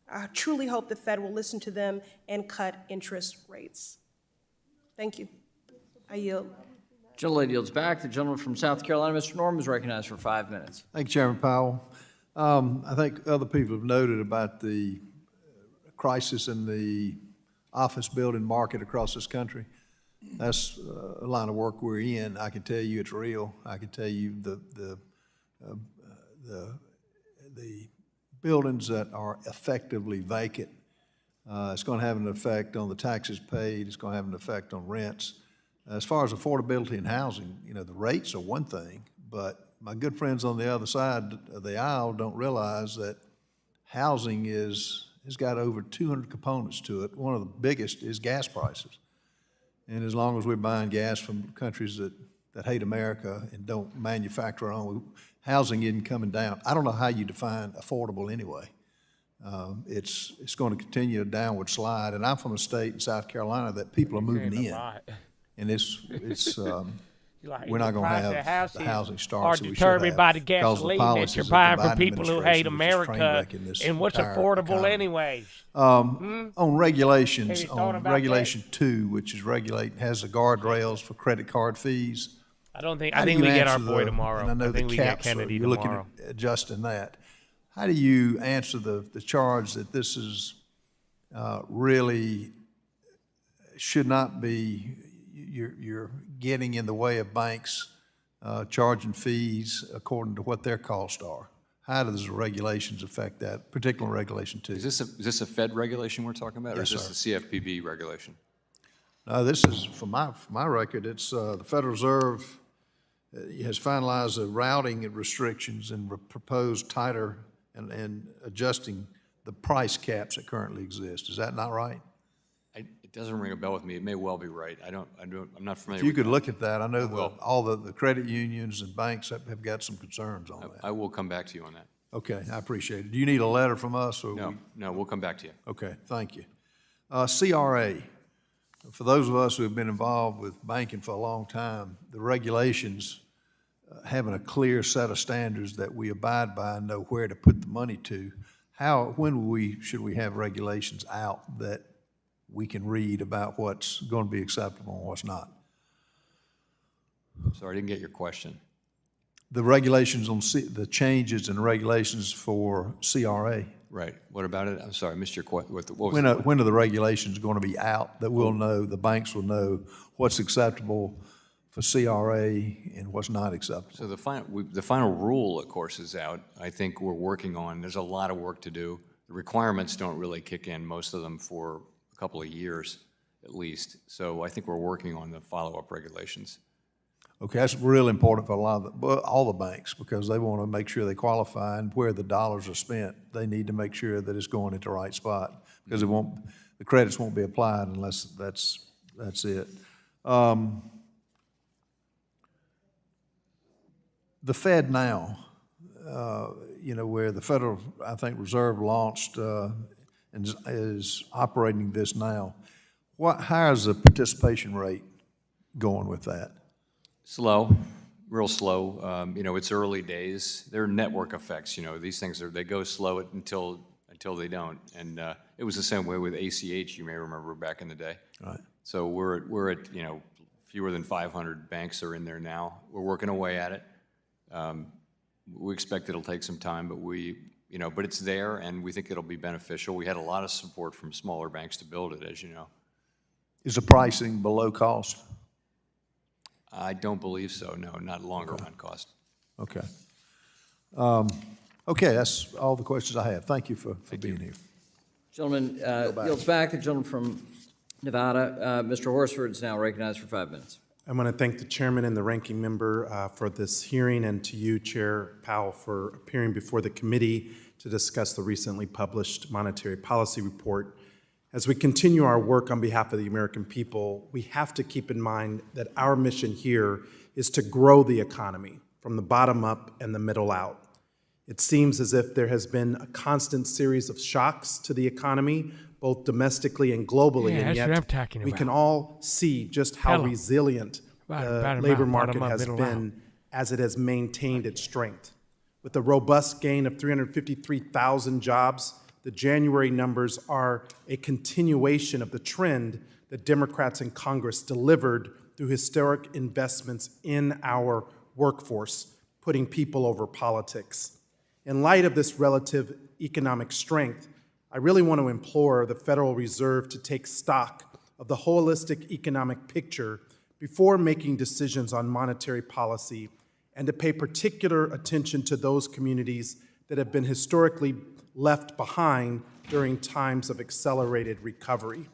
I truly hope the Fed will listen to them and cut interest rates. Thank you. I yield. Gentlelady yields back. The gentleman from South Carolina, Mr. Norm, is recognized for 5 minutes. Thank you, Chairman Powell. I think other people have noted about the crisis in the office building market across this country. That's a line of work we're in. I can tell you it's real. I can tell you the buildings that are effectively vacant, it's going to have an effect on the taxes paid. It's going to have an effect on rents. As far as affordability in housing, the rates are one thing, but my good friends on the other side of the aisle don't realize that housing has got over 200 components to it. One of the biggest is gas prices. And as long as we're buying gas from countries that hate America and don't manufacture our own, housing isn't coming down. I don't know how you define affordable anyway. It's going to continue a downward slide. And I'm from a state in South Carolina that people are moving in. And we're not going to have the housing starts that we should have. Are determined by the because of gasoline policies that you're of the buying from Biden people who hate administration, which is train America wrecking this and what's entire affordable economy. anyways. On regulations, Have you thought on about Regulation 2, which is has the guardrails for credit card fees. I think How do we you get our answer boy the- tomorrow. and I know the think we get caps Kennedy you're looking tomorrow. at adjusting that. How do you answer the charge that this is really should not be, you're getting in the way of banks charging fees according to what their costs are? How does the regulations affect that, particularly Regulation 2? Is this a Fed regulation we're talking about, Yes, or is this the CFPB regulation? No, this is, for my record, it's the Federal Reserve has finalized the routing restrictions and proposed tighter and adjusting the price caps that currently exist. Is that not right? It doesn't ring a bell with me. It may well be right. I'm not familiar If you with could that. look at that, I know will. all the credit unions and banks have got some concerns on that. I will come back to you on that. Okay, I appreciate it. Do you need a letter from us? Or No, we'll come back to you. Okay, thank you. CRA, for those of us who have been involved with banking for a long time, the regulations, having a clear set of standards that we abide by and know where to put the money to, when should we have regulations out that we can read about what's going to be acceptable and what's not? Sorry, I didn't get your question. The regulations on the changes in regulations for CRA. Right. What about it? I'm sorry, I missed your question. When are the regulations going to be out that we'll know, the banks will know what's acceptable for CRA and what's not acceptable? So the final rule, of course, is out. I think we're working on, there's a lot of work to do. The requirements don't really kick in, most of them for a couple of years at least. So I think we're working on the follow-up regulations. Okay, that's really important for all the banks, because they want to make sure they qualify, and where the dollars are spent, they need to make sure that it's going at the right spot, because the credits won't be applied unless that's it. The Fed now, where the Federal, I think, Reserve launched and is operating this now, how is the participation rate going with that? Slow, real slow. It's early days. There are network effects. These things they go slow until they don't. And it was the same way with ACH. You may remember back in the day. Right. So we're at fewer than 500 banks are in there now. We're working away at it. We expect it'll take some time, but it's there, and we think it'll be beneficial. We had a lot of support from smaller banks to build it, as you know. Is the pricing below cost? I don't believe so, no, not longer run cost. Okay. Okay, that's all the questions I have. Thank you for being here. Gentleman yields back. The gentleman from Nevada, Mr. Horsford, is now recognized for 5 minutes. I want to thank the chairman and the ranking member for this hearing, and to you, Chair Powell, for appearing before the committee to discuss the recently published monetary policy report. As we continue our work on behalf of the American people, we have to keep in mind that our mission here is to grow the economy from the bottom up and the middle out. It seems as if there has been a constant series of shocks to the economy, both domestically and globally, and yet we can all see just how resilient the labor market has been as it has maintained its strength. With a robust gain of 353,000 jobs, the January numbers are a continuation of the trend that Democrats in Congress delivered through historic investments in our workforce, putting people over politics. In light of this relative economic strength, I really want to implore the Federal Reserve to take stock of the holistic economic picture before making decisions on monetary policy, and to pay particular attention to those communities that have been historically left behind during times of accelerated recovery.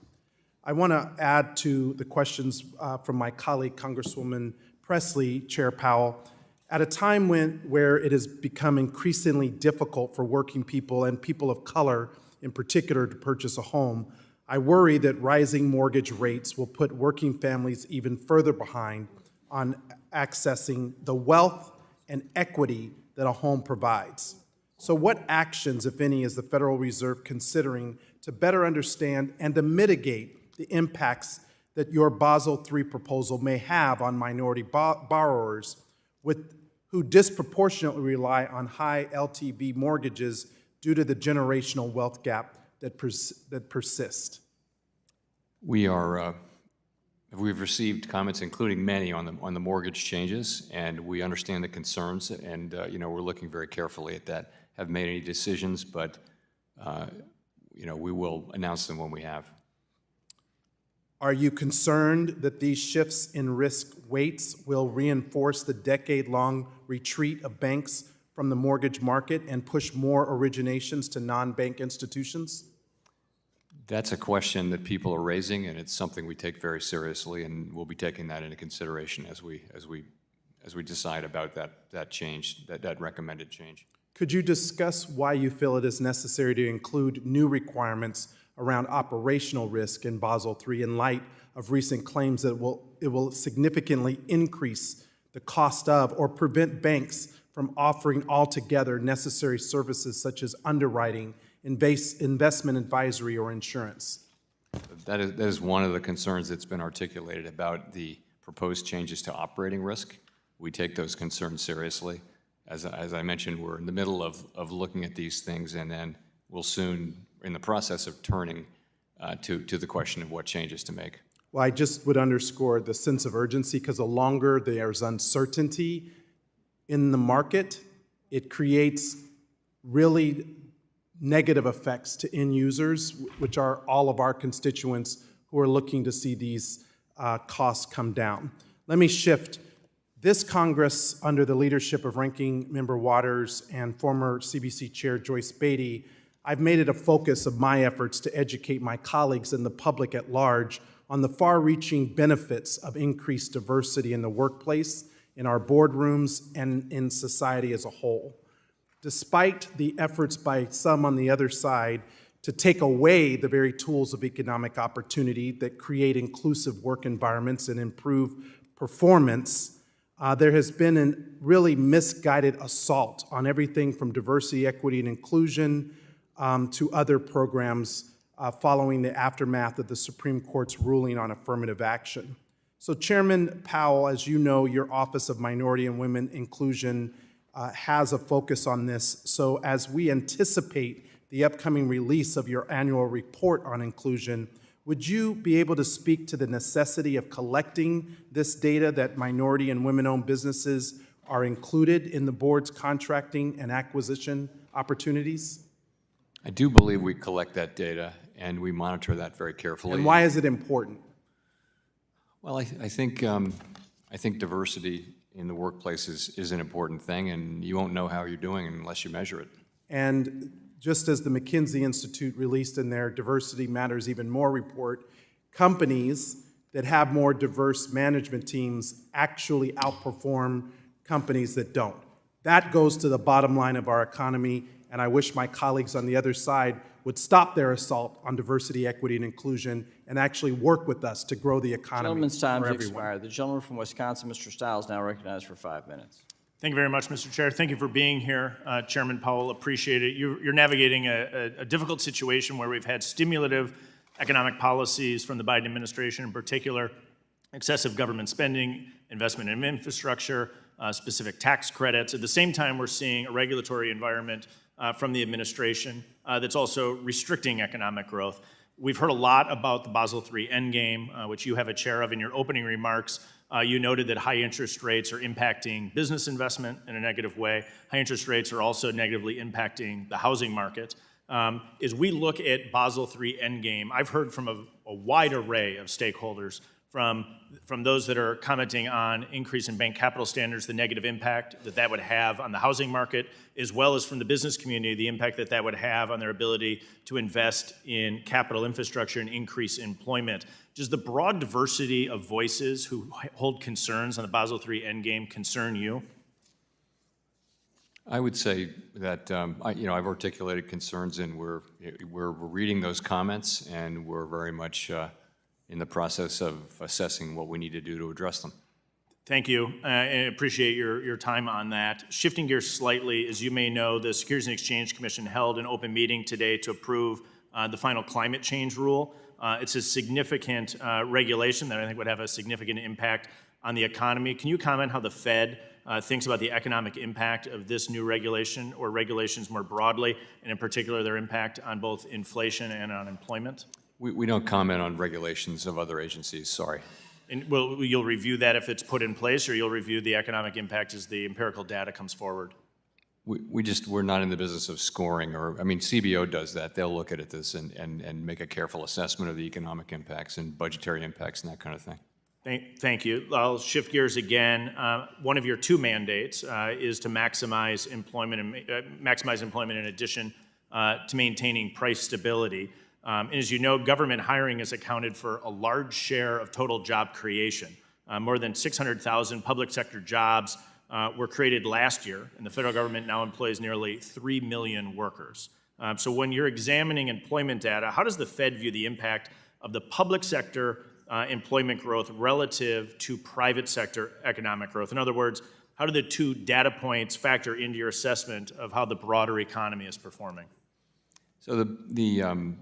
I want to add to the questions from my colleague, Congresswoman Presley, Chair Powell. At a time where it has become increasingly difficult for working people and people of color in particular to purchase a home, I worry that rising mortgage rates will put working families even further behind on accessing the wealth and equity that a home provides. So what actions, if any, is the Federal Reserve considering to better understand and to mitigate the impacts that your Basel III proposal may have on minority borrowers who disproportionately rely on high LTV mortgages due to the generational wealth gap that persists? We've received comments, including many, on the mortgage changes, and we understand the concerns, and we're looking very carefully at that. Haven't made any decisions, but we will announce them when we have. Are you concerned that these shifts in risk weights will reinforce the decade-long retreat of banks from the mortgage market and push more originations to non-bank institutions? That's a question that people are raising, and it's something we take very seriously, and we'll be taking that into consideration as we decide about that change, that recommended change. Could you discuss why you feel it is necessary to include new requirements around operational risk in Basel III in light of recent claims that it will significantly increase the cost of or prevent banks from offering altogether necessary services such as underwriting, investment advisory, or insurance? That is one of the concerns that's been articulated about the proposed changes to operating risk. We take those concerns seriously. As I mentioned, we're in the middle of looking at these things, and then we'll soon, in the process of turning to the question of what changes to make. Well, I just would underscore the sense of urgency, because the longer there's uncertainty in the market, it creates really negative effects to end users, which are all of our constituents who are looking to see these costs come down. Let me shift. This Congress, under the leadership of Ranking Member Waters and former CBC Chair Joyce Beatty, I've made it a focus of my efforts to educate my colleagues and the public at large on the far-reaching benefits of increased diversity in the workplace, in our boardrooms, and in society as a whole. Despite the efforts by some on the other side to take away the very tools of economic opportunity that create inclusive work environments and improve performance, there has been a really misguided assault on everything from diversity, equity, and inclusion to other programs following the aftermath of the Supreme Court's ruling on affirmative action. So Chairman Powell, as you know, your Office of Minority and Women Inclusion has a focus on this. So as we anticipate the upcoming release of your annual report on inclusion, would you be able to speak to the necessity of collecting this data that minority and women-owned businesses are included in the board's contracting and acquisition opportunities? I do believe we collect that data, and we monitor that very carefully. And why is it important? Well, I think diversity in the workplace is an important thing, and you won't know how you're doing unless you measure it. And just as the McKinsey Institute released in their Diversity Matters Even More report, companies that have more diverse management teams actually outperform companies that don't. That goes to the bottom line of our economy, and I wish my colleagues on the other side would stop their assault on diversity, equity, and inclusion and actually work with us to grow the economy. Gentleman's time for to everyone. expire. The gentleman from Wisconsin, Mr. Stiles, now recognized for 5 minutes. Thank you very much, Mr. Chair. Thank you for being here, Chairman Powell. Appreciate it. You're navigating a difficult situation where we've had stimulative economic policies from the Biden administration, in particular, excessive government spending, investment in infrastructure, specific tax credits. At the same time, we're seeing a regulatory environment from the administration that's also restricting economic growth. We've heard a lot about the Basel III endgame, which you have a chair of. In your opening remarks, you noted that high interest rates are impacting business investment in a negative way. High interest rates are also negatively impacting the housing market. As we look at Basel III endgame, I've heard from a wide array of stakeholders, from those that are commenting on increase in bank capital standards, the negative impact that would have on the housing market, as well as from the business community, the impact that would have on their ability to invest in capital infrastructure and increase employment. Does the broad diversity of voices who hold concerns on the Basel III endgame concern you? I would say that I've articulated concerns, and we're reading those comments, and we're very much in the process of assessing what we need to do to address them. Thank you. I appreciate your time on that. Shifting gears slightly, as you may know, the Securities and Exchange Commission held an open meeting today to approve the final climate change rule. It's a significant regulation that I think would have a significant impact on the economy. Can you comment how the Fed thinks about the economic impact of this new regulation or regulations more broadly, and in particular their impact on both inflation and on employment? We don't comment on regulations of other agencies, sorry. And you'll review that if it's put in place, or you'll review the economic impact as the empirical data comes forward? We're not in the business of scoring, CBO does that. They'll look at this and make a careful assessment of the economic impacts and budgetary impacts and that kind of thing. Thank you. I'll shift gears again. One of your two mandates is to maximize employment in addition to maintaining price stability. And as you know, government hiring has accounted for a large share of total job creation. More than 600,000 public sector jobs were created last year, and the federal government now employs nearly 3 million workers. So when you're examining employment data, how does the Fed view the impact of the public sector employment growth relative to private sector economic growth? In other words, how do the two data points factor into your assessment of how the broader economy is performing? So the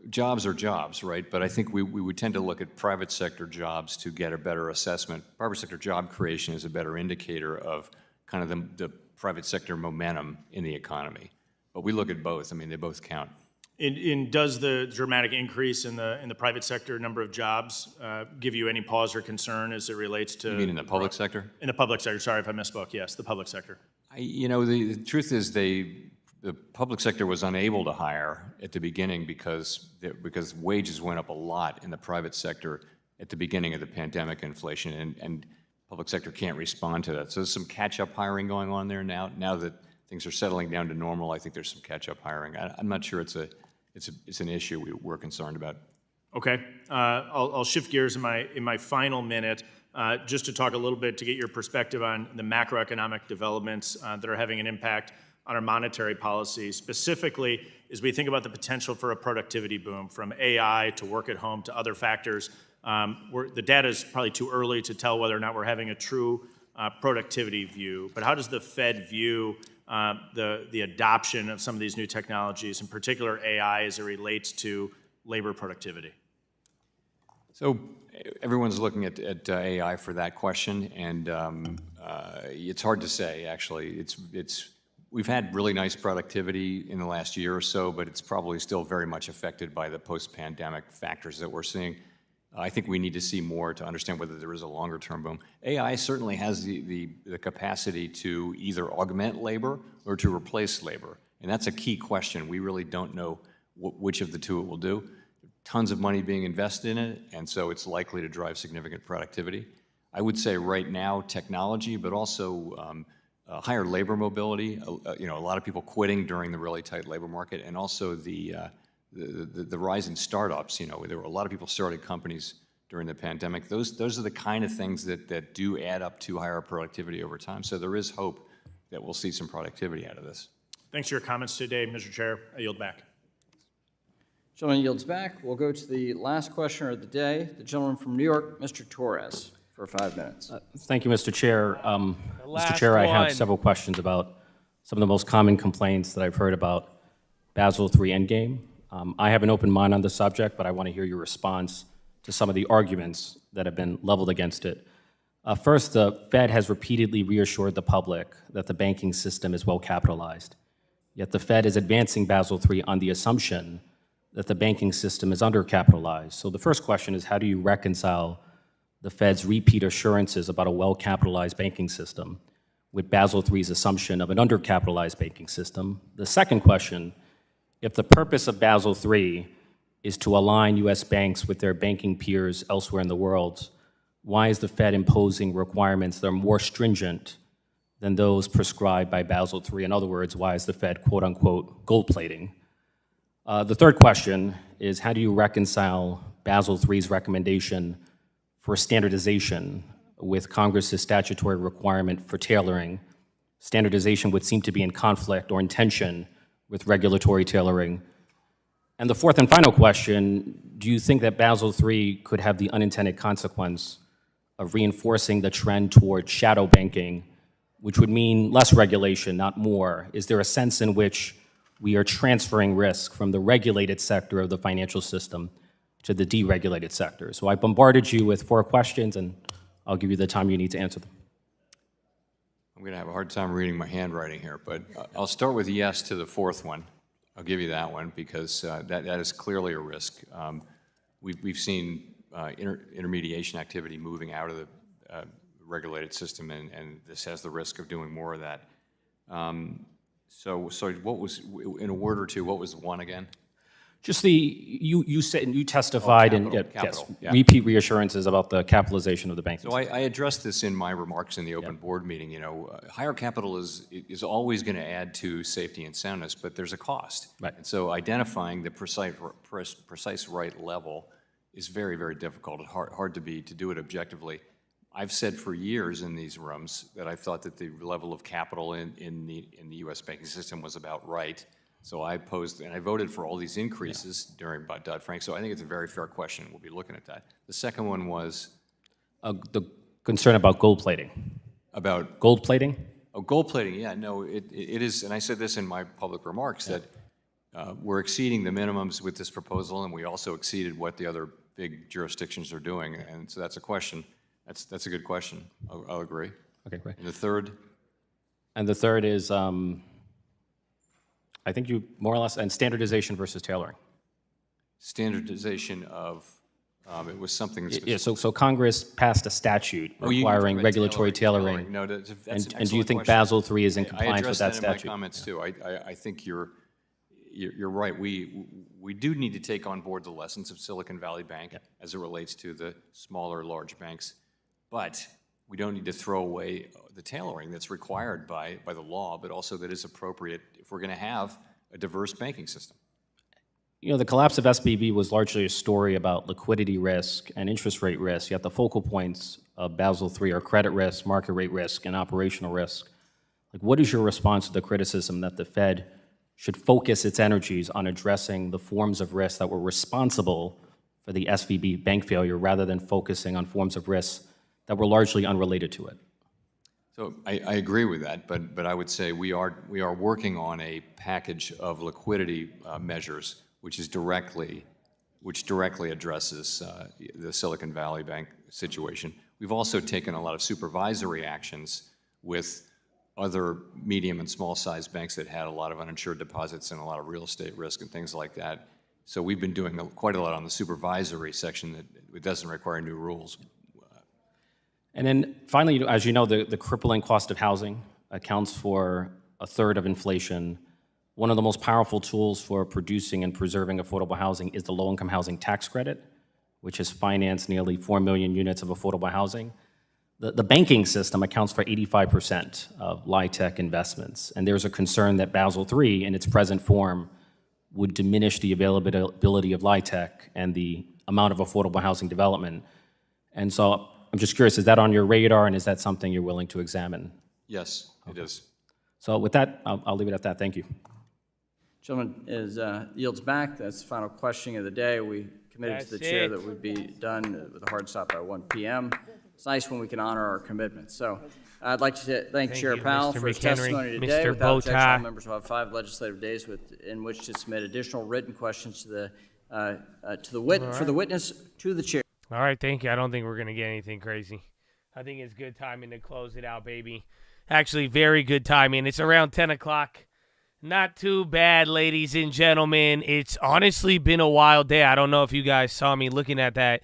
jobs are jobs, right? But I think we would tend to look at private sector jobs to get a better assessment. Private sector job creation is a better indicator of kind of the private sector momentum in the economy. But we look at both. They both count. And does the dramatic increase in the private sector number of jobs give you any pause or concern as it relates to? You mean in the public sector? In the public sector. Sorry if I misspoke. Yes, the public sector. The truth is the public sector was unable to hire at the beginning because wages went up a lot in the private sector at the beginning of the pandemic inflation, and public sector can't respond to that. So there's some catch-up hiring going on there now. Now that things are settling down to normal, I think there's some catch-up hiring. I'm not sure it's an issue we're concerned about. Okay, I'll shift gears in my final minute just to talk a little bit to get your perspective on the macroeconomic developments that are having an impact on our monetary policy, specifically as we think about the potential for a productivity boom, from AI to work at home to other factors. The data is probably too early to tell whether or not we're having a true productivity view, but how does the Fed view the adoption of some of these new technologies, in particular AI, as it relates to labor productivity? So everyone's looking at AI for that question, and it's hard to say, actually. We've had really nice productivity in the last year or so, but it's probably still very much affected by the post-pandemic factors that we're seeing. I think we need to see more to understand whether there is a longer-term boom. AI certainly has the capacity to either augment labor or to replace labor, and that's a key question. We really don't know which of the two it will do. Tons of money being invested in it, and so it's likely to drive significant productivity. I would say right now technology, but also higher labor mobility, a lot of people quitting during the really tight labor market, and also the rise in startups. There were a lot of people started companies during the pandemic. Those are the kind of things that do add up to higher productivity over time. So there is hope that we'll see some productivity out of this. Thanks for your comments today, Mr. Chair. I yield back. Gentleman yields back. We'll go to the last questioner of the day, the gentleman from New York, Mr. Torres, for 5 minutes. Thank you, Mr. Chair. Mr. Chair, I have several questions about some of the most common complaints that I've heard about Basel III Endgame. I have an open mind on the subject, but I want to hear your response to some of the arguments that have been leveled against it. First, the Fed has repeatedly reassured the public that the banking system is well capitalized. Yet the Fed is advancing Basel III on the assumption that the banking system is undercapitalized. So the first question is, how do you reconcile the Fed's repeat assurances about a well-capitalized banking system with Basel III's assumption of an undercapitalized banking system? The second question, if the purpose of Basel III is to align U.S. banks with their banking peers elsewhere in the world, why is the Fed imposing requirements that are more stringent than those prescribed by Basel III? In other words, why is the Fed, quote unquote, gold plating? The third question is, how do you reconcile Basel III's recommendation for standardization with Congress's statutory requirement for tailoring? Standardization would seem to be in conflict or in tension with regulatory tailoring. And the fourth and final question, do you think that Basel III could have the unintended consequence of reinforcing the trend toward shadow banking, which would mean less regulation, not more? Is there a sense in which we are transferring risk from the regulated sector of the financial system to the deregulated sector? So I bombarded you with 4 questions, and I'll give you the time you need to answer them. I'm going to have a hard time reading my handwriting here, but I'll start with yes to the 4th one. I'll give you that one because that is clearly a risk. We've seen intermediation activity moving out of the regulated system, and this has the risk of doing more of that. So what was, in a word or two, what was the one again? Just you said, and you testified, capital, yeah. Repeat reassurances about the capitalization of the banking So system. I addressed this in my remarks in the open board meeting. You know, higher capital is always going to add to safety and soundness, but there's a cost. Right. And so identifying the precise right level is very, very difficult. It's hard to do it objectively. I've said for years in these rooms that I thought that the level of capital in the U.S. banking system was about right. So I posed, and I voted for all these increases during Dodd-Frank, so I think it's a very fair question. We'll be looking at that. The second one was? The concern about gold plating. About? Gold plating? Oh, gold plating, yeah, no, it is, and I said this in my public remarks, that we're exceeding the minimums with this proposal, and we also exceeded what the other big jurisdictions are doing, and so that's a question. That's a good question. I'll agree. Okay, great. And the third? And the third is, I think you more or less, and standardization versus tailoring. Standardization of, it was something specific. Yeah, so Congress passed a statute requiring regulatory tailoring. No, that's an and do you think question. Basel III is in compliance with that statute? I addressed that in my comments too. I think you're right. We do need to take on board the lessons of Silicon Valley Bank as it relates to the smaller, large banks, but we don't need to throw away the tailoring that's required by the law, but also that is appropriate if we're going to have a diverse banking system. You know, the collapse of SVB was largely a story about liquidity risk and interest rate risk, yet the focal points of Basel III are credit risk, market rate risk, and operational risk. Like, what is your response to the criticism that the Fed should focus its energies on addressing the forms of risk that were responsible for the SVB bank failure rather than focusing on forms of risk that were largely unrelated to it? So I agree with that, but I would say we are working on a package of liquidity measures which directly addresses the Silicon Valley Bank situation. We've also taken a lot of supervisory actions with other medium and small sized banks that had a lot of uninsured deposits and a lot of real estate risk and things like that. So we've been doing quite a lot on the supervisory section that it doesn't require new rules. And then finally, as you know, the crippling cost of housing accounts for a third of inflation. One of the most powerful tools for producing and preserving affordable housing is the low-income housing tax credit, which has financed nearly 4 million units of affordable housing. The banking system accounts for 85% of LIHTC investments, and there's a concern that Basel III, in its present form, would diminish the availability of LIHTC and the amount of affordable housing development. And so I'm just curious, is that on your radar, and is that something you're willing to examine? Yes, it is. So with that, I'll leave it at that. Thank you. Gentleman yields back. That's the final questioning of the day. We committed to the chair that we'd be done with a hard stop by 1 p.m. It's nice when we can honor our commitments. So I'd like to thank Chair Powell for his testimony today. Without objection, all members will have 5 legislative days in which to submit additional written questions to the witness to the chair. All right, thank you. I don't think we're going to get anything crazy. I think it's good timing to close it out, baby. Actually, very good timing. It's around 10 o'clock. Not too bad, ladies and gentlemen. It's honestly been a wild day. I don't know if you guys saw me looking at that.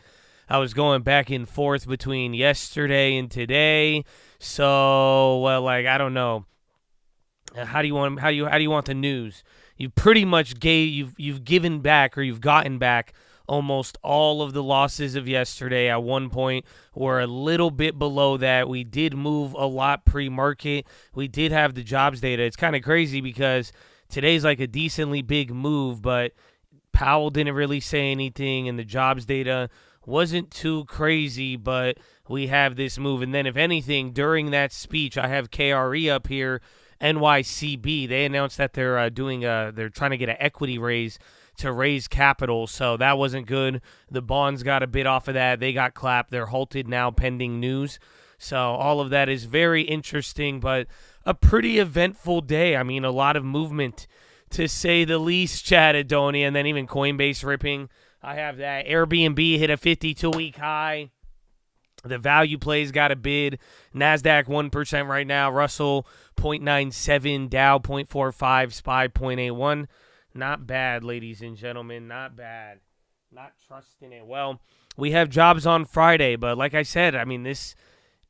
I was going back and forth between yesterday and today. So, well, like, I don't know. How do you want the news? You pretty much you've given back, or you've gotten back almost all of the losses of yesterday. At one point, we're a little bit below that. We did move a lot pre-market. We did have the jobs data. It's kind of crazy because today's like a decently big move, but Powell didn't really say anything, and the jobs data wasn't too crazy, but we have this move. And then if anything, during that speech, I have KRE up here, NYCB. They announced that they're trying to get an equity raise to raise capital, so that wasn't good. The bonds got a bit off of that. They got clapped. They're halted now pending news. So all of that is very interesting, but a pretty eventful day. I mean, a lot of movement, to say the least, Chad Adoni, and then even Coinbase ripping. I have that. Airbnb hit a 52-week high. The value plays got a bid. NASDAQ 1% right now. Russell 0.97. Dow 0.45. SPY 0.81. Not bad, ladies and gentlemen. Not bad. Not trusting it. Well, we have jobs on Friday, but like I said, I mean,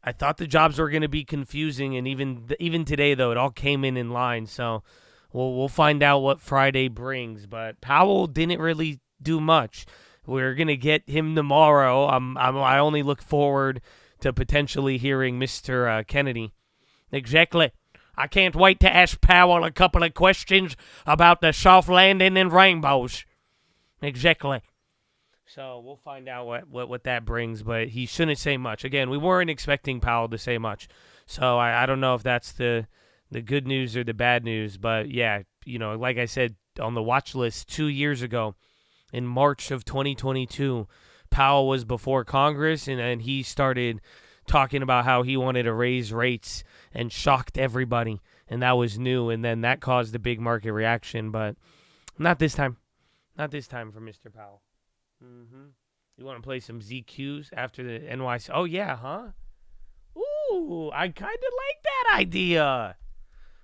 I thought the jobs were going to be confusing, and even today, though, it all came in line. So we'll find out what Friday brings. But Powell didn't really do much. We're going to get him tomorrow. I only look forward to potentially hearing Mr. Kennedy. Exactly. I can't wait to ask Powell a couple of questions about the soft landing and rainbows. Exactly. So we'll find out what that brings, but he shouldn't say much. Again, we weren't expecting Powell to say much. So I don't know if that's the good news or the bad news, but yeah, like I said, on the watch list 2 years ago, in March of 2022, Powell was before Congress, and he started talking about how he wanted to raise rates and shocked everybody, and that was new, and then that caused a big market reaction, but not this time. Not this time for Mr. Powell. You want to play some ZQs after the NYC? Oh, yeah, huh? Ooh, I kind of like that idea.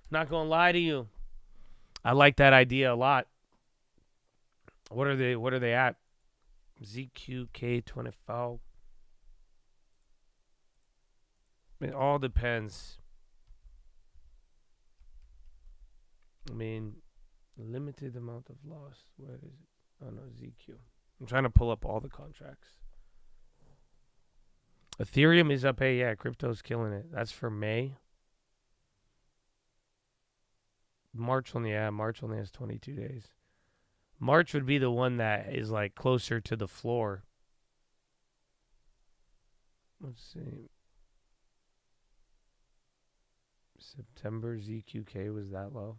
Not going to lie to you. I like that idea a lot. What are they at? ZQK24. It all depends. I mean, limited amount of loss. Where is it? Oh, no, ZQ. I'm trying to pull up all the contracts. Ethereum is up. Hey, yeah, crypto's killing it. That's for May. March only has 22 days. March would be the one that is like closer to the floor. Let's see. September ZQK was that low.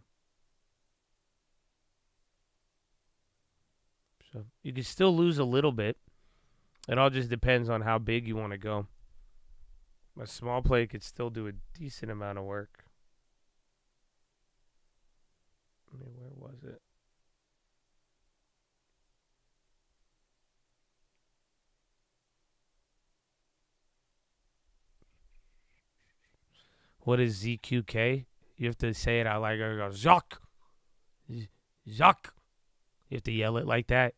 So you can still lose a little bit. It all just depends on how big you want to go. A small play could still do a decent amount of work. I mean, where was it? What is ZQK? You have to say it out like go Zoc. Zoc. You have to yell it like that.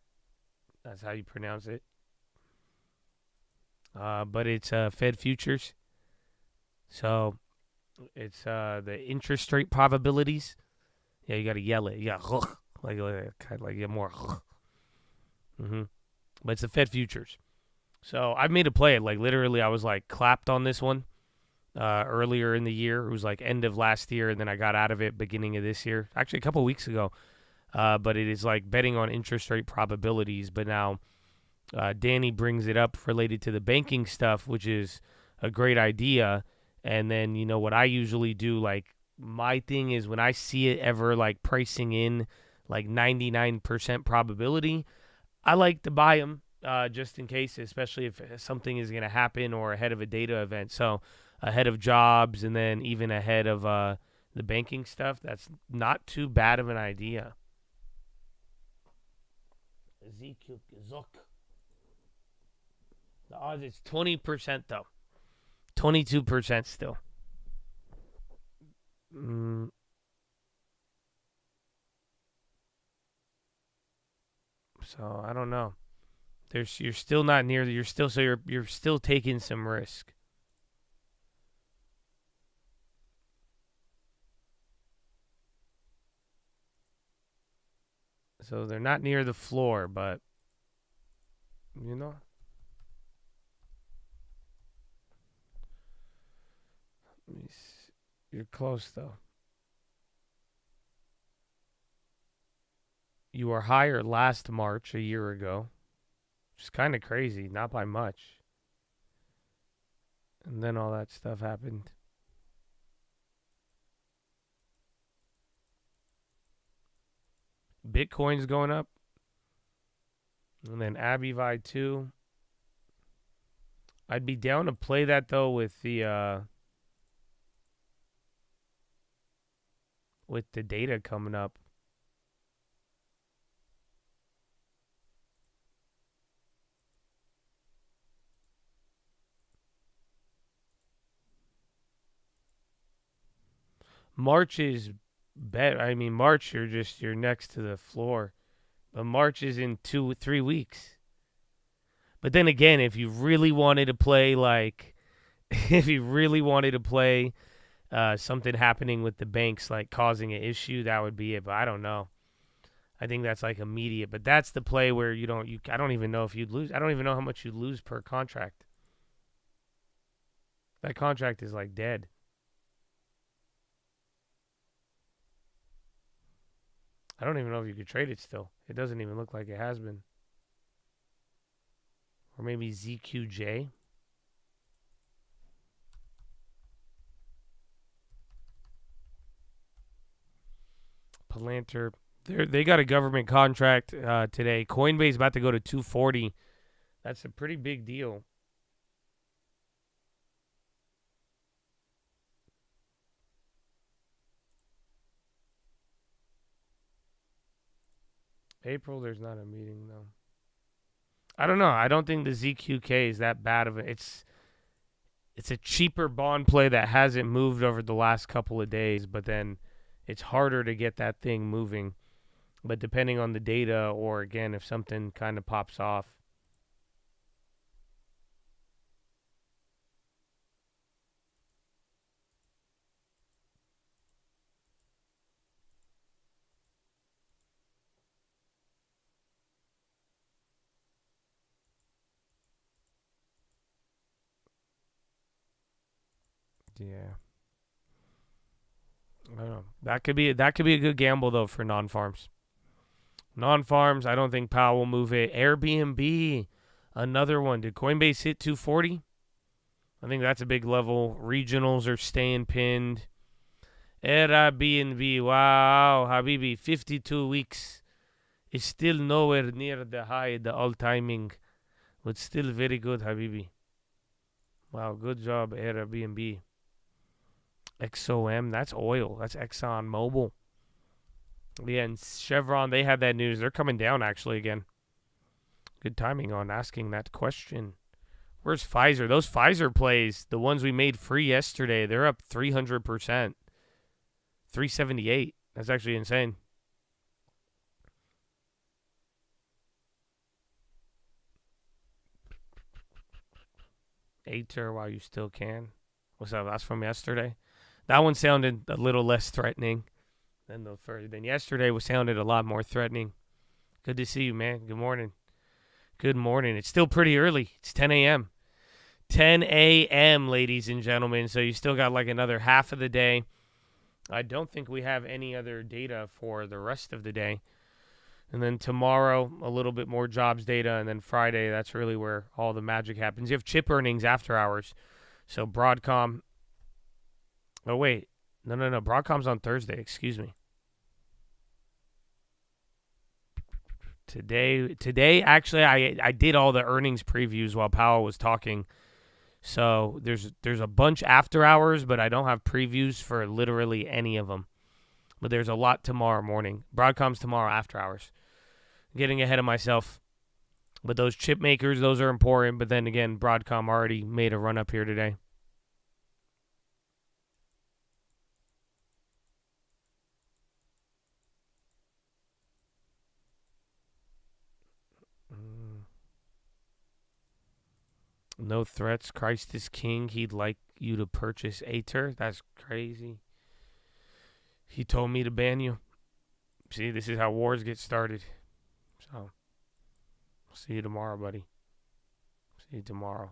That's how you pronounce it. But it's Fed futures. So it's the interest rate probabilities. Yeah, you got to yell it. You got kind of like get more. But it's the Fed futures. So I made a play. Like literally, I was like clapped on this one. Earlier in the year. It was like end of last year, and then I got out of it beginning of this year. Actually, a couple of weeks ago. But it is like betting on interest rate probabilities. But now Danny brings it up related to the banking stuff, which is a great idea. And then, what I usually do, like my thing is when I see it ever like pricing in like 99% probability, I like to buy them just in case, especially if something is going to happen or ahead of a data event. So ahead of jobs and then even ahead of the banking stuff, that's not too bad of an idea. The odds is 20% though. 22% still. So I don't know. You're still not near. You're still taking some risk. So they're not near the floor, but you're close though. You were higher last March a year ago, which is kind of crazy, not by much. And then all that stuff happened. Bitcoin's going up. And then Abbeville 2. I'd be down to play that, though, with the data coming up. March is better. I mean, March, you're next to the floor. But March is in 2-3 weeks. But then again, if you really wanted to play, something happening with the banks, like causing an issue, that would be it. But I don't know. I think that's like immediate. But that's the play where I don't even know if you'd lose. I don't even know how much you'd lose per contract. That contract is like dead. I don't even know if you could trade it still. It doesn't even look like it has been. Or maybe ZQJ. Palantir. They got a government contract today. Coinbase about to go to 240. That's a pretty big deal. April, there's not a meeting, though. I don't know. I don't think the ZQK is that bad of it. It's a cheaper bond play that hasn't moved over the last couple of days, but then it's harder to get that thing moving. But depending on the data, or again, if something kind of pops off. Yeah. I don't know. That could be a good gamble though for non-farms. Non-farms, I don't think Powell will move it. Airbnb, another one. Did Coinbase hit 240? I think that's a big level. Regionals are staying pinned. Airbnb, wow, Habibi, 52 weeks. It's still nowhere near the high, the all-timing, but still very good, Habibi. Wow, good job, Airbnb. XOM, that's oil. That's Exxon Mobil. Yeah, and Chevron, they had that news. They're coming down, actually, again. Good timing on asking that question. Where's Pfizer? Those Pfizer plays, the ones we made free yesterday, they're up 300%. 378. That's actually insane. Ater while you still can. What's that? That's from yesterday. That one sounded a little less threatening than the first. Then yesterday sounded a lot more threatening. Good to see you, man. Good morning. Good morning. It's still pretty early. It's 10 a.m. 10 a.m., ladies and gentlemen. So you still got like another half of the day. I don't think we have any other data for the rest of the day. And then tomorrow, a little bit more jobs data. And then Friday, that's really where all the magic happens. You have chip earnings after hours. So Broadcom. Oh, wait. No. Broadcom's on Thursday. Excuse me. Today, actually, I did all the earnings previews while Powell was talking. So there's a bunch after hours, but I don't have previews for literally any of them. But there's a lot tomorrow morning. Broadcom's tomorrow after hours. Getting ahead of myself. But those chip makers, those are important. But then again, Broadcom already made a run up here today. No threats. Christ is king. He'd like you to purchase Ater. That's crazy. He told me to ban you. See, this is how wars get started. So, see you tomorrow, buddy. See you tomorrow.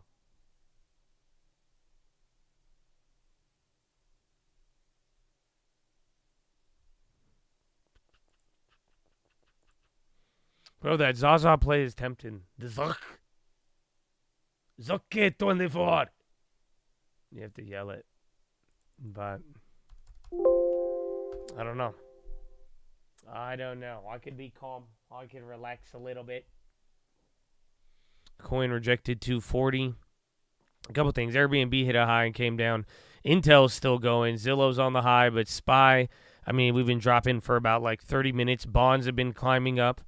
Bro, that Zaza play is tempting. The Zuck. Zucke 24. You have to yell it. But I don't know. I could be calm. I could relax a little bit. Coin rejected 240. A couple things. Airbnb hit a high and came down. Intel's still going. Zillow's on the high, but SPY, I mean, we've been dropping for about like 30 minutes. Bonds have been climbing up.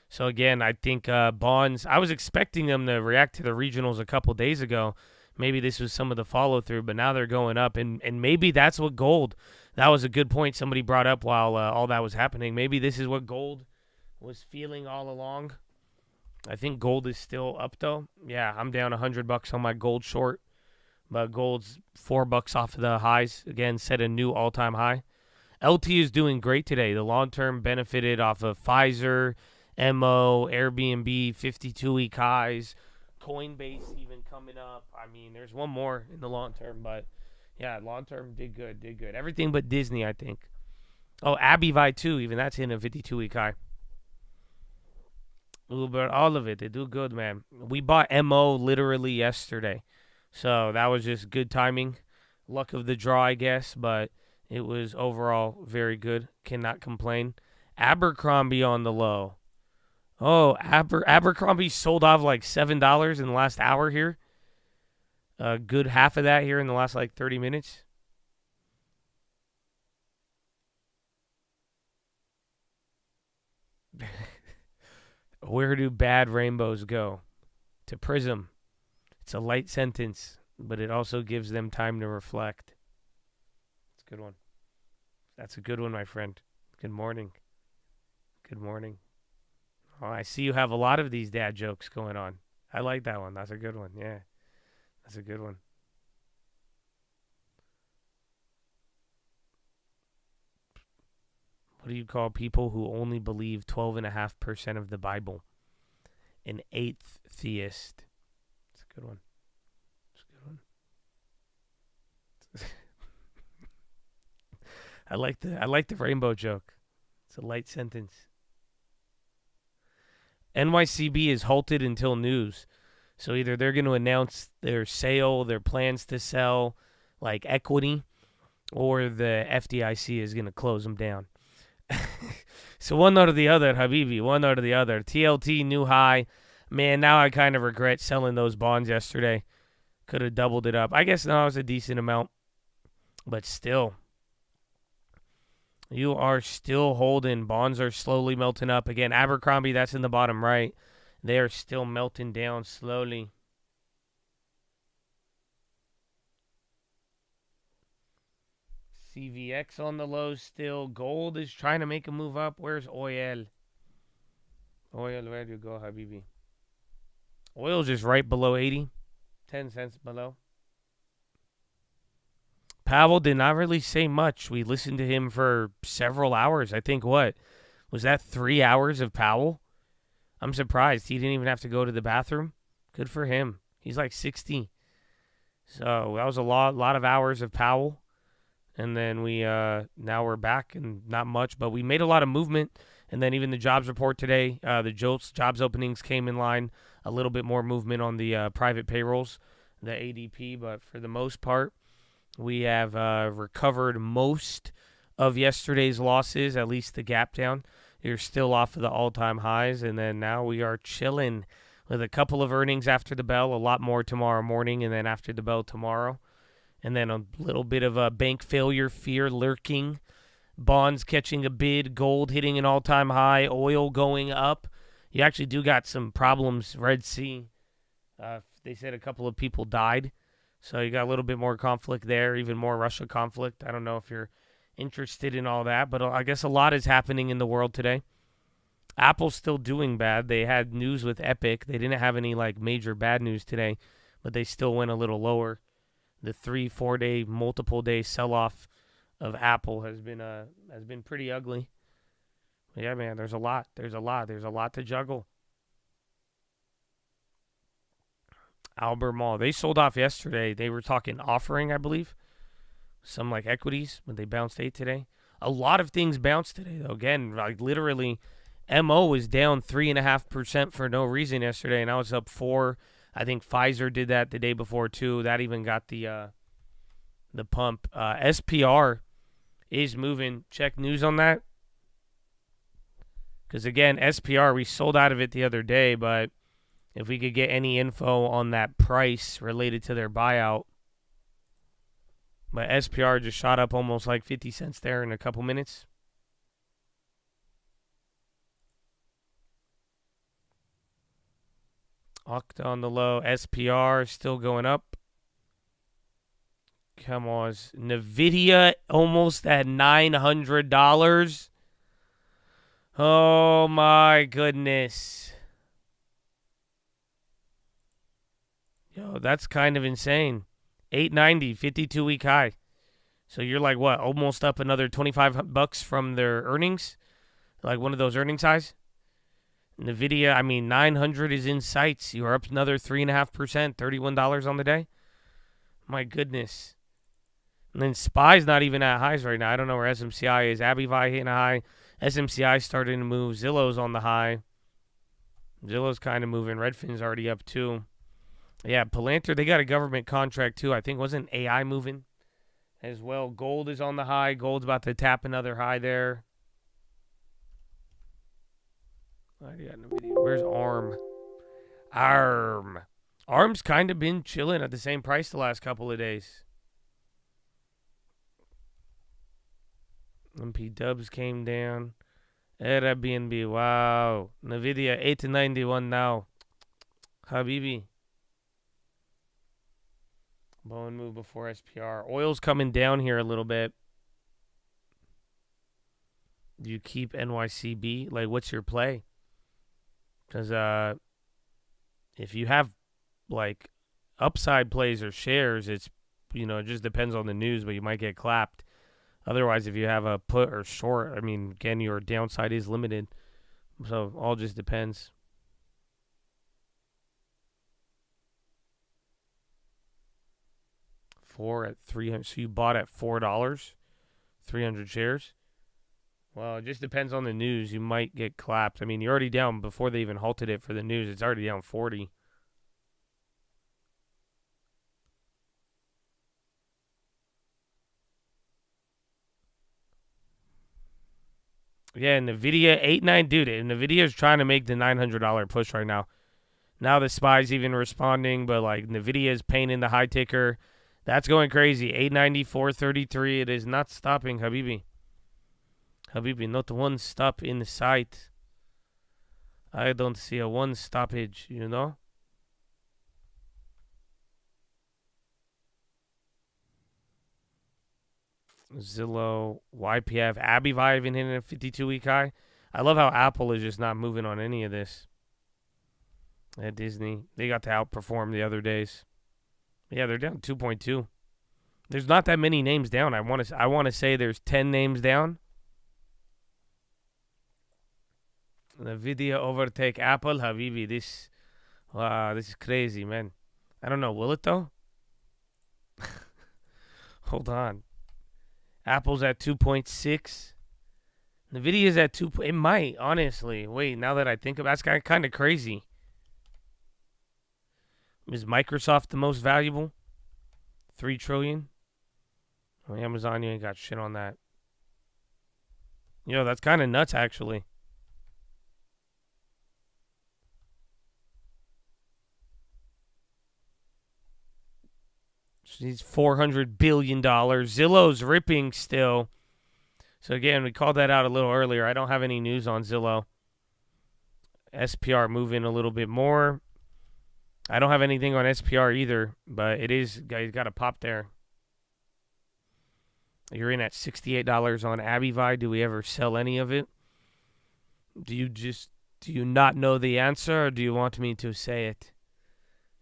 So, again, I think bonds, I was expecting them to react to the regionals a couple days ago. Maybe this was some of the follow-through, but now they're going up. And maybe that's what gold, that was a good point somebody brought up while all that was happening. Maybe this is what gold was feeling all along. I think gold is still up, though. Yeah, I'm down $100 on my gold short. But gold's $4 off of the highs. Again, set a new all-time high. LT is doing great today. The long-term benefited off of Pfizer, MO, Airbnb, 52-week highs, Coinbase even coming up. I mean, there's one more in the long-term, but yeah, long-term did good. Everything but Disney, I think. Oh, Abivi too, even that's in a 52-week high. Uber, all of it, they do good, man. We bought MO literally yesterday. So that was just good timing. Luck of the draw, I guess, but it was overall very good. Cannot complain. Abercrombie on the low. Oh, Abercrombie sold off like $7 in the last hour here. A good half of that here in the last like 30 minutes. Where do bad rainbows go? To Prism. It's a light sentence, but it also gives them time to reflect. It's a good one. That's a good one, my friend. Good morning. Good morning. Oh, I see you have a lot of these dad jokes going on. I like that one. That's a good one. Yeah. That's a good one. What do you call people who only believe 12.5% of the Bible? An eighth theist. It's a good one. It's a good one. I like the rainbow joke. It's a light sentence. NYCB is halted until news. So either they're going to announce their sale, their plans to sell like equity, or the FDIC is going to close them down. So one or the other, Habibi, one or the other. TLT new high. Man, now I kind of regret selling those bonds yesterday. Could have doubled it up. I guess now it's a decent amount. But still. You are still holding. Bonds are slowly melting up. Again, Abercrombie, that's in the bottom right. They are still melting down slowly. CVX on the low still. Gold is trying to make a move up. Where's oil? Oil, where do you go, Habibi? Oil's just right below 80. 10 cents below. Powell did not really say much. We listened to him for several hours. I think, what? Was that 3 hours of Powell? I'm surprised. He didn't even have to go to the bathroom. Good for him. He's like 60. So that was a lot of hours of Powell. And then we now we're back and not much, but we made a lot of movement. And then even the jobs report today, the Jolts jobs openings came in line. A little bit more movement on the private payrolls, the ADP. But for the most part, we have recovered most of yesterday's losses, at least the gap down. You're still off of the all-time highs. And then now we are chilling with a couple of earnings after the bell, a lot more tomorrow morning, and then after the bell tomorrow. And then a little bit of a bank failure fear lurking. Bonds catching a bid. Gold hitting an all-time high. Oil going up. You actually do got some problems. Red Sea. They said a couple of people died. So you got a little bit more conflict there. Even more Russia conflict. I don't know if you're interested in all that. But I guess a lot is happening in the world today. Apple's still doing bad. They had news with Epic. They didn't have any like major bad news today. But they still went a little lower. The 3-4 day, multiple day sell-off of Apple has been pretty ugly. Yeah, man, there's a lot to juggle. Albert Mall, they sold off yesterday. They were talking offering, I believe. Some like equities, when they bounced 8 today. A lot of things bounced today, though. Again, like literally, MO was down 3.5% for no reason yesterday, and now it's up 4%. I think Pfizer did that the day before, too. That even got the pump. SPR is moving. Check news on that. Because, again, SPR, we sold out of it the other day, but If we could get any info on that price related to their buyout. But SPR just shot up almost like 50 cents there in a couple minutes. Octa on the low. SPR still going up. Come on. NVIDIA almost at $900. Oh my goodness. Yo, that's kind of insane. 890, 52-week high. So you're like, what, almost up another $25 from their earnings? Like one of those earnings highs? NVIDIA, I mean, 900 is in sights. You're up another 3.5%, $31 on the day. My goodness. And then SPY's not even at highs right now. I don't know where SMCI is. AbiVi hitting a high. SMCI starting to move. Zillow's on the high. Zillow's kind of moving. Redfin's already up too. Yeah, Palantir, they got a government contract too. I think wasn't AI moving as well. Gold is on the high. Gold's about to tap another high there. Where's ARM? ARM's kind of been chilling at the same price the last couple of days. MP Dubs came down. Airbnb, wow. NVIDIA, 891 now. Habibi. Bone move before SPR. Oil's coming down here a little bit. Do you keep NYCB? Like, what's your play? Because if you have, like, upside plays or shares, it's, you know, it just depends on the news, but you might get clapped. Otherwise, if you have a put or short, I mean, again, your downside is limited. So, all just depends. Four at 300. So you bought at $4, 300 shares. Well, it just depends on the news. You might get clapped. I mean, you're already down before they even halted it for the news. It's already down 40. Yeah, NVIDIA 8.9, dude. NVIDIA is trying to make the $900 push right now. Now the SPY's even responding, but like NVIDIA is paying in the high ticker. That's going crazy. 890, 433. It is not stopping, Habibi. Habibi, not one stop in sight. I don't see a one stoppage, you know? Zillow, YPF, AbiVi even hitting a 52-week high. I love how Apple is just not moving on any of this. At Disney, they got to outperform the other days. Yeah, they're down 2.2. There's not that many names down. I want to say there's 10 names down. NVIDIA overtake Apple, Habibi. This is crazy, man. I don't know. Will it though? Hold on. Apple's at 2.6. NVIDIA's at 2. It might, honestly. Wait, now that I think about it, that's kind of crazy. Is Microsoft the most valuable? $3 trillion. Oh, Amazon, you ain't got shit on that. Yo, that's kind of nuts, actually. She's $400 billion. Zillow's ripping still. So again, we called that out a little earlier. I don't have any news on Zillow. SPR moving a little bit more. I don't have anything on SPR either, but it is, guys, got a pop there. You're in at $68 on AbiVi. Do we ever sell any of it? Do you not know the answer, or do you want me to say it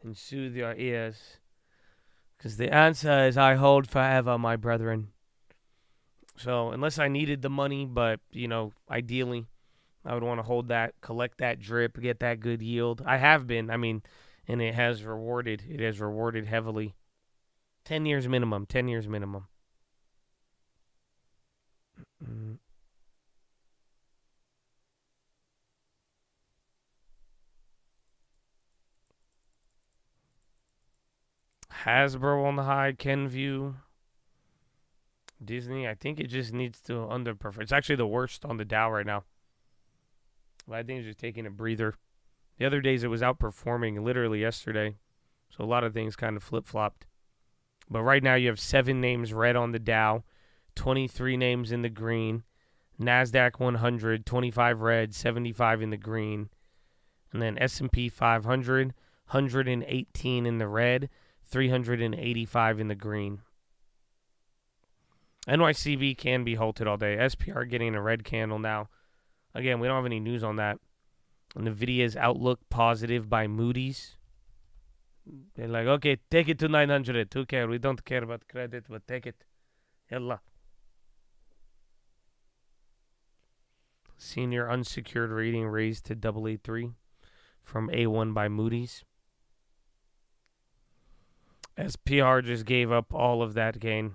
and soothe your ears? Because the answer is I hold forever, my brethren. So unless I needed the money, but, you know, ideally, I would want to hold that, collect that drip, get that good yield. I have been, I mean, and it has rewarded. It has rewarded heavily. 10 years minimum, 10 years minimum. Hasbro on the high, Kenview. Disney, I think it just needs to underperform. It's actually the worst on the Dow right now. But I think it's just taking a breather. The other days it was outperforming literally yesterday. So a lot of things kind of flip-flopped. But right now you have 7 names red on the Dow, 23 names in the green. NASDAQ 100, 25 red, 75 in the green. And then S&P 500, 118 in the red, 385 in the green. NYCB can be halted all day. SPR getting a red candle now. Again, we don't have any news on that. NVIDIA's outlook positive by Moody's. They're like, okay, take it to 900. Who cares? We don't care about credit, but take it. Yalla. Senior unsecured rating raised to AA3 from A1 by Moody's. SPR just gave up all of that gain.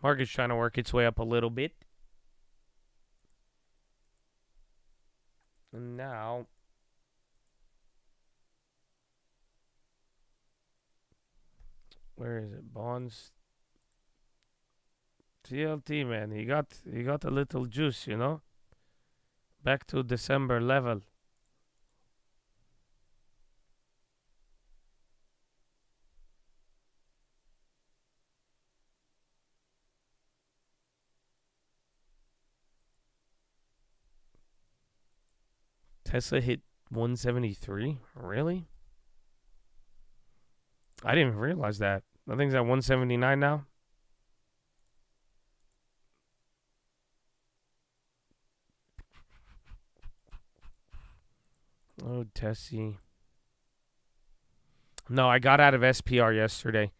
Market's trying to work its way up a little bit. And now, where is it? Bonds. TLT, man. He got a little juice, you know? Back to December level. Tesla hit 173? Really? I didn't even realize that. I think it's at 179 now. Oh, Tessie. No, I got out of SPR yesterday.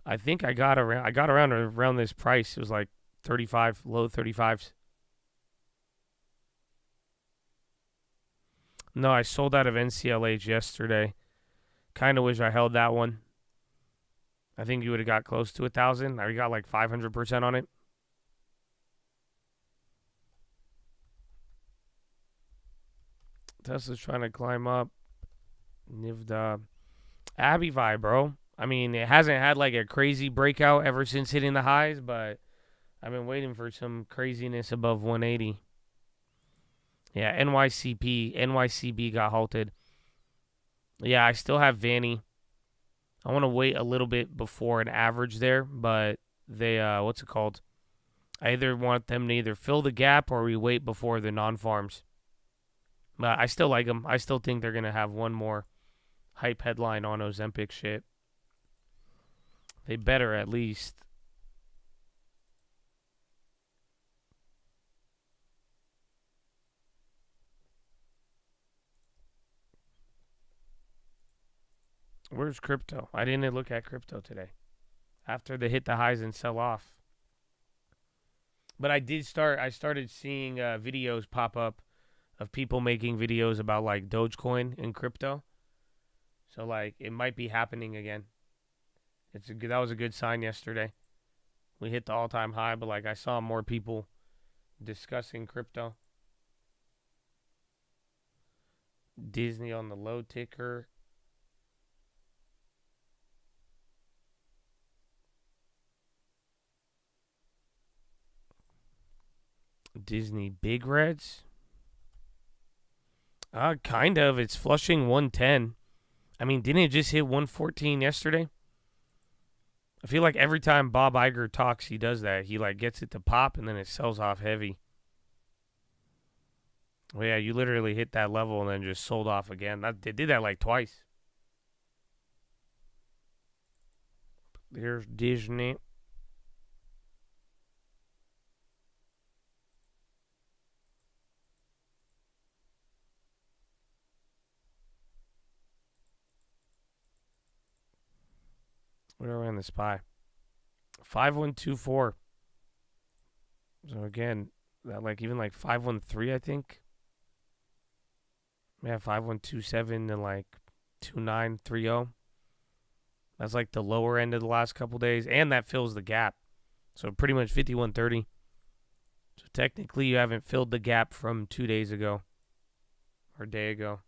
I think I got around this price. It was like 35, low 35s. No, I sold out of NCLH yesterday. Kind of wish I held that one. I think you would have got close to 1,000. I got like 500% on it. Tesla's trying to climb up. Nivda. Abivai, bro. I mean, it hasn't had like a crazy breakout ever since hitting the highs, but I've been waiting for some craziness above 180. Yeah, NYCB got halted. Yeah, I still have Vanny. I want to wait a little bit before an average there, but they, what's it called? I either want them to either fill the gap or we wait before the non-farms. But I still like them. I still think they're going to have one more hype headline on Ozempic shit. They better at least. Where's crypto? I didn't look at crypto today. After they hit the highs and sell off. But I started seeing videos pop up of people making videos about like Dogecoin and crypto. So like it might be happening again. That was a good sign yesterday. We hit the all-time high, but like I saw more people discussing crypto. Disney on the low ticker. Disney Big Reds. Kind of. It's flushing 110. I mean, didn't it just hit 114 yesterday? I feel like every time Bob Iger talks, he does that. He like gets it to pop and then it sells off heavy. Well, yeah, you literally hit that level and then just sold off again. They did that like twice. There's Disney. Where are we on the SPY? 5124. So again, that like even like 513, I think. Yeah, 5127 and like 2930. That's like the lower end of the last couple days, and that fills the gap. So pretty much 5130. So technically, you haven't filled the gap from 2 days ago or a day ago.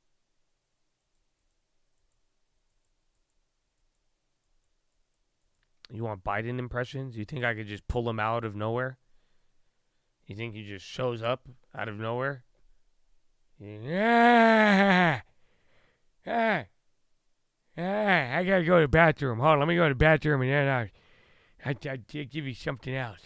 You want Biden impressions? You think I could just pull him out of nowhere? You think he just shows up out of nowhere? I gotta go to the bathroom. Hold on, let me go to the bathroom and then I'll give you something else.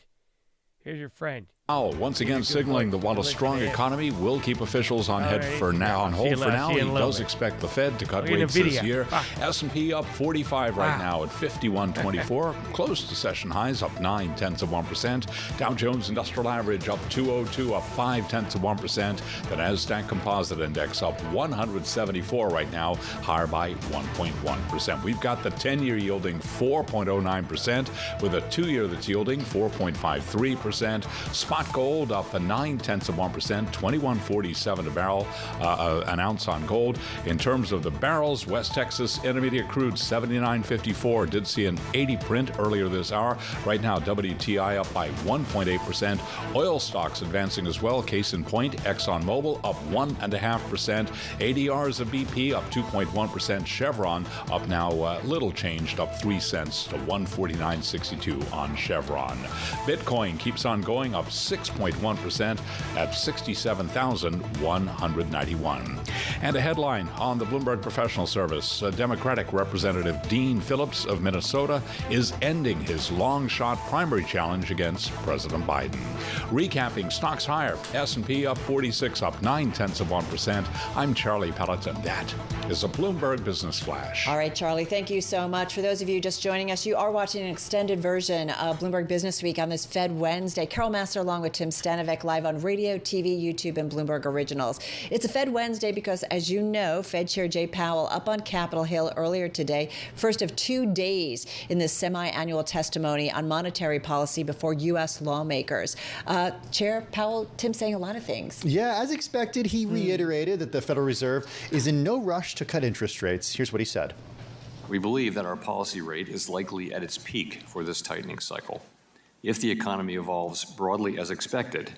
Here's your friend. Powell once again signaling that while a strong economy will keep officials on hold for now, he does expect the Fed to cut rates this year. S&P up 45 right now at 51.24, close to session highs, up 0.9%. Dow Jones Industrial Average up 202, up 0.5%. The Nasdaq Composite Index up 174 right now, higher by 1.1%. We've got the 10-year yielding 4.09%, with a 2-year that's yielding 4.53%. Spot gold up 0.9%, 21.47 a barrel, an ounce on gold. In terms of the barrels, West Texas Intermediate crude 79.54 did see an 80 print earlier this hour. Right now, WTI up by 1.8%. Oil stocks advancing as well. Case in point, ExxonMobil up 1.5%. ADRs of BP up 2.1%. Chevron up now little changed, up 3 cents to 149.62 on Chevron. Bitcoin keeps on going, up 6.1% at 67,191. And a headline on the Bloomberg Professional Service. Democratic Representative Dean Phillips of Minnesota is ending his long-shot primary challenge against President Biden. Recapping stocks higher. S&P up 46, up 0.9%. I'm Charlie Pelleton. That is a Bloomberg Business Flash. All right, Charlie, thank you so much. For those of you just joining us, you are watching an extended version of Bloomberg Business Week on this Fed Wednesday. Carol Master along with Tim Stanovic live on radio, TV, YouTube, and Bloomberg Originals. It's a Fed Wednesday because, as you know, Fed Chair Jay Powell up on Capitol Hill earlier today, first of 2 days in this semi-annual testimony on monetary policy before U.S. lawmakers. Chair Powell, Tim saying a lot of things. Yeah, as expected, he reiterated that the Federal Reserve is in no rush to cut interest rates. Here's what he said. We believe that our policy rate is likely at its peak for this tightening cycle. If the economy evolves broadly as expected,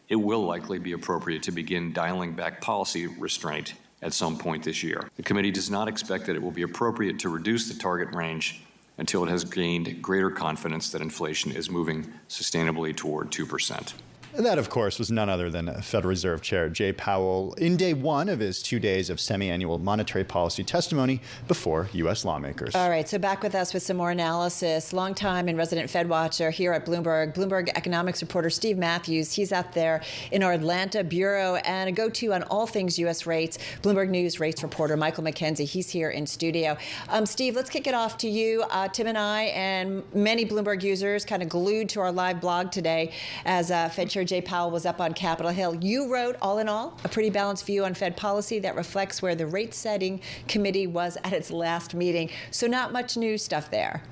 it will likely be appropriate to begin dialing back policy restraint at some point this year. The committee does not expect that it will be appropriate to reduce the target range until it has gained greater confidence that inflation is moving sustainably toward 2%. That, of course, was none other than Federal Reserve Chair Jay Powell in day one of his 2 days of semi-annual monetary policy testimony before U.S. lawmakers. All right, so back with us with some more analysis. Longtime and resident Fed watcher here at Bloomberg economics reporter Steve Matthews. He's out there in our Atlanta bureau, and a go-to on all things U.S. rates, Bloomberg News rates reporter Michael McKenzie. He's here in studio. Steve, let's kick it off to you. Tim and I and many Bloomberg users kind of glued to our live blog today as Fed Chair Jay Powell was up on Capitol Hill. You wrote, all in all, a pretty balanced view on Fed policy that reflects where the rate-setting committee was at its last meeting. So not much new stuff there.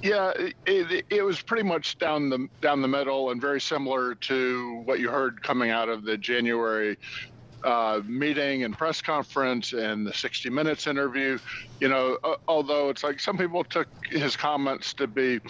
Yeah, it was pretty much down the middle and very similar to what you heard coming out of the January meeting and press conference and the 60 Minutes interview. You know, although it's like some people took his comments to be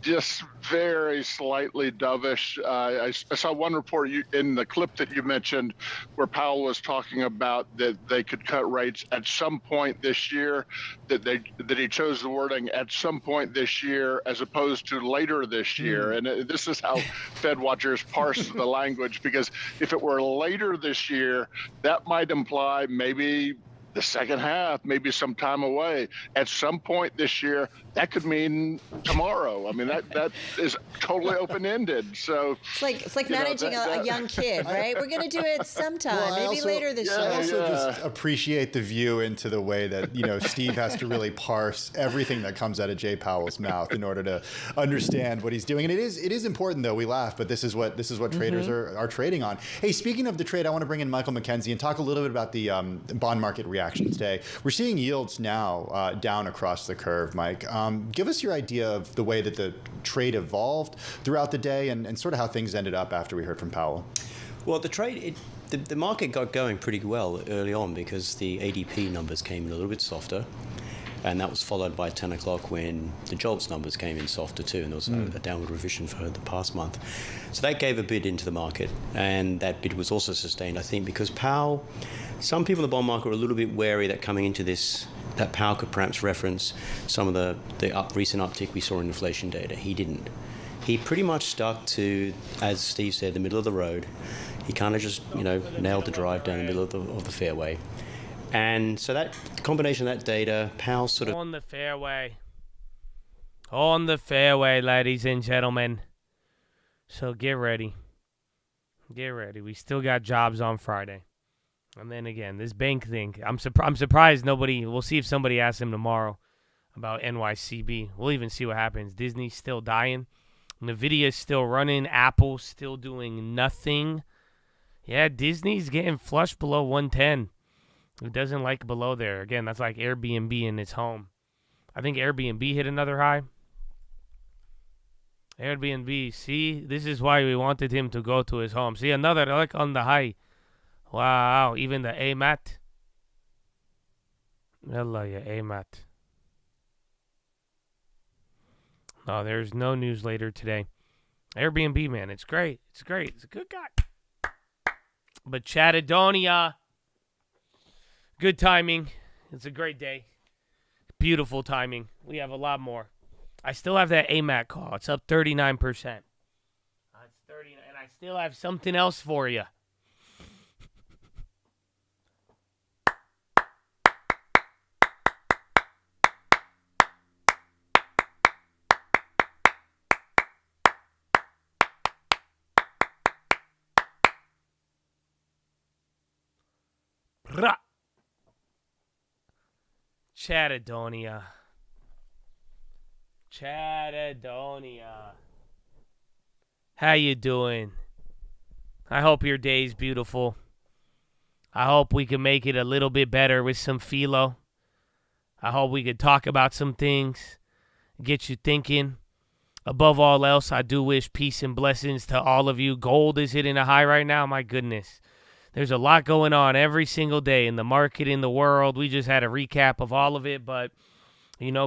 just very slightly dovish. I saw one report in the clip that you mentioned where Powell was talking about that they could cut rates at some point this year, that he chose the wording at some point this year as opposed to later this year. And this is how Fed watchers parse the language, because if it were later this year, that might imply maybe the second half, maybe some time away. At some point this year, that could mean tomorrow. I mean, that is totally open-ended. So it's like managing a young kid, right? We're going to do it sometime, maybe later this year. I also just appreciate the view into the way that, you know, Steve has to really parse everything that comes out of Jay Powell's mouth in order to understand what he's doing. And it is important, though. We laugh, but this is what traders are trading on. Hey, speaking of the trade, I want to bring in Michael McKenzie and talk a little bit about the bond market reaction today. We're seeing yields now down across the curve, Mike. Give us your idea of the way that the trade evolved throughout the day and sort of how things ended up after we heard from Powell. Well, the trade, the market got going pretty well early on because the ADP numbers came in a little bit softer. And that was followed by 10 o'clock when the Jolts numbers came in softer too, and there was a downward revision for the past month. So that gave a bid into the market, and that bid was also sustained, I think, because Powell, some people in the bond market were a little bit wary that coming into this, that Powell could perhaps reference some of the recent uptick we saw in inflation data. He didn't. He pretty much stuck to, as Steve said, the middle of the road. he kind of just, nailed the drive down the middle of the fairway. And so that combination of that data, Powell sort of... On the fairway. On the fairway, ladies and gentlemen. So get ready. Get ready. We still got jobs on Friday. And then again, this bank thing. I'm surprised nobody... We'll see if somebody asks him tomorrow about NYCB. We'll even see what happens. Disney's still dying. NVIDIA's still running. Apple's still doing nothing. Yeah, Disney's getting flushed below 110. Who doesn't like below there? Again, that's like Airbnb in its home. I think Airbnb hit another high. Airbnb, see? This is why we wanted him to go to his home. See, another like on the high. Wow, even the AMAT. Yalla, ya AMAT. No, there's no news later today. Airbnb, man, it's great. It's great. It's a good guy. But Chattadonia, good timing. It's a great day. Beautiful timing. We have a lot more. I still have that AMAT call. It's up 39%. It's 39, and I still have something else for you. Chattadonia. How you doing? I hope your day's beautiful. I hope we can make it a little bit better with some PHILO. I hope we could talk about some things, get you thinking. Above all else, I do wish peace and blessings to all of you. Gold is hitting a high right now. My goodness. There's a lot going on every single day in the market, in the world. We just had a recap of all of it, but,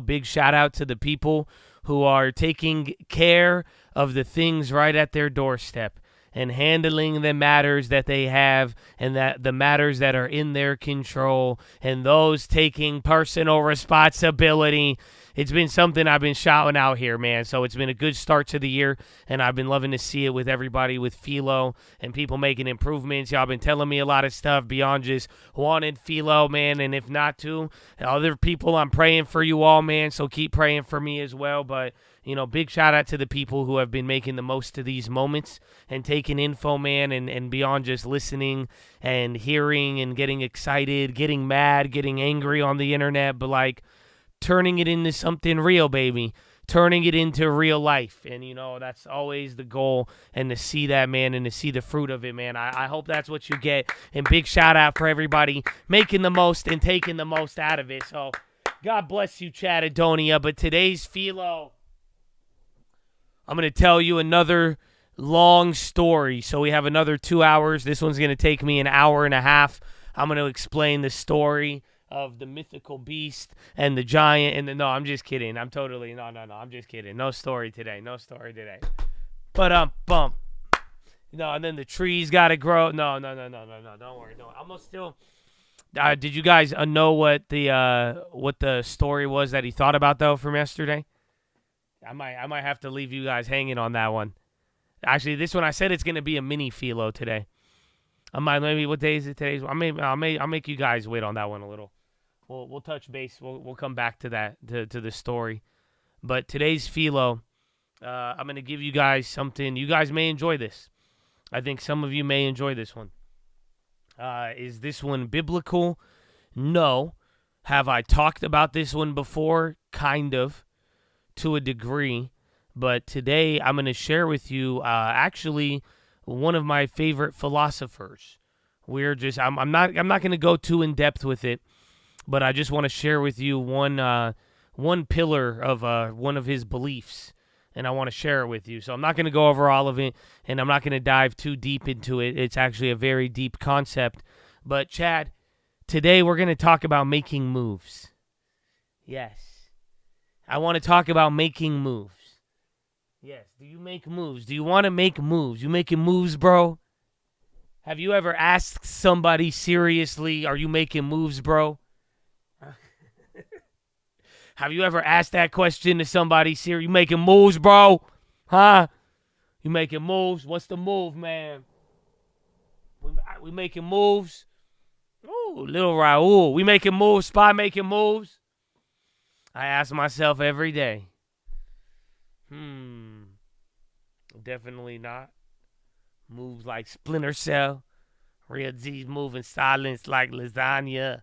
big shout out to the people who are taking care of the things right at their doorstep and handling the matters that they have and that the matters that are in their control and those taking personal responsibility. It's been something I've been shouting out here, man. So it's been a good start to the year, and I've been loving to see it with everybody with PHILO and people making improvements. Y'all been telling me a lot of stuff beyond just wanting PHILO, man, and if not to, other people, I'm praying for you all, man, so keep praying for me as well. But, big shout out to the people who have been making the most of these moments and taking info, man, and beyond just listening and hearing and getting excited, getting mad, getting angry on the internet, but, turning it into something real, baby. Turning it into real life. And, that's always the goal. And to see that, man, and to see the fruit of it, man. I hope that's what you get. And big shout out for everybody making the most and taking the most out of it. So, God bless you, Chattadonia. But today's PHILO, I'm going to tell you another long story. So we have another 2 hours. This one's going to take me an hour and a half. I'm going to explain the story of the mythical beast and the giant and no, I'm just kidding. I'm just kidding. No story today. But no, and then the trees got to grow. No. Don't worry. No, I'm still. Did you guys know what the story was that he thought about though from yesterday? I might have to leave you guys hanging on that one. Actually, this one I said it's gonna be a mini PHILO today. Maybe what day is it today? I'll make you guys wait on that one a little. We'll touch base. We'll come back to that to the story, but today's PHILO, I'm gonna give you guys something. You guys may enjoy this. I think some of you may enjoy this one. Is this one biblical? No. Have I talked about this one before? Kind of, to a degree. But today I'm gonna share with you actually one of my favorite philosophers. I'm not gonna go too in depth with it. But I just want to share with you one pillar of one of his beliefs, and I want to share it with you. So I'm not going to go over all of it, and I'm not going to dive too deep into it. It's actually a very deep concept. But, Chad, today we're going to talk about making moves. Yes. I want to talk about making moves. Yes. Do you make moves? Do you want to make moves? You making moves, bro? Have you ever asked somebody seriously, are you making moves, bro? Have you ever asked that question to somebody? Serious? You making moves, bro? Huh? You making moves? What's the move, man? We making moves. Ooh, little Raul. We making moves. SPY making moves. I ask myself every day. Definitely not. Moves like Splinter Cell. Real Z's moving silence like lasagna.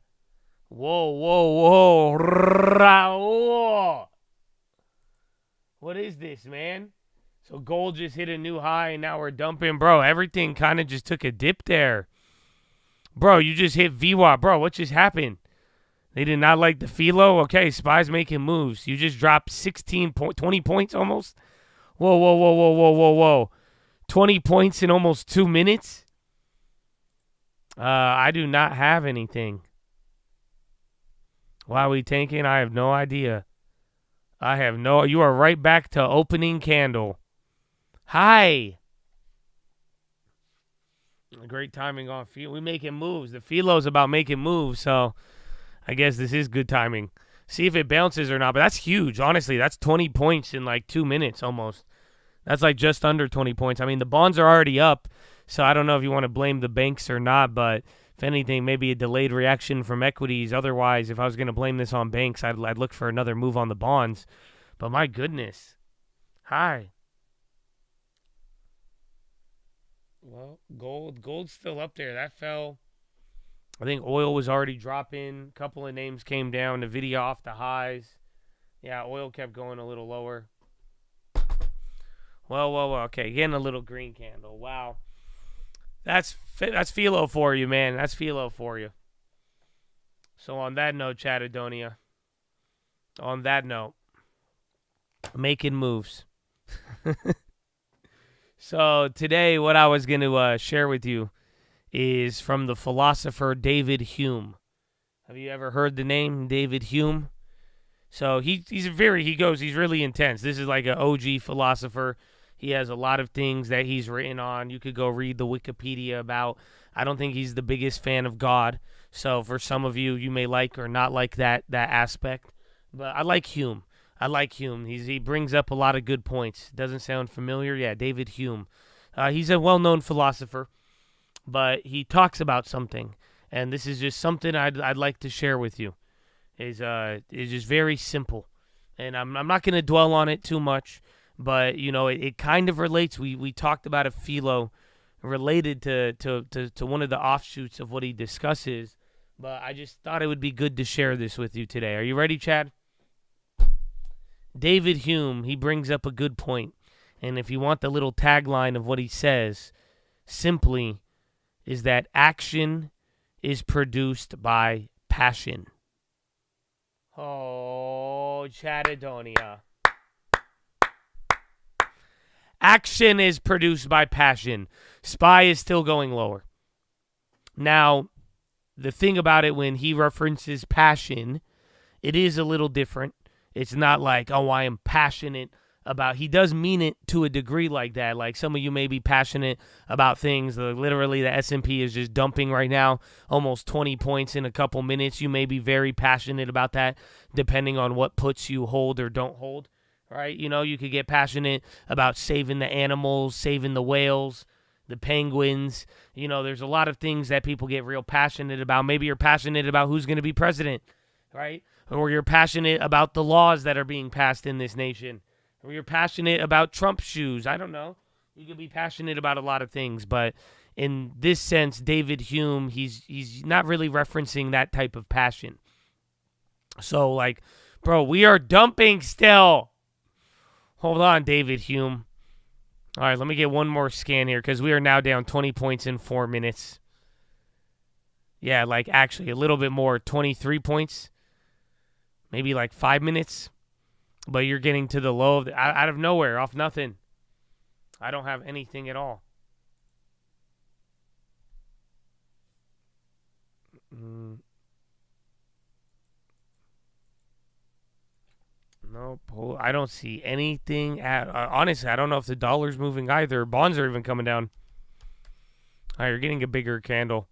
Whoa. Raul. What is this, man? So gold just hit a new high and now we're dumping. Bro, everything kind of just took a dip there. Bro, you just hit VWAP. Bro, what just happened? They did not like the PHILO? Okay, SPY's making moves. You just dropped 20 points almost? Whoa. 20 points in almost 2 minutes? I do not have anything. Why are we tanking? I have no idea. You are right back to opening candle. Hi. Great timing on PHILO. We making moves. The PHILO's about making moves, so I guess this is good timing. See if it bounces or not, but that's huge. Honestly, that's 20 points in like 2 minutes almost. That's like just under 20 points. I mean, the bonds are already up, so I don't know if you want to blame the banks or not, but if anything, maybe a delayed reaction from equities. Otherwise, if I was going to blame this on banks, I'd look for another move on the bonds. But my goodness. Hi. Well, gold's still up there. That fell. I think oil was already dropping. A couple of names came down. Nvidia off the highs. Yeah, oil kept going a little lower. Well. Okay, getting a little green candle. Wow. That's PHILO for you, man. That's PHILO for you. So on that note, Chattadonia. On that note, making moves. So today, what I was going to share with you is from the philosopher David Hume. Have you ever heard the name David Hume? So he's really intense. This is like an OG philosopher. He has a lot of things that he's written on. You could go read the Wikipedia about. I don't think he's the biggest fan of God. So for some of you, you may like or not like that aspect. But I like Hume. He brings up a lot of good points. Doesn't sound familiar? Yeah, David Hume. He's a well-known philosopher, but he talks about something, and this is just something I'd like to share with you. It's just very simple, and I'm not going to dwell on it too much, but it kind of relates. We talked about a PHILO related to one of the offshoots of what he discusses, but I just thought it would be good to share this with you today. Are you ready, Chad? David Hume, he brings up a good point. And if you want the little tagline of what he says, simply is that action is produced by passion. Oh, Chattadonia. Action is produced by passion. SPY is still going lower. Now, the thing about it, when he references passion, it is a little different. It's not like, oh, I am passionate about. He does mean it to a degree like that. Like some of you may be passionate about things. Literally, the S&P is just dumping right now, almost 20 points in a couple minutes. You may be very passionate about that, depending on what puts you hold or don't hold, right? You could get passionate about saving the animals, saving the whales, the penguins. There's a lot of things that people get real passionate about. Maybe you're passionate about who's going to be president, right? Or you're passionate about the laws that are being passed in this nation. Or you're passionate about Trump's shoes. I don't know. You can be passionate about a lot of things. But in this sense, David Hume, he's not really referencing that type of passion. So, bro, we are dumping still. Hold on, David Hume. All right, let me get one more scan here because we are now down 20 points in 4 minutes. Yeah, actually a little bit more, 23 points. Maybe 5 minutes, but you're getting to the low of out of nowhere, off nothing. I don't have anything at all. Nope, I don't see anything. Honestly, I don't know if the dollar's moving either. Bonds are even coming down. All right, you're getting a bigger candle.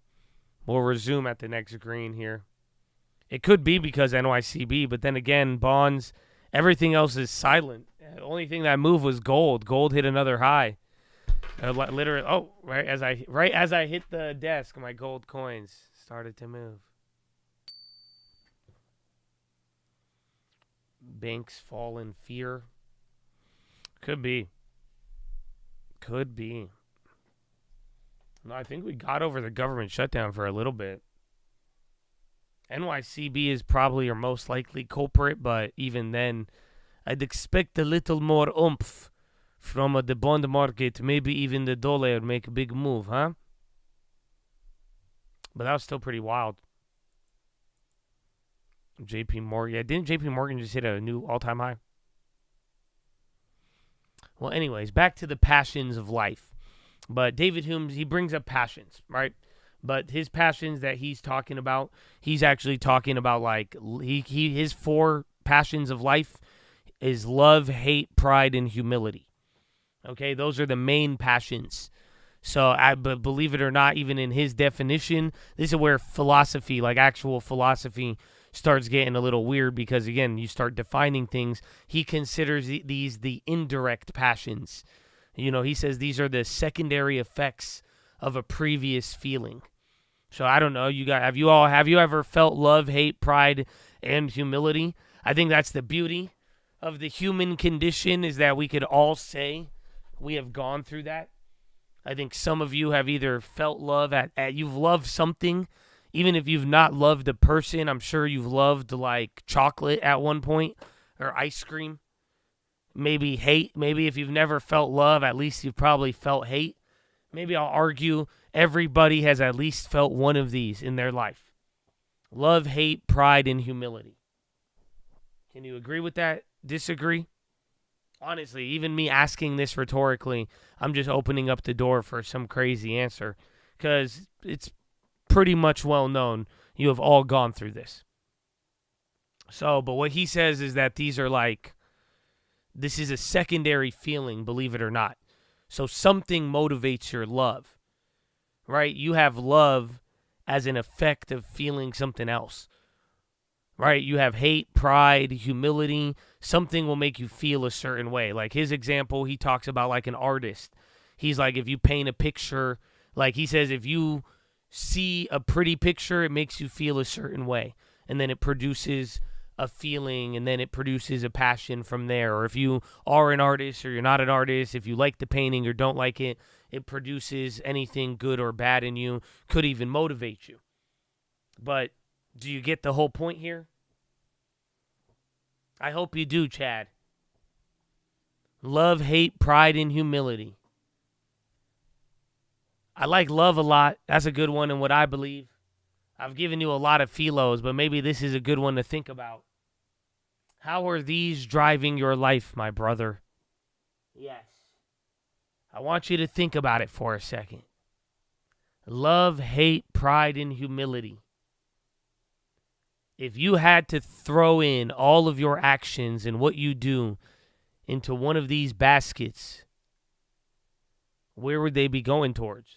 We'll resume at the next green here. It could be because NYCB, but then again, bonds, everything else is silent. The only thing that moved was gold. Gold hit another high. Literally, right as I hit the desk, my gold coins started to move. Banks fall in fear. Could be. No, I think we got over the government shutdown for a little bit. NYCB is probably our most likely culprit, but even then, I'd expect a little more oomph from the bond market. Maybe even the dollar would make a big move, huh? But that was still pretty wild. JP Morgan. Yeah, didn't JP Morgan just hit a new all-time high? Well, anyways, back to the passions of life. But David Hume, he brings up passions, right? But his passions that he's talking about, he's actually talking about like his 4 passions of life is love, hate, pride, and humility. Okay, those are the main passions. So, but believe it or not, even in his definition, this is where philosophy, like actual philosophy, starts getting a little weird because, again, you start defining things. He considers these the indirect passions. You know, he says these are the secondary effects of a previous feeling. So I don't know, you guys, have you ever felt love, hate, pride, and humility? I think that's the beauty of the human condition, is that we could all say we have gone through that. I think some of you have either felt love you've loved something, even if you've not loved a person. I'm sure you've loved like chocolate at one point or ice cream. Maybe hate. Maybe if you've never felt love, at least you've probably felt hate. Maybe I'll argue everybody has at least felt one of these in their life. Love, hate, pride, and humility. Can you agree with that? Disagree? Honestly, even me asking this rhetorically, I'm just opening up the door for some crazy answer, because it's pretty much well known you have all gone through this. So, but what he says is that these are like, this is a secondary feeling, believe it or not. So something motivates your love, right? You have love as an effect of feeling something else, right? You have hate, pride, humility. Something will make you feel a certain way. Like his example, he talks about like an artist. He's like, if you paint a picture, like he says, if you see a pretty picture, it makes you feel a certain way. And then it produces a feeling, and then it produces a passion from there. Or if you are an artist or you're not an artist, if you like the painting or don't like it, it produces anything good or bad in you, could even motivate you. But do you get the whole point here? I hope you do, Chad. Love, hate, pride, and humility. I like love a lot. That's a good one in what I believe. I've given you a lot of PHILOs, but maybe this is a good one to think about. How are these driving your life, my brother? Yes. I want you to think about it for a second. Love, hate, pride, and humility. If you had to throw in all of your actions and what you do into one of these baskets, where would they be going towards?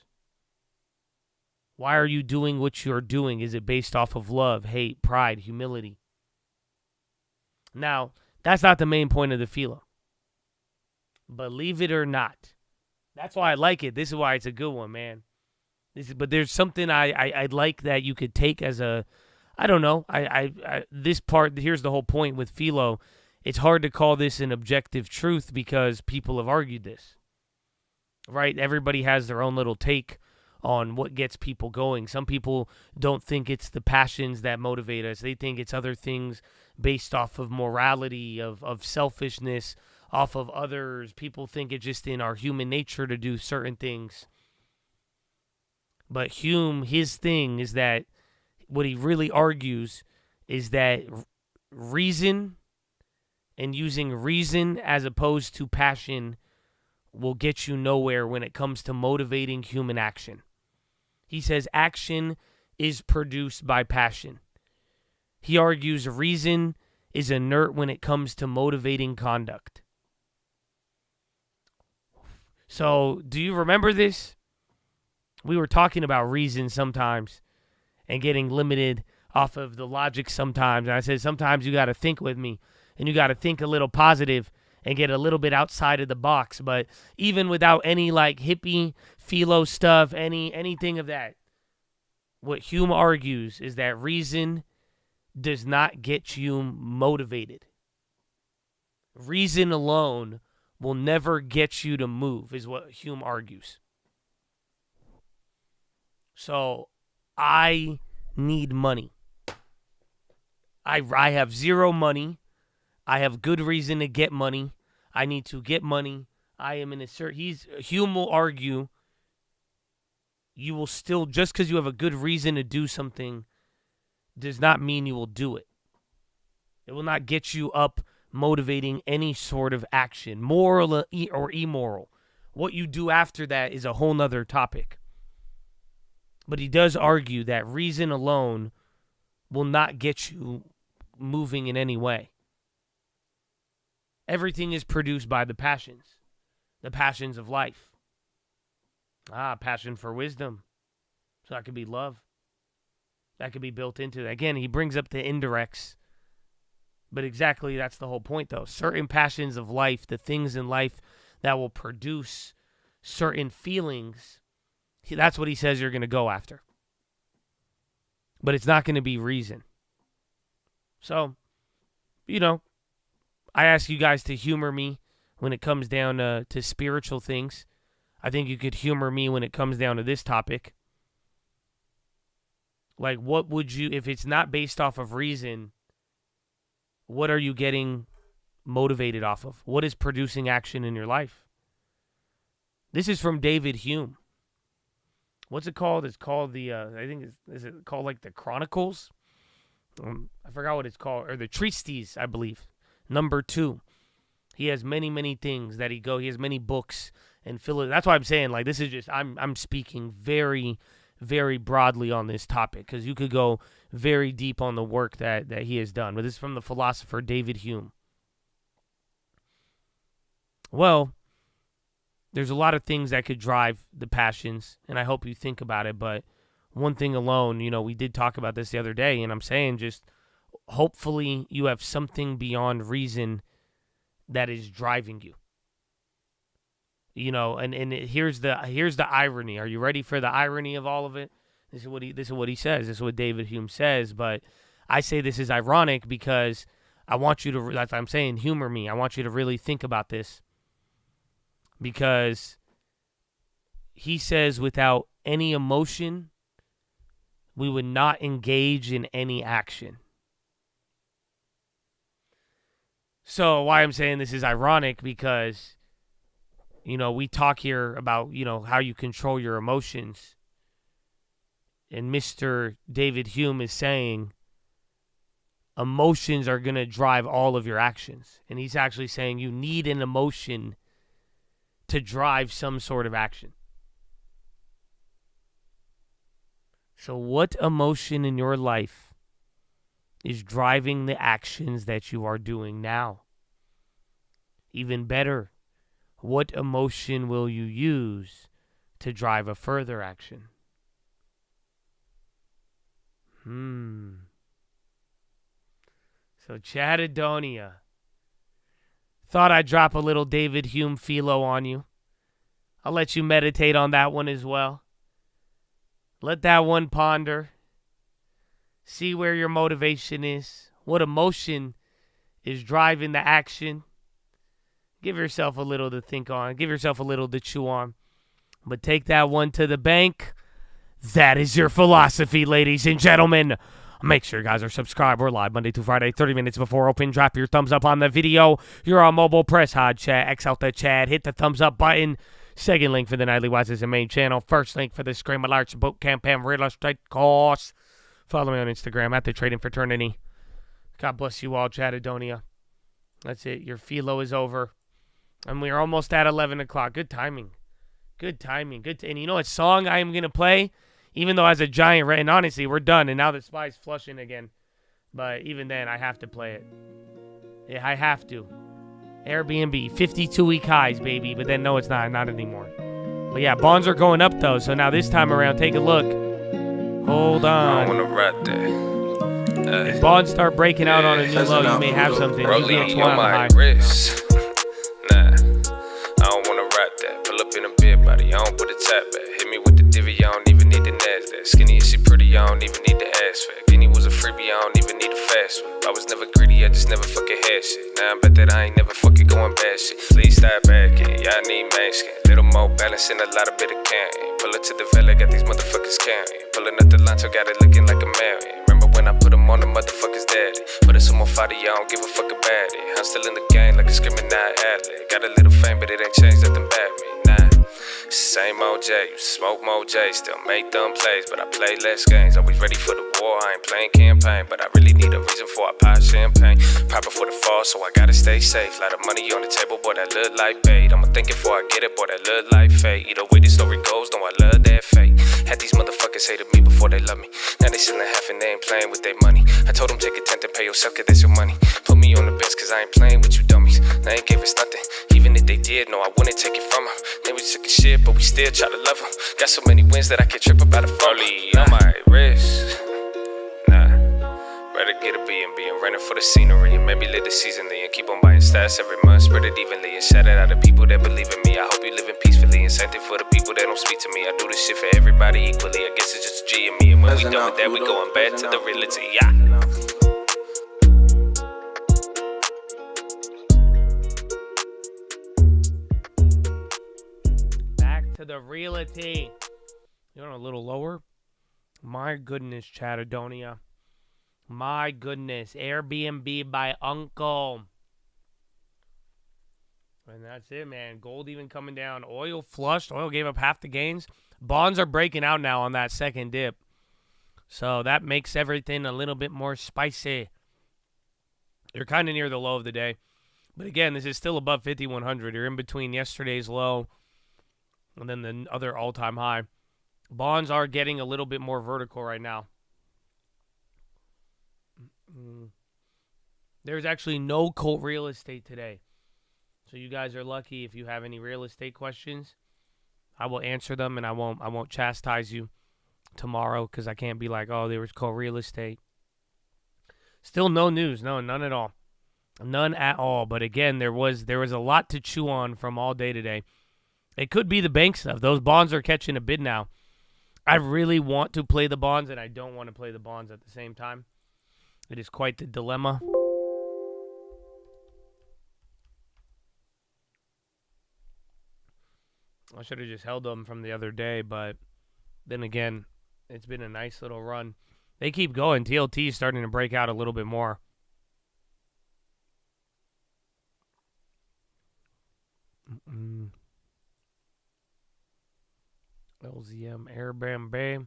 Why are you doing what you're doing? Is it based off of love, hate, pride, humility? Now, that's not the main point of the PHILO. Believe it or not. That's why I like it. This is why it's a good one, man. But there's something I'd like that you could take as a, I don't know. This part, here's the whole point with PHILO. It's hard to call this an objective truth because people have argued this, right? Everybody has their own little take on what gets people going. Some people don't think it's the passions that motivate us. They think it's other things based off of morality, of selfishness, off of others. People think it's just in our human nature to do certain things. But Hume, his thing is that what he really argues is that reason and using reason as opposed to passion will get you nowhere when it comes to motivating human action. He says action is produced by passion. He argues reason is inert when it comes to motivating conduct. So, do you remember this? We were talking about reason sometimes and getting limited off of the logic sometimes. And I said, sometimes you got to think with me and you got to think a little positive and get a little bit outside of the box. But even without any like hippie PHILO stuff, anything of that, what Hume argues is that reason does not get you motivated. Reason alone will never get you to move, is what Hume argues. So I need money. I have zero money. I have good reason to get money. I need to get money. I am in a certain... Hume will argue you will still, just because you have a good reason to do something, does not mean you will do it. It will not get you up motivating any sort of action, moral or immoral. What you do after that is a whole nother topic. But he does argue that reason alone will not get you moving in any way. Everything is produced by the passions of life. Passion for wisdom. So that could be love. That could be built into it. Again, he brings up the indirects. But exactly that's the whole point, though. Certain passions of life, the things in life that will produce certain feelings, that's what he says you're going to go after. But it's not going to be reason. So, I ask you guys to humor me when it comes down to spiritual things. I think you could humor me when it comes down to this topic. Like, what would you, if it's not based off of reason, what are you getting motivated off of? What is producing action in your life? This is from David Hume. What's it called? It's called is it called like the Chronicles? I forgot what it's called. Or the Treatise, I believe. Number 2. He has many, many things that he has many books and that's why I'm saying, like, this is just, I'm speaking very, very broadly on this topic, because you could go very deep on the work that he has done. But this is from the philosopher David Hume. Well, there's a lot of things that could drive the passions, and I hope you think about it, but one thing alone, we did talk about this the other day, and I'm saying just hopefully you have something beyond reason that is driving you. And here's the irony. Are you ready for the irony of all of it? This is what he says. This is what David Hume says. But I say this is ironic because I want you to, that's what I'm saying, humor me. I want you to really think about this. Because he says without any emotion, we would not engage in any action. So why I'm saying this is ironic, because we talk here about, how you control your emotions. And Mr. David Hume is saying emotions are going to drive all of your actions. And he's actually saying you need an emotion to drive some sort of action. So what emotion in your life is driving the actions that you are doing now? Even better, what emotion will you use to drive a further action? So Chattadonia. Thought I'd drop a little David Hume PHILO on you. I'll let you meditate on that one as well. Let that one ponder. See where your motivation is. What emotion is driving the action. Give yourself a little to think on. Give yourself a little to chew on. But take that one to the bank. That is your philosophy, ladies and gentlemen. Make sure you guys are subscribed. We're live Monday through Friday, 30 minutes before open. Drop your thumbs up on the video. You're on mobile. Press hard chat. X out the chat. Hit the thumbs up button. Second link for the Nightly Watch is the main channel. First link for the Scream Alerts Boot Campaign Real Estate Course. Follow me on Instagram at the Trading Fraternity. God bless you all, Chattadonia. That's it. Your PHILO is over. And we're almost at 11 o'clock. Good timing. Good timing. And you know what song I am going to play? Even though as a giant, and honestly, we're done. And now the spy's flushing again. But even then, I have to play it. Yeah, I have to. Airbnb, 52-week highs, baby. But then, no, it's not. Not anymore. But yeah, bonds are going up, though. So now this time around, take a look. Hold on. I want to rap that. If bonds start breaking out on a new low, you may have something. You Rolling get on my high. wrist. I don't even need to ask for it. Guinea was a freebie, I don't even need a fast one. I was never greedy, I just never fucking had shit. Now I bet that I ain't never fucking going bad shit. Please stop backing, y'all need masking. Little more balance and a lot of bit of counting. Pull up to the valley, got these motherfuckers counting. Pulling up the Lanto, got it looking like a mountain. Remember when I put them on the motherfuckers daddy? Put us some more fighter, y'all don't give a fuck about it. I'm still in the game like a screaming athlete. Got a little fame, but it ain't changed nothing about me, nah. Same OJ, you smoke more J, still make them plays, but I play less games. Always ready for the war, I ain't playing campaign, but I really need a reason for I pop champagne. Proper for the fall, so I gotta stay safe. Lot of money on the table, boy, that look like bait. I'ma think it before I get it, boy, that look like fate. Either way the story goes, no, I love that fate. Had these motherfuckers hated me before they love me. Now they selling half and they ain't playing with their money. I told them take a tenth and pay yourself, cause that's your money. Put me on the bench, cause I ain't playing with you dummies. They ain't gave us nothing, even if they did, no, I wouldn't take it from them. They was took a shit, but we still try to love them. Got so many wins that I can't trip about a folly on my wrist. Nah, rather get a B&B and rent it for the scenery. And maybe live the seasonally and keep on buying stats every month. Spread it evenly and shout it out to people that believe in me. I hope you living peacefully and same thing for the people that don't speak to me. I do this shit for everybody equally. I guess it's just G and me. And when we done with that, we going back to the reality. Yeah. To the reality. You want a little lower? My goodness, Chattadonia. My goodness. Airbnb by Uncle. And that's it, man. Gold even coming down. Oil flushed. Oil gave up half the gains. Bonds are breaking out now on that second dip. So that makes everything a little bit more spicy. You're kind of near the low of the day. But again, this is still above 5,100. You're in between yesterday's low and then the other all-time high. Bonds are getting a little bit more vertical right now. There's actually no cold real estate today. So you guys are lucky if you have any real estate questions. I will answer them, and I won't chastise you tomorrow because I can't be like, oh, there was cold real estate. Still no news. No, none at all. None at all. But again, there was a lot to chew on from all day today. It could be the bank stuff. Those bonds are catching a bid now. I really want to play the bonds, and I don't want to play the bonds at the same time. It is quite the dilemma. I should have just held them from the other day, but then again, it's been a nice little run. They keep going. TLT is starting to break out a little bit more. LZM, Airbnb.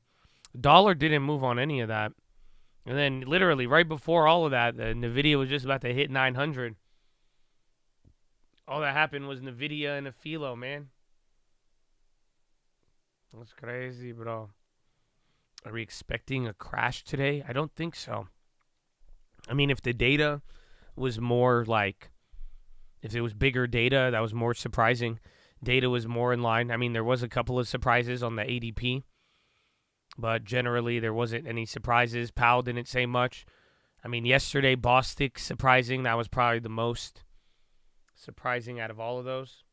Dollar didn't move on any of that. And then literally right before all of that, the NVIDIA was just about to hit 900. All that happened was NVIDIA and a PHILO, man. That's crazy, bro. Are we expecting a crash today? I don't think so. I mean, if the data was more like, if it was bigger data, that was more surprising. Data was more in line. I mean, there was a couple of surprises on the ADP, but generally there wasn't any surprises. Powell didn't say much. I mean, yesterday, Bostic surprising. That was probably the most surprising out of all of those.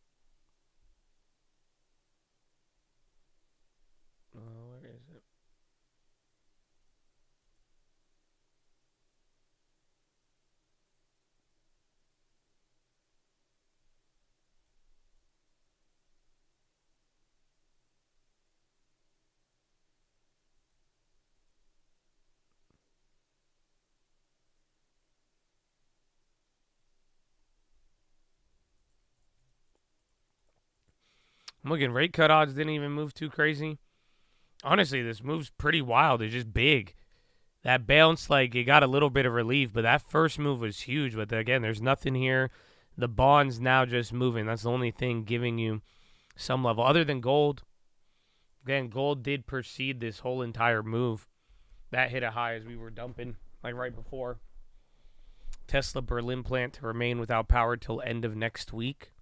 Where is it? I'm looking, rate cut odds didn't even move too crazy. Honestly, this move's pretty wild. It's just big. That bounce, like, it got a little bit of relief, but that first move was huge. But again, there's nothing here. The bond's now just moving. That's the only thing giving you some level. Other than gold, again, gold did precede this whole entire move. That hit a high as we were dumping, like right before. Tesla Berlin plant to remain without power till end of next week.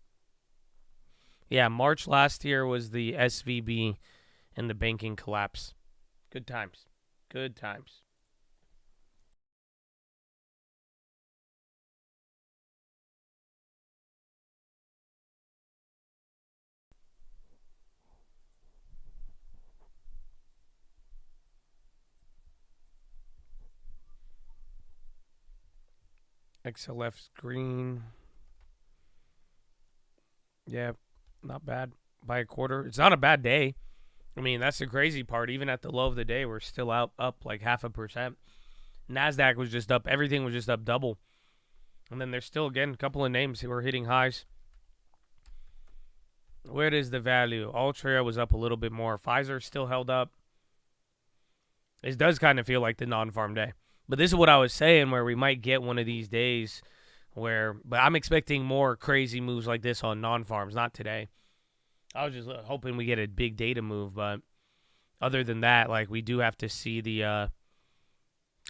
Yeah, March last year was the SVB and the banking collapse. Good times. Good times. XLF's green. Yeah, not bad. By a quarter. It's not a bad day. I mean, that's the crazy part. Even at the low of the day, we're still up like 0.5%. NASDAQ was just up. Everything was just up double. And then there's still, again, a couple of names who are hitting highs. Where is the value? Altria was up a little bit more. Pfizer still held up. It does kind of feel like the non-farm day. But this is what I was saying, where we might get one of these days where, but I'm expecting more crazy moves like this on non-farms, not today. I was just hoping we get a big data move, but other than that, like, we do have to see the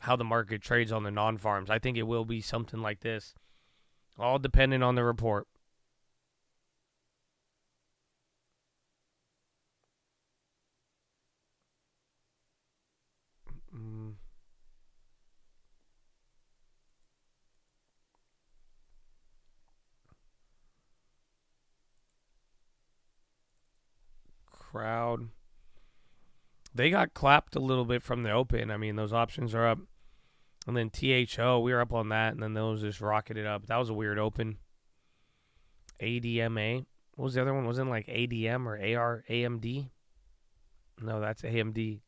how the market trades on the non-farms. I think it will be something like this, all dependent on the report. Crowd. They got clapped a little bit from the open. I mean, those options are up. And then THO, we were up on that, and then those just rocketed up. That was a weird open. ADMA. What was the other one? Wasn't it like ADM or AMD? No, that's AMD.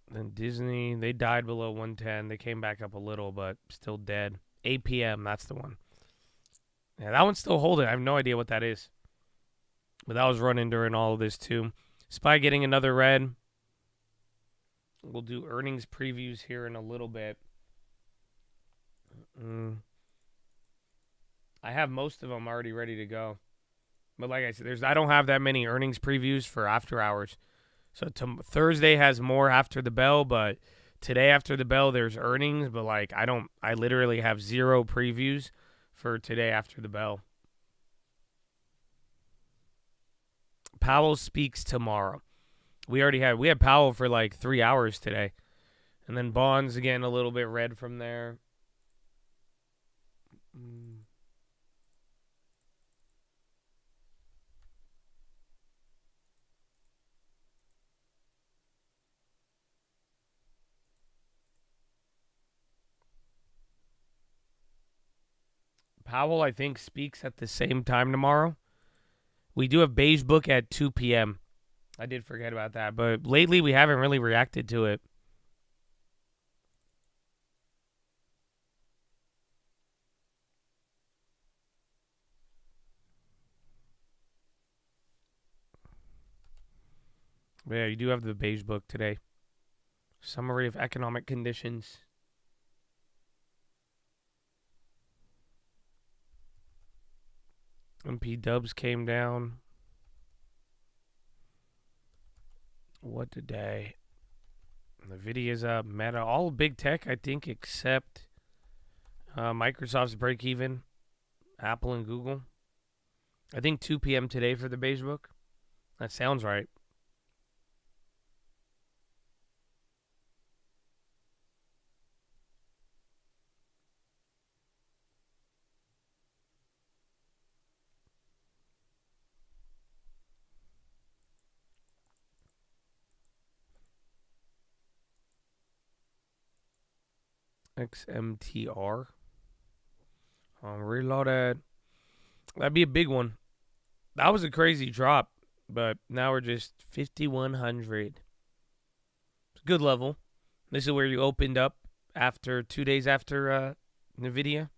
Then Disney, they died below 110. They came back up a little, but still dead. APM, that's the one. Yeah, that one's still holding. I have no idea what that is. But that was running during all of this, too. SPY getting another red. We'll do earnings previews here in a little bit. I have most of them already ready to go. But like I said, I don't have that many earnings previews for after hours. So Thursday has more after the bell, but today after the bell there's earnings, but like I literally have 0 previews for today after the bell. Powell speaks tomorrow. We had Powell for like 3 hours today. And then bonds again a little bit red from there. Powell, I think, speaks at the same time tomorrow. We do have Beige Book at 2 p.m. I did forget about that, but lately we haven't really reacted to it. But yeah, you do have the Beige Book today. Summary of economic conditions. MP Dubs came down. What today? Nvidia's up. Meta, all big tech, I think, except Microsoft's break even. Apple and Google. I think 2 p.m. today for the Beige Book. That sounds right. XMTR. Reloaded. That'd be a big one. That was a crazy drop, but now we're just 5,100. It's a good level. This is where you opened up after 2 days after Nvidia.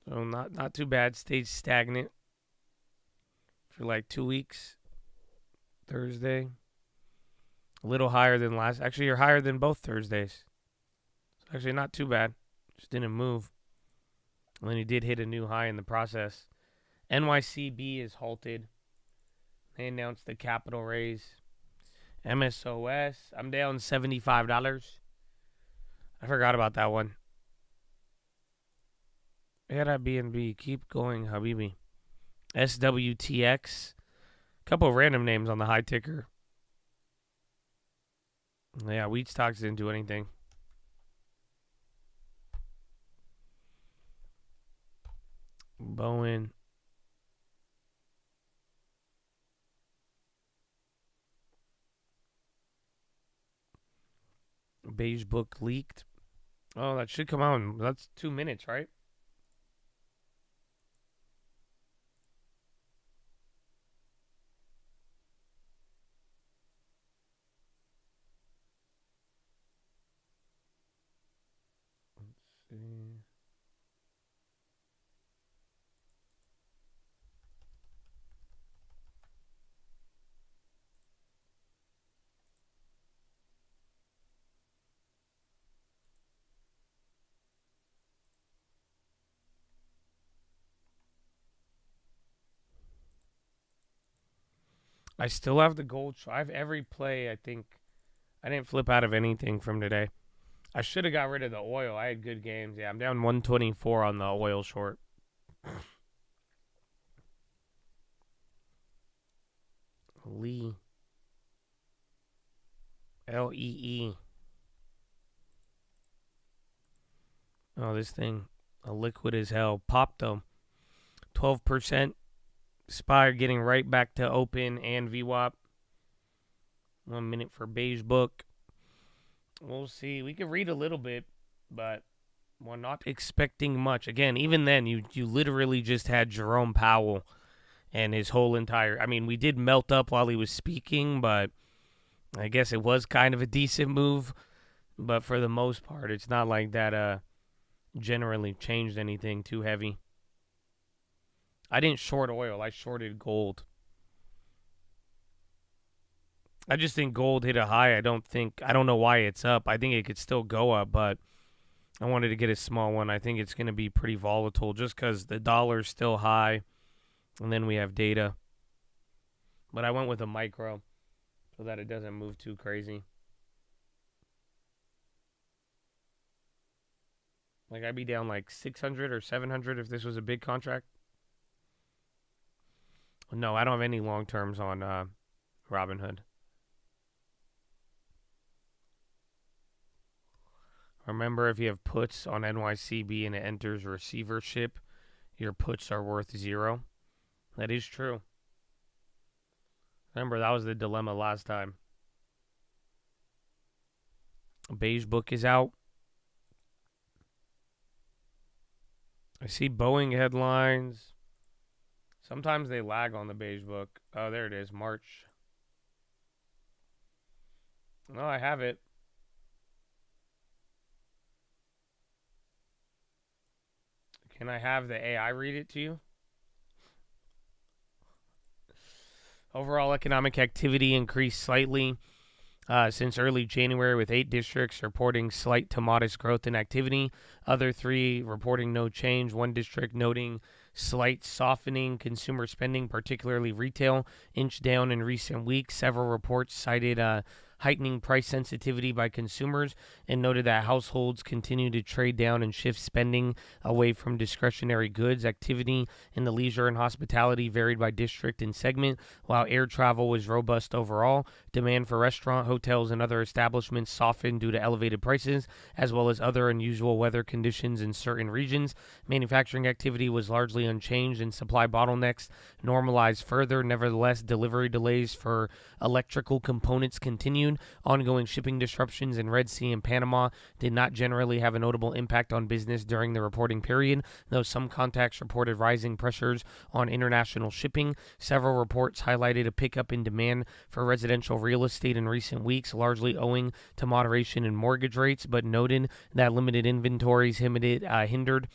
So not too bad. Stayed stagnant for like 2 weeks. Thursday. A little higher than last. Actually, you're higher than both Thursdays. Actually, not too bad. Just didn't move. And then he did hit a new high in the process. NYCB is halted. They announced the capital raise. MSOS, I'm down $75. I forgot about that one. Airbnb, keep going, Habibi. SWTX. A couple of random names on the high ticker. Yeah, wheat stocks didn't do anything. Bowen. Beige Book leaked. Oh, that should come out. That's 2 minutes, right? Let's see. I still have the gold. I have every play. I think I didn't flip out of anything from today. I should have got rid of the oil. I had good games. Yeah, I'm down 124 on the oil short. Lee. Lee. Oh, this thing, a liquid as hell. Popped though. 12%. Spire getting right back to open and VWAP. 1 minute for Beige Book. We'll see. We could read a little bit, but we're not expecting much. Again, even then, you literally just had Jerome Powell and his whole entire... I mean, we did melt up while he was speaking, but I guess it was kind of a decent move. But for the most part, it's not like that generally changed anything too heavy. I didn't short oil. I shorted gold. I just think gold hit a high. I don't know why it's up. I think it could still go up, but I wanted to get a small one. I think it's going to be pretty volatile just because the dollar's still high, and then we have data. But I went with a micro so that it doesn't move too crazy. Like, I'd be down like 600 or 700 if this was a big contract. No, I don't have any long terms on Robinhood. Remember, if you have puts on NYCB and it enters receivership, your puts are worth 0. That is true. Remember, that was the dilemma last time. Beige Book is out. I see Boeing headlines. Sometimes they lag on the Beige Book. Oh, there it is, March. No, I have it. Can I have the AI read it to you? Overall economic activity increased slightly since early January, with 8 districts reporting slight to modest growth in activity. Other 3 reporting no change. 1 district noting slight softening. Consumer spending, particularly retail, inched down in recent weeks. Several reports cited heightening price sensitivity by consumers and noted that households continue to trade down and shift spending away from discretionary goods. Activity in the leisure and hospitality varied by district and segment, while air travel was robust overall. Demand for restaurant, hotels, and other establishments softened due to elevated prices, as well as other unusual weather conditions in certain regions. Manufacturing activity was largely unchanged, and supply bottlenecks normalized further. Nevertheless, delivery delays for electrical components continued. Ongoing shipping disruptions in Red Sea and Panama did not generally have a notable impact on business during the reporting period, though some contacts reported rising pressures on international shipping. Several reports highlighted a pickup in demand for residential real estate in recent weeks, largely owing to moderation in mortgage rates, but noted that limited inventories hindered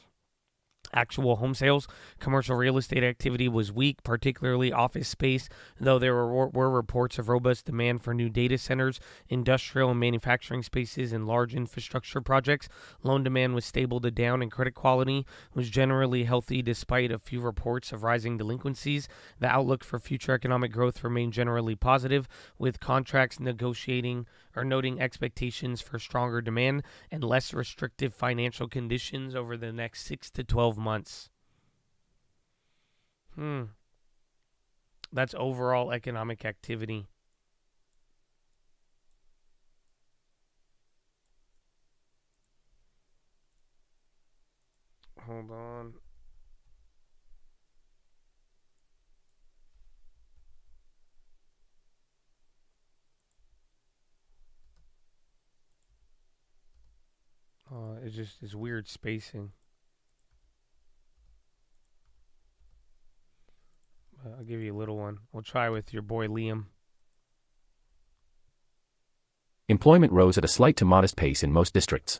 actual home sales. Commercial real estate activity was weak, particularly office space, though there were reports of robust demand for new data centers, industrial and manufacturing spaces, and large infrastructure projects. Loan demand was stable to down, and credit quality was generally healthy despite a few reports of rising delinquencies. The outlook for future economic growth remained generally positive, with contracts noting expectations for stronger demand and less restrictive financial conditions over the next 6 to 12 months. That's overall economic activity. Hold on. It's just this weird spacing. I'll give you a little one. We'll try with your boy Liam. Employment rose at a slight to modest pace in most districts.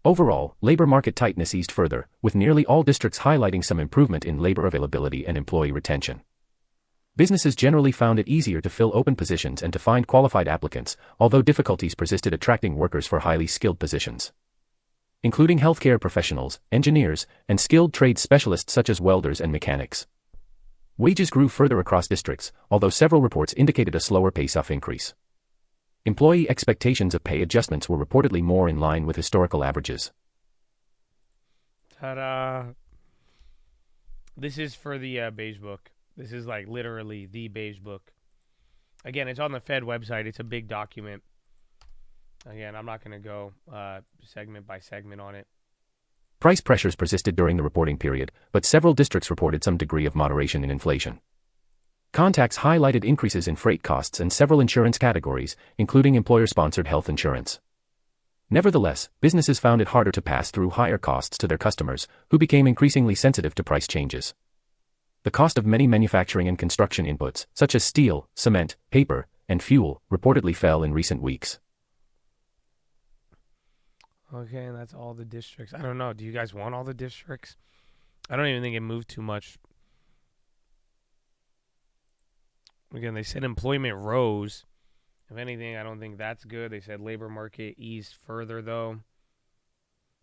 Overall, labor market tightness eased further, with nearly all districts highlighting some improvement in labor availability and employee retention. Businesses generally found it easier to fill open positions and to find qualified applicants, although difficulties persisted attracting workers for highly skilled positions, including healthcare professionals, engineers, and skilled trade specialists such as welders and mechanics. Wages grew further across districts, although several reports indicated a slower pace of increase. Employee expectations of pay adjustments were reportedly more in line with historical averages. Ta-da! This is for the Beige Book. This is like literally the Beige Book. Again, it's on the Fed website. It's a big document. Again, I'm not going to go segment by segment on it. Price pressures persisted during the reporting period, but several districts reported some degree of moderation in inflation. Contacts highlighted increases in freight costs and several insurance categories, including employer-sponsored health insurance. Nevertheless, businesses found it harder to pass through higher costs to their customers, who became increasingly sensitive to price changes. The cost of many manufacturing and construction inputs, such as steel, cement, paper, and fuel, reportedly fell in recent weeks. Okay, and that's all the districts. I don't know. Do you guys want all the districts? I don't even think it moved too much. Again, they said employment rose. If anything, I don't think that's good. They said labor market eased further, though.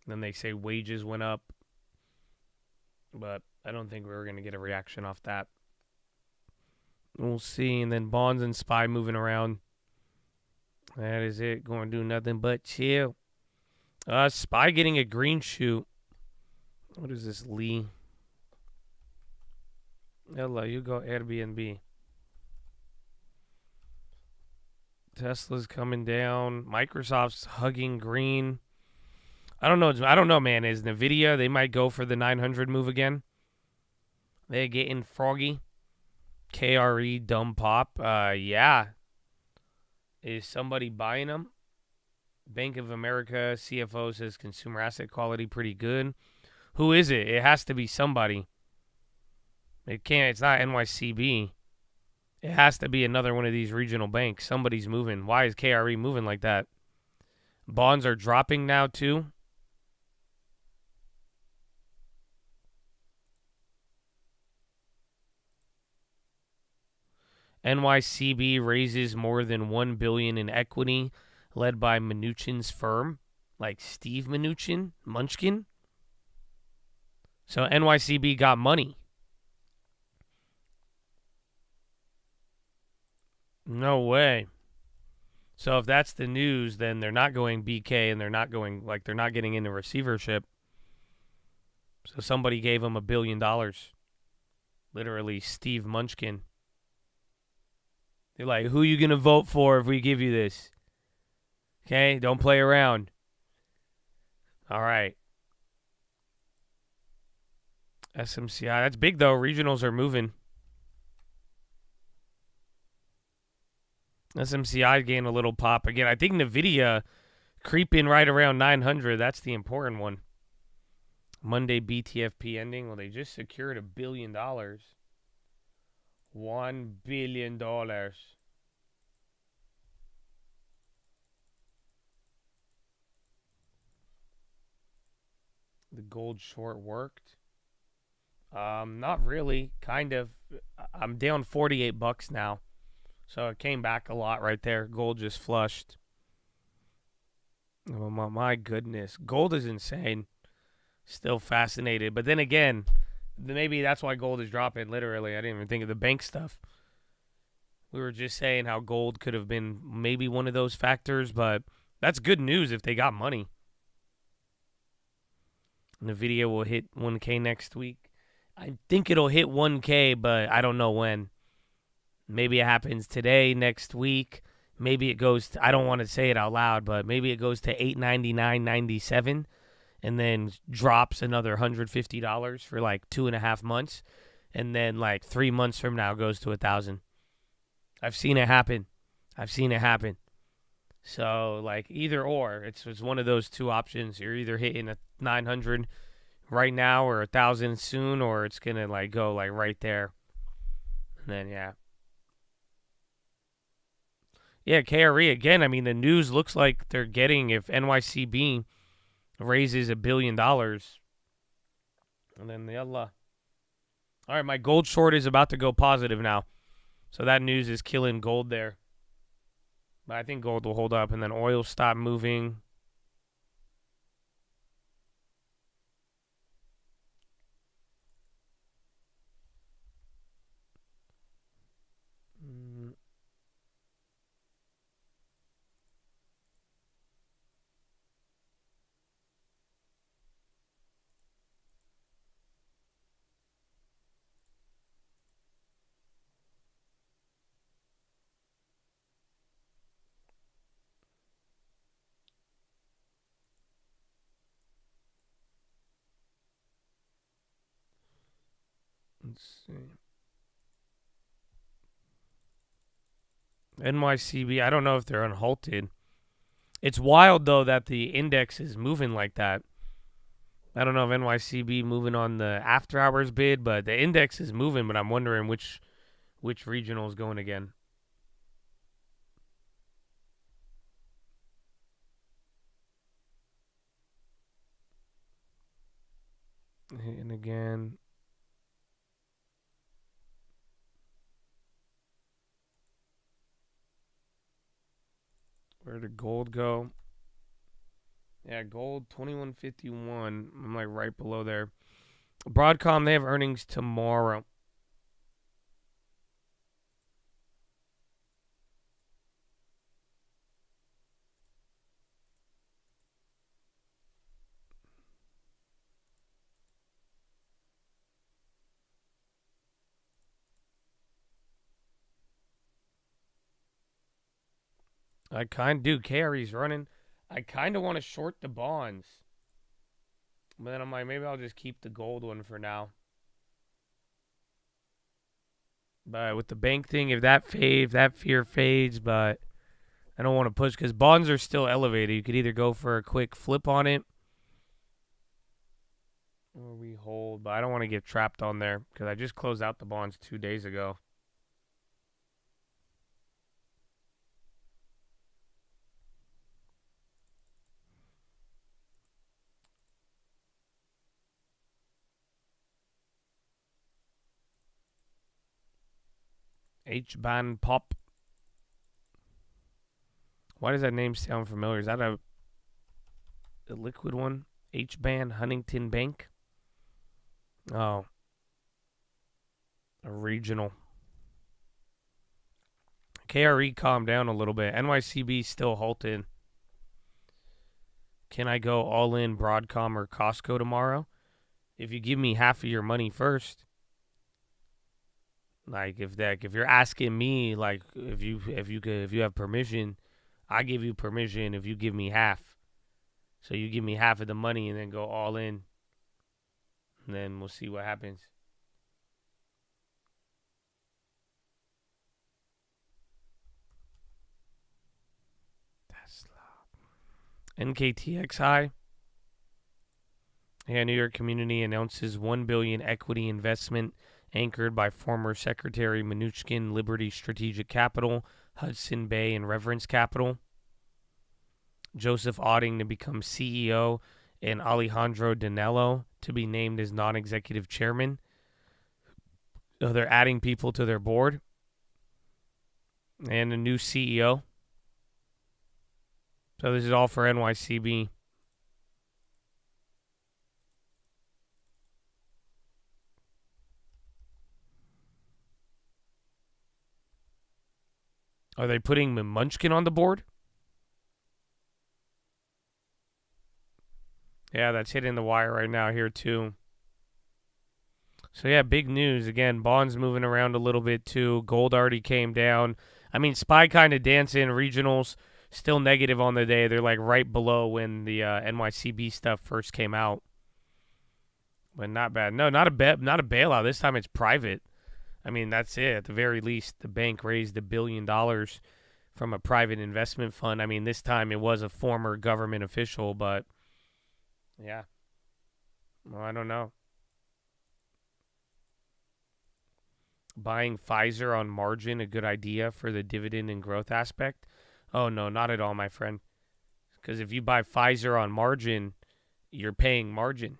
Then they say wages went up. But I don't think we're going to get a reaction off that. We'll see. And then bonds and SPY moving around. That is it. Going to do nothing but chill. SPY getting a green shoe. What is this, Lee? Hello, you go Airbnb. Tesla's coming down. Microsoft's hugging green. I don't know, man. Is NVIDIA, they might go for the 900 move again. They're getting froggy. KRE, dumb pop. Yeah. Is somebody buying them? Bank of America CFO says consumer asset quality pretty good. Who is it? It has to be somebody. It's not NYCB. It has to be another one of these regional banks. Somebody's moving. Why is KRE moving like that? Bonds are dropping now too. NYCB raises more than $1 billion in equity, led by Mnuchin's firm, like Steve Munchkin. So NYCB got money. No way. So if that's the news, then they're not going BK and they're not getting into receivership. So somebody gave them $1 billion. Literally, Steve Munchkin. They're like, who are you going to vote for if we give you this? Okay, don't play around. All right. SMCI, that's big though. Regionals are moving. SMCI gained a little pop. Again, I think NVIDIA creeping right around 900. That's the important one. Monday BTFP ending. Well, they just secured $1 billion. $1 billion. The gold short worked. Not really. Kind of. I'm down $48 now. So it came back a lot right there. Gold just flushed. Oh, my goodness. Gold is insane. Still fascinated. But then again, maybe that's why gold is dropping, literally. I didn't even think of the bank stuff. We were just saying how gold could have been maybe one of those factors, but that's good news if they got money. NVIDIA will hit 1K next week. I think it'll hit 1K, but I don't know when. Maybe it happens today, next week. Maybe it goes to, I don't want to say it out loud, but maybe it goes to $899.97 and then drops another $150 for like 2.5 months. And then like 3 months from now goes to $1,000. I've seen it happen. So, like, either or. It's one of those two options. You're either hitting a 900 right now or 1,000 soon, or it's going to, like, go, like, right there. And then, yeah. Yeah, KRE, again, I mean, the news looks like they're getting, if NYCB raises $1 billion. And then the Allah. All right, my gold short is about to go positive now. So that news is killing gold there. But I think gold will hold up, and then oil stop moving. Let's see. NYCB, I don't know if they're unhalted. It's wild, though, that the index is moving like that. I don't know if NYCB moving on the after hours bid, but the index is moving, but I'm wondering which regional is going again. And again. Where did gold go? Yeah, gold 2151. I'm like right below there. Broadcom, they have earnings tomorrow. I kind of do. KRE's running. I kind of want to short the bonds. But then I'm like, maybe I'll just keep the gold one for now. But with the bank thing, if that fear fades, but I don't want to push because bonds are still elevated. You could either go for a quick flip on it or we hold. But I don't want to get trapped on there because I just closed out the bonds 2 days ago. H-Band Pop. Why does that name sound familiar? Is that a liquid one? H-Band Huntington Bank? Oh. A regional. KRE calmed down a little bit. NYCB still halted. Can I go all in Broadcom or Costco tomorrow? If you give me half of your money first. Like if you're asking me, like if you have permission, I give you permission if you give me half. So you give me half of the money and then go all in. And then we'll see what happens. Tesla. NKTX high. Yeah, New York Community announces $1 billion equity investment anchored by former Secretary Mnuchin, Liberty Strategic Capital, Hudson Bay, and Reverence Capital. Joseph Otting to become CEO, and Alejandro Danello to be named as non-executive chairman. So they're adding people to their board. And a new CEO. So this is all for NYCB. Are they putting Munchkin on the board? Yeah, that's hitting the wire right now here too. So yeah, big news. Again, bonds moving around a little bit too. Gold already came down. I mean, SPY kind of dancing. Regionals still negative on the day. They're like right below when the NYCB stuff first came out. But not bad. No, not a bailout. This time it's private. I mean, that's it. At the very least, the bank raised $1 billion from a private investment fund. I mean, this time it was a former government official, but yeah. Well, I don't know. Buying Pfizer on margin, a good idea for the dividend and growth aspect? Oh, no, not at all, my friend. Because if you buy Pfizer on margin, you're paying margin.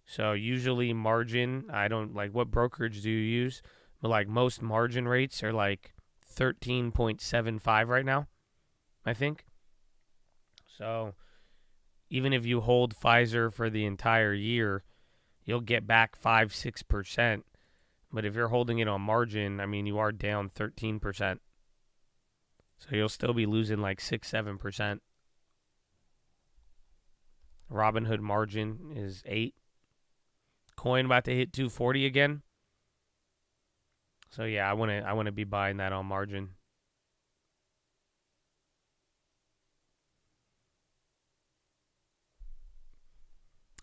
So usually margin, I don't like, what brokerage do you use? But like most margin rates are like 13.75 right now, I think. So even if you hold Pfizer for the entire year, you'll get back 5-6%. But if you're holding it on margin, I mean, you are down 13%. So you'll still be losing like 6-7%. Robinhood margin is 8. Coin about to hit 240 again. So yeah, I want to be buying that on margin.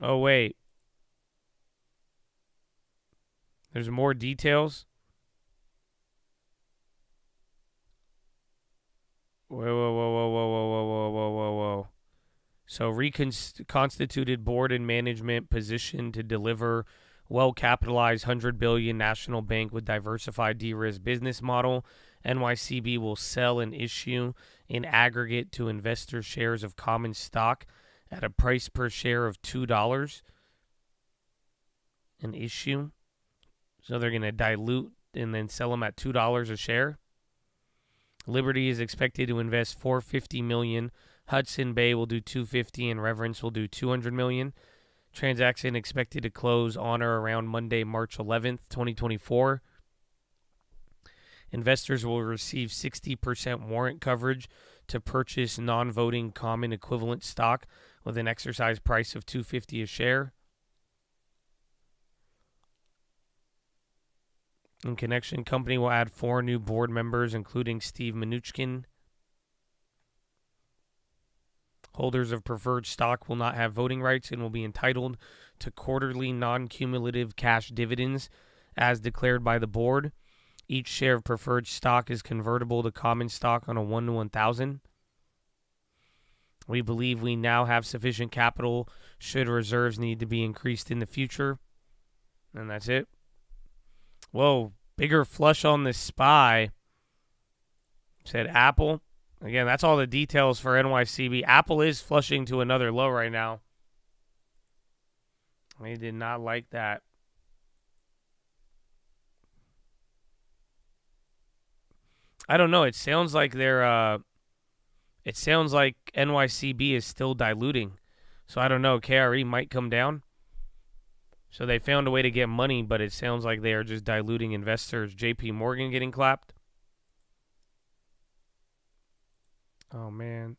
Oh wait. There's more details. Whoa. So reconstituted board and management positioned to deliver well-capitalized $100 billion national bank with diversified de-risk business model. NYCB will sell and issue in aggregate to investors shares of common stock at a price per share of $2 an issue. So they're going to dilute and then sell them at $2 a share. Liberty is expected to invest $450 million. Hudson Bay will do $250 and Reverence will do $200 million. Transaction expected to close on or around Monday, March 11th, 2024. Investors will receive 60% warrant coverage to purchase non-voting common equivalent stock with an exercise price of $250 a share. In connection, company will add 4 new board members, including Steve Mnuchin. Holders of preferred stock will not have voting rights and will be entitled to quarterly non-cumulative cash dividends as declared by the board. Each share of preferred stock is convertible to common stock on a 1-to-1,000. We believe we now have sufficient capital should reserves need to be increased in the future. And that's it. Whoa, bigger flush on the SPY. Said Apple. Again, that's all the details for NYCB. Apple is flushing to another low right now. We did not like that. I don't know. It sounds like they're it sounds like NYCB is still diluting. So I don't know. KRE might come down. So they found a way to get money, but it sounds like they are just diluting investors. JP Morgan getting clapped. Oh, man.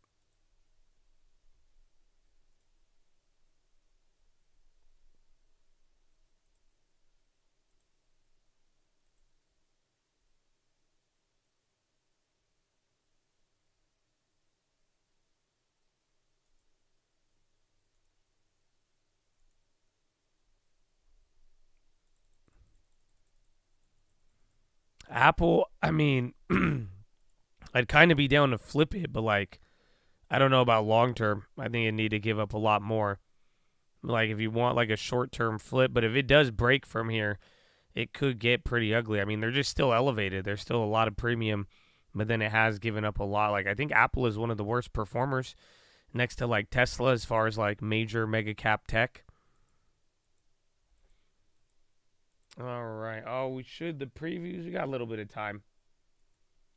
Apple, I mean, I'd kind of be down to flip it, but like, I don't know about long term. I think you need to give up a lot more. Like if you want like a short term flip, but if it does break from here, it could get pretty ugly. I mean, they're just still elevated. There's still a lot of premium, but then it has given up a lot. Like I think Apple is one of the worst performers next to like Tesla as far as like major mega cap tech. All right. Oh, we should. The previews. We got a little bit of time.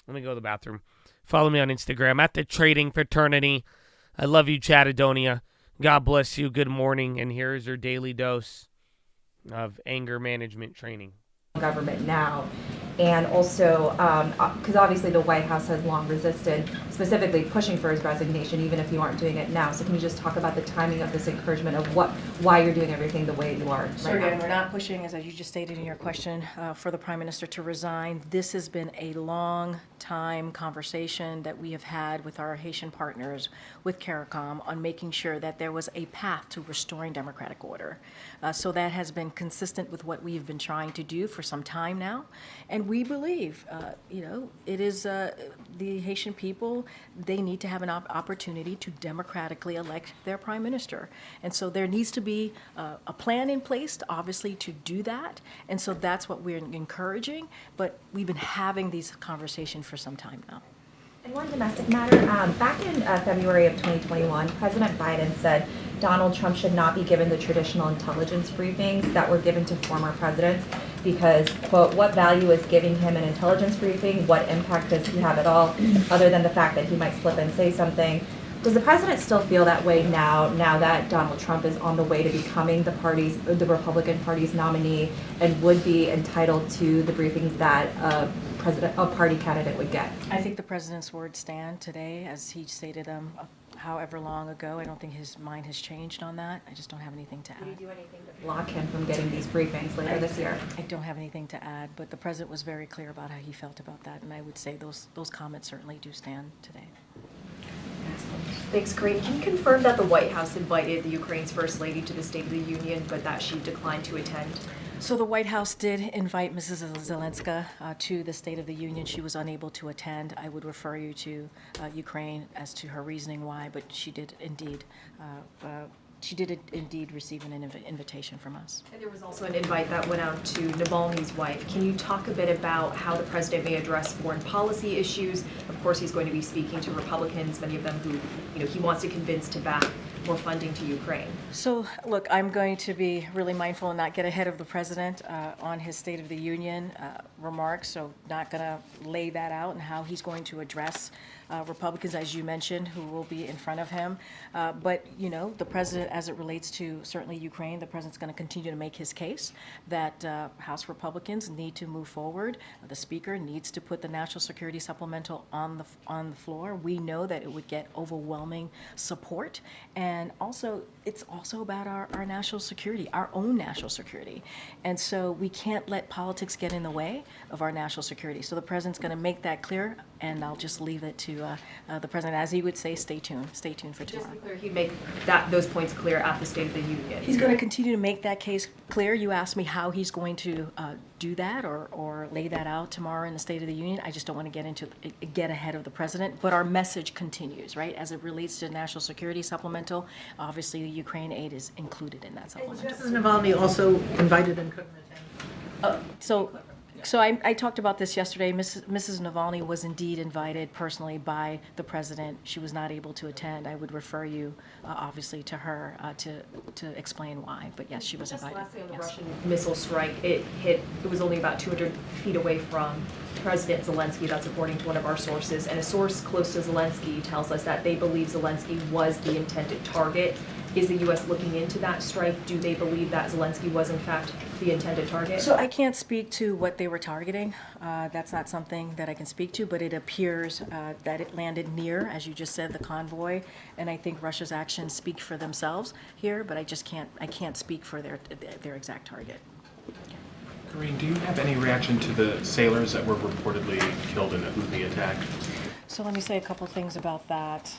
Let me go to the bathroom. Follow me on Instagram at The Trading Fraternity. I love you, Chattadonia. God bless you. Good morning. And here is your daily dose of anger management training. Government now. And also, because obviously the White House has long resisted specifically pushing for his resignation, even if you aren't doing it now. So can you just talk about the timing of this encouragement of why you're doing everything the way you are Sure, right now? we're not pushing, as you just stated in your question, for the Prime Minister to resign. This has been a long time conversation that we have had with our Haitian partners, with CARICOM, on making sure that there was a path to restoring democratic order. So that has been consistent with what we've been trying to do for some time now. And we believe, it is the Haitian people, they need to have an opportunity to democratically elect their prime minister. And so there needs to be a plan in place, obviously, to do that. And so that's what we're encouraging. But we've been having these conversations for some time now. And one domestic matter, back in February of 2021, President Biden said Donald Trump should not be given the traditional intelligence briefings that were given to former presidents because, quote, what value is giving him an intelligence briefing? What impact does he have at all, other than the fact that he might slip and say something? Does the president still feel that way now that Donald Trump is on the way to becoming the Republican Party's nominee and would be entitled to the briefings that a party candidate would get? I think the president's words stand today, as he stated them however long ago. I don't think his mind has changed on that. I just don't have anything to add. Did he do anything to block him from getting these briefings later this year? I don't have anything to add, but the president was very clear about how he felt about that, and I would say those comments certainly do stand today. Thanks, Corinne. Can you confirm that the White House invited the Ukraine's First Lady to the State of the Union, but that she declined to attend? So the White House did invite Mrs. Zelenska to the State of the Union. She was unable to attend. I would refer you to Ukraine as to her reasoning why, but she did indeed receive an invitation from us. And there was also an invite that went out to Navalny's wife. Can you talk a bit about how the president may address foreign policy issues? Of course, he's going to be speaking to Republicans, many of them who, he wants to convince to back more funding to Ukraine. So, look, I'm going to be really mindful and not get ahead of the president on his State of the Union remarks, so not going to lay that out and how he's going to address Republicans, as you mentioned, who will be in front of him. But, the president, as it relates to certainly Ukraine, the president's going to continue to make his case that House Republicans need to move forward. The Speaker needs to put the National Security Supplemental on the floor. We know that it would get overwhelming support. And also, it's also about our national security, our own national security. And so we can't let politics get in the way of our national security. So the president's going to make that clear, and I'll just leave it to the president. As he would say, stay tuned. Stay tuned for tomorrow. Just to be clear, he'd make those points clear at the State of the Union. He's going to continue to make that case clear. You asked me how he's going to do that or lay that out tomorrow in the State of the Union. I just don't want to get ahead of the president. But our message continues, right? As it relates to national security supplemental, obviously the Ukraine aid is included in that supplemental. Justice Navalny also invited and couldn't attend. So I talked about this yesterday. Mrs. Navalny was indeed invited personally by the president. She was not able to attend. I would refer you, obviously, to her to explain why. But yes, she was invited. Lastly, on the Russian missile strike, it was only about 200 feet away from President Zelensky. That's according to one of our sources. And a source close to Zelensky tells us that they believe Zelensky was the intended target. Is the U.S. looking into that strike? Do they believe that Zelensky was, in fact, the intended target? So I can't speak to what they were targeting. That's not something that I can speak to, but it appears that it landed near, as you just said, the convoy. And I think Russia's actions speak for themselves here, but I can't speak for their exact target. Corinne, do you have any reaction to the sailors that were reportedly killed in a Houthi attack? So let me say a couple things about that.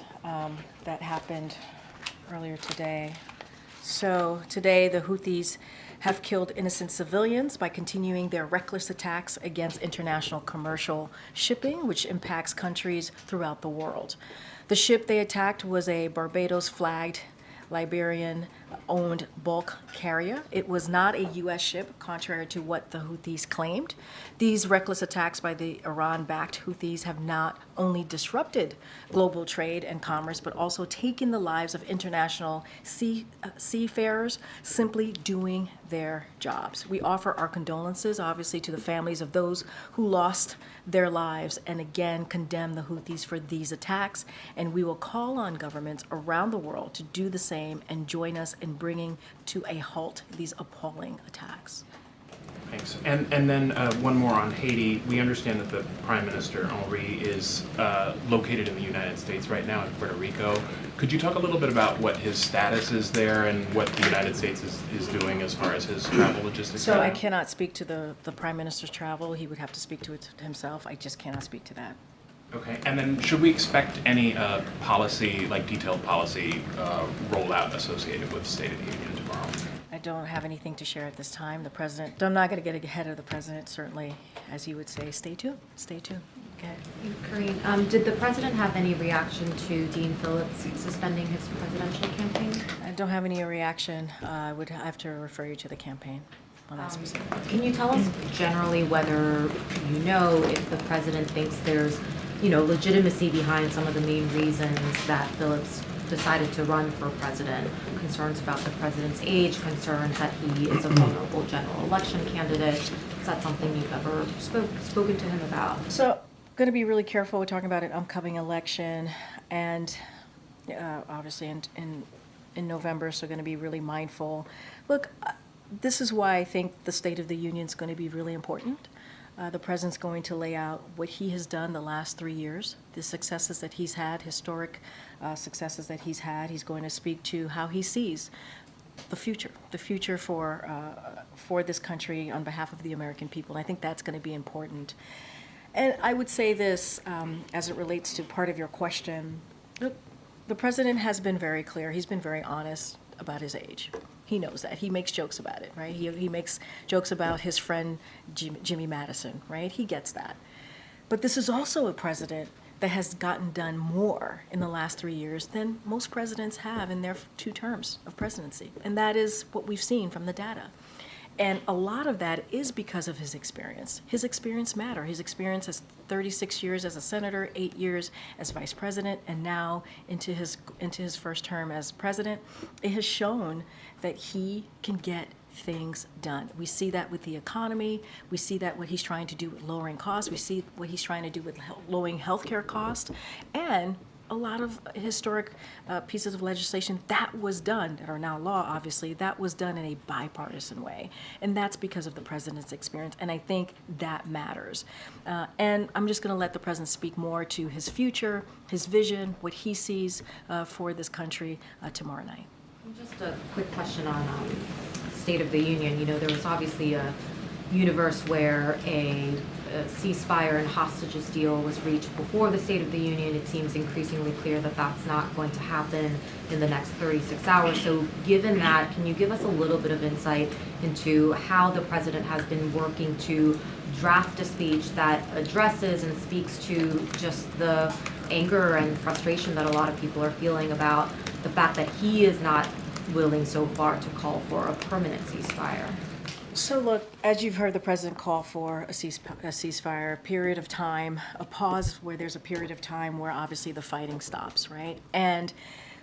That happened earlier today. So today the Houthis have killed innocent civilians by continuing their reckless attacks against international commercial shipping, which impacts countries throughout the world. The ship they attacked was a Barbados-flagged Liberian-owned bulk carrier. It was not a U.S. ship, contrary to what the Houthis claimed. These reckless attacks by the Iran-backed Houthis have not only disrupted global trade and commerce, but also taken the lives of international seafarers simply doing their jobs. We offer our condolences, obviously, to the families of those who lost their lives, and again condemn the Houthis for these attacks. And we will call on governments around the world to do the same and join us in bringing to a halt these appalling attacks. Thanks. And then one more on Haiti. We understand that the Prime Minister, Henry, is located in the United States right now in Puerto Rico. Could you talk a little bit about what his status is there and what the United States is doing as far as his travel logistics? So I cannot speak to the Prime Minister's travel. He would have to speak to it himself. I just cannot speak to that. Okay, and then should we expect any policy, like detailed policy rollout associated with State of the Union tomorrow? I don't have anything to share at this time. The president, I'm not going to get ahead of the president, certainly, as he would say, stay tuned, stay tuned. Okay. Karine, did the president have any reaction to Dean Phillips suspending his presidential campaign? I don't have any reaction. I would have to refer you to the campaign on that specific. Can you tell us generally whether you know if the president thinks there's, legitimacy behind some of the main reasons that Phillips decided to run for president? Concerns about the president's age, concerns that he is a vulnerable general election candidate. Is that something you've ever spoken to him about? So, going to be really careful. We're talking about an upcoming election, and obviously in November, so going to be really mindful. Look, this is why I think the State of the Union is going to be really important. The president's going to lay out what he has done the last 3 years, the successes that he's had, historic successes that he's had. He's going to speak to how he sees the future for this country on behalf of the American people. And I think that's going to be important. And I would say this as it relates to part of your question. Look, the president has been very clear. He's been very honest about his age. He knows that. He makes jokes about it, right? He makes jokes about his friend Jimmy Madison, right? He gets that. But this is also a president that has gotten done more in the last 3 years than most presidents have in their 2 terms of presidency. And that is what we've seen from the data. And a lot of that is because of his experience. His experience matters. His experience as 36 years as a senator, 8 years as vice president, and now into his first term as president. It has shown that he can get things done. We see that with the economy. We see that what he's trying to do with lowering costs. We see what he's trying to do with lowering healthcare costs, and a lot of historic pieces of legislation that was done, that are now law, obviously, that was done in a bipartisan way. And that's because of the president's experience, and I think that matters. And I'm just going to let the president speak more to his future, his vision, what he sees for this country tomorrow night. Just a quick question on State of the Union. There was obviously a universe where a ceasefire and hostages deal was reached before the State of the Union. It seems increasingly clear that that's not going to happen in the next 36 hours. So given that, can you give us a little bit of insight into how the president has been working to draft a speech that addresses and speaks to just the anger and frustration that a lot of people are feeling about the fact that he is not willing so far to call for a permanent ceasefire? So look, as you've heard the president call for a ceasefire, a period of time, a pause where there's a period of time where obviously the fighting stops, right? And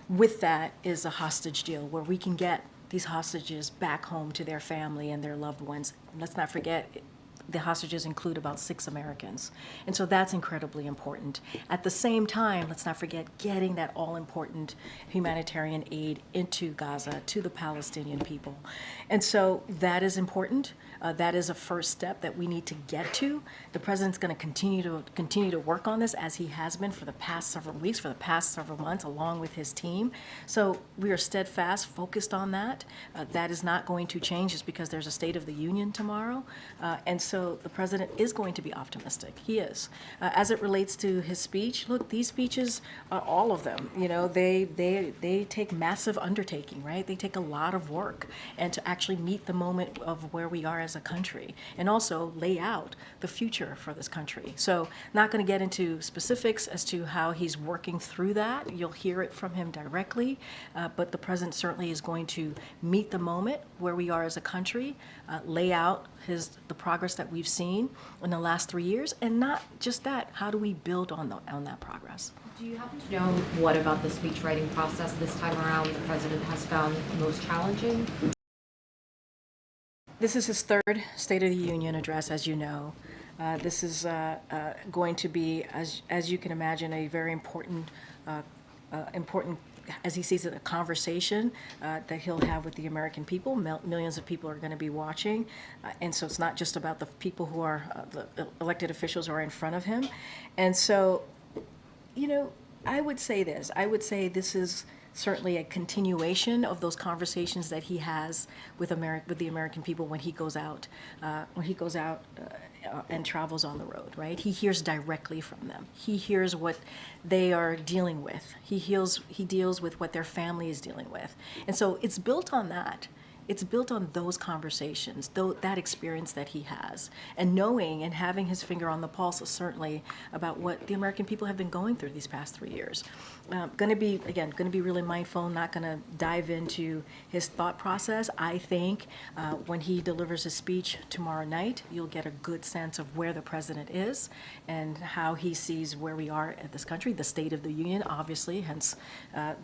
with that is a hostage deal where we can get these hostages back home to their family and their loved ones. And let's not forget, the hostages include about 6 Americans. And so that's incredibly important. At the same time, let's not forget getting that all-important humanitarian aid into Gaza, to the Palestinian people. And so that is important. That is a first step that we need to get to. The president's going to continue to work on this, as he has been for the past several weeks, for the past several months, along with his team. So we are steadfast, focused on that. That is not going to change just because there's a State of the Union tomorrow. And so the president is going to be optimistic. He is. As it relates to his speech, look, these speeches, all of them, they take massive undertaking, right? They take a lot of work, and to actually meet the moment of where we are as a country, and also lay out the future for this country. So not going to get into specifics as to how he's working through that. You'll hear it from him directly, but the president certainly is going to meet the moment where we are as a country, lay out the progress that we've seen in the last 3 years, and not just that, how do we build on that progress? Do you happen to know what about the speech writing process this time around the president has found most challenging? This is his third State of the Union address, as you know. This is going to be, as you can imagine, a very important, as he sees it, a conversation that he'll have with the American people. Millions of people are going to be watching. And so it's not just about the people who are, the elected officials who are in front of him. And so, I would say this. I would say this is certainly a continuation of those conversations that he has with the American people when he goes out and travels on the road, right? He hears directly from them. He hears what they are dealing with. He deals with what their family is dealing with. And so it's built on that. It's built on those conversations, that experience that he has, and knowing and having his finger on the pulse certainly about what the American people have been going through these past 3 years. Going to be really mindful, not going to dive into his thought process. I think when he delivers his speech tomorrow night, you'll get a good sense of where the president is and how he sees where we are at this country, the State of the Union, obviously, hence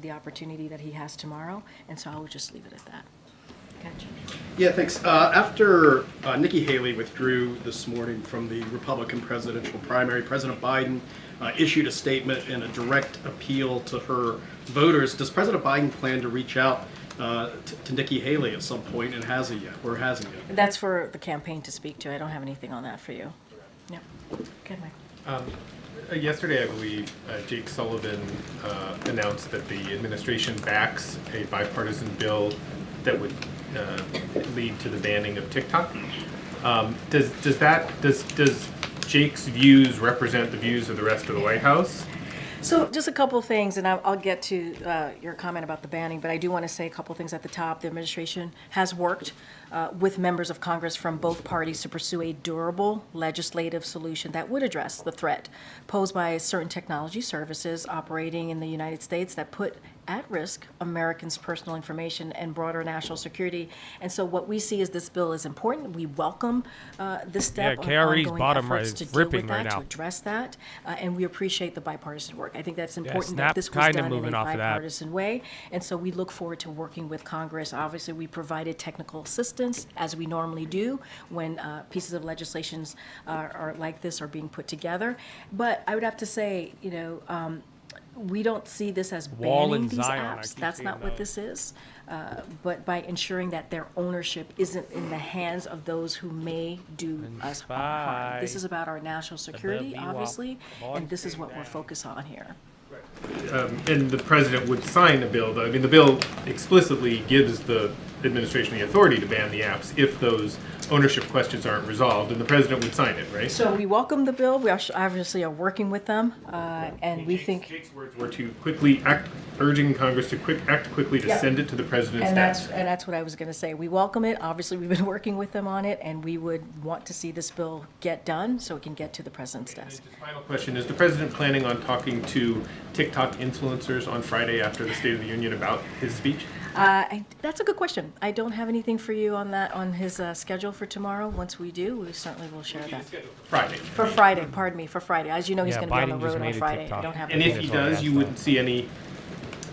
the opportunity that he has tomorrow. And so I will just leave it at that. Gotcha. Yeah, thanks. After Nikki Haley withdrew this morning from the Republican presidential primary, President Biden issued a statement and a direct appeal to her voters. Does President Biden plan to reach out to Nikki Haley at some point, and has he yet, or hasn't yet? That's for the campaign to speak to. I don't have anything on that for you. Yeah. Go ahead, Mike. Yesterday, I believe, Jake Sullivan announced that the administration backs a bipartisan bill that would lead to the banning of TikTok. Does Jake's views represent the views of the rest of the White House? So just a couple of things, and I'll get to your comment about the banning, but I do want to say a couple of things at the top. The administration has worked with members of Congress from both parties to pursue a durable legislative solution that would address the threat posed by certain technology services operating in the United States that put at risk Americans' personal information and broader national security. And so what we see is this bill is important. We welcome this step on ongoing efforts to deal with that, to address that, and we appreciate the bipartisan work. I think that's important that this was done in a bipartisan way, and so we look forward to working with Congress. Obviously, we provided technical assistance, as we normally do when pieces of legislations are like this are being put together. But I would have to say, we don't see this as banning these apps. That's not what this is. But by ensuring that their ownership isn't in the hands of those who may do us harm. This is about our national security, obviously, and this is what we're focused on here. And the president would sign a bill, though. I mean, the bill explicitly gives the administration the authority to ban the apps if those ownership questions aren't resolved, and the president would sign it, right? So we welcome the bill. We obviously are working with them, and we think Jake's words were to quickly act, urging Congress to act quickly to send it to the president's desk. And that's what I was going to say. We welcome it. Obviously, we've been working with them on it, and we would want to see this bill get done so it can get to the president's desk. Final question: is the president planning on talking to TikTok influencers on Friday after the State of the Union about his speech? That's a good question. I don't have anything for you on that, on his schedule for tomorrow. Once we do, we certainly will share that. Friday. For Friday, pardon me, for Friday. As you know, he's going to be on the road on Friday. I don't have And if he does, you wouldn't see any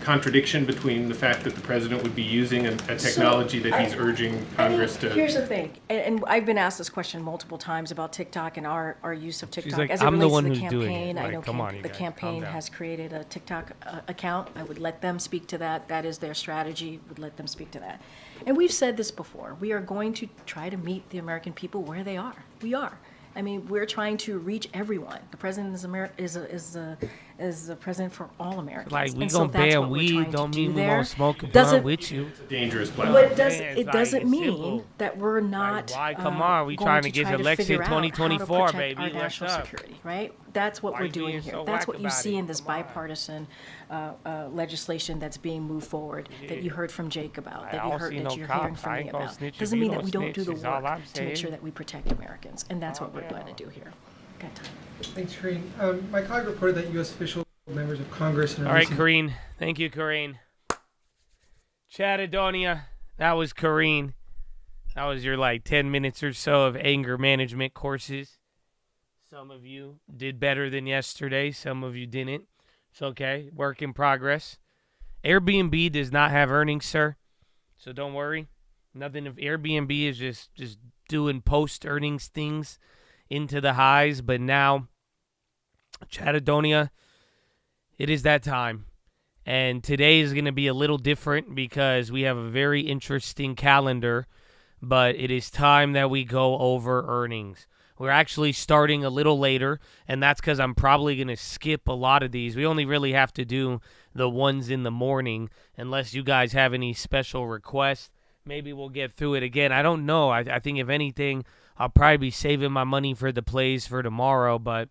contradiction between the fact that the president would be using a technology that he's urging Congress to... Here's the thing, and I've been asked this question multiple times about TikTok and our use of TikTok. Like, as it I'm relates the one to the who's campaign, doing it. I know the guys, campaign has created a TikTok account. I would let them speak to that. That is their strategy. Would let them speak to that. And we've said this before. We are going to try to meet the American people where they are. We are. I mean, we're trying to reach everyone. The president is the president for all Americans. Like, we gonna ban weed don't mean we gonna smoke a blunt with you. It's a dangerous plan. But it doesn't mean that we're not why come on, we trying to get election 2024, baby. Our national security, right? That's what we're doing here. That's what you see in this bipartisan legislation that's being moved forward, that you heard from Jake about, that you're hearing from me about. Doesn't mean that we don't do the work to make sure that we protect Americans, and that's what we're going to do here. Got time. Thanks, Karine. My colleague reported that U.S. official members of Congress... All right, Karine. Thank you, Karine. Chattadonia, that was Karine. That was your, 10 minutes or so of anger management courses. Some of you did better than yesterday. Some of you didn't. It's okay. Work in progress. Airbnb does not have earnings, sir. So don't worry. Nothing of Airbnb is just doing post-earnings things into the highs. But now, Chattadonia, it is that time. And today is going to be a little different because we have a very interesting calendar but it is time that we go over earnings. We're actually starting a little later, and that's because I'm probably going to skip a lot of these. We only really have to do the ones in the morning, unless you guys have any special requests. Maybe we'll get through it again. I don't know. I think if anything, I'll probably be saving my money for the plays for tomorrow, but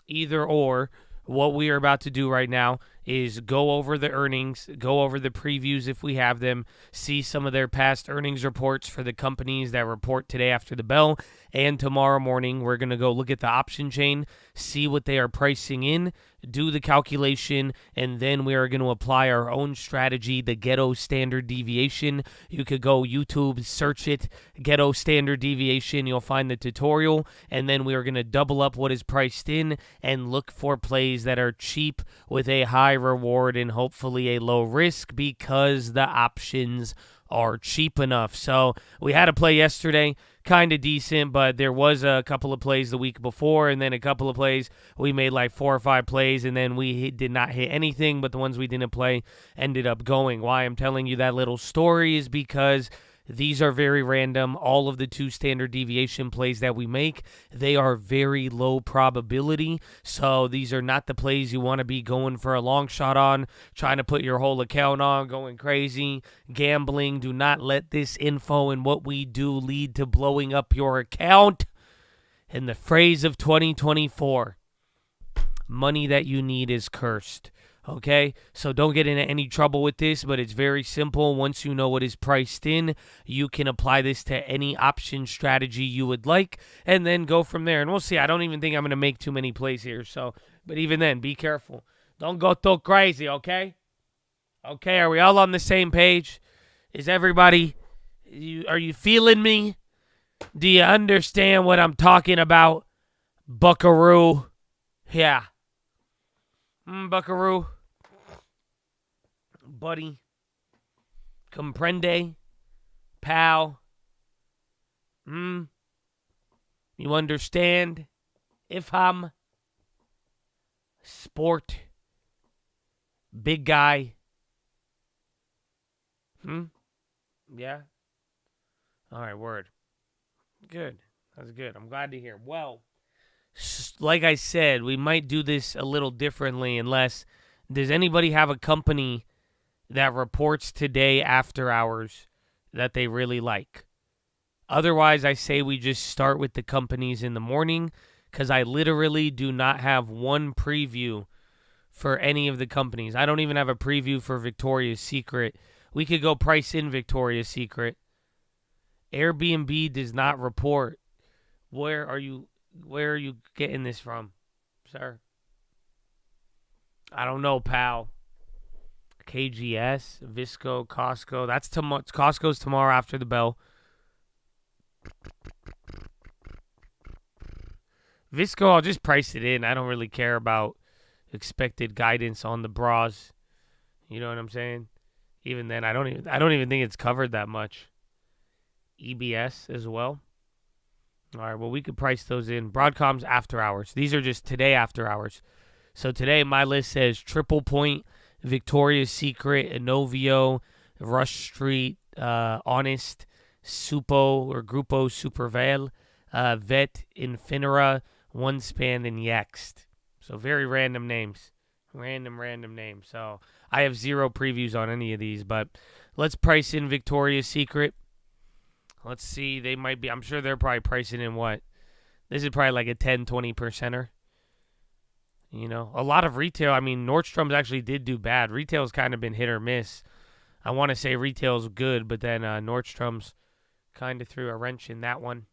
either or, what we are about to do right now is go over the earnings, go over the previews if we have them, see some of their past earnings reports for the companies that report today after the bell, and tomorrow morning we're going to go look at the option chain, see what they are pricing in, do the calculation, and then we are going to apply our own strategy, the Ghetto Standard Deviation. You could go YouTube, search it, Ghetto Standard Deviation, you'll find the tutorial, and then we are going to double up what is priced in and look for plays that are cheap with a high reward and hopefully a low risk because the options are cheap enough. So we had a play yesterday, kind of decent, but there was a couple of plays the week before, and then a couple of plays we made like 4 or 5 plays, and then we did not hit anything, but the ones we didn't play ended up going. Why I'm telling you that little story is because these are very random. All of the 2 standard deviation plays that we make, they are very low probability. So these are not the plays you want to be going for a long shot on, trying to put your whole account on, going crazy, gambling. Do not let this info and what we do lead to blowing up your account. In the phrase of 2024, money that you need is cursed. Okay, so don't get into any trouble with this, but it's very simple. Once you know what is priced in, you can apply this to any option strategy you would like, and then go from there. And we'll see. I don't even think I'm going to make too many plays here. So, but even then, be careful. Don't go too crazy, okay? Okay, are we all on the same page? Is everybody, are you feeling me? Do you understand what I'm talking about, buckaroo? Yeah. Buckaroo. Buddy. Comprende. Pal. You understand? If I'm sport. Big guy. Yeah? All right, word. Good. That's good. I'm glad to hear. Well, like I said, we might do this a little differently unless, does anybody have a company that reports today after hours that they really like? Otherwise, I say we just start with the companies in the morning because I literally do not have one preview for any of the companies. I don't even have a preview for Victoria's Secret. We could go price in Victoria's Secret. Airbnb does not report. Where are you getting this from, sir? I don't know, pal. KGS, Visco, Costco. That's tomorrow. Costco's tomorrow after the bell. Visco, I'll just price it in. I don't really care about expected guidance on the bras. You know what I'm saying? Even then, I don't even think it's covered that much. EBS as well. All right, well, we could price those in. Broadcom's after hours. These are just today after hours. So today my list says Triple Point, Victoria's Secret, Inovio, Rush Street, Honest, Supo or Grupo Supervel, Vet, Infinera, OneSpan, and Yext. So very random names. Random names. So I have 0 previews on any of these, but let's price in Victoria's Secret. Let's see. They might be. I'm sure they're probably pricing in what? This is probably like a 10, 20%er. You know, a lot of retail. I mean, Nordstrom's actually did do bad. Retail's kind of been hit or miss. I want to say retail's good, but then Nordstrom's kind of threw a wrench in that one.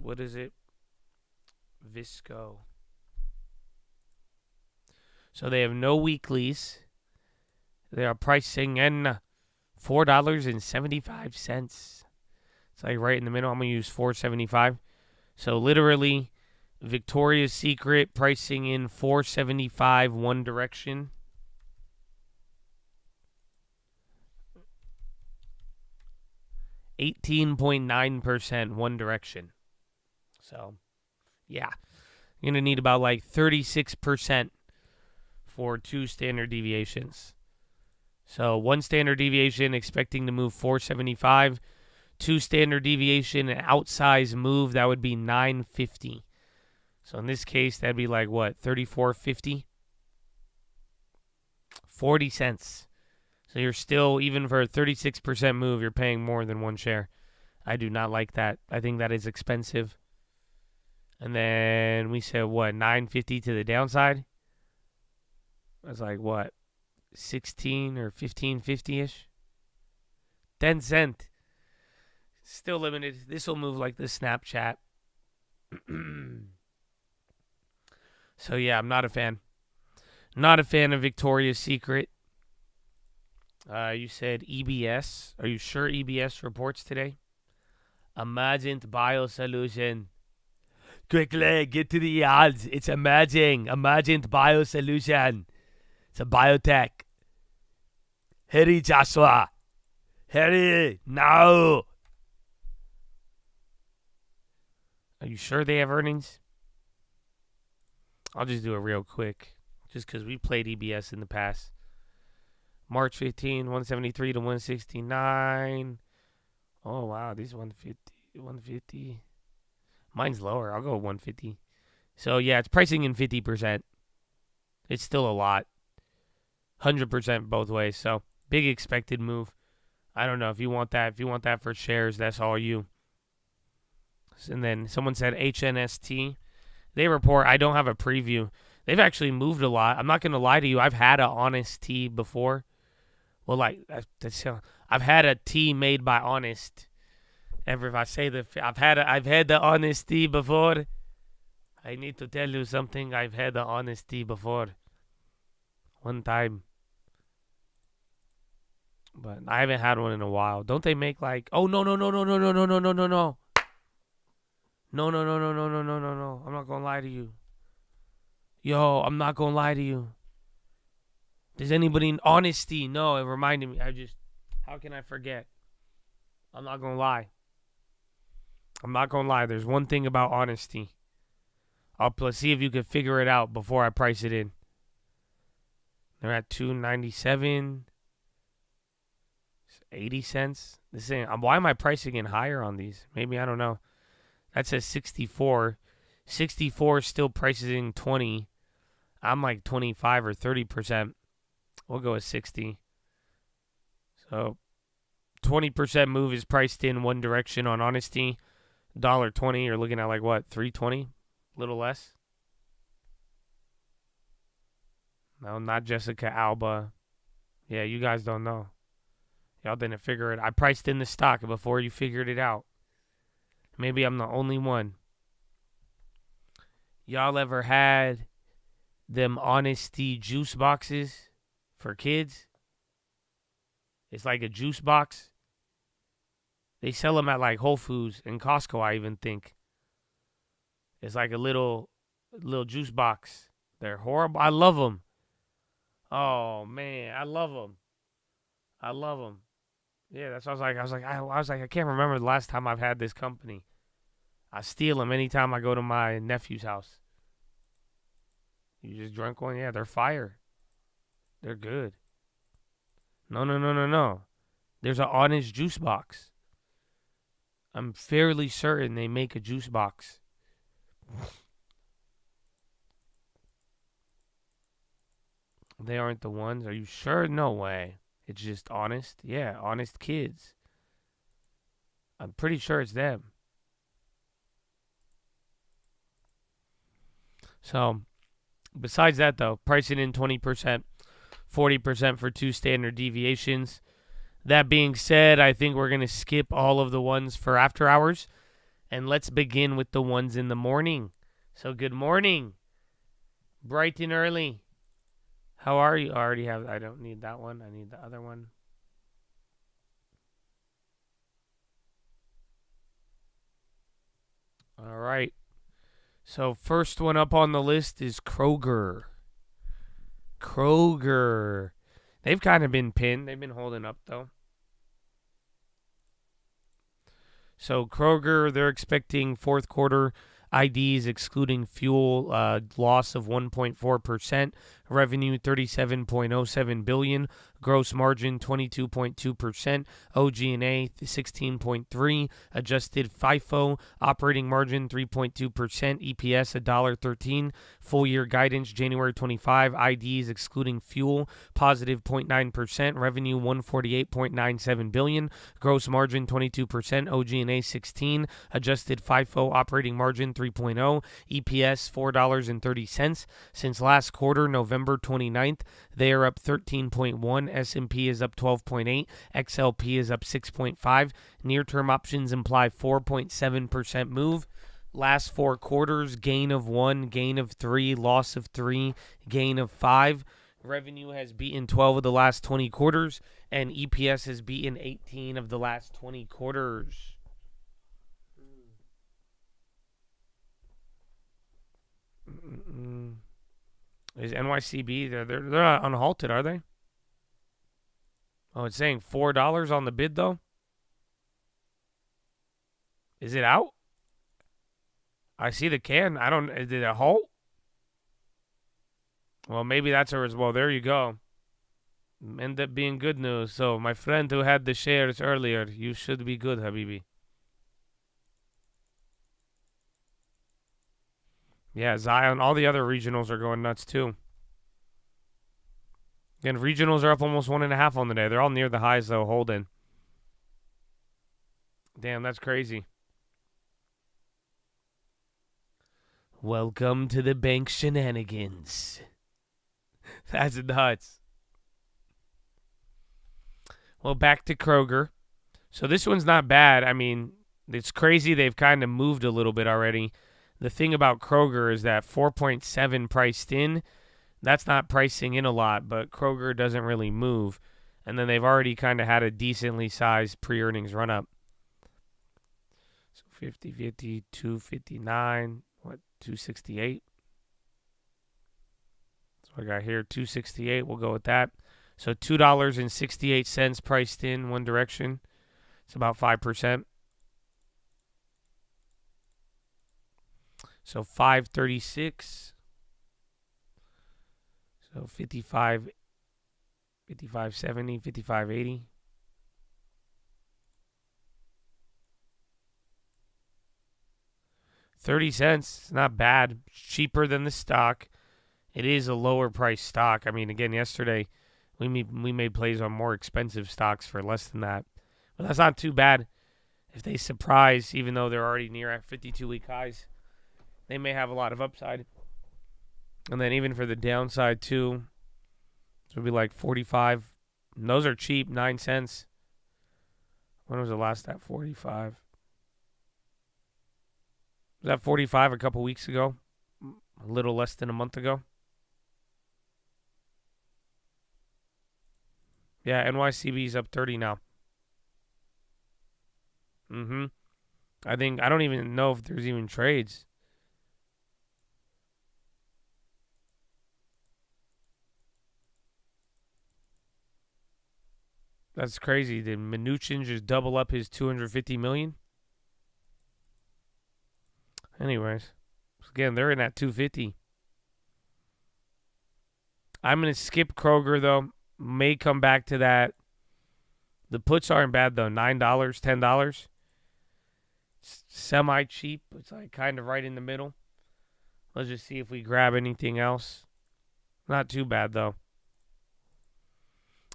What is it? Visco. So they have no weeklies. They are pricing in $4.75. It's like right in the middle. I'm going to use $4.75. So literally, Victoria's Secret pricing in $4.75 one direction. $18.9% one direction. So, yeah. You're going to need about like 36% for 2 standard deviations. So 1 standard deviation expecting to move 475. 2 standard deviation, an outsized move, that would be 950. So in this case, that'd be like what, 34.50? 40 cents. So you're still, even for a 36% move, you're paying more than 1 share. I do not like that. I think that is expensive. And then we said what, 950 to the downside? That's like what, 16 or 15.50-ish? 10 cent. Still limited. This will move like the Snapchat. So yeah, I'm not a fan. Not a fan of Victoria's Secret. You said EBS. Are you sure EBS reports today? Emergent Biosolution. Quickly, get to the odds. It's emerging. Emergent Biosolution. It's a biotech. Hurry, Joshua. Hurry, now. Are you sure they have earnings? I'll just do it real quick. Just because we played EBS in the past. March 15, 173 to 169. Oh, wow. These 150. Mine's lower. I'll go 150. So, yeah, it's pricing in 50%. It's still a lot. 100% both ways. So, big expected move. I don't know if you want that. If you want that for shares, that's all you. And then someone said HNST. They report, I don't have a preview. They've actually moved a lot. I'm not going to lie to you. I've had a Honest Tea before. Well, like, I've had a tea made by Honest. Ever if I say I've had the Honest Tea before. I need to tell you something. I've had the Honest Tea before. One time. But I haven't had one in a while. Don't they make like, oh, no. No. I'm not going to lie to you. Yo, I'm not going to lie to you. Does anybody in Honesty? No, it reminded me. How can I forget? I'm not going to lie. There's one thing about Honesty. I'll see if you can figure it out before I price it in. They're at $2.97. 80 cents. Why am I pricing in higher on these? Maybe, I don't know. That says 64. 64 still prices in 20. I'm like 25 or 30%. We'll go with 60. So 20% move is priced in one direction on Honesty. $1.20. You're looking at like what? $3.20? A little less. No, not Jessica Alba. Yeah, you guys don't know. Y'all didn't figure it. I priced in the stock before you figured it out. Maybe I'm the only one. Y'all ever had them Honesty juice boxes for kids? It's like a juice box. They sell them at like Whole Foods and Costco, I even think. It's like a little juice box. They're horrible. I love them. Oh, man. I love them. Yeah, that's what I was like, I can't remember the last time I've had this company. I steal them anytime I go to my nephew's house. You just drank one? Yeah, they're fire. They're good. No. There's an Honest juice box. I'm fairly certain they make a juice box. They aren't the ones? Are you sure? No way. It's just Honest? Yeah, Honest Kids. I'm pretty sure it's them. So, besides that though, pricing in 20%, 40% for 2 standard deviations. That being said, I think we're going to skip all of the ones for after hours. And let's begin with the ones in the morning. So, good morning. Bright and early. How are you? I don't need that one. I need the other one. All right. So first one up on the list is Kroger. They've kind of been pinned. They've been holding up though. So Kroger, they're expecting fourth quarter IDs excluding fuel loss of 1.4%. Revenue $37.07 billion, gross margin 22.2%, OG&A 16.3%, adjusted FIFO operating margin 3.2%, EPS $1.13, full year guidance January 25, IDs excluding fuel positive 0.9%, revenue $148.97 billion, gross margin 22%, OG&A 16%, adjusted FIFO operating margin 3.0, EPS $4.30. Since last quarter, November 29th, they are up 13.1, S&P is up 12.8, XLP is up 6.5, near-term options imply 4.7% move. Last 4 quarters, gain of 1, gain of 3, loss of 3, gain of 5. Revenue has beaten 12 of the last 20 quarters, and EPS has beaten 18 of the last 20 quarters. Is NYCB, they're not unhalted, are they? Oh, it's saying $4 on the bid, though? Is it out? I see the can. Did it halt? Well, maybe that's ours. Well, there you go. End up being good news. So, my friend who had the shares earlier, you should be good, Habibi. Yeah, Zion. All the other regionals are going nuts, too. Again, regionals are up almost 1.5 on the day. They're all near the highs, though, holding. Damn, that's crazy. Welcome to the bank shenanigans. That's nuts. Well, back to Kroger. So this one's not bad. I mean, it's crazy they've kind of moved a little bit already. The thing about Kroger is that 4.7 priced in, that's not pricing in a lot, but Kroger doesn't really move. And then they've already kind of had a decently sized pre-earnings run-up. So 50, 259, 268? So I got here 268. We'll go with that. So $2.68 priced in one direction. It's about 5%. So 536. So 55, 55.70, 55.80. $0.30, not bad. Cheaper than the stock. It is a lower price stock. I mean, again, yesterday we made plays on more expensive stocks for less than that. But that's not too bad. If they surprise, even though they're already near at 52-week highs, they may have a lot of upside. And then even for the downside, too, it would be like 45. And those are cheap, 9 cents. When was the last at 45? Was that 45 a couple weeks ago? A little less than a month ago? Yeah, NYCB's up 30 now. I don't even know if there's even trades. That's crazy. Did Mnuchin just double up his $250 million? Anyways, again, they're in at 250. I'm going to skip Kroger, though. May come back to that. The puts aren't bad, though. $9, $10. Semi-cheap. It's like kind of right in the middle. Let's just see if we grab anything else. Not too bad, though.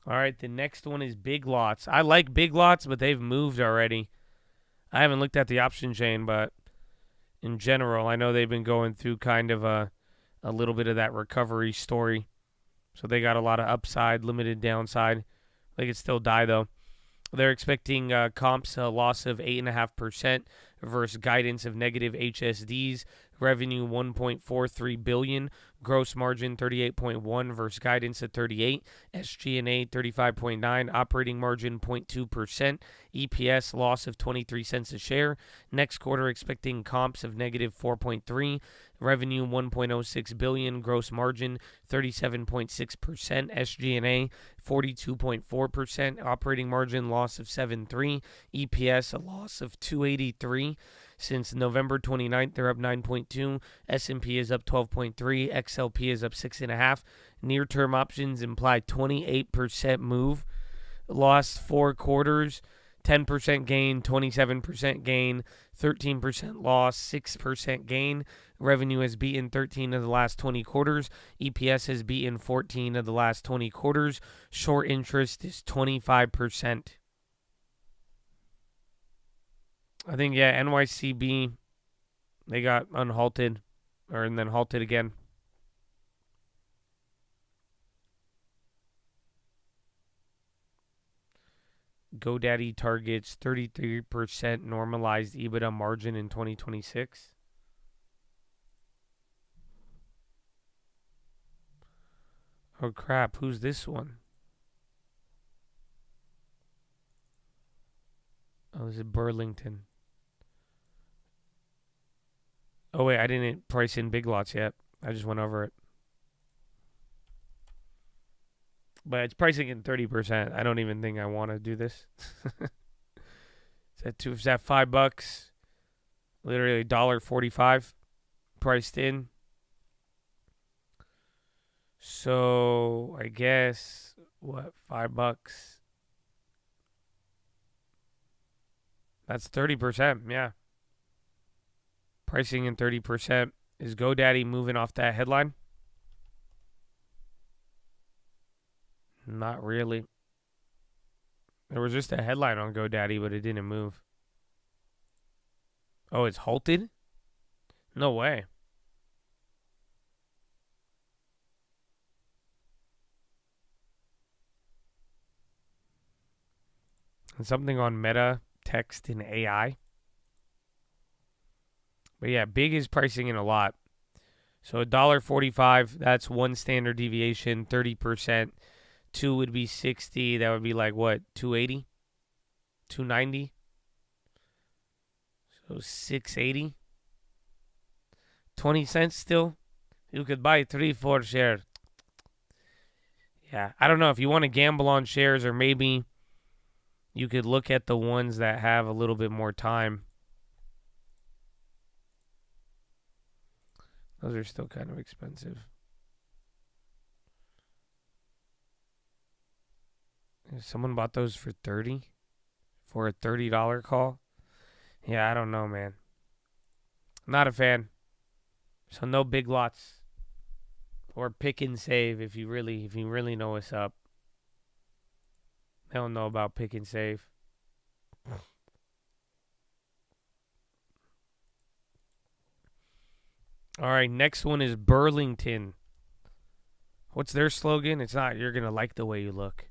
All right, the next one is Big Lots. I like Big Lots, but they've moved already. I haven't looked at the option chain, but in general, I know they've been going through kind of a little bit of that recovery story. So they got a lot of upside, limited downside. They could still die, though. They're expecting comps a loss of 8.5% versus guidance of negative HSDs. Revenue $1.43 billion. Gross margin 38.1 versus guidance at 38. SG&A 35.9. Operating margin 0.2%. EPS loss of 23 cents a share. Next quarter expecting comps of negative 4.3. Revenue $1.06 billion. Gross margin 37.6%. SG&A 42.4%. Operating margin loss of 7.3. EPS a loss of 2.83. Since November 29th, they're up 9.2. S&P is up 12.3. XLP is up 6.5. Near-term options imply 28% move. Lost 4 quarters, 10% gain, 27% gain, 13% loss, 6% gain. Revenue has beaten 13 of the last 20 quarters. EPS has beaten 14 of the last 20 quarters. Short interest is 25%. I think, yeah, NYCB, they got unhalted, and then halted again. GoDaddy targets 33% normalized EBITDA margin in 2026. Oh, crap. Who's this one? Oh, this is Burlington. Oh, wait. I didn't price in Big Lots yet. I just went over it. But it's pricing in 30%. I don't even think I want to do this. Is that $5? Literally $1.45 priced in. So I guess what, $5? That's 30%. Yeah. Pricing in 30%. Is GoDaddy moving off that headline? Not really. There was just a headline on GoDaddy, but it didn't move. Oh, it's halted? No way. And something on Meta, text, and AI. But yeah, Big is pricing in a lot. So $1.45, that's one standard deviation, 30%. 2 would be 60. That would be like what? 280? 290? So 680? 20 cents still? You could buy 3-4 shares. Yeah, I don't know if you want to gamble on shares, or maybe you could look at the ones that have a little bit more time. Those are still kind of expensive. Someone bought those for $30 for a $30 call. Yeah, I don't know, man. Not a fan. So no Big Lots or pick and save if you really know what's up. I don't know about pick and save. All right, next one is Burlington. What's their slogan? It's not "You're gonna like the way you look."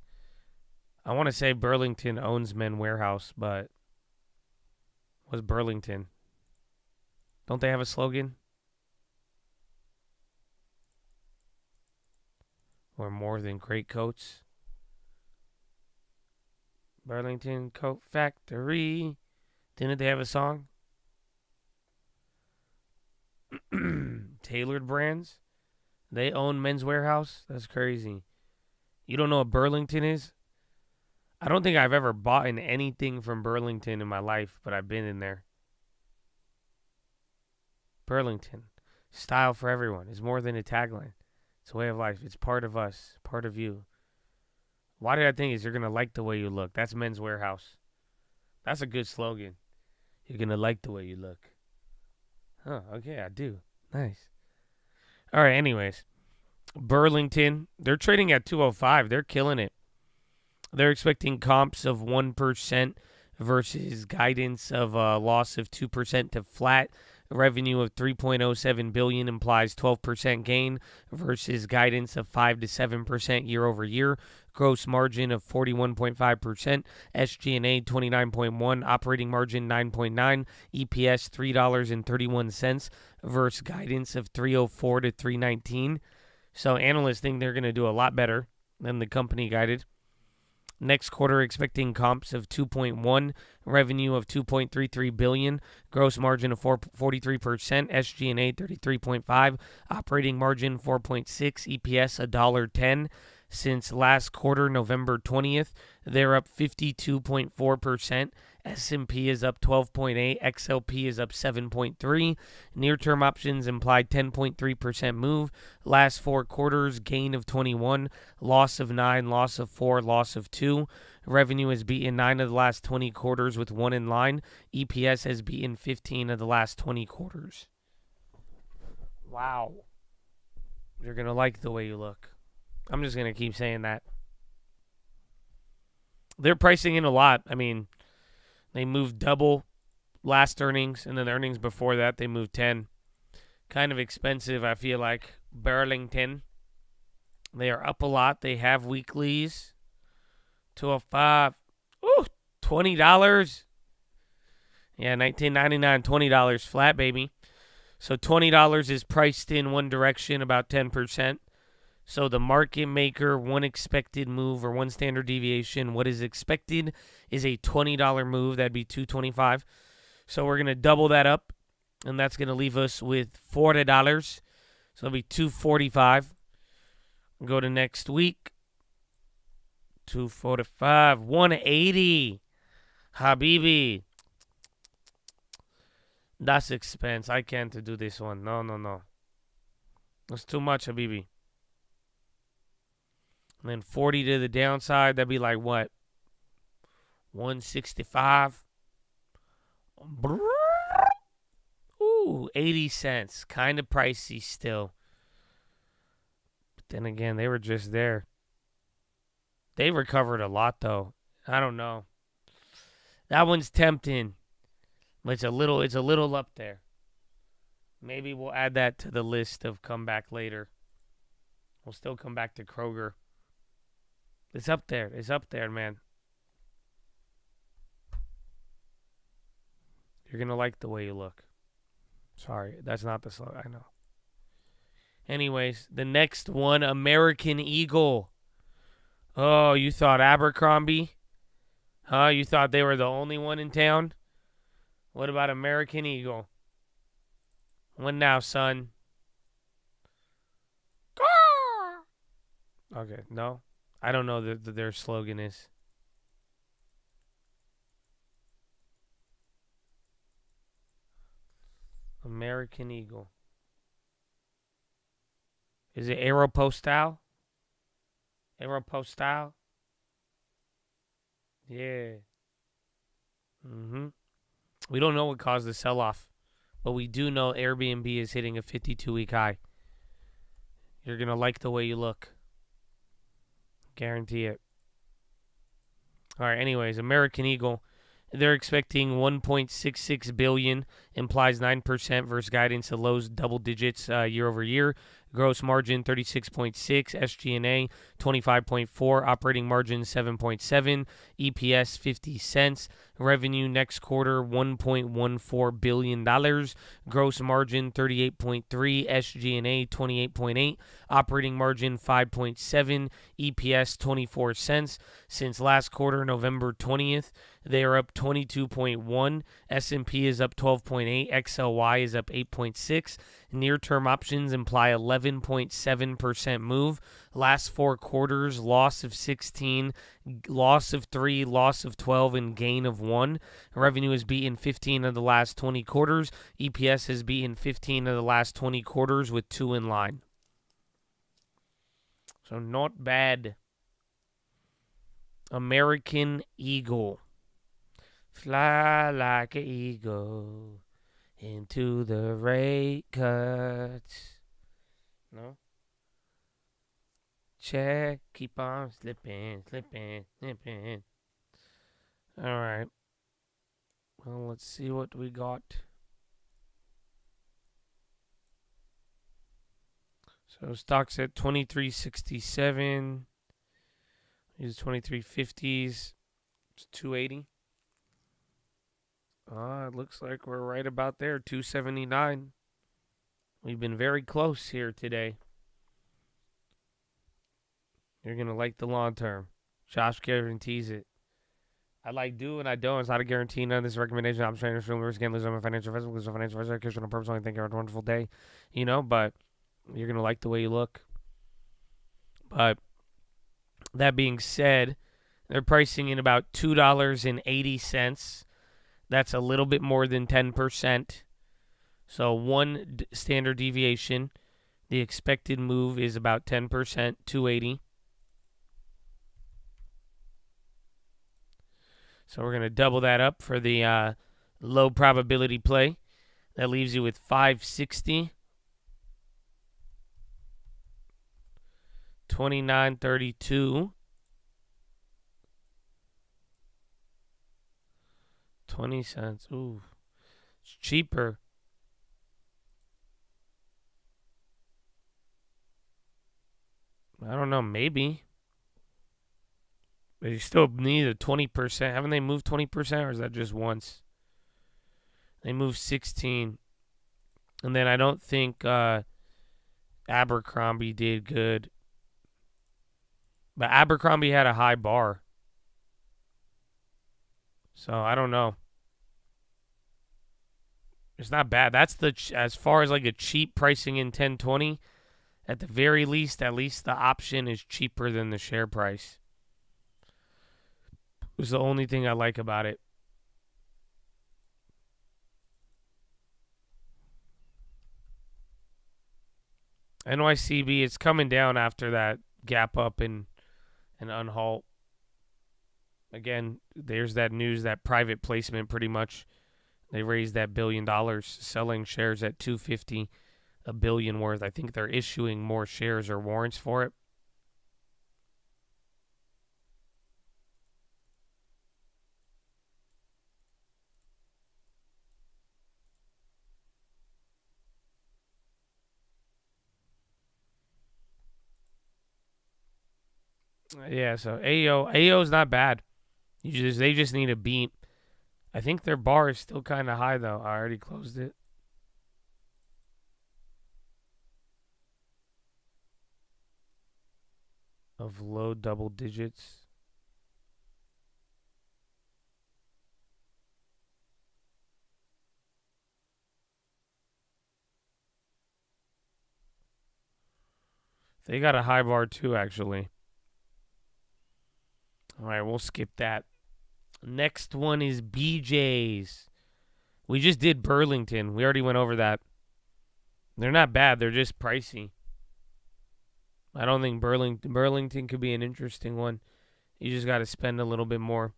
I want to say Burlington owns Men Warehouse, but what's Burlington? Don't they have a slogan? Or more than great coats? Burlington Coat Factory. Didn't they have a song? Tailored Brands. They own Men's Warehouse. That's crazy. You don't know what Burlington is? I don't think I've ever bought in anything from Burlington in my life, but I've been in there. Burlington. Style for everyone. It's more than a tagline. It's a way of life. It's part of us. Part of you. Why did I think you're going to like the way you look? That's Men's Warehouse. That's a good slogan. You're going to like the way you look. Huh, okay, I do. Nice. All right, anyways. Burlington. They're trading at 205. They're killing it. They're expecting comps of 1% versus guidance of a loss of 2% to flat. Revenue of $3.07 billion implies 12% gain versus guidance of 5 to 7% year over year. Gross margin of 41.5%, SG&A 29.1%, operating margin 9.9%, EPS $3.31 versus guidance of $3.04 to $3.19. So analysts think they're going to do a lot better than the company guided. Next quarter, expecting comps of 2.1, revenue of $2.33 billion, gross margin of 43%, SG&A 33.5%, operating margin 4.6%, EPS $1.10. Since last quarter, November 20th, they're up 52.4%. S&P is up 12.8. XLP is up 7.3. Near-term options implied 10.3% move. Last 4 quarters, gain of 21, loss of 9, loss of 4, loss of 2. Revenue has beaten 9 of the last 20 quarters with 1 in line. EPS has beaten 15 of the last 20 quarters. Wow. You're going to like the way you look. I'm just going to keep saying that. They're pricing in a lot. I mean, they moved double last earnings, and then the earnings before that, they moved 10. Kind of expensive, I feel like. Burlington. They are up a lot. They have weeklies. 205. Ooh, $20. Yeah, $19.99, $20 flat, baby. So $20 is priced in one direction, about 10%. So the market maker, one expected move or one standard deviation, what is expected is a $20 move. That'd be $225. So we're going to double that up, and that's going to leave us with $40. So it'll be $245. Go to next week. $245. $180. Habibi. That's expense. I can't do this one. No. That's too much, Habibi. And then 40 to the downside, that'd be like what? 165. Ooh, 80 cents. Kind of pricey still. But then again, they were just there. They recovered a lot, though. I don't know. That one's tempting. It's a little up there. Maybe we'll add that to the list of comeback later. We'll still come back to Kroger. It's up there. It's up there, man. You're going to like the way you look. Sorry, that's not the slow. I know. Anyways, the next one, American Eagle. Oh, you thought Abercrombie? Huh? You thought they were the only one in town? What about American Eagle? When now, son? Okay, no. I don't know that their slogan is. American Eagle. Is it Aeropostale? Aeropostale? Yeah. We don't know what caused the sell-off, but we do know Airbnb is hitting a 52-week high. You're going to like the way you look. Guarantee it. All right, anyways, American Eagle, they're expecting $1.66 billion, implies 9% versus guidance of low double digits year over year. Gross margin 36.6, SG&A 25.4, operating margin 7.7, EPS 50 cents. Revenue next quarter $1.14 billion. Gross margin 38.3, SG&A 28.8, operating margin 5.7, EPS 24 cents. Since last quarter, November 20th, they are up 22.1. S&P is up 12.8. XLY is up 8.6. Near-term options imply 11.7% move. Last 4 quarters, loss of 16, loss of 3, loss of 12, and gain of 1. Revenue has beaten 15 of the last 20 quarters. EPS has beaten 15 of the last 20 quarters with 2 in line. So not bad. American Eagle. Fly like an eagle into the rate cuts. No? Check, keep on slipping. All right. Well, let's see what we got. So stock's at 23.67. These 23.50s. It's 280. It looks like we're right about there, 279. We've been very close here today. You're going to like the long term. Josh guarantees it. I like do and I don't. It's not a guarantee. None of this recommendation. I'm trying to assume we're going to lose on my financial investment. Lose on financial investment. Occasional purpose. Only think you have a wonderful day. But you're going to like the way you look. But that being said, they're pricing in about $2.80 That's a little bit more than 10%. So one standard deviation. The expected move is about 10%, 280. So we're going to double that up for the low probability play. That leaves you with 560. 29.32. 20 cents. Ooh. It's cheaper. I don't know, maybe. But you still need a 20%. Haven't they moved 20%, or is that just once? They moved 16. And then I don't think Abercrombie did good. But Abercrombie had a high bar. So I don't know. It's not bad. That's as far as like a cheap pricing in 1020. At the very least, at least the option is cheaper than the share price. It's the only thing I like about it. NYCB, it's coming down after that gap up and unhalt. Again, there's that news, that private placement pretty much. They raised that $1 billion, selling shares at $250 a billion worth. I think they're issuing more shares or warrants for it. Yeah, so AO's not bad. They just need a beat. I think their bar is still kind of high, though. I already closed it. Of low double digits. They got a high bar, too, actually. All right, we'll skip that. Next one is BJ's. We just did Burlington. We already went over that. They're not bad. They're just pricey. I don't think Burlington could be an interesting one. You just got to spend a little bit more.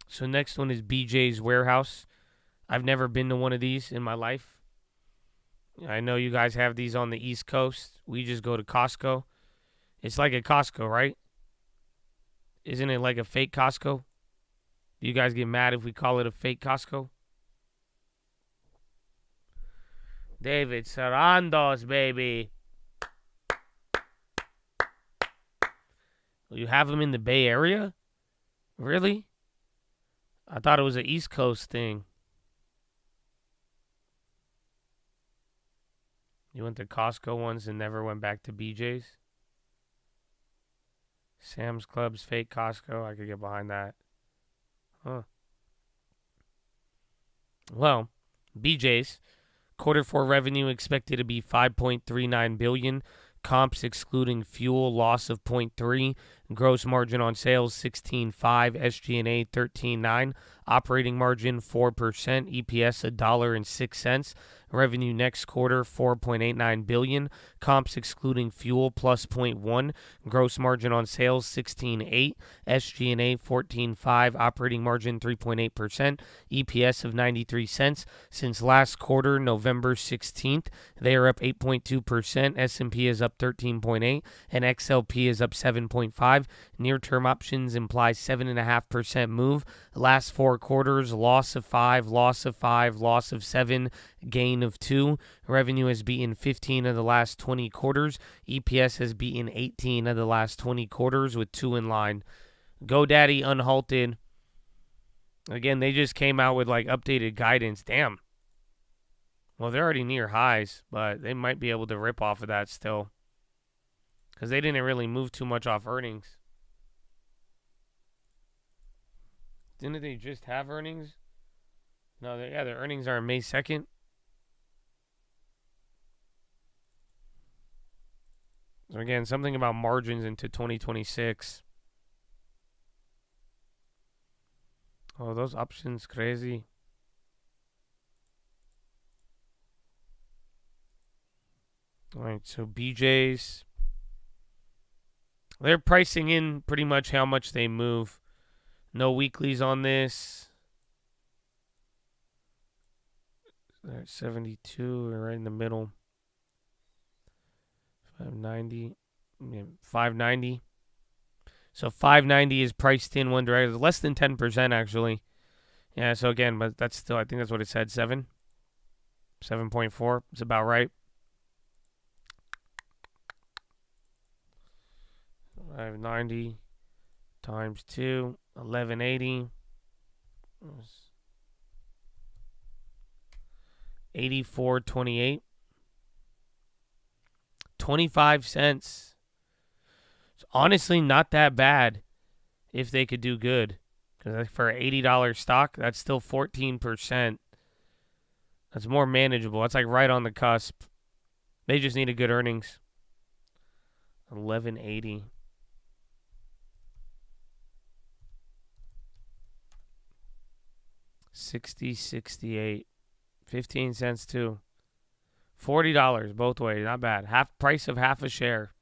So next one is BJ's Warehouse. I've never been to one of these in my life. I know you guys have these on the East Coast. We just go to Costco. It's like a Costco, right? Isn't it like a fake Costco? Do you guys get mad if we call it a fake Costco? David Sarandos, baby. You have them in the Bay Area? Really? I thought it was an East Coast thing. You went to Costco once and never went back to BJ's? Sam's Club's fake Costco. I could get behind that. Huh. Well, BJ's Q4 revenue expected to be $5.39 billion. Comps excluding fuel loss of 0.3. Gross margin on sales 16.5. SG&A 13.9. Operating margin 4%. EPS $1.06. Revenue next quarter $4.89 billion. Comps excluding fuel plus 0.1. Gross margin on sales 16.8. SG&A 14.5. Operating margin 3.8%. EPS of 93 cents. Since last quarter, November 16th, they are up 8.2%. S&P is up 13.8, and XLP is up 7.5. Near-term options imply 7.5% move. Last 4 quarters, loss of 5, loss of 5, loss of 7, gain of 2. Revenue has beaten 15 of the last 20 quarters. EPS has beaten 18 of the last 20 quarters with 2 in line. GoDaddy unhalted. Again, they just came out with like updated guidance. Damn. Well, they're already near highs, but they might be able to rip off of that still. Because they didn't really move too much off earnings. Didn't they just have earnings? No, their earnings are May 2nd. So again, something about margins into 2026. Oh, those options crazy. All right, so BJ's. They're pricing in pretty much how much they move. No weeklies on this. They're at 72. We're right in the middle. 590. 590. So 590 is priced in one direction. Less than 10% actually. Yeah, so again, but that's still, I think that's what it said, 7.4. It's about right. 590 times 2, 1180. 84.28. 25 cents. It's honestly not that bad if they could do good. Because for an $80 stock, that's still 14%. That's more manageable. That's like right on the cusp. They just need a good earnings. 1180. $60.68. 15 cents too. $40 both ways. Not bad. Half price of half a share.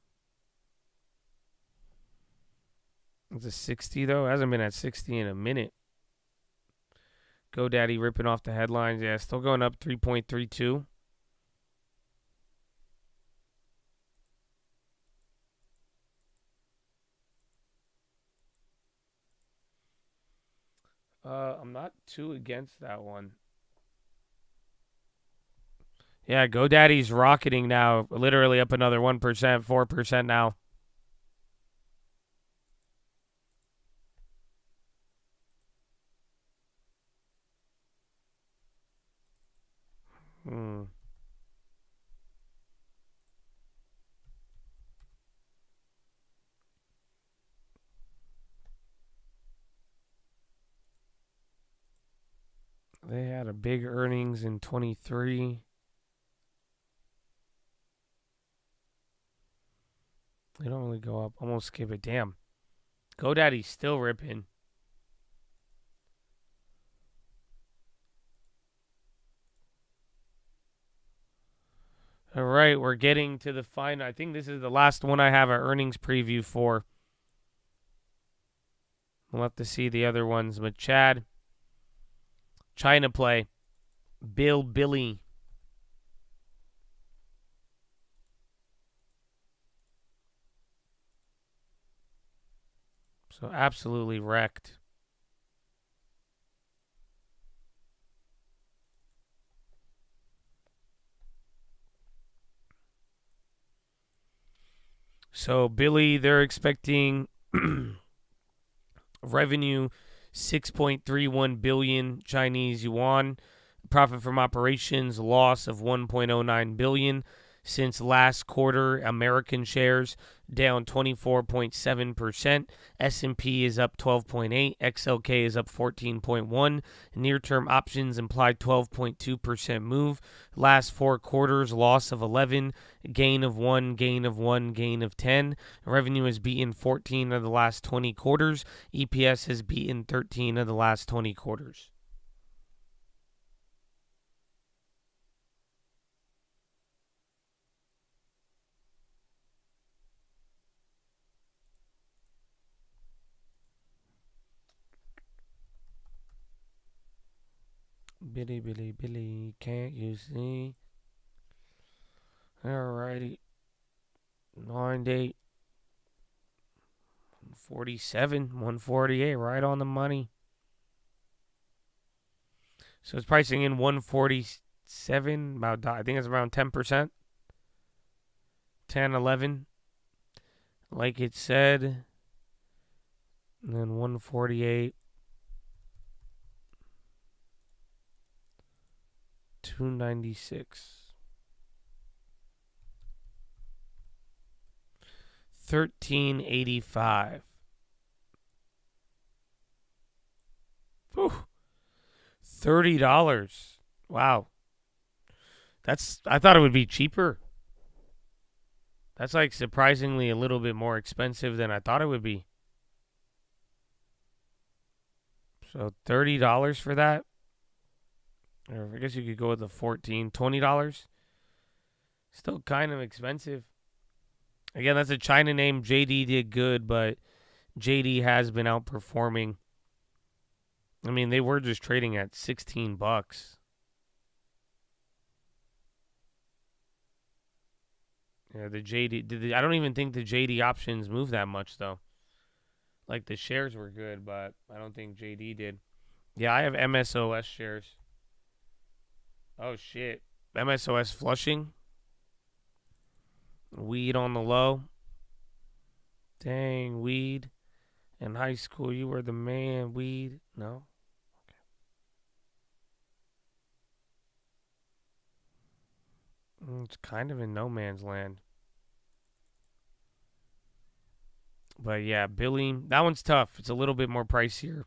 It's a 60 though. Hasn't been at 60 in a minute. GoDaddy ripping off the headlines. Yeah, still going up 3.32. I'm not too against that one. Yeah, GoDaddy's rocketing now. Literally up another 1%, 4% now. They had a big earnings in 23. They don't really go up. I'm going to skip it. Damn. GoDaddy's still ripping. All right, we're getting to the final. I think this is the last one I have an earnings preview for. We'll have to see the other ones. But Chad, China play, Billy. So absolutely wrecked. So Billy, they're expecting revenue 6.31 billion Chinese yuan, profit from operations loss of 1.09 billion. Since last quarter, American shares down 24.7%. S&P is up 12.8. XLK is up 14.1. Near-term options implied 12.2% move. Last 4 quarters, loss of 11, gain of 1, gain of 1, gain of 10. Revenue has beaten 14 of the last 20 quarters. EPS has beaten 13 of the last 20 quarters. Billy, can't you see? Alrighty. 9-8. 147, 148, right on the money. So it's pricing in 147, about, I think it's around 10%. 10, 11. Like it said. And then 148. 296. 1385. Whew. $30. Wow. I thought it would be cheaper. That's like surprisingly a little bit more expensive than I thought it would be. So $30 for that. Or I guess you could go with the $20. Still kind of expensive. Again, that's a China name. JD did good, but JD has been outperforming. I mean, they were just trading at $16. Yeah, the JD. I don't even think the JD options moved that much, though. Like, the shares were good, but I don't think JD did. Yeah, I have MSOS shares. Oh, shit. MSOS Flushing. Weed on the low. Dang, Weed. In high school, you were the man. Weed. No? Okay. It's kind of in no man's land. But yeah, Billy, that one's tough. It's a little bit more pricier.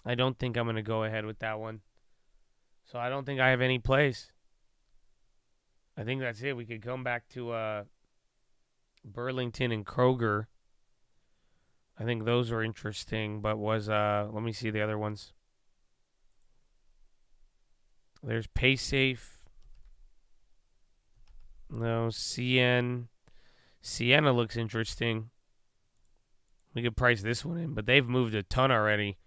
I don't think I'm going to go ahead with that one. So I don't think I have any plays. I think that's it. We could come back to Burlington and Kroger. I think those are interesting, but let me see the other ones. There's PaySafe. No, CN. Sienna looks interesting. We could price this one in, but they've moved a ton already.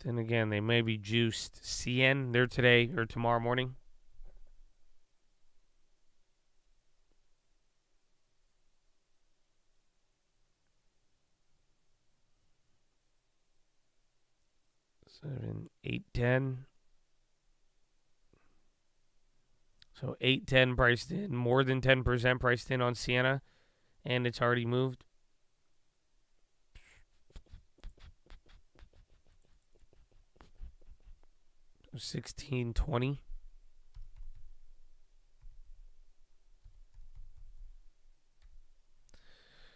Then again, they may be juiced. CN, they're today or tomorrow morning. Seven, 810. So 810 priced in, more than 10% priced in on Sienna, and it's already moved. $16.20.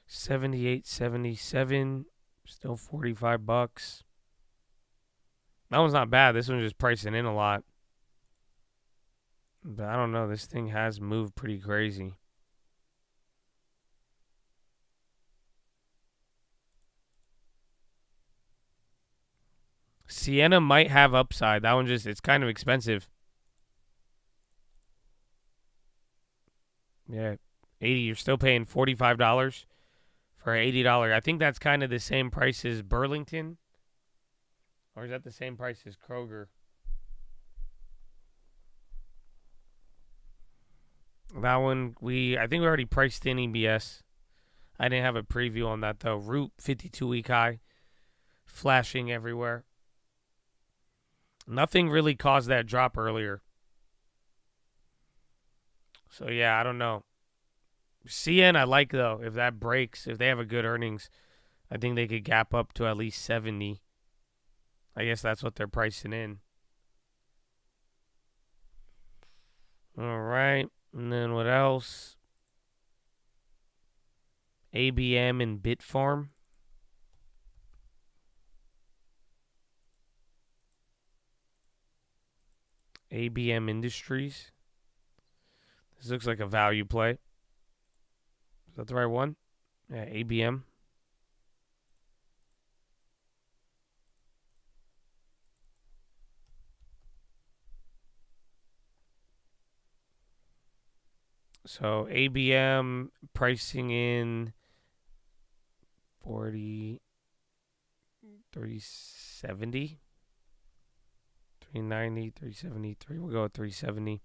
$78.77. Still $45. That one's not bad. This one's just pricing in a lot. But I don't know. This thing has moved pretty crazy. Sienna might have upside. That one it's kind of expensive. Yeah, 80. You're still paying $45 for $80. I think that's kind of the same price as Burlington. Or is that the same price as Kroger? That one, I think we already priced in EBS. I didn't have a preview on that, though. Root, 52-week high. Flashing everywhere. Nothing really caused that drop earlier. So, yeah, I don't know. CN I like, though. If that breaks, if they have a good earnings, I think they could gap up to at least 70. I guess that's what they're pricing in. All right. And then what else? ABM and Bitfarm. ABM Industries. This looks like a value play. Is that the right one? Yeah, ABM. So ABM pricing in 40, 370, 390, 373. We'll go with 370.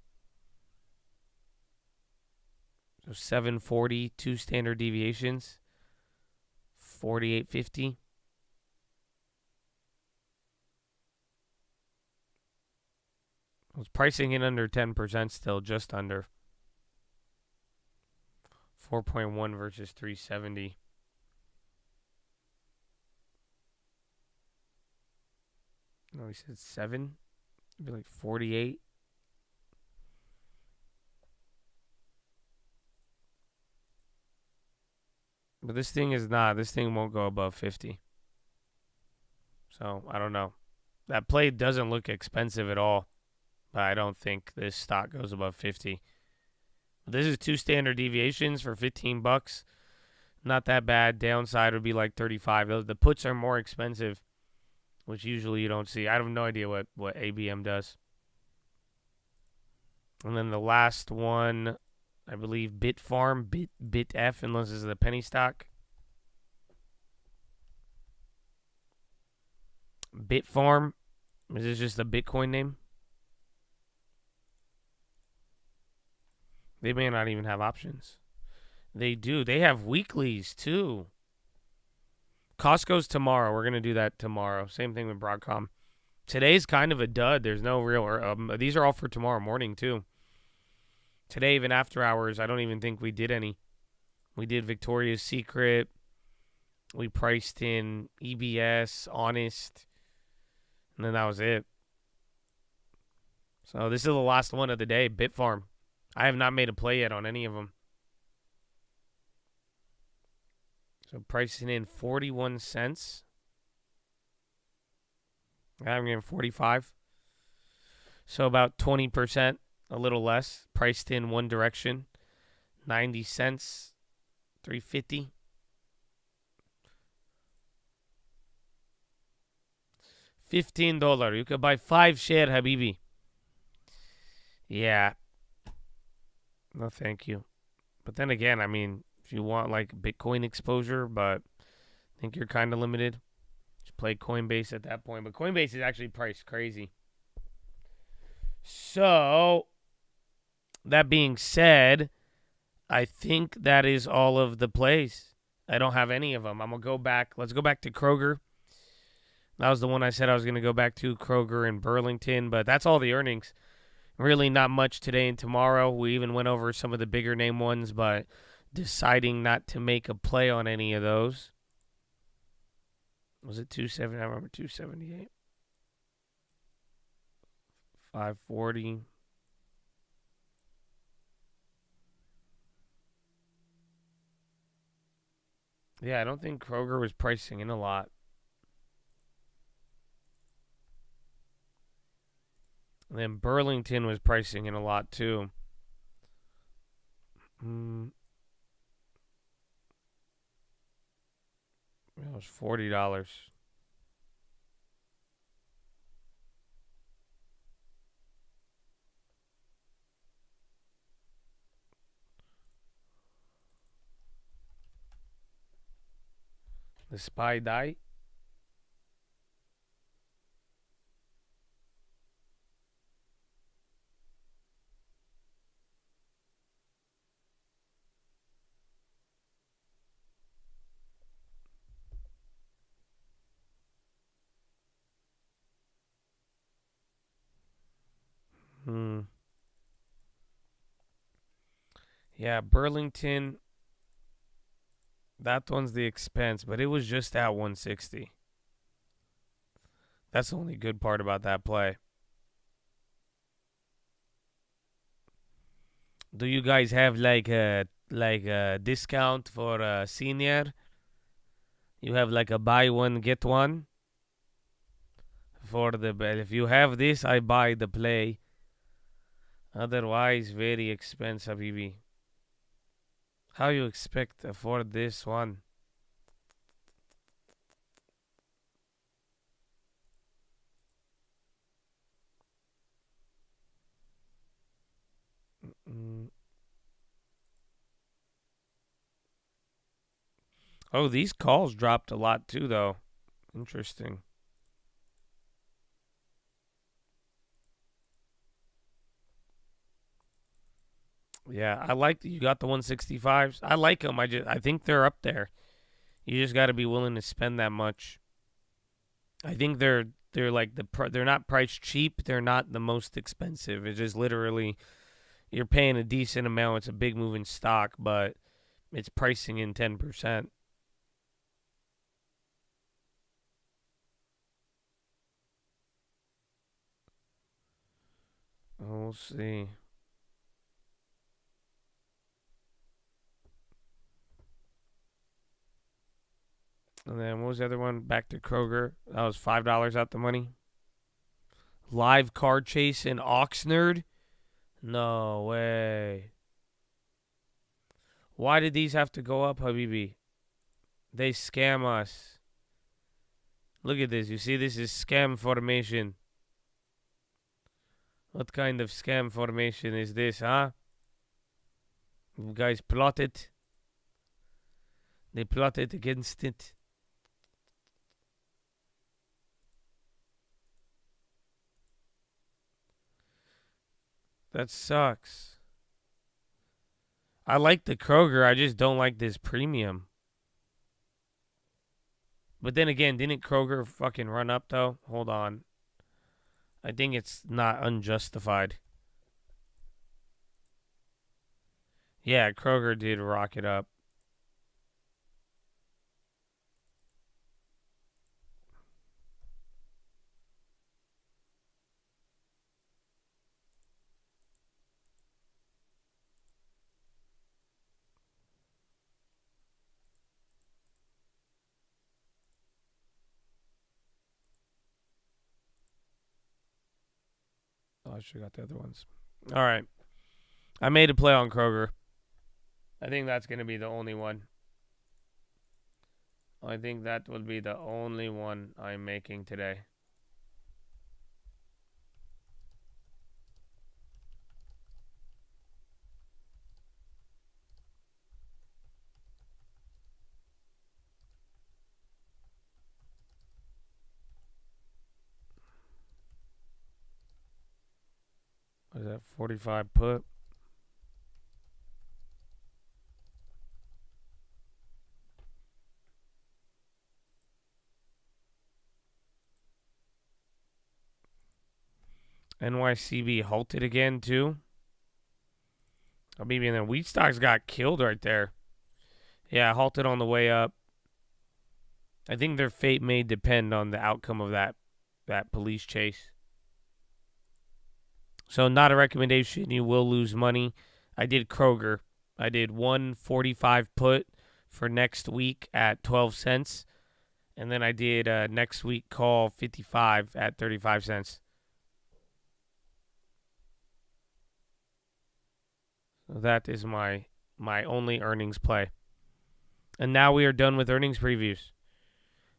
So 740, two standard deviations, 4850. I was pricing in under 10% still, just under. 4.1 versus 370. No, he said 7. It'd be like 48. But this thing is not. This thing won't go above 50. So, I don't know. That play doesn't look expensive at all. But I don't think this stock goes above 50. This is two standard deviations for $15. Not that bad. Downside would be like 35. The puts are more expensive, which usually you don't see. I have no idea what ABM does. And then the last one, I believe, Bitfarm, BitF, unless this is the penny stock. Bitfarm. Is this just a Bitcoin name? They may not even have options. They do. They have weeklies, too. Costco's tomorrow. We're going to do that tomorrow. Same thing with Broadcom. Today's kind of a dud. There's no real... these are all for tomorrow morning, too. Today, even after hours, I don't even think we did any. We did Victoria's Secret. We priced in EBS, Honest. And then that was it. So this is the last one of the day, Bitfarm. I have not made a play yet on any of them. So pricing in 41 cents. I'm getting 45. So about 20%, a little less. Priced in one direction. 90 cents. 350. $15. You could buy 5 share, Habibi. Yeah. No, thank you. But then again, I mean, if you want like Bitcoin exposure, but I think you're kind of limited. Just play Coinbase at that point. But Coinbase is actually priced crazy. So, that being said, I think that is all of the plays. I don't have any of them. I'm going to go back. Let's go back to Kroger. That was the one I said I was going to go back to, Kroger and Burlington. But that's all the earnings. Really not much today and tomorrow. We even went over some of the bigger name ones, but deciding not to make a play on any of those. Was it 270? I remember 278. 540. Yeah, I don't think Kroger was pricing in a lot. And then Burlington was pricing in a lot too. It was $40. The spy die. Yeah, Burlington. That one's the expense, but it was just at 160. That's the only good part about that play. Do you guys have like a discount for a senior? You have like a buy one get one for the. If you have this, I buy the play. Otherwise, very expensive, Habibi. How you expect to afford this one? Oh, these calls dropped a lot too, though. Interesting. Yeah, I like that you got the 165s. I like them. I think they're up there. You just got to be willing to spend that much. I think they're like they're not priced cheap. They're not the most expensive. It's just literally you're paying a decent amount. It's a big moving stock, but it's pricing in 10%. We'll see. And then what was the other one? Back to Kroger. That was $5 out the money. Live card chase in Oxnard? No way. Why did these have to go up, Habibi? They scam us. Look at this. You see, this is scam formation. What kind of scam formation is this, huh? You guys plotted. They plotted against it. That sucks. I like the Kroger. I just don't like this premium. But then again, didn't Kroger fucking run up, though? Hold on. I think it's not unjustified. Yeah, Kroger did rocket up. Oh, I should have got the other ones. All right. I made a play on Kroger. I think that's going to be the only one. I think that will be the only one I'm making today. What is that, 45 put? NYCB halted again, too. Oh, maybe, and then wheat stocks got killed right there. Yeah, halted on the way up. I think their fate may depend on the outcome of that police chase. So not a recommendation. You will lose money. I did Kroger. I did 145 put for next week at 12 cents. And then I did next week call 55 at 35 cents. So that is my only earnings play. And now we are done with earnings previews.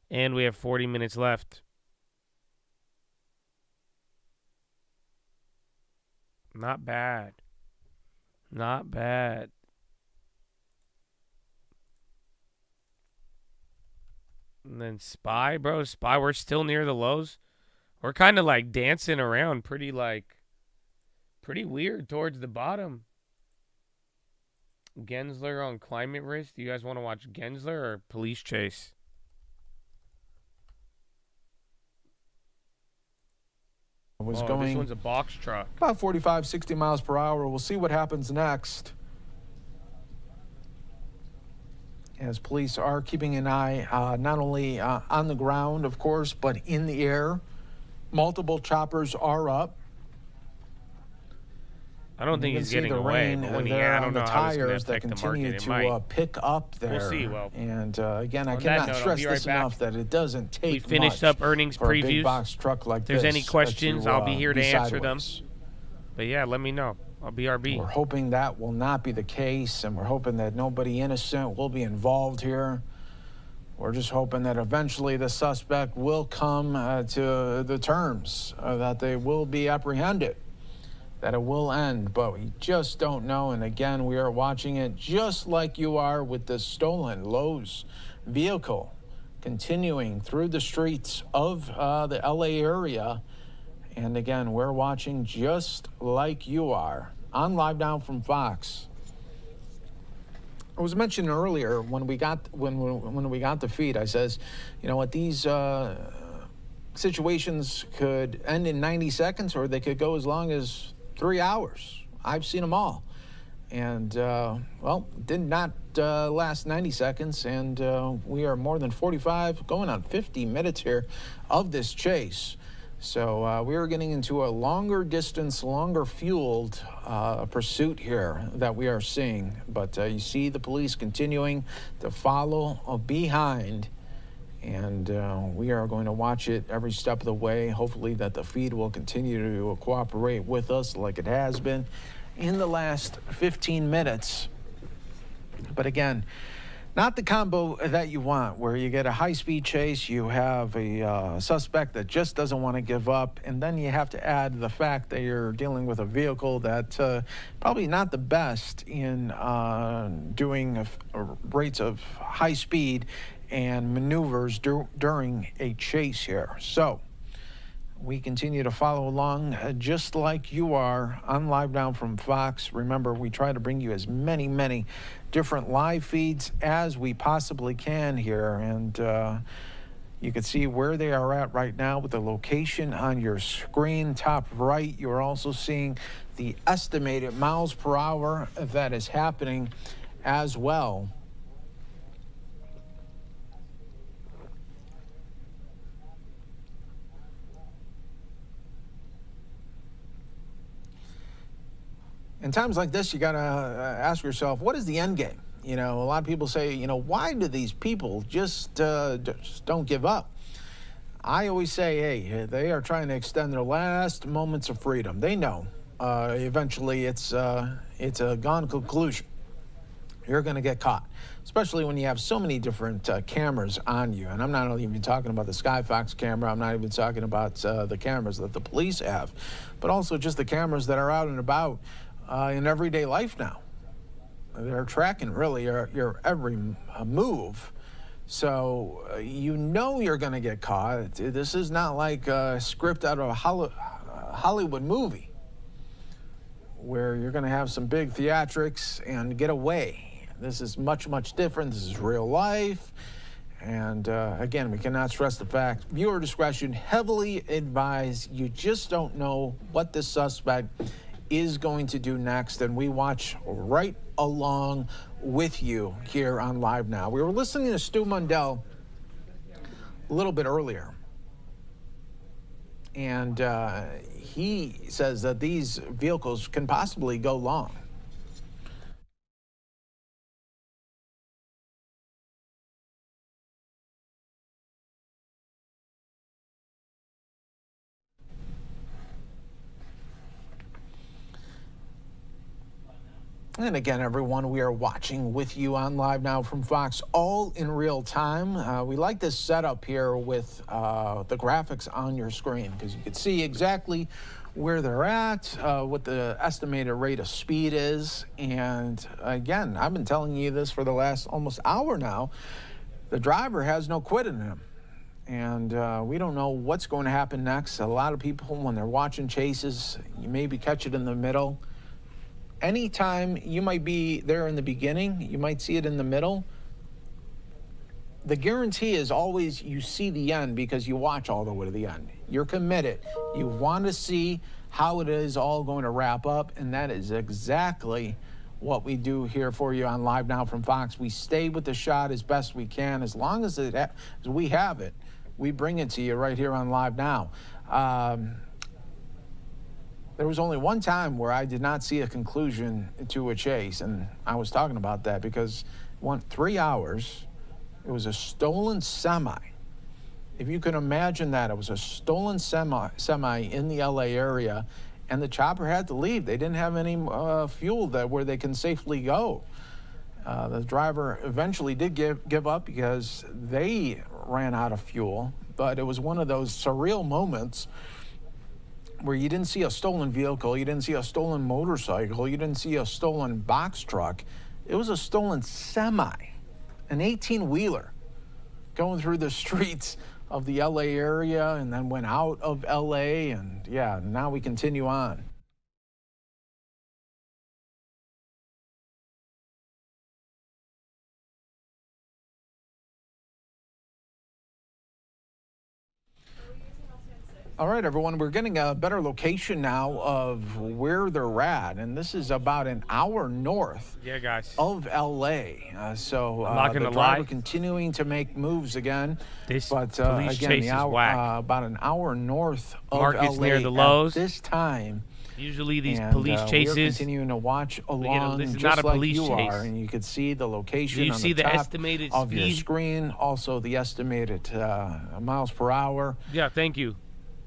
And we have 40 minutes left. Not bad. Not bad. And then SPY, bro. SPY, we're still near the lows. We're kind of like dancing around pretty weird towards the bottom. Gensler on climate risk. Do you guys want to watch Gensler or police chase? Was going this one's a box truck. About 45, 60 miles per hour. We'll see what happens next. As police are keeping an eye not only on the ground, of course, but in the air. Multiple choppers are up. I don't think he's getting away. But when I don't know how it's going to affect the market. It might pick up there. We'll see. Well, and again, I cannot stress this enough that it doesn't take. We finished up earnings for previews. A big box truck like if there's this any questions, I'll be here to answer them. Sideways. But yeah, let me know. I'll BRB. We're hoping that will not be the case, and we're hoping that nobody innocent will be involved here. We're just hoping that eventually the suspect will come to the terms, that they will be apprehended, that it will end, but we just don't know. And again, we are watching it just like you are with the stolen Lowe's vehicle continuing through the streets of the LA area. And again, we're watching just like you are on Live Now from Fox. I was mentioning earlier when we got the feed, I says, you know what, these situations could end in 90 seconds or they could go as long as 3 hours. I've seen them all. And, well, did not last 90 seconds, and we are more than 45, going on 50 minutes here of this chase. So we are getting into a longer distance, longer fueled pursuit here that we are seeing. But you see the police continuing to follow behind. And we are going to watch it every step of the way. Hopefully that the feed will continue to cooperate with us like it has been in the last 15 minutes. But again, Not the combo that you want, where you get a high-speed chase, you have a suspect that just doesn't want to give up, and then you have to add the fact that you're dealing with a vehicle that probably not the best in doing rates of high speed and maneuvers during a chase here. So we continue to follow along just like you are on Live Now from Fox. Remember, we try to bring you as many different live feeds as we possibly can here. And you can see where they are at right now with the location on your screen. Top right, you're also seeing the estimated miles per hour that is happening as well. In times like this, you got to ask yourself, what is the end game? You know, a lot of people say, you know, why do these people just don't give up? I always say, hey, they are trying to extend their last moments of freedom. They know eventually it's a gone conclusion. You're going to get caught, especially when you have so many different cameras on you. And I'm not even talking about the Skyfox camera. I'm not even talking about the cameras that the police have, but also just the cameras that are out and about in everyday life now. They're tracking really your every move. So you know you're going to get caught. This is not like a script out of a Hollywood movie where you're going to have some big theatrics and get away. This is much different. This is real life. And again, we cannot stress the fact, viewer discretion heavily advised. You just don't know what this suspect is going to do next, and we watch right along with you here on Live Now. We were listening to Stu Mundell a little bit earlier, and he says that these vehicles can possibly go long. And again, everyone, we are watching with you on Live Now from Fox, all in real time. We like this setup here with the graphics on your screen, because you can see exactly where they're at, what the estimated rate of speed is. And again, I've been telling you this for the last almost hour now. The driver has no quit in him. And we don't know what's going to happen next. A lot of people, when they're watching chases, you maybe catch it in the middle. Anytime you might be there in the beginning, you might see it in the middle. The guarantee is always you see the end because you watch all the way to the end. You're committed. You want to see how it is all going to wrap up, and that is exactly what we do here for you on Live Now from Fox. We stay with the shot as best we can. As long as we have it, we bring it to you right here on Live Now. There was only one time where I did not see a conclusion to a chase, and I was talking about that because it went 3 hours. It was a stolen semi. If you can imagine that, it was a stolen semi in the LA area, and the chopper had to leave. They didn't have any fuel where they can safely go. The driver eventually did give up because they ran out of fuel, but it was one of those surreal moments where you didn't see a stolen vehicle, you didn't see a stolen motorcycle, you didn't see a stolen box truck. It was a stolen semi, an 18-wheeler, going through the streets of the LA area and then went out of LA, and yeah, now we continue on. All right, everyone, we're getting a better location now of where they're at, and this is about an hour north of LA. So the driver continuing to make moves again. But again, about an hour north of Market's LA near the Lowe's. at this time. Usually these police chases. We're continuing to watch along this is just not a like police you chase. are, and you can see the location You on see the the top estimated of your speed? screen, also the estimated miles per hour. Yeah, thank you,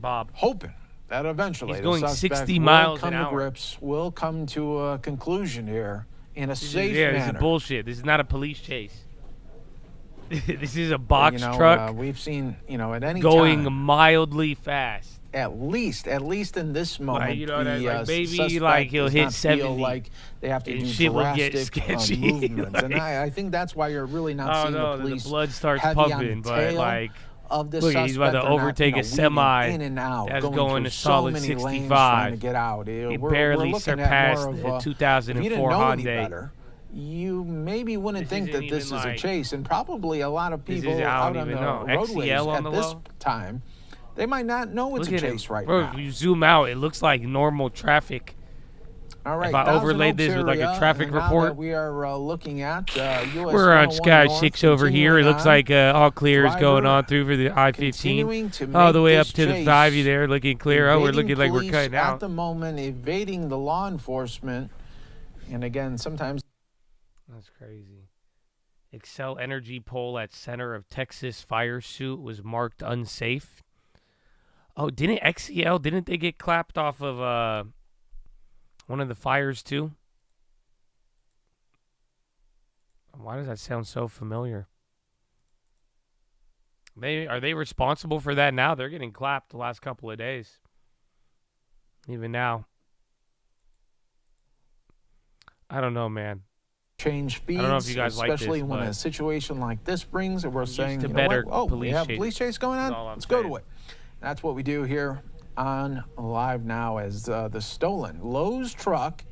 Bob. Hoping that eventually He's going the suspect 60 will miles come an to hour. grips, will come to a conclusion here in a safe This manner. is bullshit. This is not a police chase. This is a box You know, truck we've seen, at any going time, mildly fast. at least in this moment, Like, that, the maybe suspect like he'll does hit not 70. feel like they have to and do shit will get drastic sketchy. movements. And Like, I think that's why you're really not I seeing don't know, the police the blood starts heavy on pumping, the but tail like, of the look, suspect. he's about to They're overtake not, a semi weaving in and out, that's going going through to so solid many lanes 65. trying to get out. He We're barely looking surpassed at more the of a, 2004 if you didn't know any Hyundai. better, you maybe wouldn't This think isn't that this even is a like- chase, and probably a lot of This people is- I out don't on the even know. roadways XCL on at the this low? time, they might not know it's Look a at chase him. right Bro, now. if you zoom out, it looks like normal traffic. All right, If I Thousand overlaid Oaks this with like a area, traffic and now report, that we are looking at US we're on 101 Sky North, 6 over here. It continuing looks on. like all clear is going Driver on through for the continuing to I-15. All the make way up this to the chase, 5 there, looking clear. Oh, we're evading looking like we're police cutting at out. the moment, evading the law enforcement. And again, sometimes That's crazy. Excel Energy pole at center of Texas fire suit was marked unsafe. Oh, didn't they get clapped off of one of the fires too? Why does that sound so familiar? Are they responsible for that now? They're getting clapped the last couple of days. Even now. I don't know, man. change speeds, I don't know if you guys like especially this, when but a situation like this brings, and we're saying, to you know better what? Oh, we police have chase. police chase going on. That's all I'm Let's go saying. to it. That's what we do here on Live Now as the stolen Lowe's truck.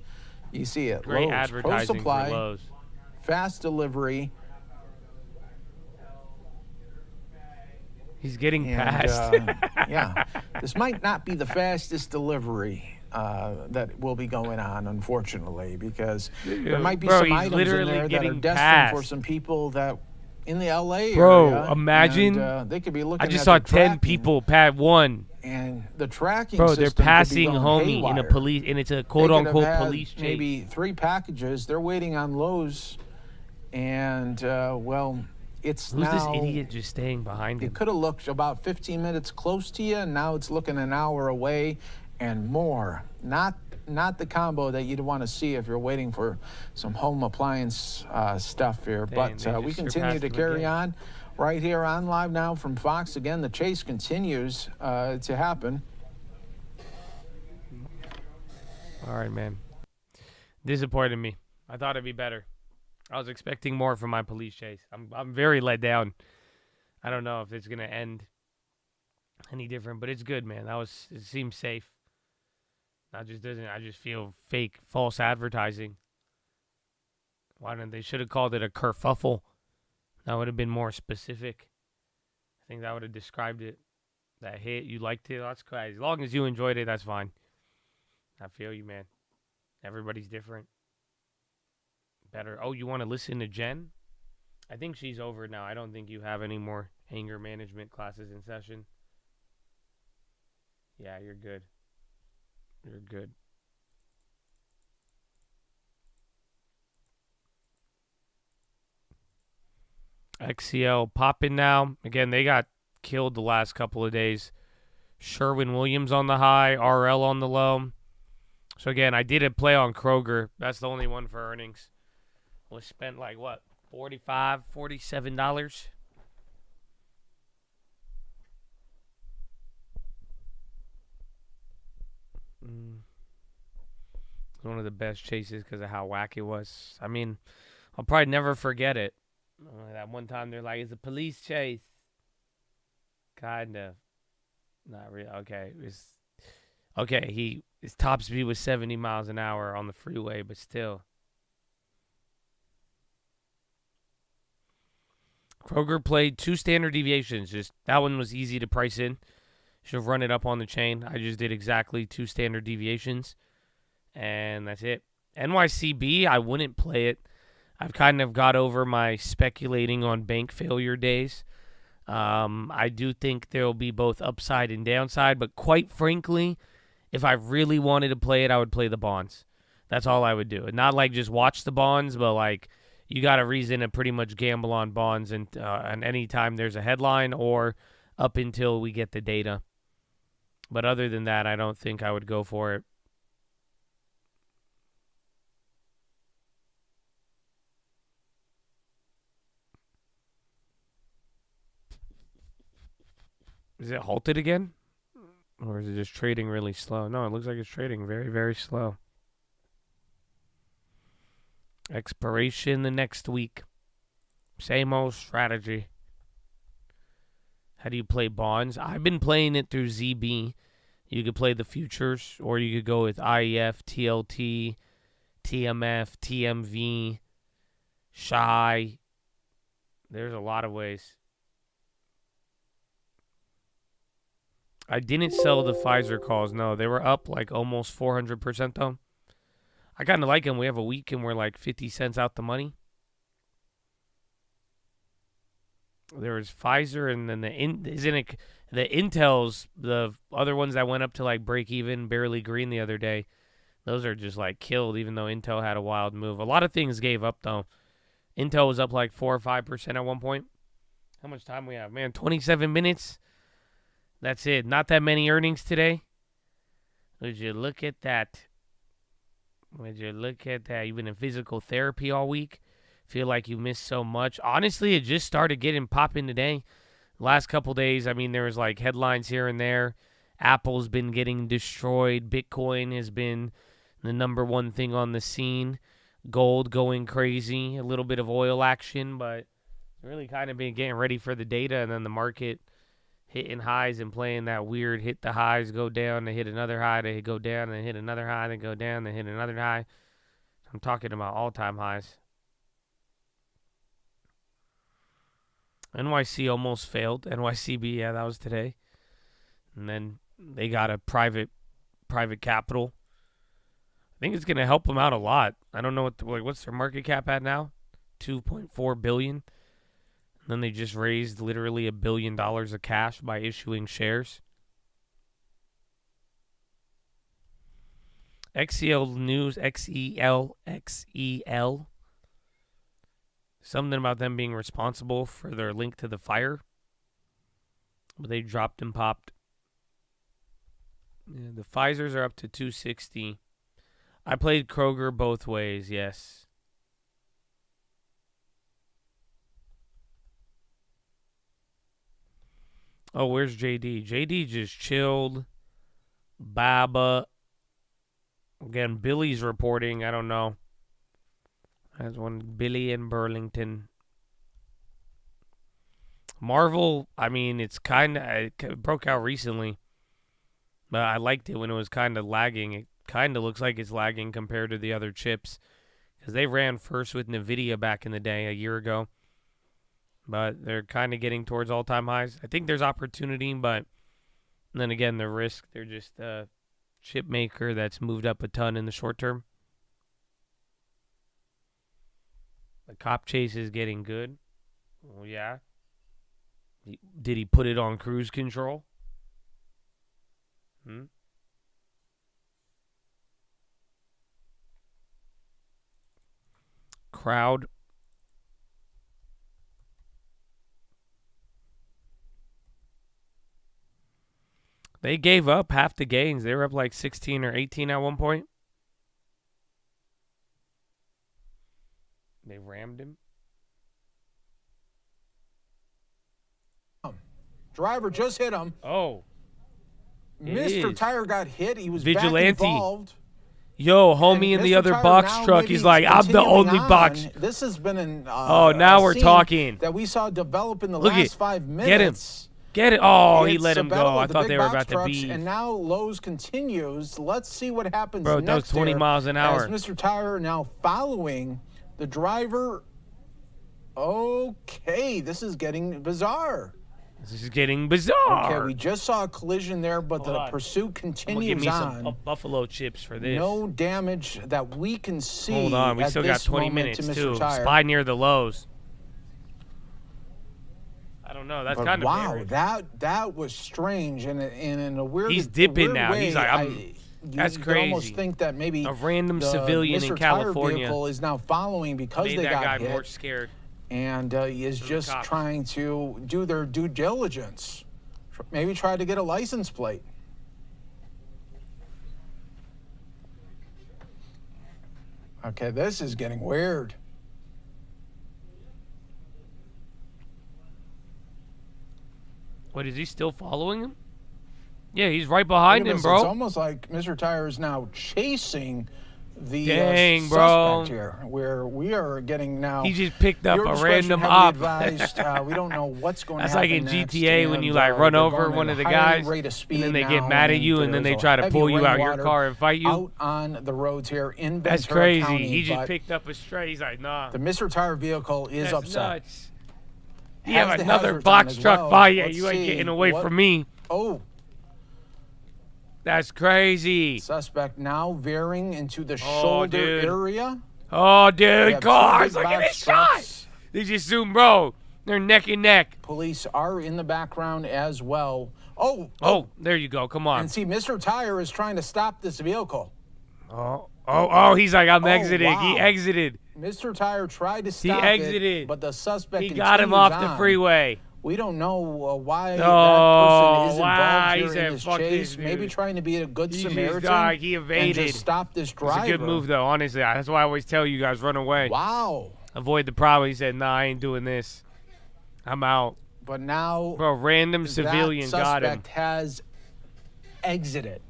You see it. Great Lowe's Pro advertising Supply, for Lowe's. fast delivery. He's getting And, past. yeah, this might not be the fastest delivery that will be going on, unfortunately, because there might be Bro, some he's items in literally there that are getting destined for passed. some people that in the LA Bro, area. imagine. And, they could be looking I just at saw the 10 tracking, people pat one. and the tracking Bro, system they're could be passing going homie in a haywire. police, and it's a They quote could have unquote had police chase. maybe 3 packages. They're waiting on Lowe's, and well, it's Who's now. this idiot just staying behind him? It could have looked about 15 minutes close to you, and now it's looking an hour away and more. Not the combo that you'd want to see if you're waiting for some home appliance stuff here. Dang, But they we just continue surpassed to him carry again. on right here on Live Now from Fox. Again, the chase continues to happen. All right, man. Disappointed me. I thought it'd be better. I was expecting more from my police chase. I'm very let down. I don't know if it's gonna end any different, but it's good, man. It seems safe. I just feel fake, false advertising. Why didn't they should have called it a kerfuffle? That would have been more specific. I think that would have described it. That hit, you liked it, that's crazy. As long as you enjoyed it, that's fine. I feel you, man. Everybody's different. Better. Oh, you want to listen to Jen? I think she's over now. I don't think you have any more anger management classes in session. Yeah, you're good. You're good. XCL popping now. Again, they got killed the last couple of days. Sherwin-Williams on the high, RL on the low. So again, I did a play on Kroger. That's the only one for earnings. We spent like what, $45, $47? One of the best chases because of how whack it was. I mean, I'll probably never forget it. That one time they're like, it's a police chase. Kind of. Not really. Okay. His top speed was 70 miles an hour on the freeway, but still. Kroger played 2 standard deviations. Just that one was easy to price in. Should have run it up on the chain. I just did exactly 2 standard deviations. And that's it. NYCB, I wouldn't play it. I've kind of got over my speculating on bank failure days. I do think there will be both upside and downside, but quite frankly, if I really wanted to play it, I would play the bonds. That's all I would do. And not like just watch the bonds, but like you got a reason to pretty much gamble on bonds and any time there's a headline or up until we get the data. But other than that, I don't think I would go for it. Is it halted again? Or is it just trading really slow? No, it looks like it's trading very, very slow. Expiration the next week. Same old strategy. How do you play bonds? I've been playing it through ZB. You could play the futures, or you could go with IEF, TLT, TMF, TMV, SHI. There's a lot of ways. I didn't sell the Pfizer calls. No, they were up like almost 400% though. I kind of like them. We have a week and we're like 50 cents out the money. There was Pfizer and then the Intels, the other ones that went up to like break even, barely green the other day. Those are just like killed, even though Intel had a wild move. A lot of things gave up though. Intel was up like 4 or 5% at one point. How much time we have? Man, 27 minutes. That's it. Not that many earnings today. Would you look at that? Would you look at that? You've been in physical therapy all week. Feel like you missed so much. Honestly, it just started getting popping today. Last couple days, I mean, there was like headlines here and there. Apple's been getting destroyed. Bitcoin has been the number one thing on the scene. Gold going crazy. A little bit of oil action, but really kind of been getting ready for the data, and then the market hitting highs and playing that weird hit the highs, go down, they hit another high, they go down, they hit another high, they go down, they hit another high. I'm talking about all-time highs. NYC almost failed. NYCB, yeah, that was today. And then they got a private capital. I think it's going to help them out a lot. I don't know what's their market cap at now? $2.4 billion. And then they just raised literally $1 billion of cash by issuing shares. XEL News, XEL. Something about them being responsible for their link to the fire. But they dropped and popped. Yeah, the Pfizers are up to 260. I played Kroger both ways, yes. Oh, where's JD? JD just chilled. Baba. Again, Billy's reporting. I don't know. That's one Billy in Burlington. Marvel, I mean, it broke out recently. But I liked it when it was kind of lagging. It kind of looks like it's lagging compared to the other chips. Because they ran first with NVIDIA back in the day, a year ago. But they're kind of getting towards all-time highs. I think there's opportunity, but then again, the risk. They're just a chip maker that's moved up a ton in the short term. The cop chase is getting good. Oh, yeah. Did he put it on cruise control? Crowd. They gave up half the gains. They were up like 16 or 18 at one point. They rammed him. Driver just hit him. Oh. Mr. Tire got hit. He was Vigilante. back involved. Yo, homie in the other box truck. He's like, I'm the only box. This has been an now we're talking. That we saw develop in the last 5 minutes. Get him. Get it. Oh, he It's let him a battle go. I of the thought big they were box about to trucks, beat. And now Lowe's continues. Let's see what happens Bro, next. that was 20 here miles an hour. As Mr. Tire now following the driver. Okay, this is getting bizarre. This is getting bizarre. Okay, we just saw a collision there, but the pursuit continues give me on. some buffalo chips for this. No damage that we can see. Hold on, we at still got this 20 moment minutes to Mr. too. Tire. Spy near the lows. I don't know. That's But kind of wow. weird. That was strange, and in a weird. He's dipping weird now. Way, He's like, that's you crazy. You almost think that maybe a random the civilian Mr. in Tire California vehicle is now following because made they that got guy hit, more scared. and he is just cops. trying to do their due diligence. Maybe try to get a license plate. Okay, this is getting weird. What, is he still following him? Yeah, he's right behind him, bro. It's almost like Mr. Tire is now chasing the bro. suspect here, where we are getting now. He just picked up your a discretion random heavily op. advised. We don't know what's going to That's happen like in next, GTA when you and, run they're over going one at of the a high guys, rate of and speed then they now, get mad at you, and then they there's try to heavy pull you out your rainwater car and fight you. Out on the roads here in Ventura That's crazy. County, He just but picked up a stray. He's like, nah. the Mr. Tire vehicle is That's upset. nuts. You Has have the another hazards box on as truck well. by you. Let's You ain't see getting away what- from me. Oh. That's crazy. Suspect now veering into the shoulder dude. area. Oh, We dude, have cars. two Look big at box this shot. trucks. They just zoomed, bro. They're neck and neck. Police are in the background as well. Oh, there you go. Come on. And see, Mr. Tire is trying to stop this vehicle. Oh, he's like, I'm exiting. wow. He exited. Mr. Tire tried to stop exited. it, but the suspect He got him continues off the on. freeway. We don't know why that Oh, person is wow. involved He here said, in this "Fuck chase. this Maybe dude." trying to be a good He just Samaritan died. He and evaded. just stop this driver. It's a good move, though, honestly. That's why I always tell you guys, run away. Wow. Avoid the problem. He said, nah, I ain't doing this. I'm out. But now, bro, random civilian that got him. suspect has exited.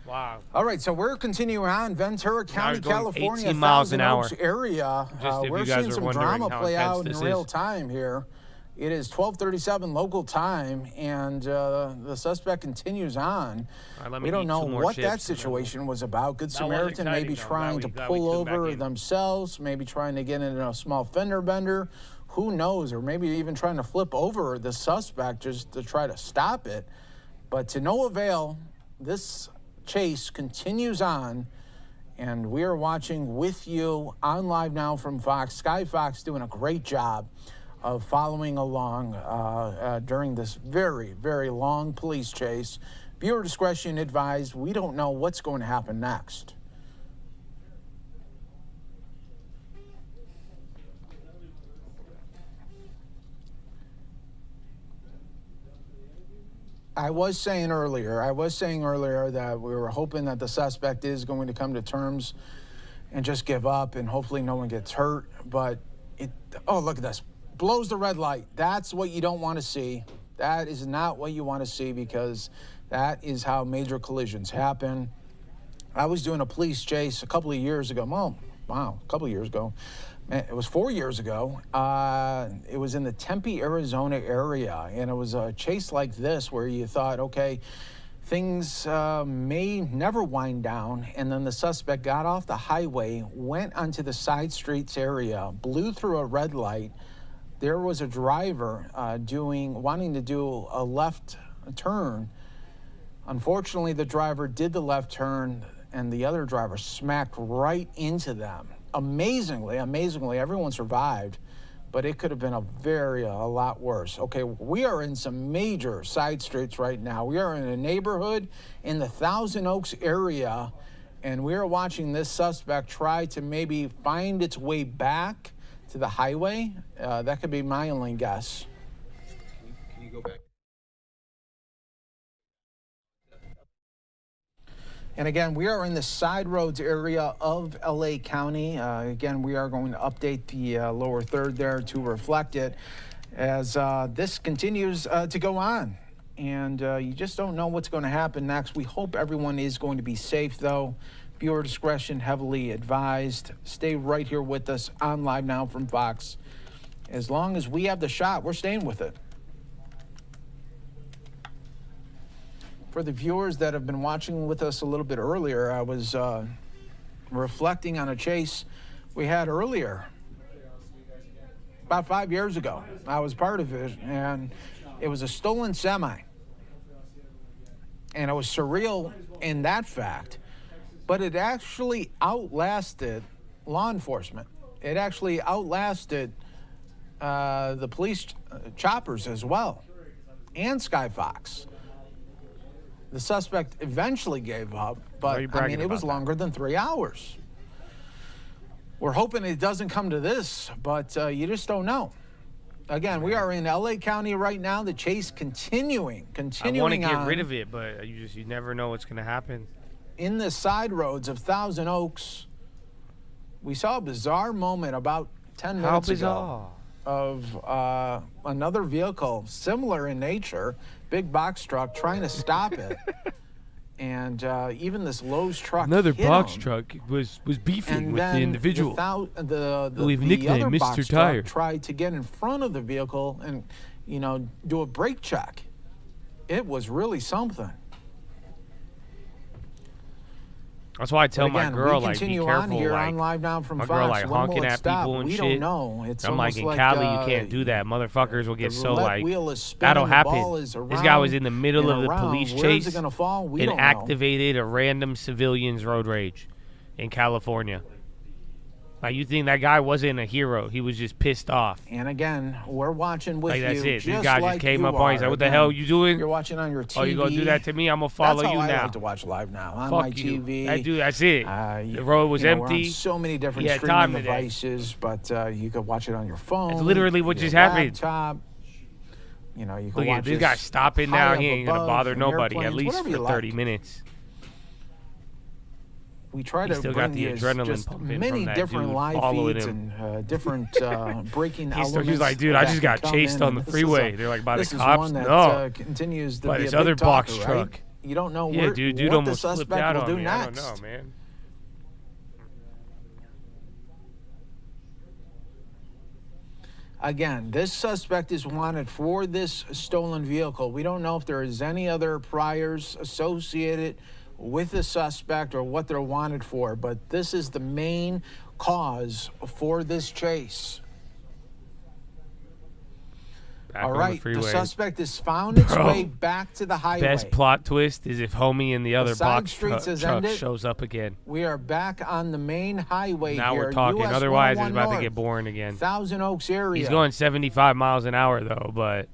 Wow. All right, so we're continuing on Ventura County, going California, 18 miles an Thousand hour. Oaks area. Just if We're you guys seeing are some wondering drama how play intense out in this real is. time here. It is 12:37 local time, and the suspect continues on. All right, let me We don't eat know two more what that chips, and then situation was about. Good That was Samaritan maybe exciting, though. trying to Glad we pull tuned back over in. themselves, maybe trying to get into a small fender bender. Who knows? Or maybe even trying to flip over the suspect just to try to stop it. But to no avail, this chase continues on, and we are watching with you on live now from Fox. Sky Fox doing a great job of following along during this very, very long police chase. Viewer discretion advised. We don't know what's going to happen next. I was saying earlier that we were hoping that the suspect is going to come to terms and just give up, and hopefully no one gets hurt. But look at this. Blows the red light. That's what you don't want to see. That is not what you want to see, because that is how major collisions happen. I was doing a police chase a couple of years ago. A couple of years ago. It was 4 years ago. It was in the Tempe, Arizona area, and it was a chase like this where you thought, okay, things may never wind down, and then the suspect got off the highway, went onto the side streets area, blew through a red light. There was a driver wanting to do a left turn. Unfortunately, the driver did the left turn, and the other driver smacked right into them. Amazingly, everyone survived, but it could have been a lot worse. Okay, we are in some major side streets right now. We are in a neighborhood in the Thousand Oaks area, and we are watching this suspect try to maybe find its way back to the highway. That could be my only guess. Can you go back? And again, we are in the side roads area of LA County. Again, we are going to update the lower third there to reflect it as this continues to go on. And you just don't know what's going to happen next. We hope everyone is going to be safe, though. Viewer discretion heavily advised. Stay right here with us on Live Now from Fox. As long as we have the shot, we're staying with it. For the viewers that have been watching with us a little bit earlier, I was reflecting on a chase we had earlier, about 5 years ago. I was part of it, and it was a stolen semi. And it was surreal in that fact, but it actually outlasted law enforcement. It actually outlasted the police choppers as well, and Sky Fox. The suspect eventually gave up, but I mean, it was longer than 3 hours. We're hoping it doesn't come to this, but you just don't know. Again, we are in LA County right now. The chase continuing I want to get on rid of it, but you never know what's going to happen. in the side roads of Thousand Oaks. We saw a bizarre moment about 10 minutes ago. of another vehicle similar in nature, big box truck, trying to stop it. And even this Lowe's truck Another hit box him. truck was beefing And with the then individual the who we've other nicknamed box Mr. truck Tire. tried to get in front of the vehicle and, do a brake check. It was really something. That's why I tell But my again, girl, we like, be continue careful. on here like, on Live Now from my Fox. girl, like, When will honking it at stop? people and We shit. don't know. It's I'm like, almost in like, Cali, you can't do that. Motherfuckers will get the so, roulette like, wheel is spinning, that'll the happen. ball is This guy was around in the middle of and the around. police Where's chase it gonna fall? We and don't know. activated a random civilian's road rage in California. Like, you think that guy wasn't a hero. He was just pissed off. And again, we're watching with Like, you. that's it. Just This guy like just came you up on. He's are. like, what the Again, hell you doing? You're watching on your TV. Oh, you gonna do that to me? I'm gonna follow That's you how now. I like to watch Live Now on Fuck my you. TV. That's it. The road was We're empty. on so many different Yeah, time streaming today. devices, but you could watch it on your phone. That's literally what your just happened. laptop. You can Look watch at this guy stopping high now. up He ain't gonna above bother in nobody, at airplanes, least whatever for you 30 like. minutes. We try He to still got bring the you adrenaline just pumping many from that different dude live following feeds him. and different breaking He's elements. like, dude, I that just can got come chased in, on the and this freeway. is They're like, by the this is cops? one that, No. continues to By be this a big other box talker, right? truck. You don't know Yeah, where, dude what the almost flipped suspect out will on do me. next. I don't know, man. Again, this suspect is wanted for this stolen vehicle. We don't know if there is any other priors associated with the suspect or what they're wanted for, but this is the main cause for this chase. Back All on right, the freeway. suspect has found its Bro, way back to the highway. Best plot twist is if homie in the other side box streets has truck ended. shows up again. We are back on the main highway Now here. we're talking. US Otherwise, it's 101 about to North, get boring again. Thousand Oaks area. He's going 75 miles an hour, though, but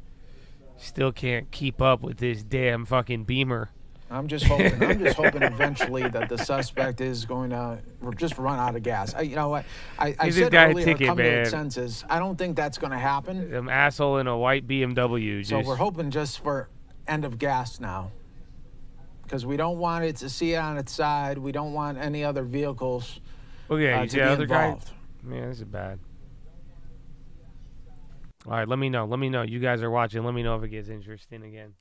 still can't keep up with this damn fucking Beamer. I'm just hoping eventually that the suspect is going to just run out of gas. You know what? I Give this said guy a earlier, ticket, come to man. its senses. I don't think that's going to happen. Some asshole in a white BMW. So Just, we're hoping just for end of gas now. Because we don't want it to see it on its side. We don't want any other vehicles you to see be the other involved. guy? Man, this is bad. All right, let me know. Let me know. You guys are watching. Let me know if it gets interesting again.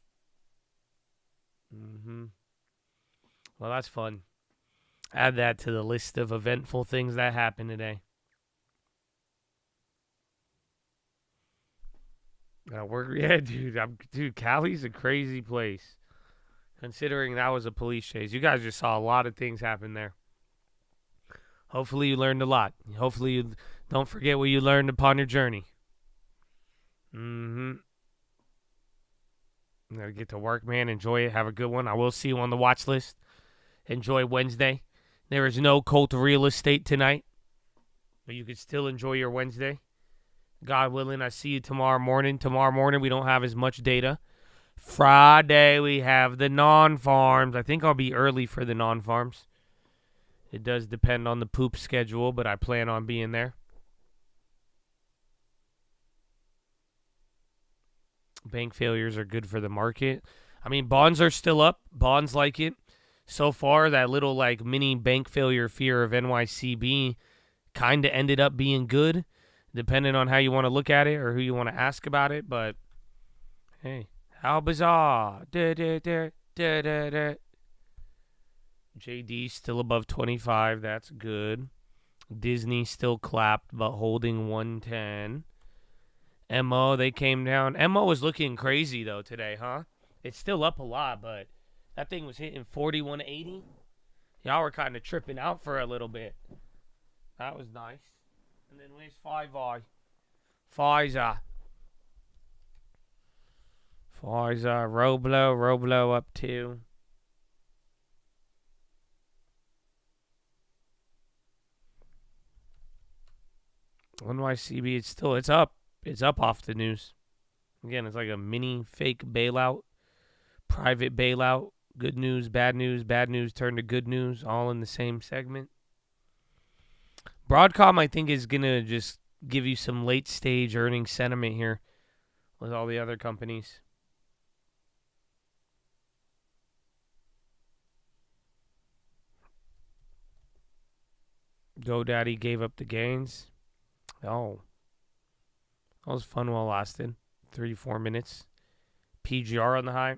Well, that's fun. Add that to the list of eventful things that happened today. Gotta work. Yeah, dude. Cali's a crazy place. Considering that was a police chase. You guys just saw a lot of things happen there. Hopefully you learned a lot. Hopefully you don't forget what you learned upon your journey. Gotta get to work, man. Enjoy it. Have a good one. I will see you on the watch list. Enjoy Wednesday. There is no Colt real estate tonight, but you could still enjoy your Wednesday. God willing, I see you tomorrow morning. Tomorrow morning, we don't have as much data. Friday, we have the non-farms. I think I'll be early for the non-farms. It does depend on the poop schedule, but I plan on being there. Bank failures are good for the market. I mean, bonds are still up. Bonds like it. So far, that little like mini bank failure fear of NYCB kind of ended up being good, depending on how you want to look at it or who you want to ask about it. But, hey, how bizarre. JD still above 25. That's good. Disney still clapped, but holding 110. MO, they came down. MO was looking crazy, though, today, huh? It's still up a lot, but that thing was hitting 41.80. Y'all were kind of tripping out for a little bit. That was nice. And then where's Pfizer? Roblo up 2. NYCB, it's up. It's up off the news. Again, it's like a mini fake bailout, private bailout, good news, bad news turned to good news, all in the same segment. Broadcom, I think, is going to just give you some late stage earnings sentiment here with all the other companies. GoDaddy gave up the gains. Oh, That was fun while lasting. 34 minutes. PGR on the high.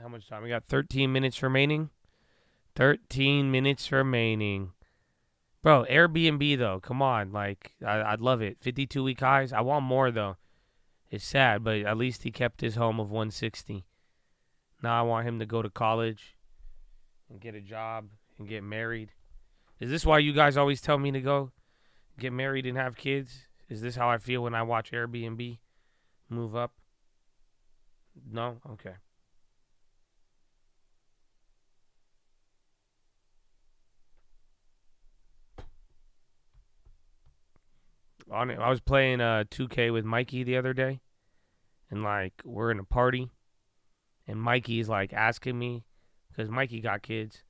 How much time? We got 13 minutes remaining. 13 minutes remaining. Bro, Airbnb, though. Come on. Like, I'd love it. 52-week highs. I want more, though. It's sad, but at least he kept his home of 160. Now I want him to go to college and get a job and get married. Is this why you guys always tell me to go get married and have kids? Is this how I feel when I watch Airbnb move up? No? Okay. I was playing 2K with Mikey the other day, and like we're in a party, and Mikey's like asking me, because Mikey got kids,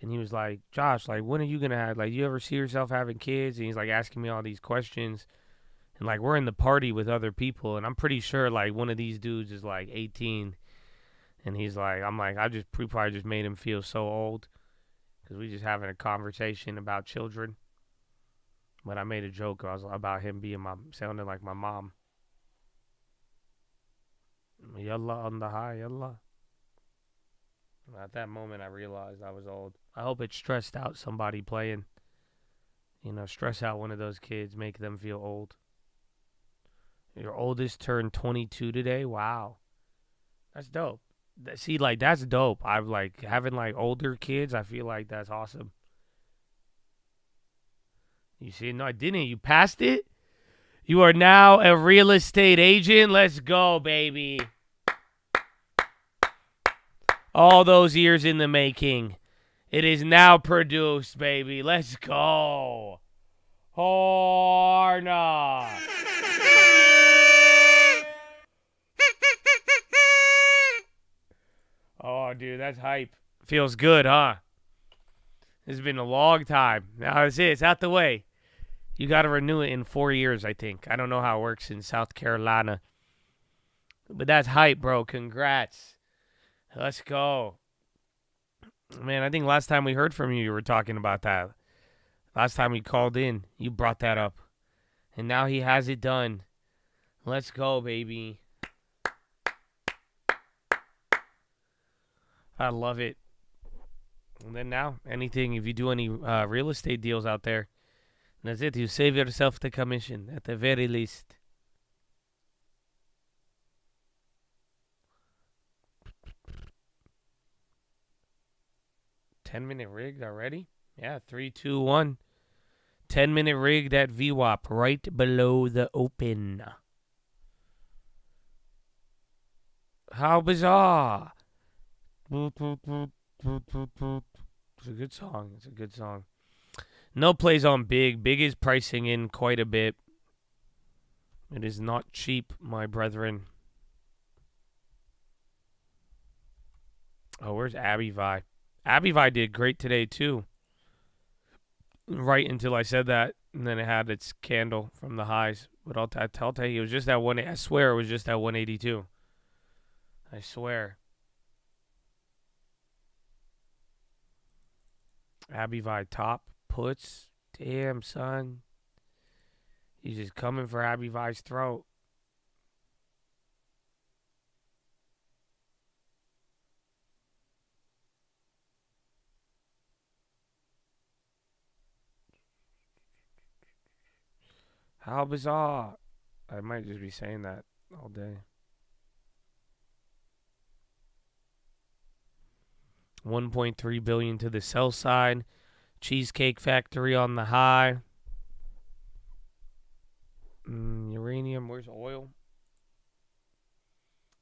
and he was like, Josh, like when are you gonna have, like, you ever see yourself having kids? And he's like asking me all these questions, and like we're in the party with other people, and I'm pretty sure like one of these dudes is like 18, and he's like, I'm like, we probably just made him feel so old, because we just having a conversation about children. But I made a joke about him sounding like my mom. Yalla on the high, yalla. At that moment, I realized I was old. I hope it stressed out somebody playing. You know, stress out one of those kids, make them feel old. Your oldest turned 22 today? Wow. That's dope. See, like, that's dope. I've, like, having, like, older kids, I feel like that's awesome. You see, no, I didn't. You passed it? You are now a real estate agent. Let's go, baby. All those years in the making. It is now produced, baby. Let's go. Horna. Oh, dude, that's hype. Feels good, huh? It's been a long time. Now that's it. It's out the way. You got to renew it in 4 years, I think. I don't know how it works in South Carolina. But that's hype, bro. Congrats. Let's go. Man, I think last time we heard from you, you were talking about that. Last time we called in, you brought that up. And now he has it done. Let's go, baby. I love it. And then now, anything, if you do any real estate deals out there, that's it. You save yourself the commission at the very least. $10-minute rigged already? Yeah, 3, 2, 1. 10-minute rigged at VWAP right below the open. How bizarre. It's a good song. It's a good song. No plays on Big. Big is pricing in quite a bit. It is not cheap, my brethren. Oh, where's Abby-Vi? Abby-Vi did great today, too. Right until I said that, and then it had its candle from the highs. But I'll tell you, it was just at 1. I swear it was just at 182. I swear. Abby-Vi top puts. Damn, son. He's just coming for Abby-Vi's throat. How bizarre. I might just be saying that all day. $1.3 billion to the sell side. Cheesecake Factory on the high. Uranium. Where's oil?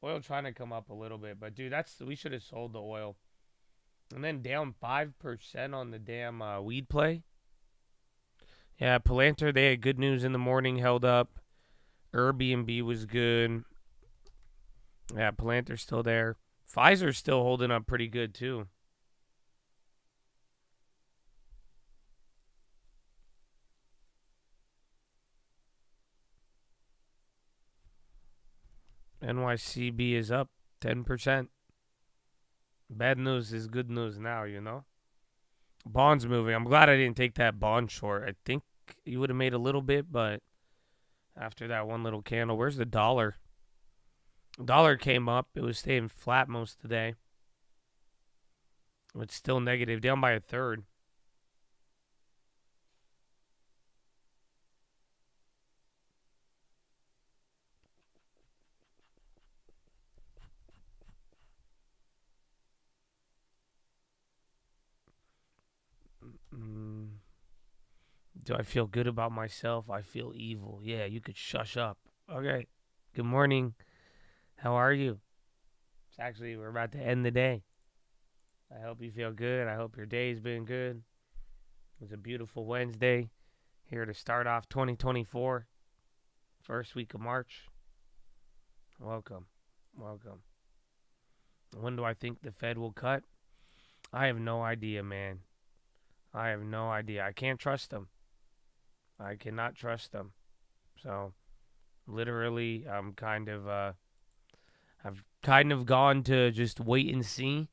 Oil trying to come up a little bit, but dude, we should have sold the oil. And then down 5% on the damn weed play. Yeah, Palantir, they had good news in the morning, held up. Airbnb was good. Yeah, Palantir's still there. Pfizer's still holding up pretty good, too. NYCB is up 10%. Bad news is good news now, you know? Bond's moving. I'm glad I didn't take that bond short. I think you would have made a little bit, but after that one little candle. Where's the dollar? Dollar came up. It was staying flat most of the day. It's still negative, down by a third. Do I feel good about myself? I feel evil. Yeah, you could shush up. Okay. Good morning. How are you? It's actually, we're about to end the day. I hope you feel good. I hope your day's been good. It was a beautiful Wednesday. Here to start off 2024. First week of March. Welcome. Welcome. When do I think the Fed will cut? I have no idea, man. I have no idea. I can't trust them. I cannot trust them. So, literally, I've kind of gone to just wait and see.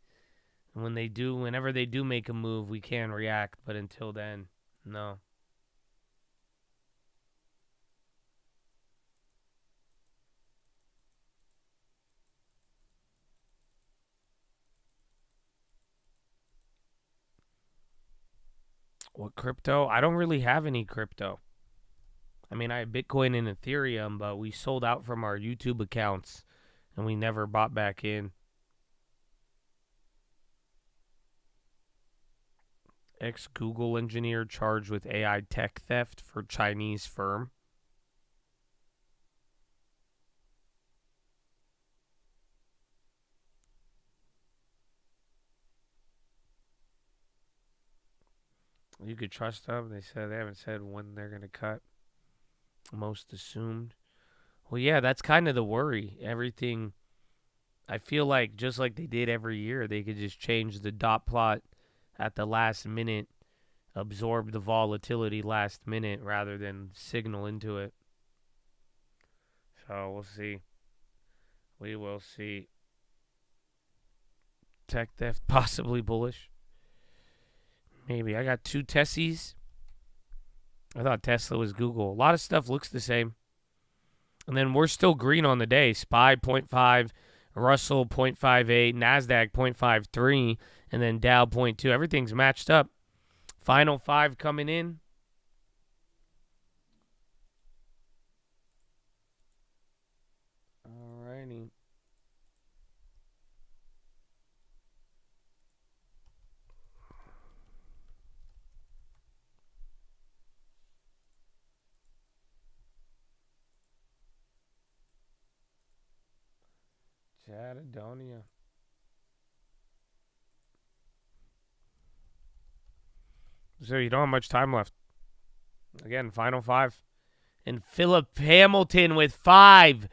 And whenever they do make a move, we can react. But until then, no. What crypto? I don't really have any crypto. I mean, I have Bitcoin and Ethereum, but we sold out from our YouTube accounts, and we never bought back in. Ex-Google engineer charged with AI tech theft for Chinese firm. You could trust them. They haven't said when they're going to cut. Most assumed. Well, yeah, that's kind of the worry. Everything, I feel like just like they did every year, they could just change the dot plot at the last minute, absorb the volatility last minute rather than signal into it. So we'll see. We will see. Tech theft possibly bullish. Maybe. I got 2 Tessies. I thought Tesla was Google. A lot of stuff looks the same. And then we're still green on the day. SPY 0.5, Russell 0.58, NASDAQ 0.53, and then Dow 0.2. Everything's matched up. Final 5 coming in. Alrighty. Chatadonia. So you don't have much time left. Again, final 5. And Philip Hamilton with 5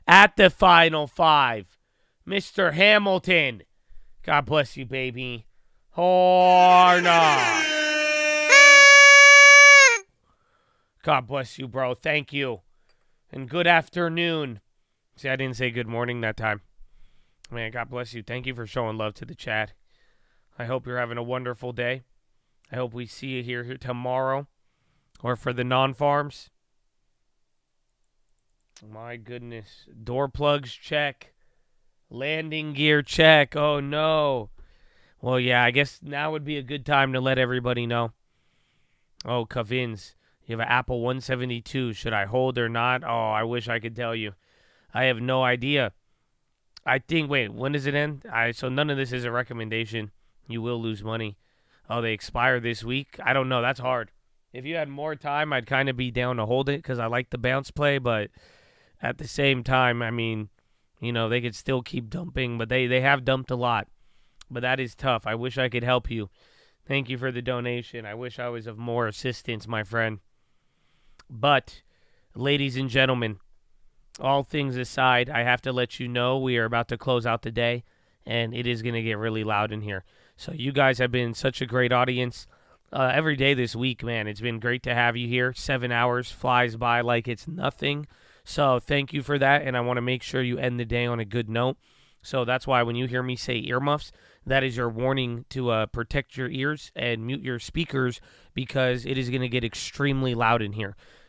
at the final 5. Mr. Hamilton. God bless you, baby. Horna. God bless you, bro. Thank you. And good afternoon. See, I didn't say good morning that time. Man, God bless you. Thank you for showing love to the chat. I hope you're having a wonderful day. I hope we see you here tomorrow or for the non-farms. My goodness. Door plugs, check. Landing gear, check. Oh, no. Well, yeah, I guess now would be a good time to let everybody know. Oh, Kavins, you have an Apple 172. Should I hold or not? Oh, I wish I could tell you. I have no idea. I think, wait, when does it end? So none of this is a recommendation. You will lose money. Oh, they expire this week? I don't know. That's hard. If you had more time, I'd kind of be down to hold it because I like the bounce play. But at the same time, I mean, you know, they could still keep dumping. But they have dumped a lot. But that is tough. I wish I could help you. Thank you for the donation. I wish I was of more assistance, my friend. But, ladies and gentlemen, all things aside, I have to let you know we are about to close out the day, and it is going to get really loud in here. So you guys have been such a great audience. Every day this week, man, it's been great to have you here. 7 hours flies by like it's nothing. So thank you for that, and I want to make sure you end the day on a good note. So that's why when you hear me say earmuffs, that is your warning to protect your ears and mute your speakers because it is going to get extremely loud in here.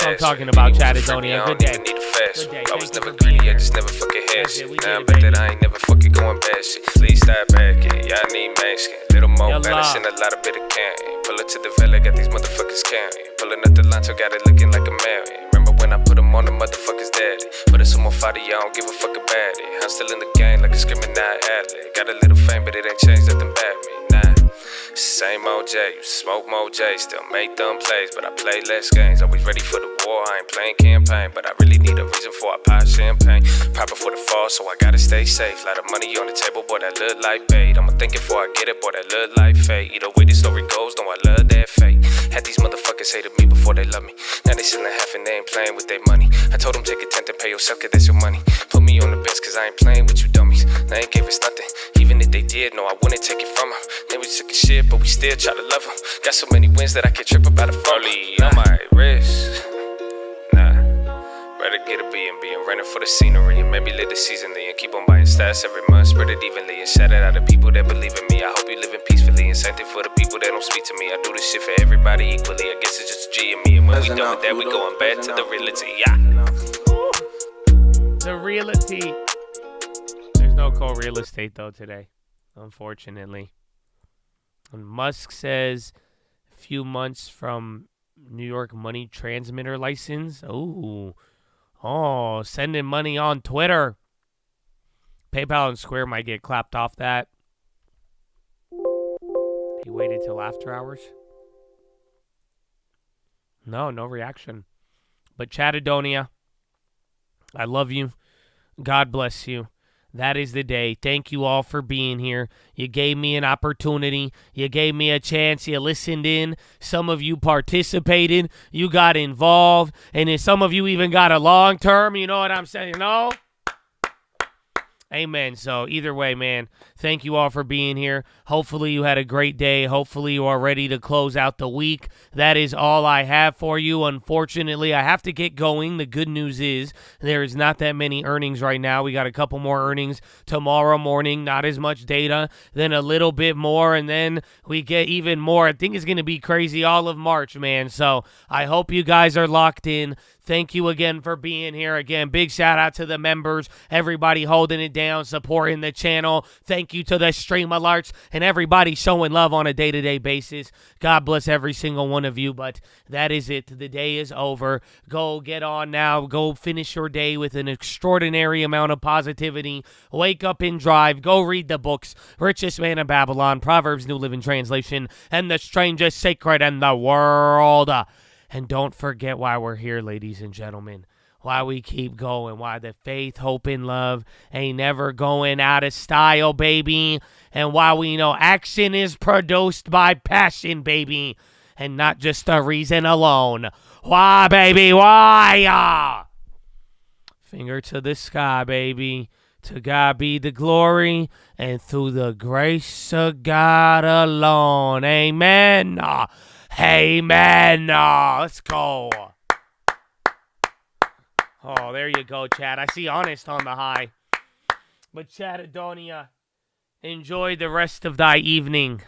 That's what I'm ass talking with. about, Benny was a freebie, Chatadonia. I Good don't day. even need a fast Good one. day. I Thank was you never for greedy, being I here. just never fucking had That's it. shit. We Now I get it, bet that baby. I ain't never fucking going bad shit. Please stop backing, y'all need masking. Little more Yalla. balance and a lot of bit of counting. Pull it to the villa, got these motherfuckers counting. Pulling up the Lanto, got it looking like a million. Remember when I put them on the motherfuckers daddy? Put us some more fighter, y'all don't give a fuck about it. I'm still in the game like a screaming athlete. Got a little fame, but it ain't changed nothing about me. Nah. Same OJ, you smoke more J, still make dumb plays, but I play less games. Always ready for the war, I ain't playing campaign, but I really need a reason for I pop champagne. Proper for the fall, so I gotta stay safe. Lot of money on the table, boy, that look like bait. I'ma think it before I get it, boy, that look like fate. Either way the story goes, no, I love that fate. Had these motherfuckers hated me before they love me. Now they selling half and they ain't playing with their money. I told them take a tenth and pay yourself, cause that's your money. Put me on the bench, cause I ain't playing with you dummies. They ain't gave us nothing, even if they did, no, I wouldn't take it from them. They was took a shit, but we still try to love them. Got so many wins that I can't trip about a folly on my wrist. Nah, rather get a B&B and rent it for the scenery and maybe live the seasonally and keep on buying stats every month, spread it evenly and shout it out to people that believe in me. I hope you living peacefully and same thing for the people that don't speak to me. I do this shit for everybody equally. I guess it's just G and me, and when we done with that, we going back to the reality. Yeah. The realty. There's no co-real estate though today, unfortunately. And Musk says a few months from New York money transmitter license. Oh, sending money on Twitter. PayPal and Square might get clapped off that. He waited till after hours. No reaction. But Chatadonia, I love you. God bless you. That is the day. Thank you all for being here. You gave me an opportunity. You gave me a chance. You listened in. Some of you participated. You got involved. And then some of you even got a long term. You know what I'm saying? No? Amen. So either way, man, thank you all for being here. Hopefully you had a great day. Hopefully you are ready to close out the week. That is all I have for you. Unfortunately, I have to get going. The good news is there is not that many earnings right now. We got a couple more earnings tomorrow morning. Not as much data, then a little bit more, and then we get even more. I think it's going to be crazy all of March, man. So I hope you guys are locked in. Thank you again for being here. Again, big shout out to the members, everybody holding it down, supporting the channel. Thank you to the stream alerts and everybody showing love on a day-to-day basis. God bless every single one of you, but that is it. The day is over. Go get on now. Go finish your day with an extraordinary amount of positivity. Wake up and drive. Go read the books. Richest Man in Babylon, Proverbs New Living Translation, and The Strangest Sacred in the World. And don't forget why we're here, ladies and gentlemen. Why we keep going. Why the faith, hope, and love ain't never going out of style, baby. And why we know action is produced by passion, baby. And not just the reason alone. Why, baby? Why? Finger to the sky, baby. To God be the glory. And through the grace of God alone. Amen. Amen. Let's go. Oh, there you go, Chad. I see honest on the high. But Chatadonia, enjoy the rest of thy evening.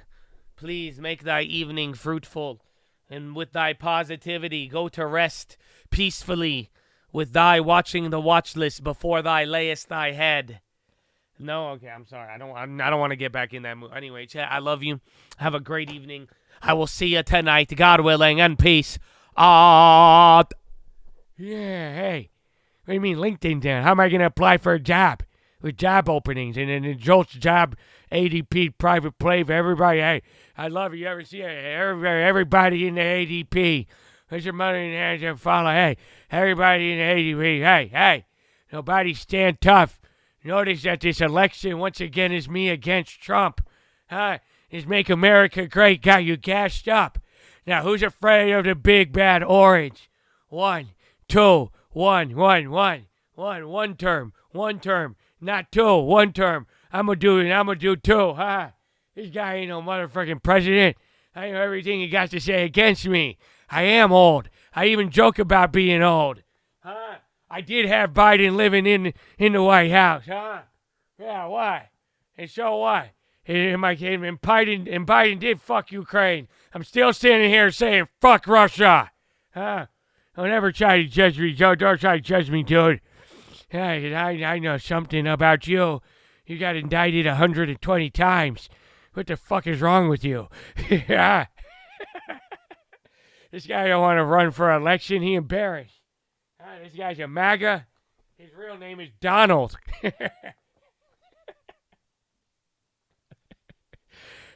Please make thy evening fruitful. And with thy positivity, go to rest peacefully with thy watching the watch list before thy layest thy head. No, okay, I'm sorry. I don't want to get back in that mood. Anyway, Chat, I love you. Have a great evening. I will see you tonight, God willing, and peace. Yeah, hey. What do you mean LinkedIn down? How am I going to apply for a job? With job openings and then the Jolts job ADP private play for everybody. Hey, I love you. Ever see it? Everybody in the ADP. Put your money in the hands and follow. Hey, everybody in the ADP. Hey. Nobody stand tough. Notice that this election, once again, is me against Trump. Is Make America Great got you gassed up. Now, who's afraid of the big bad orange? 1, 2, 1, 1, 1. 1 term. 1 term. Not 2. 1 term. I'm gonna do 2. This guy ain't no motherfucking president. I know everything he got to say against me. I am old. I even joke about being old. I did have Biden living in the White House. Yeah, why? And so what? And Biden did fuck Ukraine. I'm still standing here saying fuck Russia. Don't ever try to judge me, Joe. Don't try to judge me, dude. I know something about you. You got indicted 120 times. What the fuck is wrong with you? Yeah. This guy don't want to run for election. He embarrassed. This guy's a MAGA. His real name is Donald.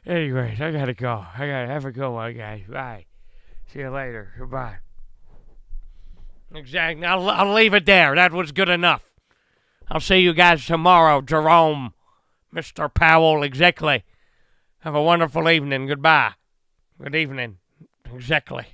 Anyways, I gotta go. I gotta have a good one, guys. Bye. See you later. Goodbye. Exactly. I'll leave it there. That was good enough. I'll see you guys tomorrow, Jerome, Mr. Powell, exactly. Have a wonderful evening. Goodbye. Good evening. Exactly.